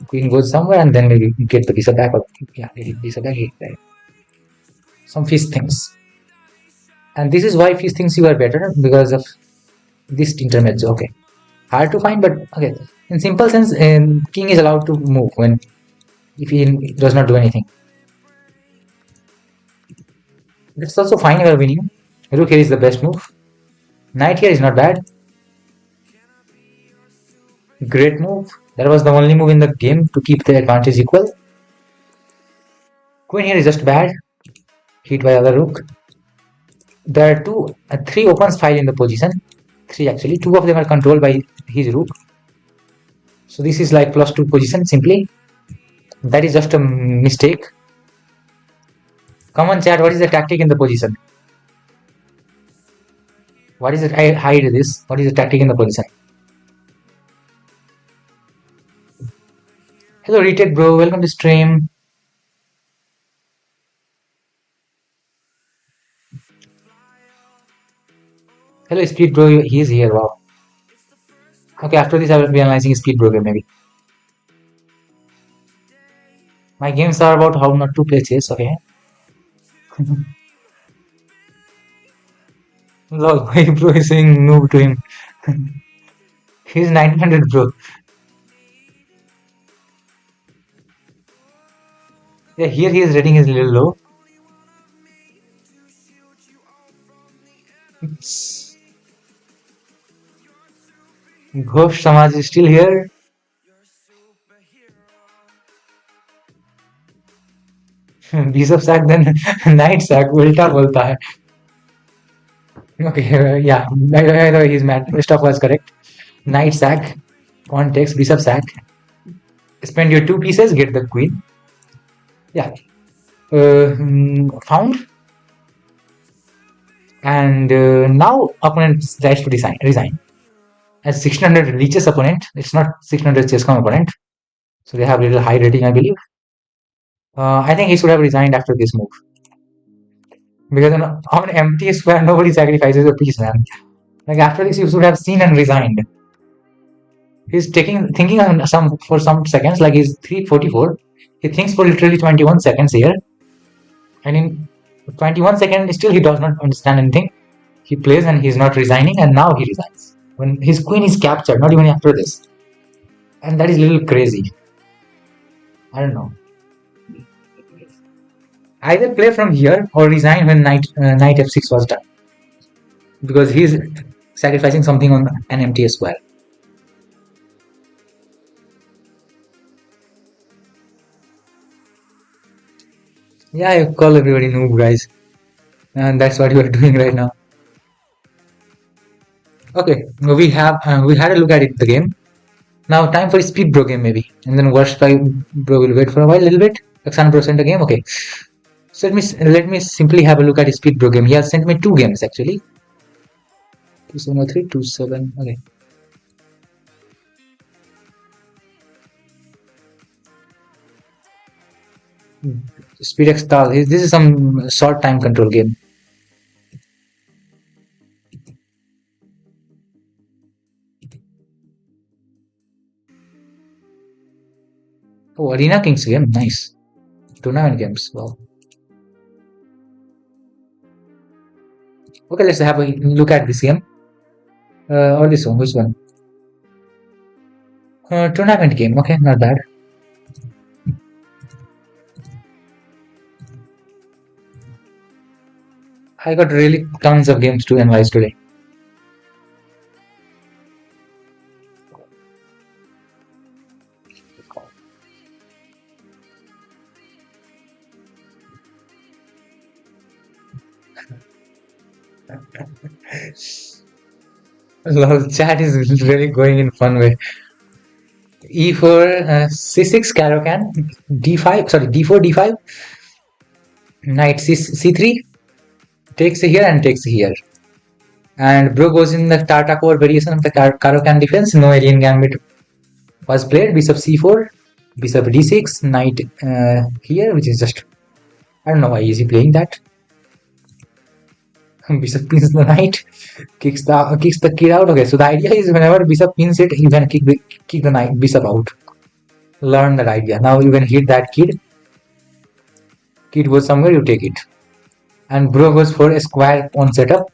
Speaker 1: Queen goes somewhere and then maybe get the bishop back. Or yeah, bishop back. Right. Some fish things. And this is why fish thinks you are better because of this intermezzo. Okay. Hard to find, but okay. In simple sense, king is allowed to move when if he does not do anything. That's also fine if you are winning. Rook here is the best move. Knight here is not bad. Great move. That was the only move in the game to keep the advantage equal. Queen here is just bad. Hit by other rook. There are three opens file in the position. Three actually. Two of them are controlled by his rook. So this is like +2 position simply. That is just a mistake. Come on chat, what is the tactic in the position? What is it? I hide this. What is the tactic in the position? Hello retake bro, welcome to stream. Hello speed bro, he is here, wow. Okay, after this I will be analyzing speed bro game maybe. My games are about how not to play chess, okay? Lol, why bro is saying noob to him? He's 900 bro. Yeah, here his rating is a little low. Ghosh Samaj is still here. Bishop sack then knight sack ulta bolta hai. Okay, yeah, his stuff was correct. Knight sack, pawn takes, bishop sack. Spend your 2 pieces, get the queen. Yeah, found. And now opponent tries to resign. As 1600 reaches opponent, it's not 1600 ChessGame opponent. So they have a little high rating, I believe. I think he should have resigned after this move. Because on empty square, nobody sacrifices a piece, man. Like after this, you should have seen and resigned. He's thinking on for some seconds, like he's 344. He thinks for literally 21 seconds here. And in 21 seconds, still he does not understand anything. He plays and he's not resigning, and now he resigns. When his queen is captured, not even after this. And that is a little crazy. I don't know. Either play from here or resign when knight f6 was done. Because he's sacrificing something on an empty square. Yeah, I call everybody noob, guys. And that's what you are doing right now. Okay, we had a look at the game. Now time for a speed bro game maybe. And then worst by bro will wait for a while, a little bit. X100% a game, okay. So let me simply have a look at his speed bro game. He has sent me 2 games actually. 2703, 27, okay. Speed X stall. This is some short time control game. Oh, Arena Kings game, nice. Tournament games, wow. Okay, let's have a look at this game. Or this one, which one? Tournament game, okay, not bad. I got really tons of games to analyze today. Lol, chat is really going in fun way. E4, C6, Caro-Kann, D5, sorry, D4, D5, Knight C3, takes here and takes here. And bro goes in the Tartakor variation of the Caro-Kann defense, no alien gambit was played, bishop C4, bishop D6, knight here, which is just, I don't know why is he playing that. Bishop pins the knight, kicks the kid out. Okay, so the idea is whenever bishop pins it, you can kick the knight bishop out. Learn that idea. Now you can hit that kid. Kid goes somewhere, you take it. And bro goes for a square pawn setup.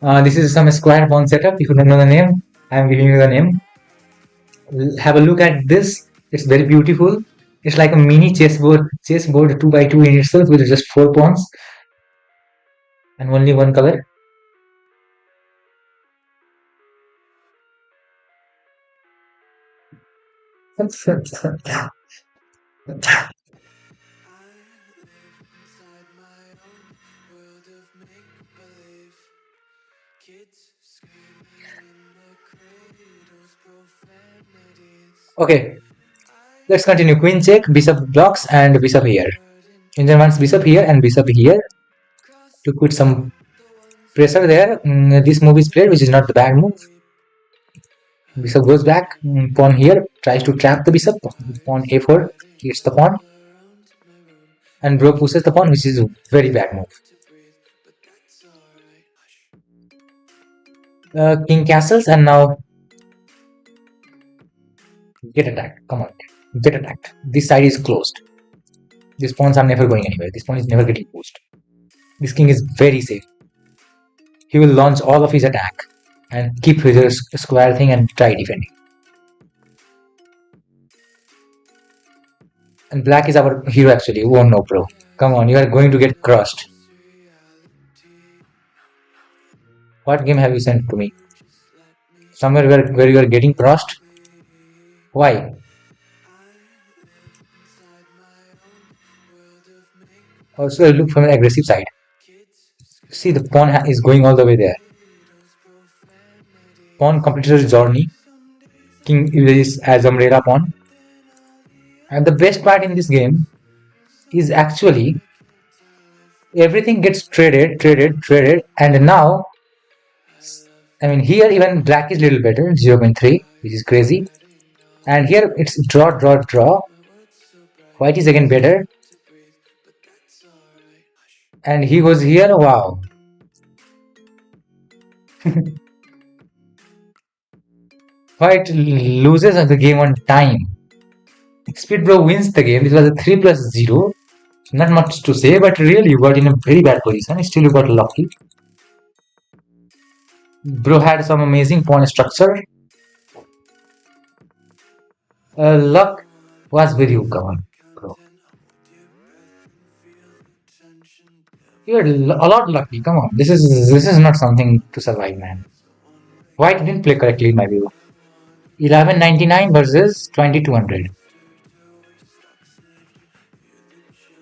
Speaker 1: This is some square pawn setup. If you don't know the name, I am giving you the name. Have a look at this. It's very beautiful. It's like a mini chessboard 2x2 in itself with just 4 pawns and only one color. Okay, let's continue. Queen check, bishop blocks, and bishop here. And then once bishop here and bishop here to put some pressure there. This move is played, which is not the bad move. Bishop goes back, pawn here, tries to trap the bishop, pawn a4, hits the pawn, and bro pushes the pawn, which is a very bad move. King castles, and now get attacked. Come on, get attacked. This side is closed. These pawns are never going anywhere. This pawn is never getting pushed. This king is very safe. He will launch all of his attack and keep his square thing and try defending. And black is our hero actually. Oh no, bro. Come on, you are going to get crushed. What game have you sent to me? Somewhere where you are getting crushed? Why? Also, I look from an aggressive side. See, the pawn is going all the way there. Pawn completed his journey. King is as umbrella pawn. And the best part in this game is actually everything gets traded, and now, I mean, here even black is a little better, 0.3, which is crazy. And here it's draw. White is again better. And he goes here, wow. White loses the game on time. Speedbro wins the game. This was a 3+0. Not much to say, but really you got in a very bad position. Still you got lucky. Bro had some amazing pawn structure. Luck was with you, come on, bro. You're a lot lucky. Come on, this is not something to survive, man. White didn't play correctly in my view. 1199 versus 2200.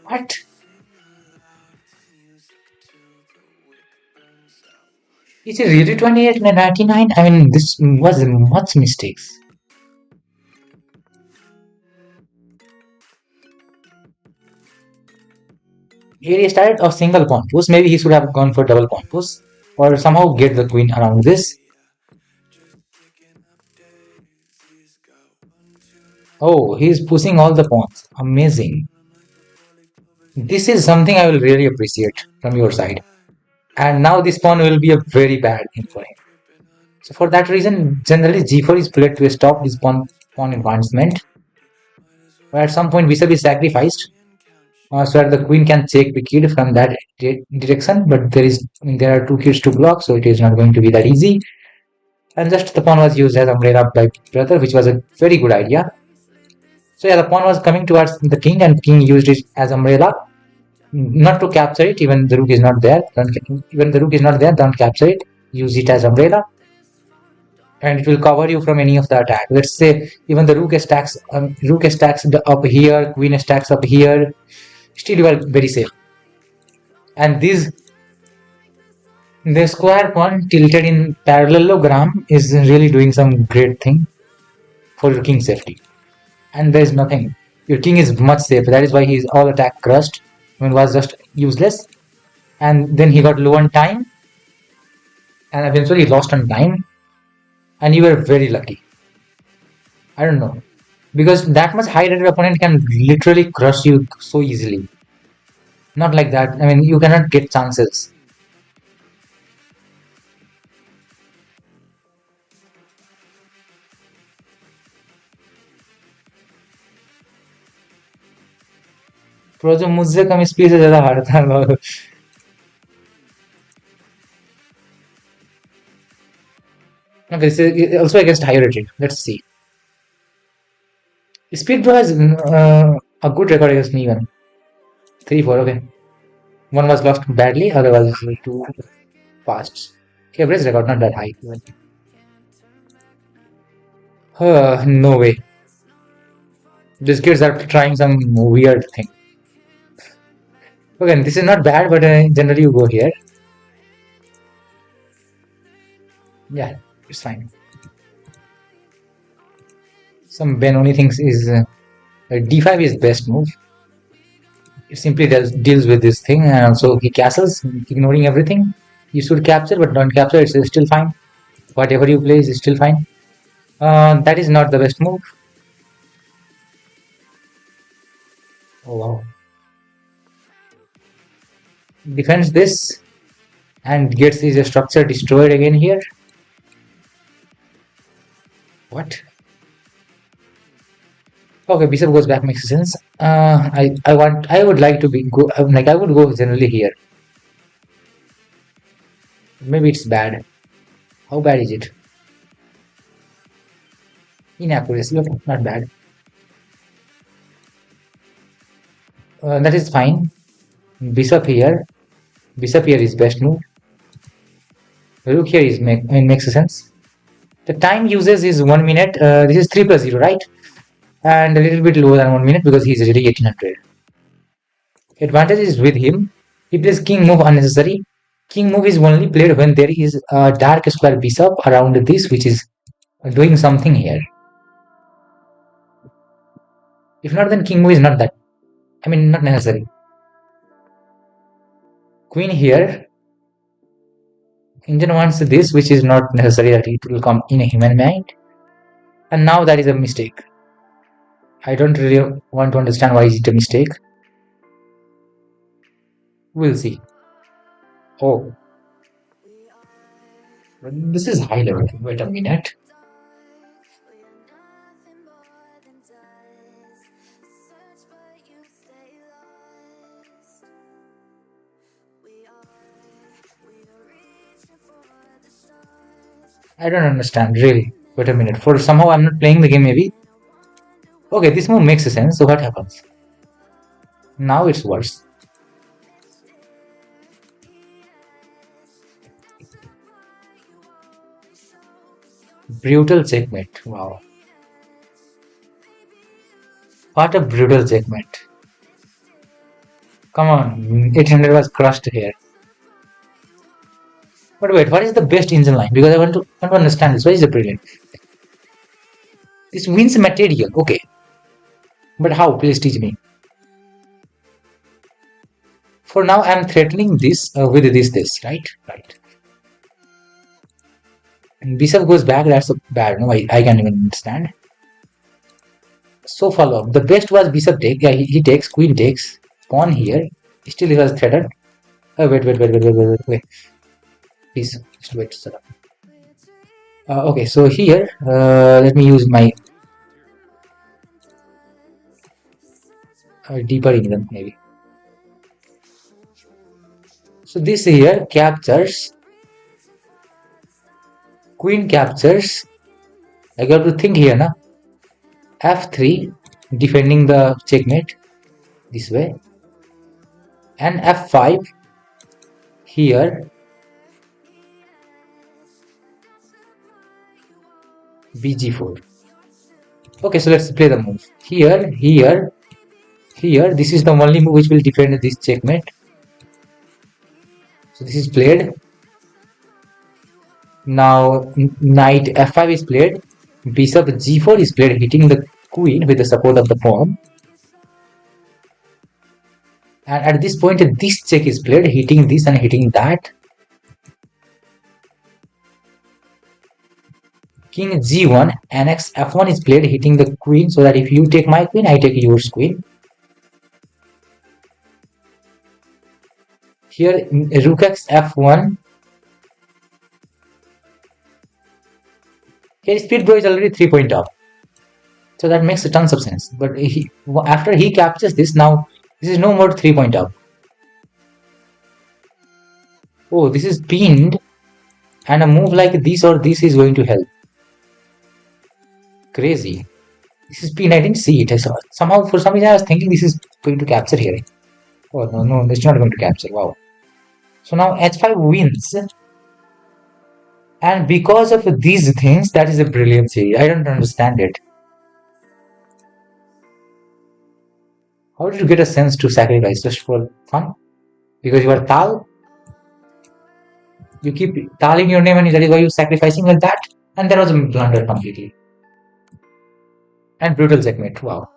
Speaker 1: What? Is it really 2899? I mean, this was much mistakes. Here he started a single pawn push. Maybe he should have gone for double pawn push, or somehow get the queen around this. Oh, he's pushing all the pawns. Amazing. This is something I will really appreciate from your side. And now this pawn will be a very bad thing for him. So for that reason, generally g4 is played to stop this pawn advancement. But at some point bishop is sacrificed, so that the queen can check the kid from that direction. But there are two kids to block, so it is not going to be that easy. And just the pawn was used as umbrella by brother, which was a very good idea. So yeah, the pawn was coming towards the king, and king used it as umbrella, not to capture it. Even the rook is not there. Even the rook is not there. Don't capture it. Use it as umbrella, and it will cover you from any of the attack. Let's say even the rook stacks up here, queen stacks up here. Still, you are very safe. And the square pawn tilted in parallelogram is really doing some great thing for your king safety. And there is nothing. Your king is much safer. That is why his all attack crushed. I mean, was just useless. And then he got low on time, and eventually lost on time. And you were very lucky. I don't know, because that much high rated opponent can literally crush you so easily. Not like that. I mean, you cannot get chances. Pro जो मुझसे कम speed से ज्यादा हारता है. Okay, this is also against higher rated. Let's see. Speed Pro has a good record against me even. 3-4, okay. One was lost badly, other was too fast. Okay, average record, not that high. No way. These kids are trying some weird thing. Okay, this is not bad, but generally you go here. Yeah, it's fine. Some Benoni thinks is d5 is best move. It simply deals with this thing, and also he castles, ignoring everything. You should capture, but don't capture. It's still fine. Whatever you play is still fine. That is not the best move. Oh wow. Defends this and gets his structure destroyed again here. What? Okay, bishop goes back makes sense. I would like to go like I would go generally here. Maybe it's bad. How bad is it? Inaccuracy, okay, not bad. That is fine. Bishop here. Bishop here is best move. Rook here is makes sense. The time uses is 1 minute. This is 3+0, right? And a little bit lower than 1 minute because he's already 1800. Advantage is with him. He plays king move unnecessary. King move is only played when there is a dark square bishop around this, which is doing something here. If not, then king move is not that. I mean, not necessary. Queen here. Indian wants this, which is not necessary that it will come in a human mind. And now that is a mistake. I don't really want to understand why is it a mistake. We'll see. Oh. This is high level. Wait a minute. I don't understand, really. Wait a minute. For somehow I'm not playing the game, maybe. Okay, this move makes sense. So what happens? Now it's worse. Brutal checkmate. Wow. What a brutal checkmate. Come on. 800 was crushed here. But wait, what is the best engine line? Because I want to understand this. What is the brilliant? This wins material. Okay. But how? Please teach me. For now, I'm threatening this with this, right? Right. And bishop goes back. That's bad. No, I can't even understand. So follow up. The best was bishop take. Yeah, he takes. Queen takes. Pawn here. Still he was threatened. Wait. Please, just wait. Shut up. Okay, so here, let me use my deeper engine maybe. So this here captures queen captures. I got to think here now. F3, defending the checkmate this way, and F5 here. BG4. Okay, so let's play the move. Here, here, here. This is the only move which will defend this checkmate. So this is played. Now knight F5 is played. Bishop G4 is played, hitting the queen with the support of the pawn. And at this point, this check is played, hitting this and hitting that. King G1, annex F1 is played, hitting the queen, so that if you take my queen, I take yours queen. Here, Rook X F1. Here, speed bro is already 3 point up. So that makes tons of sense. But after he captures this, now this is no more 3 point up. Oh, this is pinned. And a move like this or this is going to help. Crazy. This is pinned. I didn't see it. I saw it. Somehow, for some reason, I was thinking this is going to capture here. Oh, no, it's not going to capture. Wow. So now H5 wins. And because of these things, that is a brilliant series. I don't understand it. How did you get a sense to sacrifice just for fun? Because you are Tal? You keep Tal in your name and that is why you're sacrificing like that? And that was a blunder completely. And brutal checkmate. Wow.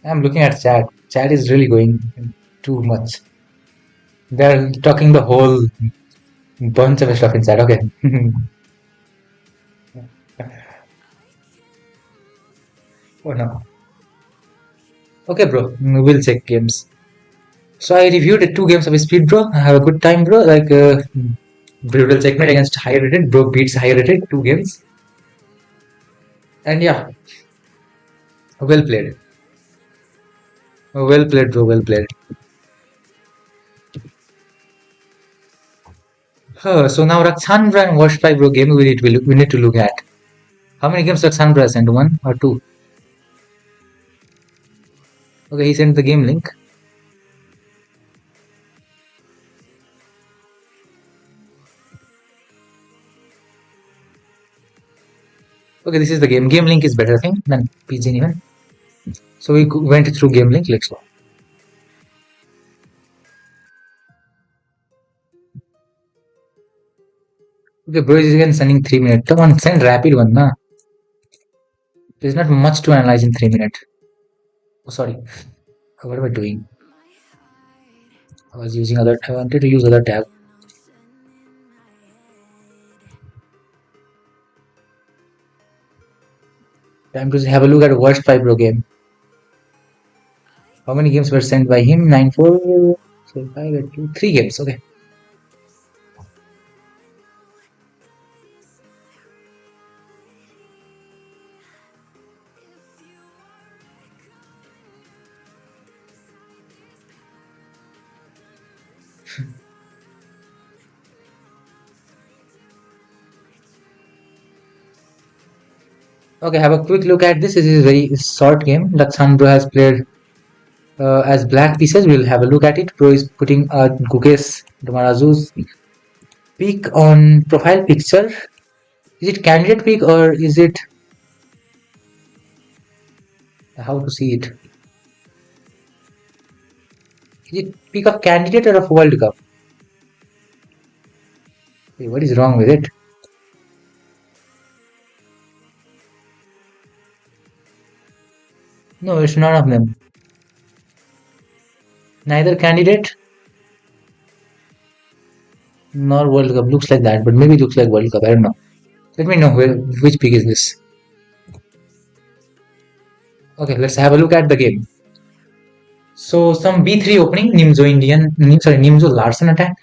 Speaker 1: I'm looking at chat. Chat is really going too much. They're talking the whole bunch of stuff inside. Okay. Oh no. Okay, bro. We'll check games. So I reviewed 2 games of Speed, bro. I have a good time, bro. Like brutal checkmate against high rated. Bro beats high rated 2 games. And yeah, well played. Well played, bro. Well played. So now Rakshandra and Wash 5 bro game we need to look at. How many games Rakshandra sent? 1 or 2? Okay, he sent the game link. Okay, this is the game. Game link is better thing than PG even. So we went through game link. Let's go. Okay, bro is again sending 3 minutes. Come on, send rapid one, na. There's not much to analyze in 3 minutes. Oh, sorry. What am I doing? I was using other. I wanted to use other tab. Time to have a look at worst 5 bro game. How many games were sent by him? 9-4, 5, 2, 3 games. Okay. Okay, have a quick look at this. This is a very short game. Lakshandra has played as black pieces. We'll have a look at it. Pro is putting Gukesh Damarazu's pick on profile picture. Is it candidate pick or is it how to see it? Is it pick of candidate or of World Cup? Hey, what is wrong with it? No, it's none of them. Neither candidate. Not World Cup. Looks like that, but maybe it looks like World Cup. I don't know. Let me know which pick is this. Okay, let's have a look at the game. So some b3 opening, Nimzo Larsen attack,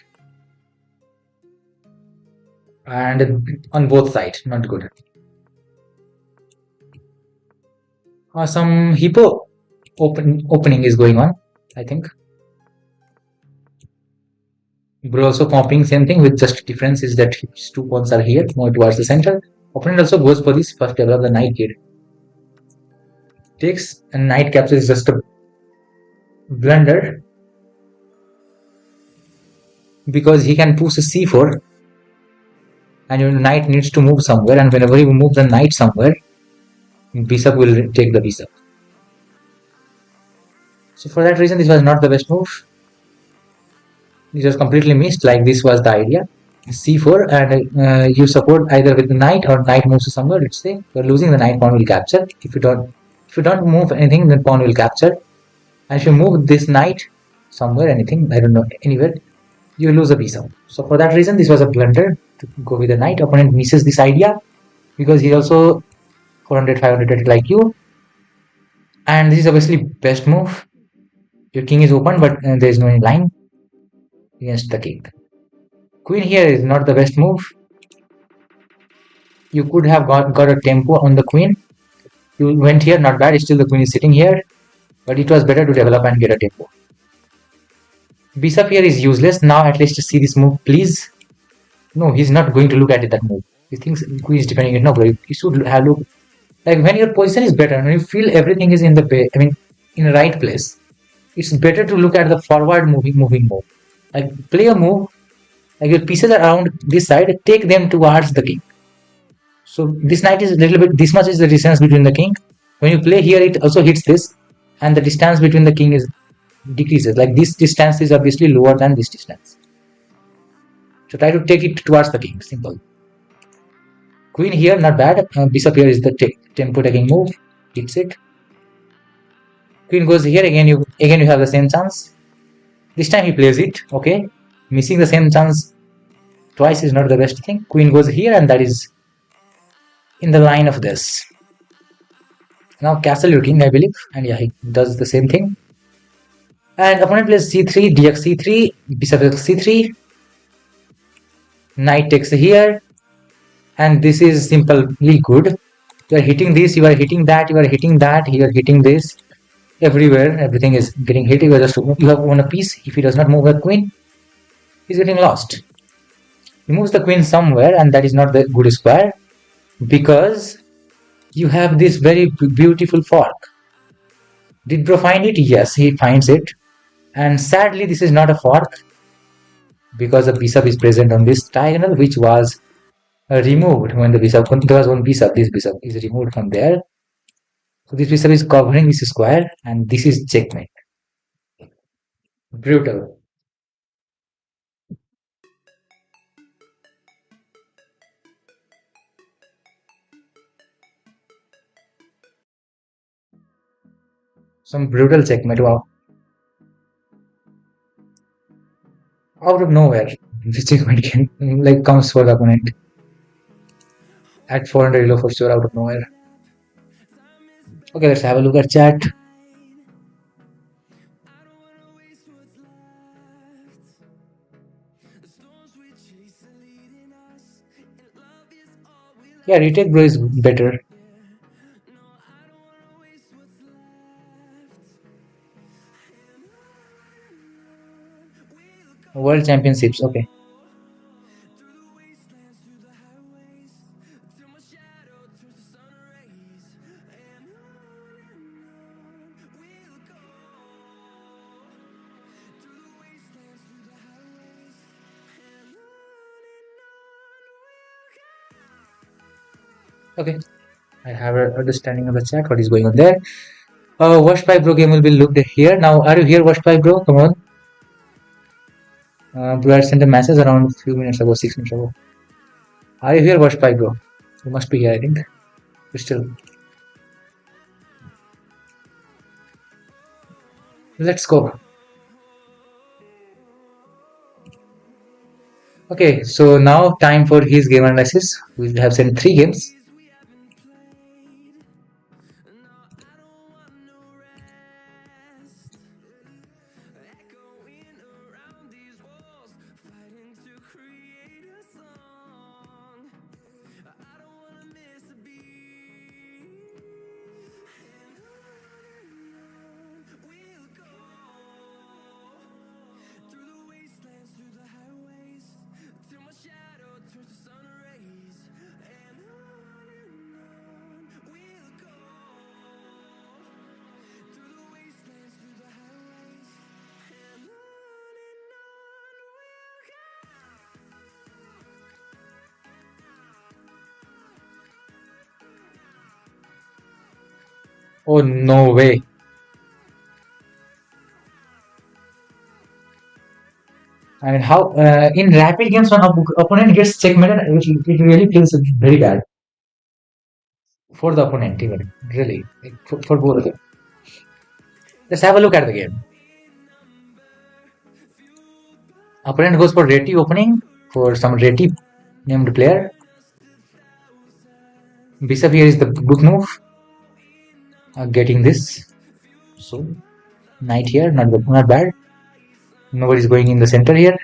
Speaker 1: and on both sides, not good. Some hippo opening is going on, I think. Bro also copying same thing, with just difference is that his 2 pawns are here, more towards the center. Opponent also goes for this first develop the knight kid. Takes, and knight capture is just a blunder, because he can push a c4, and your knight needs to move somewhere, and whenever you move the knight somewhere, bishop will take the bishop. So for that reason, this was not the best move. This was completely missed. Like, this was the idea. c4, and you support either with the knight or knight moves to somewhere. Let's say you're losing, the knight pawn will capture. If you don't move anything, then pawn will capture. And if you move this knight somewhere, anything, I don't know, anywhere, you lose a piece out. So for that reason, this was a blunder to go with the knight. Opponent misses this idea because he's also 400, 500 like you. And this is obviously best move. Your king is open, but there is no any line against the king. Queen here is not the best move. You could have got a tempo on the queen. You went here, not bad. Still the queen is sitting here, but it was better to develop and get a tempo. Bishop here is useless. Now at least see this move, please. No, he's not going to look at it, that move. He thinks queen is defending it. No, bro. You should have look. Like, when your position is better, when you feel everything is in the in the right place, it's better to look at the forward moving move. Like, play a move. Like, your pieces are around this side, take them towards the king. So this knight is a little bit, this much is the distance between the king. When you play here, it also hits this, and the distance between the king is decreases. Like, this distance is obviously lower than this distance. So try to take it towards the king. Simple. Queen here, not bad. Bishop here is the tempo taking move. Hits it. Queen goes here, again you have the same chance. This time he plays it. Okay. Missing the same chance twice is not the best thing. Queen goes here, and that is in the line of this. Now castle looting, I believe, and yeah, he does the same thing. And opponent plays c3, dx c3, bishop c3, knight takes here, and this is simply good. You are hitting this, you are hitting that, you are hitting that, you are hitting this. Everywhere, everything is getting hit. You have won a piece. If he does not move the queen, he's getting lost. He moves the queen somewhere, and that is not the good square, because you have this very beautiful fork. Did bro find it? Yes, he finds it. And sadly, this is not a fork, because the bishop is present on this diagonal, which was removed when the bishop, there was one bishop, this bishop is removed from there. So this bishop is covering this square, and this is checkmate. Brutal. Some brutal checkmate. Wow. Out of nowhere, this checkmate can, like, comes for the opponent at 400 elo for sure, out of nowhere. Okay, let's have a look at chat. Yeah, retake bro is better. World Championships, okay. Okay, I have an understanding of the chat, what is going on there. Worst Pipe Bro game will be looked here. Now, are you here, Worst Pipe Bro? Come on. Bro had sent a message around a few minutes ago, 6 minutes ago. Are you here, Worst Pipe Bro? You must be here, I think. But still. Let's go. Okay, so now time for his game analysis. We have sent 3 games. Oh, no way. I mean, how in rapid games when opponent gets checkmated, it really feels very bad for the opponent, even really like, for both of them. Let's have a look at the game. Opponent goes for Reti opening for some Reti named player. Bishop here is the good move. Getting this. So knight here, not bad. Nobody's going in the center here.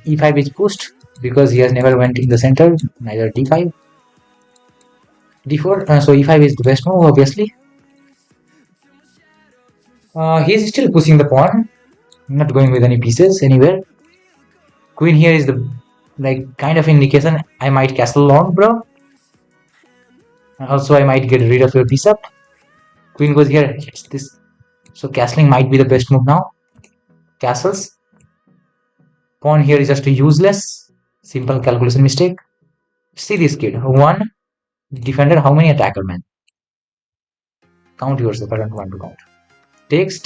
Speaker 1: E5 is pushed because he has never went in the center. Neither D5. D4. So E5 is the best move, obviously. He's still pushing the pawn, not going with any pieces anywhere. Queen here is the like kind of indication I might castle long, bro. Also, I might get rid of your piece up. Queen goes here. It's this. So castling might be the best move now. Castles. Pawn here is just useless. Simple calculation mistake. See this kid. One defender. How many attacker, man? Count yourself. I don't want to count. Takes.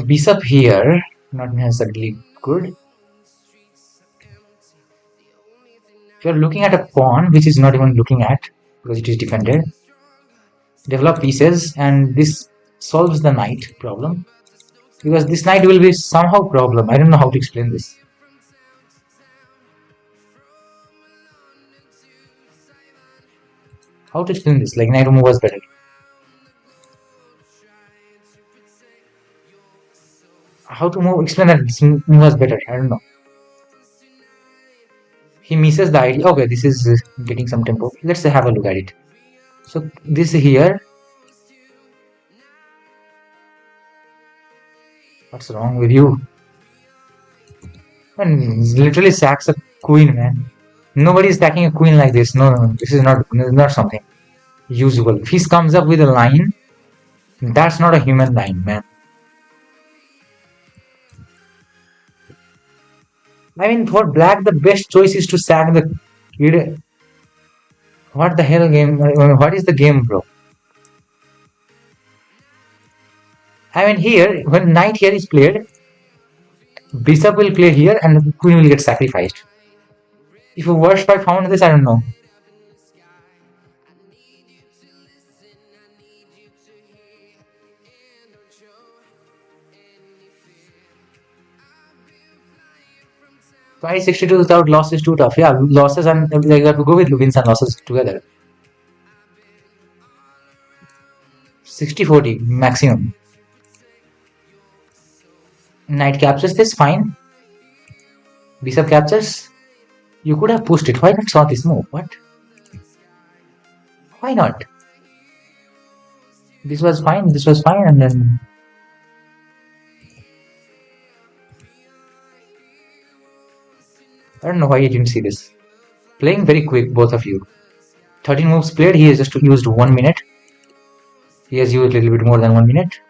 Speaker 1: Bishop here. Not necessarily good. If you're looking at a pawn, which is not even looking at because it is defended, develop pieces, and this solves the knight problem. Because this knight will be somehow problem. I don't know how to explain this. How to explain this? Like knight move was better. How to explain that this move was better? I don't know. He misses the idea. Okay, this is getting some tempo. Let's have a look at it. So this here. What's wrong with you? Man, literally sacks a queen, man. Nobody is stacking a queen like this. No, this is not something usual. If he comes up with a line, that's not a human line, man. I mean, for black, the best choice is to sack the kid. What the hell game? What is the game, bro? I mean, here, when knight here is played, bishop will play here and the queen will get sacrificed. If a worst I found this, I don't know. So 62 without loss is too tough. Yeah, losses and like you have to go with wins and losses together. 60-40 maximum. Knight captures this, fine. Bishop captures. You could have pushed it. Why not saw this move? What? Why not? This was fine, and then I don't know why you didn't see this. Playing very quick, both of you. 13 moves played, he has just used 1 minute. He has used a little bit more than 1 minute.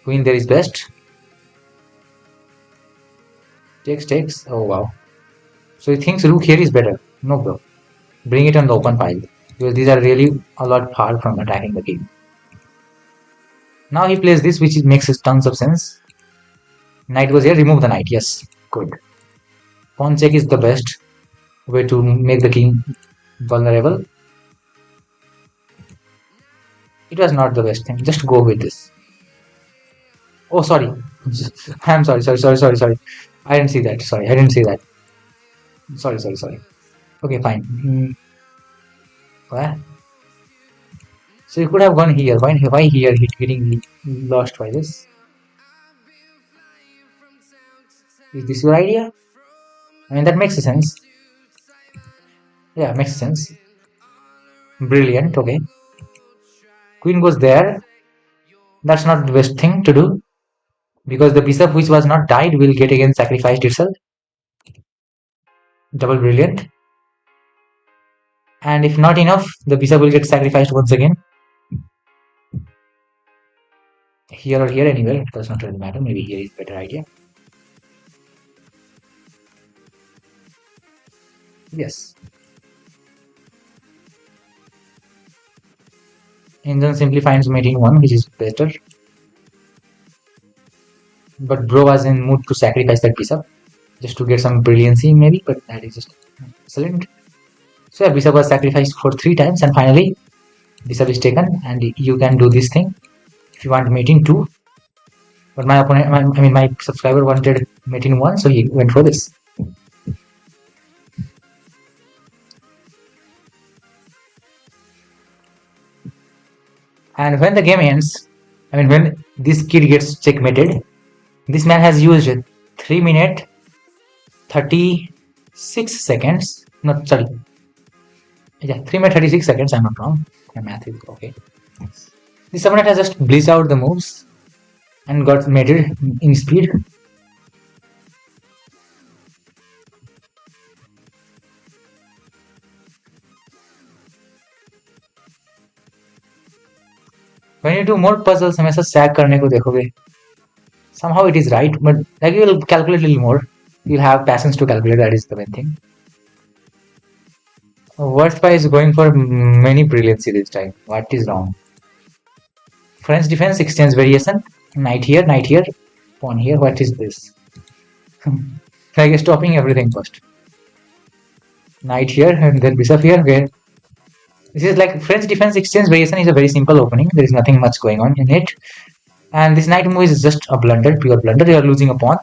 Speaker 1: Queen there is best. Takes. Oh wow. So he thinks rook here is better. No, bro. Bring it on the open pile. Because these are really a lot far from attacking the king. Now he plays this, which makes tons of sense. Knight goes here, remove the knight. Yes, good. Pawn check is the best way to make the king vulnerable. It was not the best thing. Just go with this. Oh, sorry. I'm sorry. I didn't see that. Sorry, I didn't see that. Sorry. Okay, fine. What? So you could have gone here. Why here? Getting lost by this. Is this your idea? I mean, that makes sense. Yeah, makes sense. Brilliant. Okay. Queen goes there. That's not the best thing to do, because the bishop which was not died will get again sacrificed itself. Double brilliant. And if not enough, the bishop will get sacrificed once again. Here or here, anywhere, it does not really matter. Maybe here is better idea. Yes. And then simply finds mating 1, which is better. But bro was in mood to sacrifice that bishop just to get some brilliancy, maybe, but that is just excellent. So yeah, bishop was sacrificed for 3 times, and finally bishop is taken, and you can do this thing if you want mating 2. But my opponent, my subscriber wanted mating 1, so he went for this. And when the game ends, when this kid gets checkmated, this man has used 3 minutes 36 seconds. No, sorry. Yeah, 3 minutes 36 seconds. I'm not wrong. My math is okay. This opponent has just blitzed out the moves and got mated in speed. When you do more puzzles, हमेशा sack करने को देखोगे. Somehow it is right, but like you will calculate a little more. You'll have patience to calculate. That is the main thing. Worst Pie is going for many brilliancy this time. What is wrong? French defense extends variation. Knight here, pawn here. What is this? Like stopping everything first. Knight here and then bishop here. Where this is like French defense extends variation is a very simple opening. There is nothing much going on in it. And this knight move is just a blunder, pure blunder. You are losing a pawn.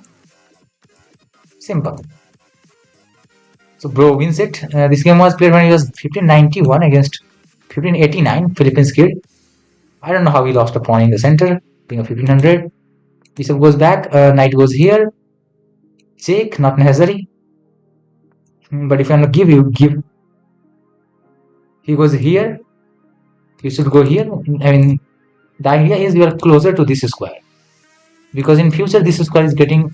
Speaker 1: Simple. So bro wins it. This game was played when he was 1591 against 1589 Philippines kid. I don't know how he lost a pawn in the center, being a 1500. Bishop goes back, knight goes here. Check, not necessary. But if you want to give. He goes here. You should go here. The idea is you are closer to this square, because in future this square is getting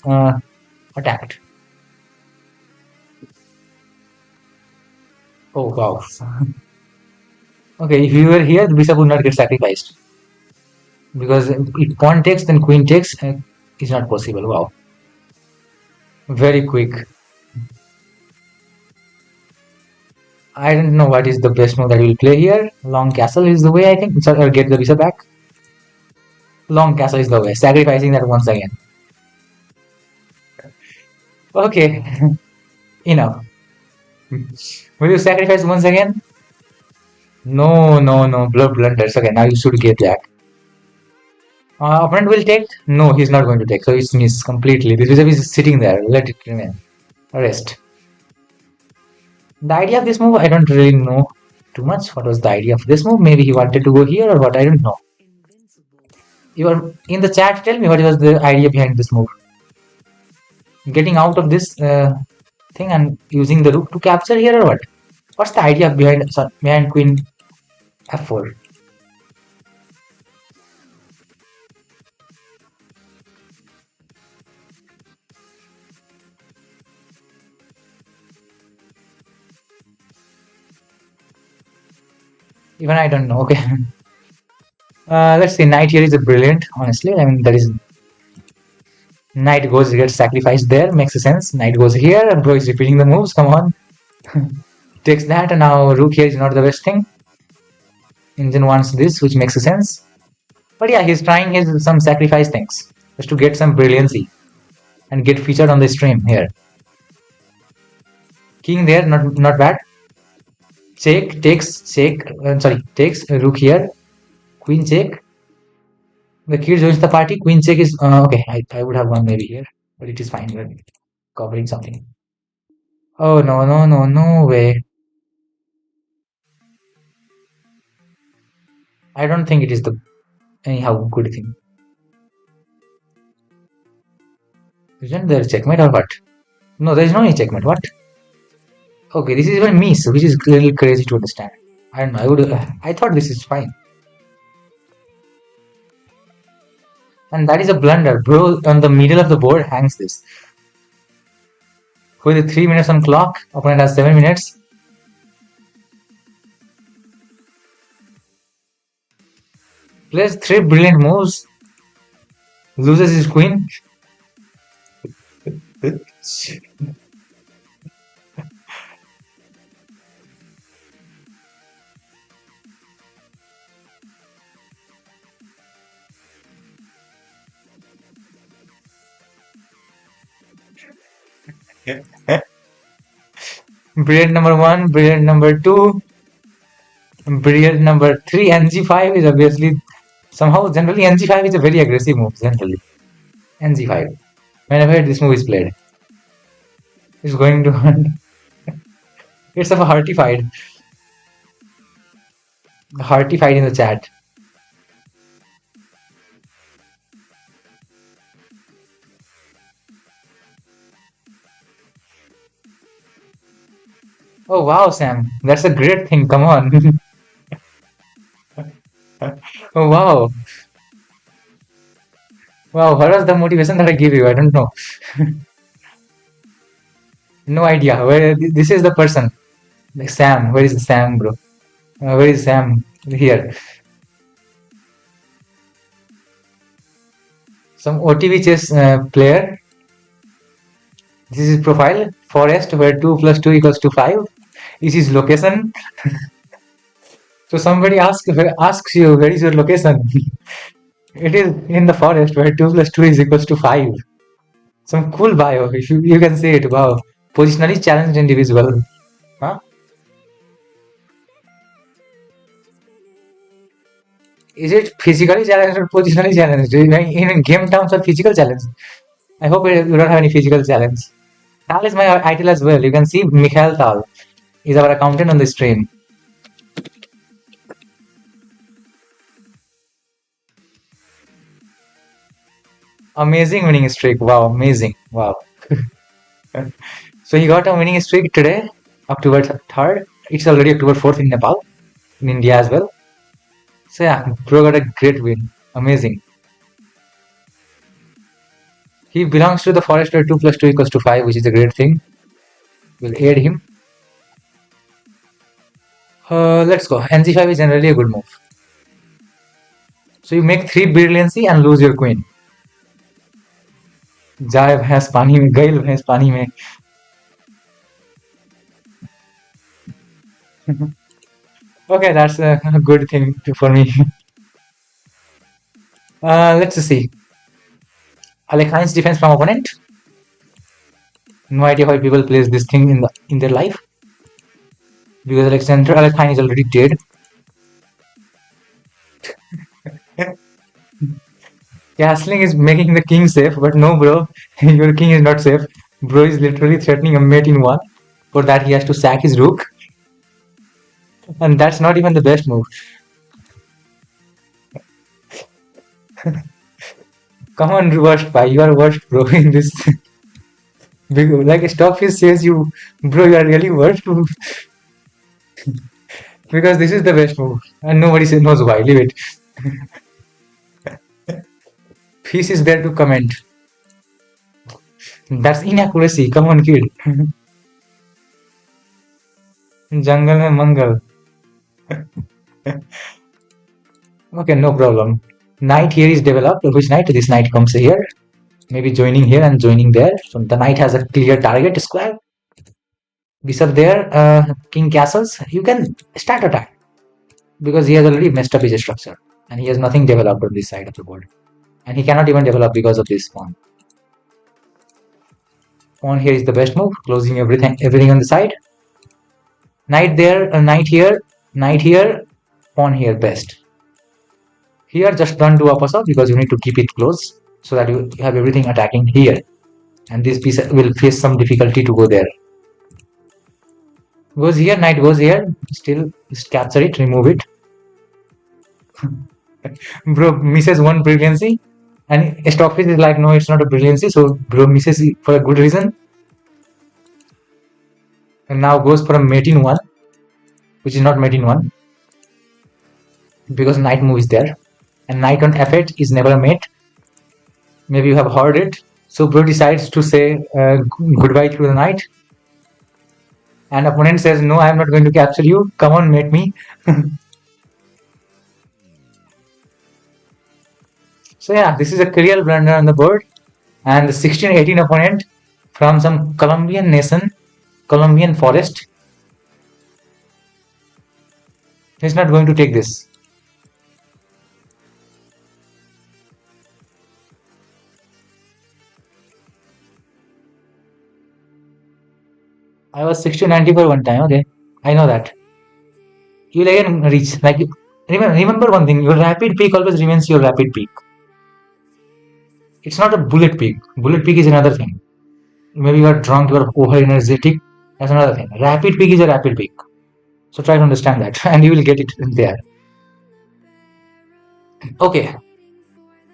Speaker 1: attacked. Oh wow. Okay, if you were here, the bishop would not get sacrificed, because if pawn takes, then queen takes is not possible. Wow. Very quick. I don't know what is the best move that we'll play here. Long castle is the way, I think. Or get the bishop back. Long castle is the way. Sacrificing that once again. Okay. Enough. Will you sacrifice once again? No. Blunders. Okay, now you should get back. Opponent will take? No, he's not going to take. So it's missed completely. This bishop is sitting there. Let it remain. Rest. The idea of this move, I don't really know too much. What was the idea of this move? Maybe he wanted to go here or what? I don't know. You are in the chat. Tell me what was the idea behind this move. Getting out of this thing and using the rook to capture here or what? What's the idea behind queen f4? Even I don't know. Okay. Let's see. Knight here is a brilliant. Honestly, that is. Knight goes, gets sacrificed there. Makes sense. Knight goes here, and bro is repeating the moves. Come on. Takes that, and now rook here is not the best thing. Engine wants this, which makes sense. But yeah, he's trying some sacrifice things just to get some brilliancy and get featured on the stream here. King there, not bad. Check, takes, check. Takes rook here. Queen check. The kid joins the party. Queen check is okay. I would have won maybe here, but it is fine. We're covering something. Oh no no no no way! I don't think it is the anyhow good thing. Isn't there checkmate or what? No, there is no any checkmate. What? Okay, this is even miss, which is a little crazy to understand. I don't know. I would. I thought this is fine, and that is a blunder, bro. On the middle of the board hangs this. With 3 minutes on clock, opponent has 7 minutes. Plays 3 brilliant moves. Loses his queen. Brilliant number one, brilliant number two, brilliant number three. NG5 is obviously somehow generally NG5 is a very aggressive move generally. NG5. Whenever this move is played, it's going to it's a hearty fight. Hearty fight in the chat. Oh wow, Sam, that's a great thing. Come on. Oh wow. Wow, what was the motivation that I gave you? I don't know. No idea. Where this is the person. Like Sam. Where is Sam, bro? Where is Sam? Here. Some OTV chess player. This is his profile. Forest, where 2 plus 2 equals to 5. Is his location. So somebody asks you, where is your location? It is in the forest where 2 plus 2 is equals to 5. Some cool bio. If you can say it. Wow. Positionally challenged individual. Huh? Is it physically challenged or positionally challenged? In game terms or physical challenge? I hope you don't have any physical challenge. Tal is my title as well. You can see Mikhail Tal is our accountant on the stream. Amazing winning streak. Wow, amazing. Wow. So he got a winning streak today, October 3rd. It's already October 4th in Nepal, in India as well. So yeah, bro got a great win. Amazing. He belongs to the forest where 2 plus 2 equals to 5, which is a great thing. We'll aid him. Let's go. NG5 is generally a good move. So you make 3 brilliancy and lose your queen. जाए भैंस पानी में, गई भैंस पानी में. Okay, that's a good thing for me. Let's see. Alekhine's defense from opponent. No idea why people plays this thing in their life. Because Alexander Alekhine is already dead. Castling is making the king safe, but no, bro, your king is not safe. Bro is literally threatening a mate in one. For that, he has to sack his rook. And that's not even the best move. Come on, worst pie. You are worst, bro, in this. Like, Stockfish says you, bro, you are really worst. Because this is the best move. And nobody knows why. Leave it. Fish is there to comment. That's inaccuracy. Come on, kid. Jungle mein mangal. Okay, no problem. Knight here is developed. Which knight? This knight comes here. Maybe joining here and joining there. So the knight has a clear target square. Bishop there. King castles. You can start attack. Because he has already messed up his structure. And he has nothing developed on this side of the board. And he cannot even develop because of this pawn. Pawn here is the best move. Closing everything on the side. Knight there. Knight here. Knight here. Pawn here best. Here just don't do opposite because you need to keep it close so that you have everything attacking here, and this piece will face some difficulty to go there. Goes here, knight goes here, still just capture it, remove it. Bro misses one brilliancy, and Stockfish is like, no, it's not a brilliancy, so bro misses it for a good reason. And now goes for a mate in one, which is not mate in one because knight move is there, and knight on f8 is never a mate. Maybe you have heard it. So bro decides to say goodbye to the knight, and opponent says, no, I am not going to capture you, come on, mate me. So yeah, this is a clear blunder on the board, and the 16-18 opponent from some Colombian nation, Colombian forest, is not going to take this. I was 1694 one time, okay, I know that. You will again reach, like, remember one thing, your rapid peak always remains your rapid peak. It's not a bullet peak. Bullet peak is another thing. Maybe you are drunk, you are over energetic, that's another thing. Rapid peak is a rapid peak. So try to understand that and you will get it there. Okay,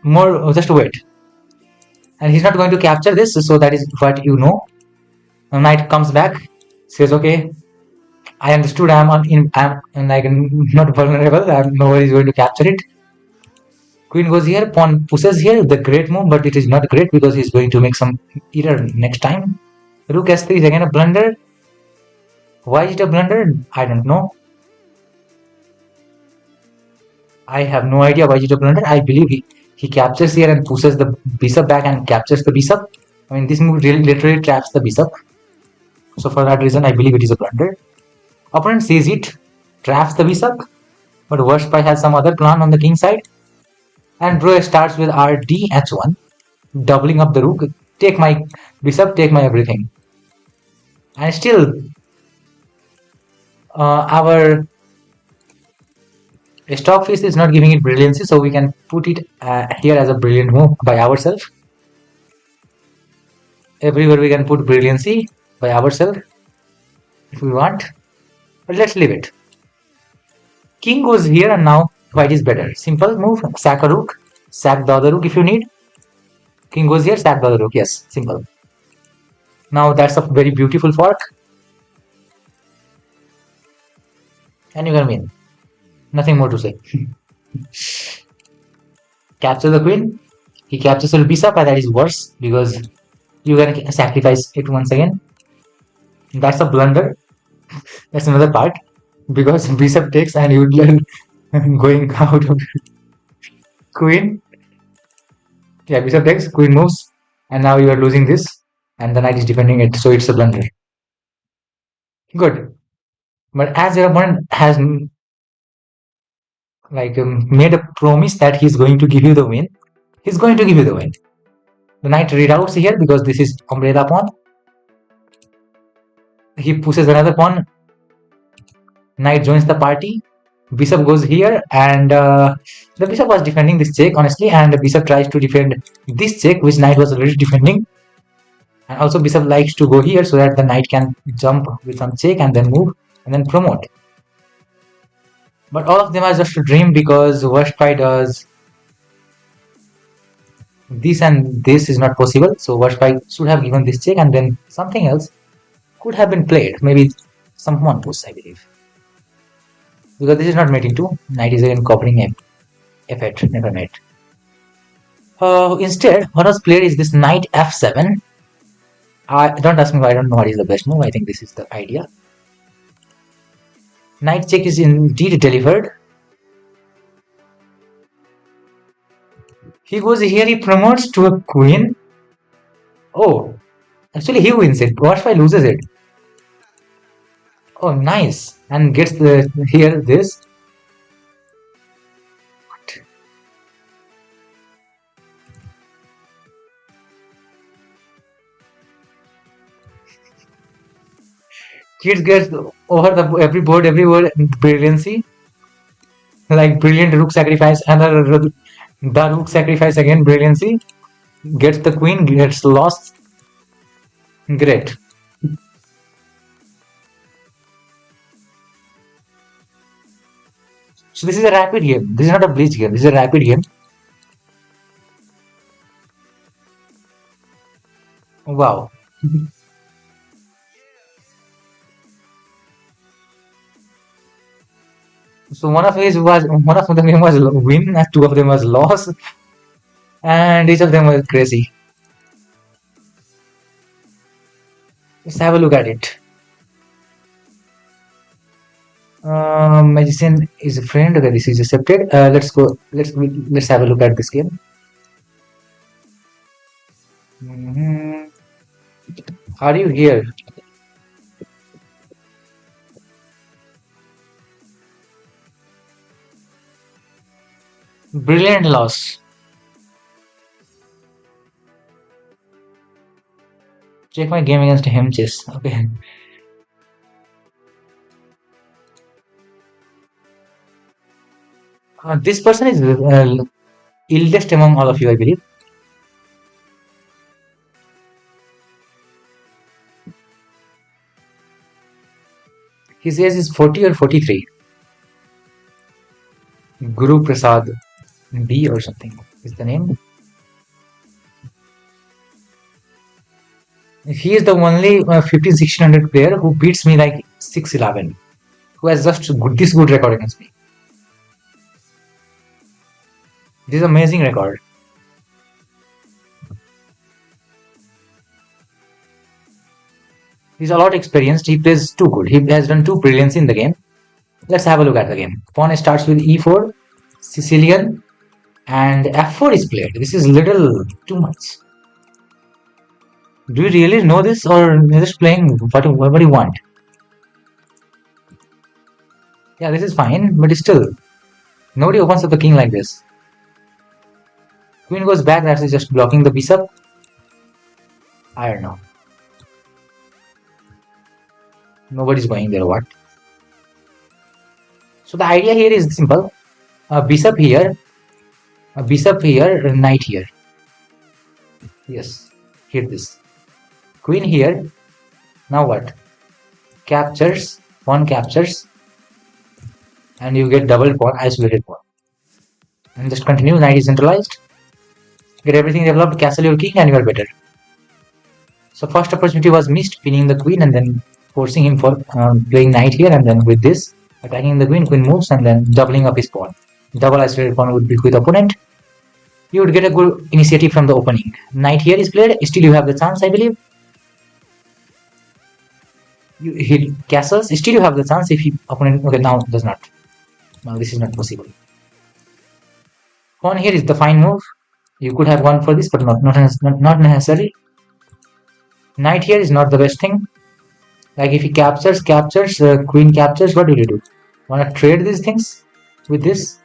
Speaker 1: more, just wait. And he's not going to capture this, so that is what you know. The knight comes back, says, okay, I understood, I'm like not vulnerable, nobody is going to capture it. Queen goes here, pawn pushes here, the great move, but it is not great because he's going to make some error next time. Rook s3 is again a blunder. Why is it a blunder? I don't know. I have no idea why is it a blunder. I believe he captures here and pushes the bishop back and captures the bishop. I mean, this move really literally traps the bishop. So for that reason, I believe it is a blunder. Opponent sees it, traps the bishop, but Worstpie has some other plan on the king side. And bro starts with RD h1, doubling up the rook. Take my bishop, take my everything. And still, our Stockfish is not giving it brilliancy, so we can put it here as a brilliant move by ourselves. Everywhere we can put brilliancy by ourselves if we want, but let's leave it. King goes here, and now white is better. Simple move, sack a rook, sack the other rook if you need. King goes here, sack the other rook. Yes, simple. Now that's a very beautiful fork, and you can win. Nothing more to say. Capture the queen. He captures the bishop, and that is worse because you can sacrifice it once again. That's a blunder. That's another part because bishop takes and you learn going out of queen. Yeah, bishop takes, queen moves, and now you are losing this, and the knight is defending it, so it's a blunder. Good, but as your opponent has made a promise that he's going to give you the win, he's going to give you the win. The knight reroutes here because this is umbrella pawn. He pushes another pawn. Knight joins the party. Bishop goes here, and the bishop was defending this check honestly, and the bishop tries to defend this check which knight was already defending. And also bishop likes to go here so that the knight can jump with some check and then move and then promote. But all of them are just a dream because Worstpie does this and this is not possible. So Worstpie should have given this check and then something else could have been played. Maybe some pawn push, I believe. Because this is not mate into. Knight is again covering f8, never mate. Instead, what was played is this knight f7. Don't ask me, I don't know what is the best move. I think this is the idea. Knight check is indeed delivered. He goes here, he promotes to a queen. Oh, actually he wins it. Worstpie loses it. Oh, nice. And gets here this. What? Kids gets over the every board, brilliancy. Like brilliant rook sacrifice, another the rook sacrifice again, brilliancy. Gets the queen, gets lost. Great. So this is a rapid game. This is not a bleach game. This is a rapid game. Wow. So one of them was win, and two of them was loss, and each of them was crazy. Let's have a look at it. Magician is a friend. Okay, this is accepted. Let's go. Let's have a look at this game. Are you here? Brilliant loss. Check my game against him chess. Okay. This person is eldest among all of you, I believe. His age is 40 or 43. Guru Prasad B or something is the name. He is the only 15-1600 player who beats me like 6-11. Who has just this good record against me. This is an amazing record. He's a lot experienced. He plays too good. He has done two brilliance in the game. Let's have a look at the game. Pawn starts with e4, Sicilian, and f4 is played. This is little too much. Do you really know this, or you're just playing what you want? Yeah, this is fine, but still, nobody opens up the king like this. Queen goes back, that's just blocking the bishop. I don't know. Nobody's going there, what? So the idea here is simple. A bishop here, knight here. Yes, hit this. Queen here. Now what? Captures, pawn captures, and you get double pawn, isolated pawn. And just continue, knight is centralized. Get everything developed, castle your king, and you are better. So first opportunity was missed, pinning the queen and then forcing him for playing knight here, and then with this, attacking the queen, queen moves, and then doubling up his pawn. Double isolated pawn would be with opponent. You would get a good initiative from the opening. Knight here is played, still you have the chance, I believe. You hit castles, still you have the chance if he opponent, okay, now does not. Now this is not possible. Pawn here is the fine move. You could have gone for this, but not necessarily. Knight here is not the best thing. Like if he captures, queen captures, what will you do? Wanna trade these things with this?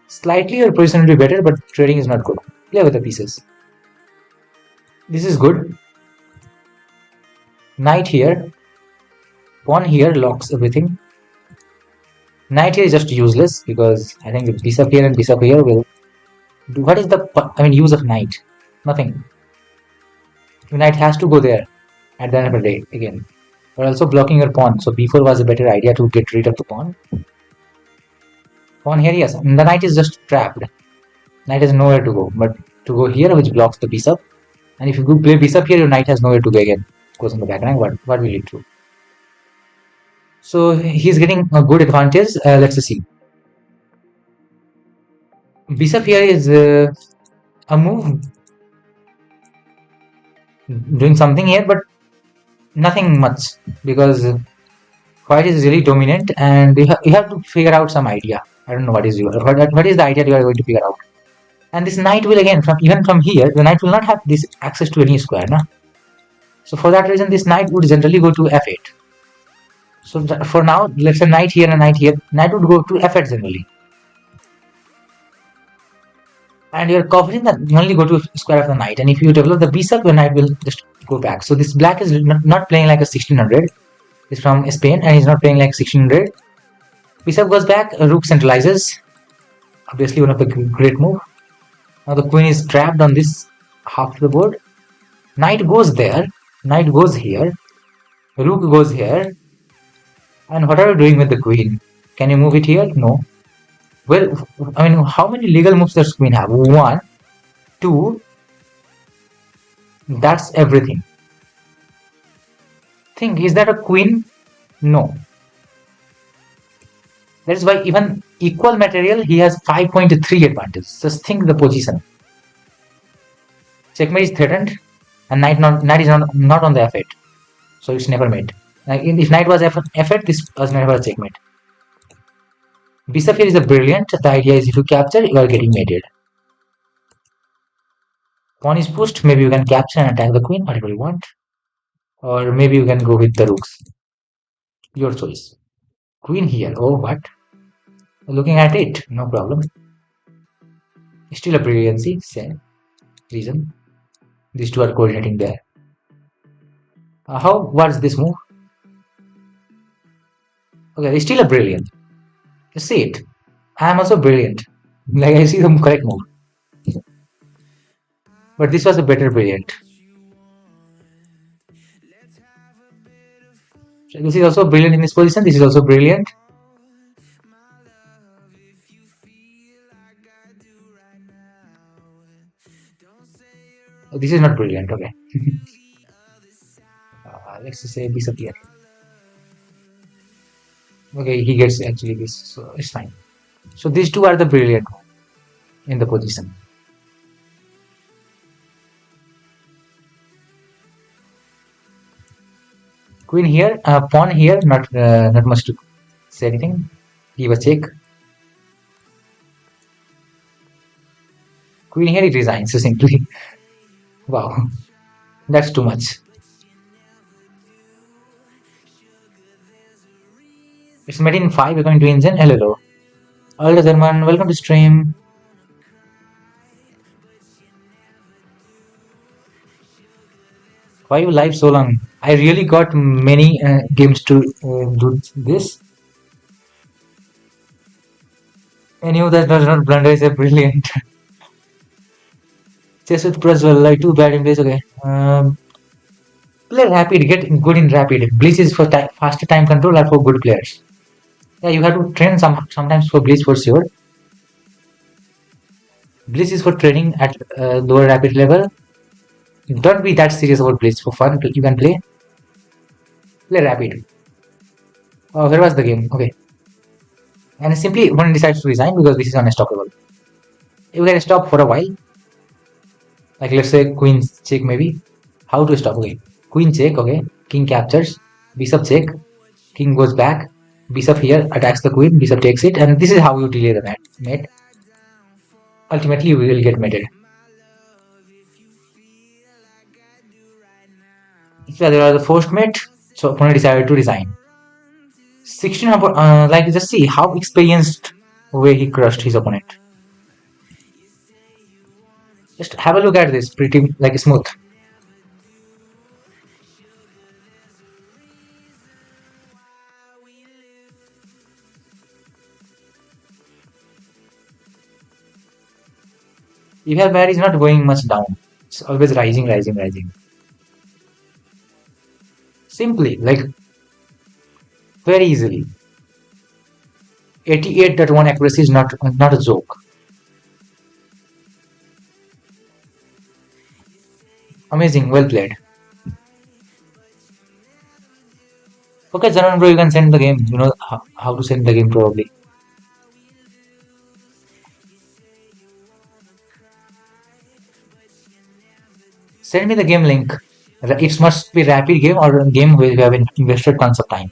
Speaker 1: Slightly your position will be better, but trading is not good. Play with the pieces. This is good. Knight here. Pawn here locks everything. Knight here is just useless because I think the bishop here and bishop here will do. What is the use of knight? Nothing. The knight has to go there at the end of the day again. But also blocking your pawn. So b4 was a better idea to get rid of the pawn. Pawn here, yes. And the knight is just trapped. Knight has nowhere to go. But to go here, which blocks the bishop. And if you go play bishop here, your knight has nowhere to go again. Goes on the back rank. What will it do? So he's getting a good advantage. Let's see. Bishop here is a move. Doing something here, but nothing much. Because white is really dominant and you have to figure out some idea. I don't know what is the idea you are going to figure out. And this knight will again, even from here, the knight will not have this access to any square. No? So for that reason, this knight would generally go to f8. So for now, let's say knight here and knight here. Knight would go to f8 generally. And you're covering that you only go to square of the knight. And if you develop the bishop, your knight will just go back. So this black is not playing like a 1600. He's from Spain and he's not playing like 1600. Bishop goes back, rook centralizes. Obviously one of the great move. Now the queen is trapped on this half of the board. Knight goes there, knight goes here, rook goes here. And what are you doing with the queen? Can you move it here? No. Well, I mean, how many legal moves does queen have? 1, 2. That's everything. Think, is that a queen? No. That is why even equal material, he has 5.3 advantage. Just think the position. Checkmate is threatened, and knight is not on the f8, so it's never made. If knight was f8, this was never a checkmate. Bishop here is a brilliant. The idea is if you capture, you are getting mated. Pawn is pushed. Maybe you can capture and attack the queen, whatever you want, or maybe you can go with the rooks. Your choice. Queen here. Oh, what? Looking at it, no problem. Still a brilliancy. Same reason. These two are coordinating there. What's this move? Okay, it's still a brilliant. You see it. I am also brilliant. Like I see the correct move. But this was a better brilliant. So this is also brilliant in this position. This is also brilliant. Oh, this is not brilliant. Okay. Let's just say bishop here. Okay, he gets actually this, so it's fine. So these two are the brilliant in the position. Queen here, pawn here, not much to say anything. Give a check. Queen here, it resigns, so simply. Wow, that's too much. It's made in 5, we're going to engine. Hello. Hello, German, welcome to stream. Why you live so long? I really got many games to do this. Any that does not blunder is a brilliant. Chess with press well, like too bad in place. Okay. Play rapid, get good in rapid. Blitz is for faster time control or for good players. Yeah, you have to train sometimes for Blitz for sure. Blitz is for training at lower rapid level. Don't be that serious about Blitz. For fun, you can play. Play rapid. Oh, where was the game? Okay. And simply one decides to resign because this is unstoppable. You can stop for a while. Like let's say queen check maybe. How to stop? Okay. Queen check, okay. King captures. Bishop check. King goes back. Bishop here attacks the queen. Bishop takes it. And this is how you delay the mate. Ultimately, you will get mated. So there are the forced mate. So opponent decided to resign. 16, like just see how experienced way he crushed his opponent. Just have a look at this, pretty like smooth. If your bar is not going much down, it's always rising, rising, rising. Simply, like very easily. 88.1 accuracy is not a joke. Amazing, well played. Okay, Zaran bro, you can send the game. You know how to send the game probably. Send me the game link. It must be rapid game or a game where you have invested tons of time.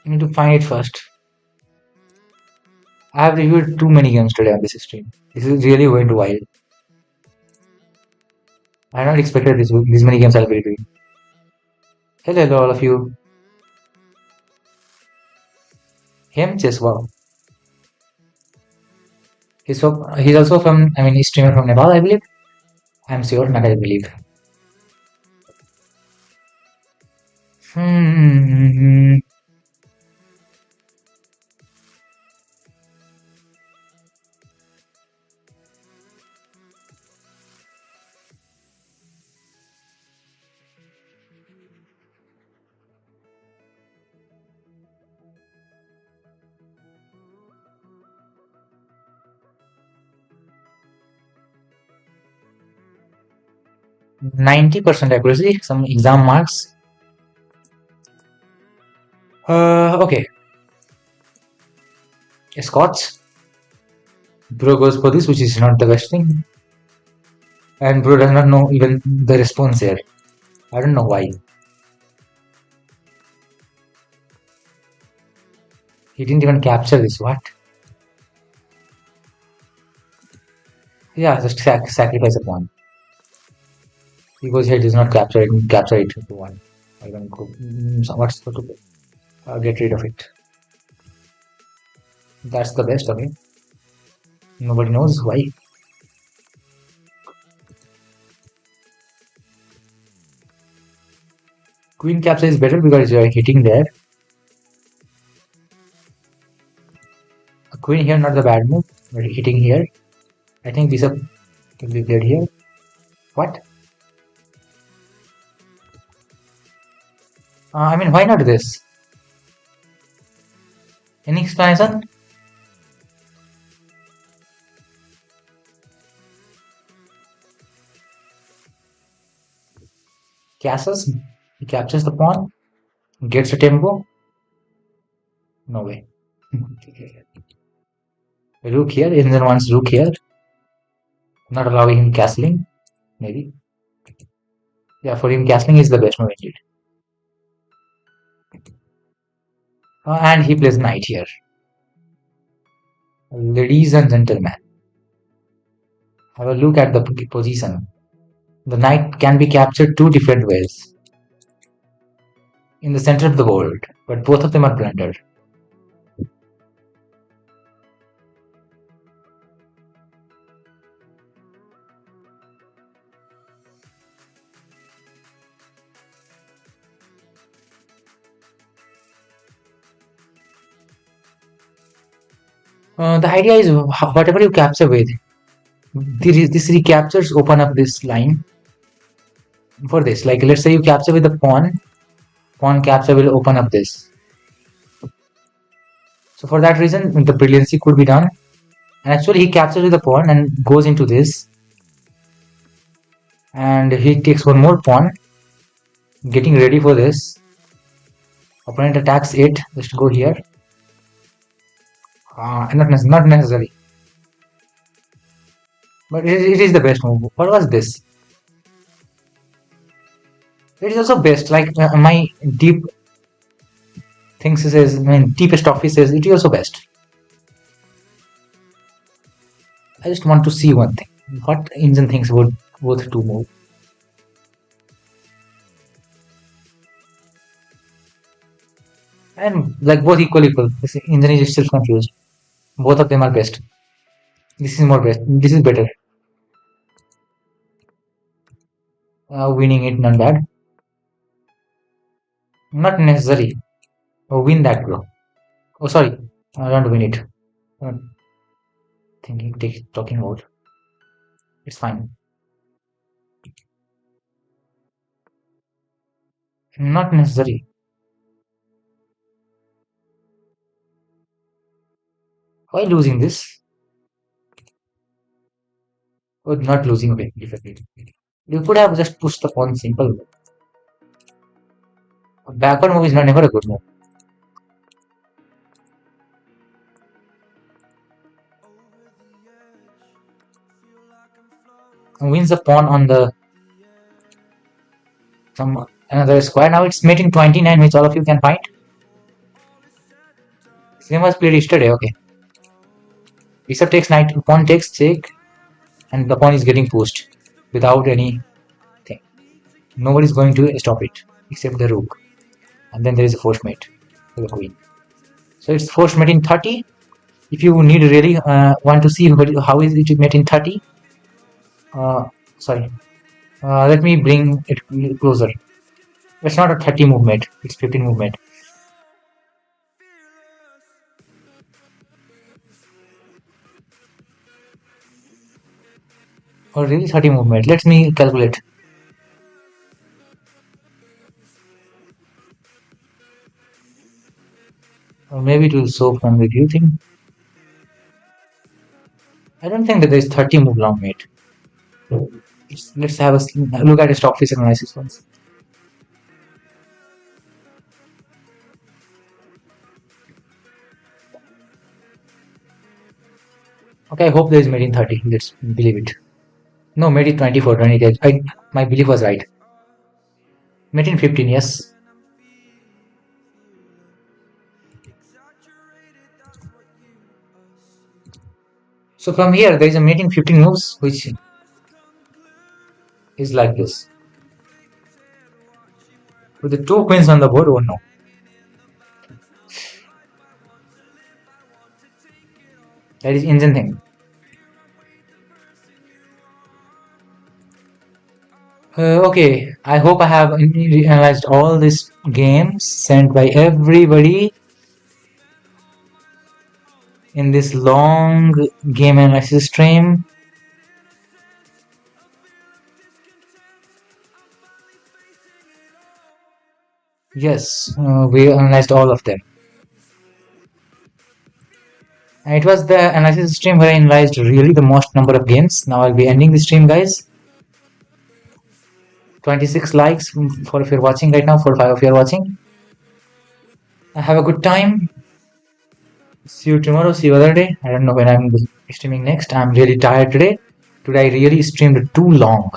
Speaker 1: You need to find it first. I have reviewed too many games today on this stream. This is really going to wild. I had not expected these many games I'll be doing. Hello all of you. Him chess, wow. He's also from, I mean, he's streamer from Nepal, I believe. I'm sure, not I believe. 90% accuracy, some exam marks. Okay. Scots. Bro goes for this, which is not the best thing. And bro does not know even the response here. I don't know why. He didn't even capture this. What? Yeah, just sacrifice a pawn. He goes here, does not capture it, capture it to one. I don't go. So what's the to get rid of it? That's the best, okay. Nobody knows why. Queen capture is better because you are hitting there. A queen here, not the bad move, but hitting here. I think bishop can be played here. What? I mean, why not this? Any explanation? Castles. He captures the pawn. Gets a tempo. No way. Rook here. Engine wants rook here. Not allowing him castling. Maybe. Yeah, for him castling is the best move indeed. And he plays knight here. Ladies and gentlemen, have a look at the position. The knight can be captured two different ways in the center of the board, but both of them are blundered. The idea is whatever you capture with, this recaptures open up this line for this. Like let's say you capture with the pawn capture will open up this. So for that reason, the brilliancy could be done. And actually he captures with the pawn and goes into this. And he takes one more pawn, getting ready for this. Opponent attacks it. Just go here. Not necessary. But it is the best move. What was this? It is also best. Like my deep things says, I mean, deepest office says it is also best. I just want to see one thing. What engine thinks would worth to move? And like both equal. This engine is still confused. Both of them are best. This is more best. This is better. Winning it, not bad. Not necessary. Win that, bro. Oh, sorry. I don't win it. Talking about. It's fine. Not necessary. Why losing this? Oh, not losing. Okay, you could have just pushed the pawn simple. Backward move is not never a good move. Wins the pawn on the another square. Now it's mating 29, which all of you can find. Same was played yesterday. Okay. Bishop takes knight, pawn takes check, and the pawn is getting pushed without anything. Nobody is going to stop it except the rook, and then there is a force mate for the queen. So it's forced mate in 30. If you need really want to see how is it mate in 30, sorry, let me bring it closer. It's not a 30 movement, it's 15 movement. Or really 30 movement. Let me calculate. Or maybe it will show from the view thing. I don't think that there is 30 move long mate. Let's have a look at a stockfish analysis once. Okay, I hope there is mate in 30. Let's believe it. No, mate in 24, 20. My belief was right. Mate in 15, yes. So from here, there is a mate in 15 moves, which is like this. With the 2 queens on the board, oh no. That is engine thing. Okay, I hope I have analyzed all these games sent by everybody in this long game analysis stream. Yes, we analyzed all of them. And it was the analysis stream where I analyzed really the most number of games. Now I'll be ending the stream, guys. 26 likes for if you're watching right now, for 5 of you are watching. Have a good time. See you tomorrow, see you other day. I don't know when I'm streaming next. I'm really tired today. Today I really streamed too long.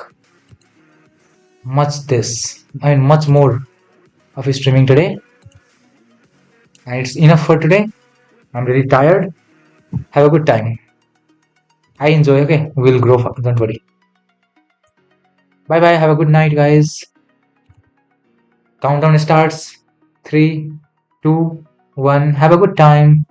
Speaker 1: Much more of streaming today. And it's enough for today. I'm really tired. Have a good time. I enjoy, okay? We'll grow, don't worry. Bye bye, have a good night, guys. Countdown starts. 3, 2, 1. Have a good time.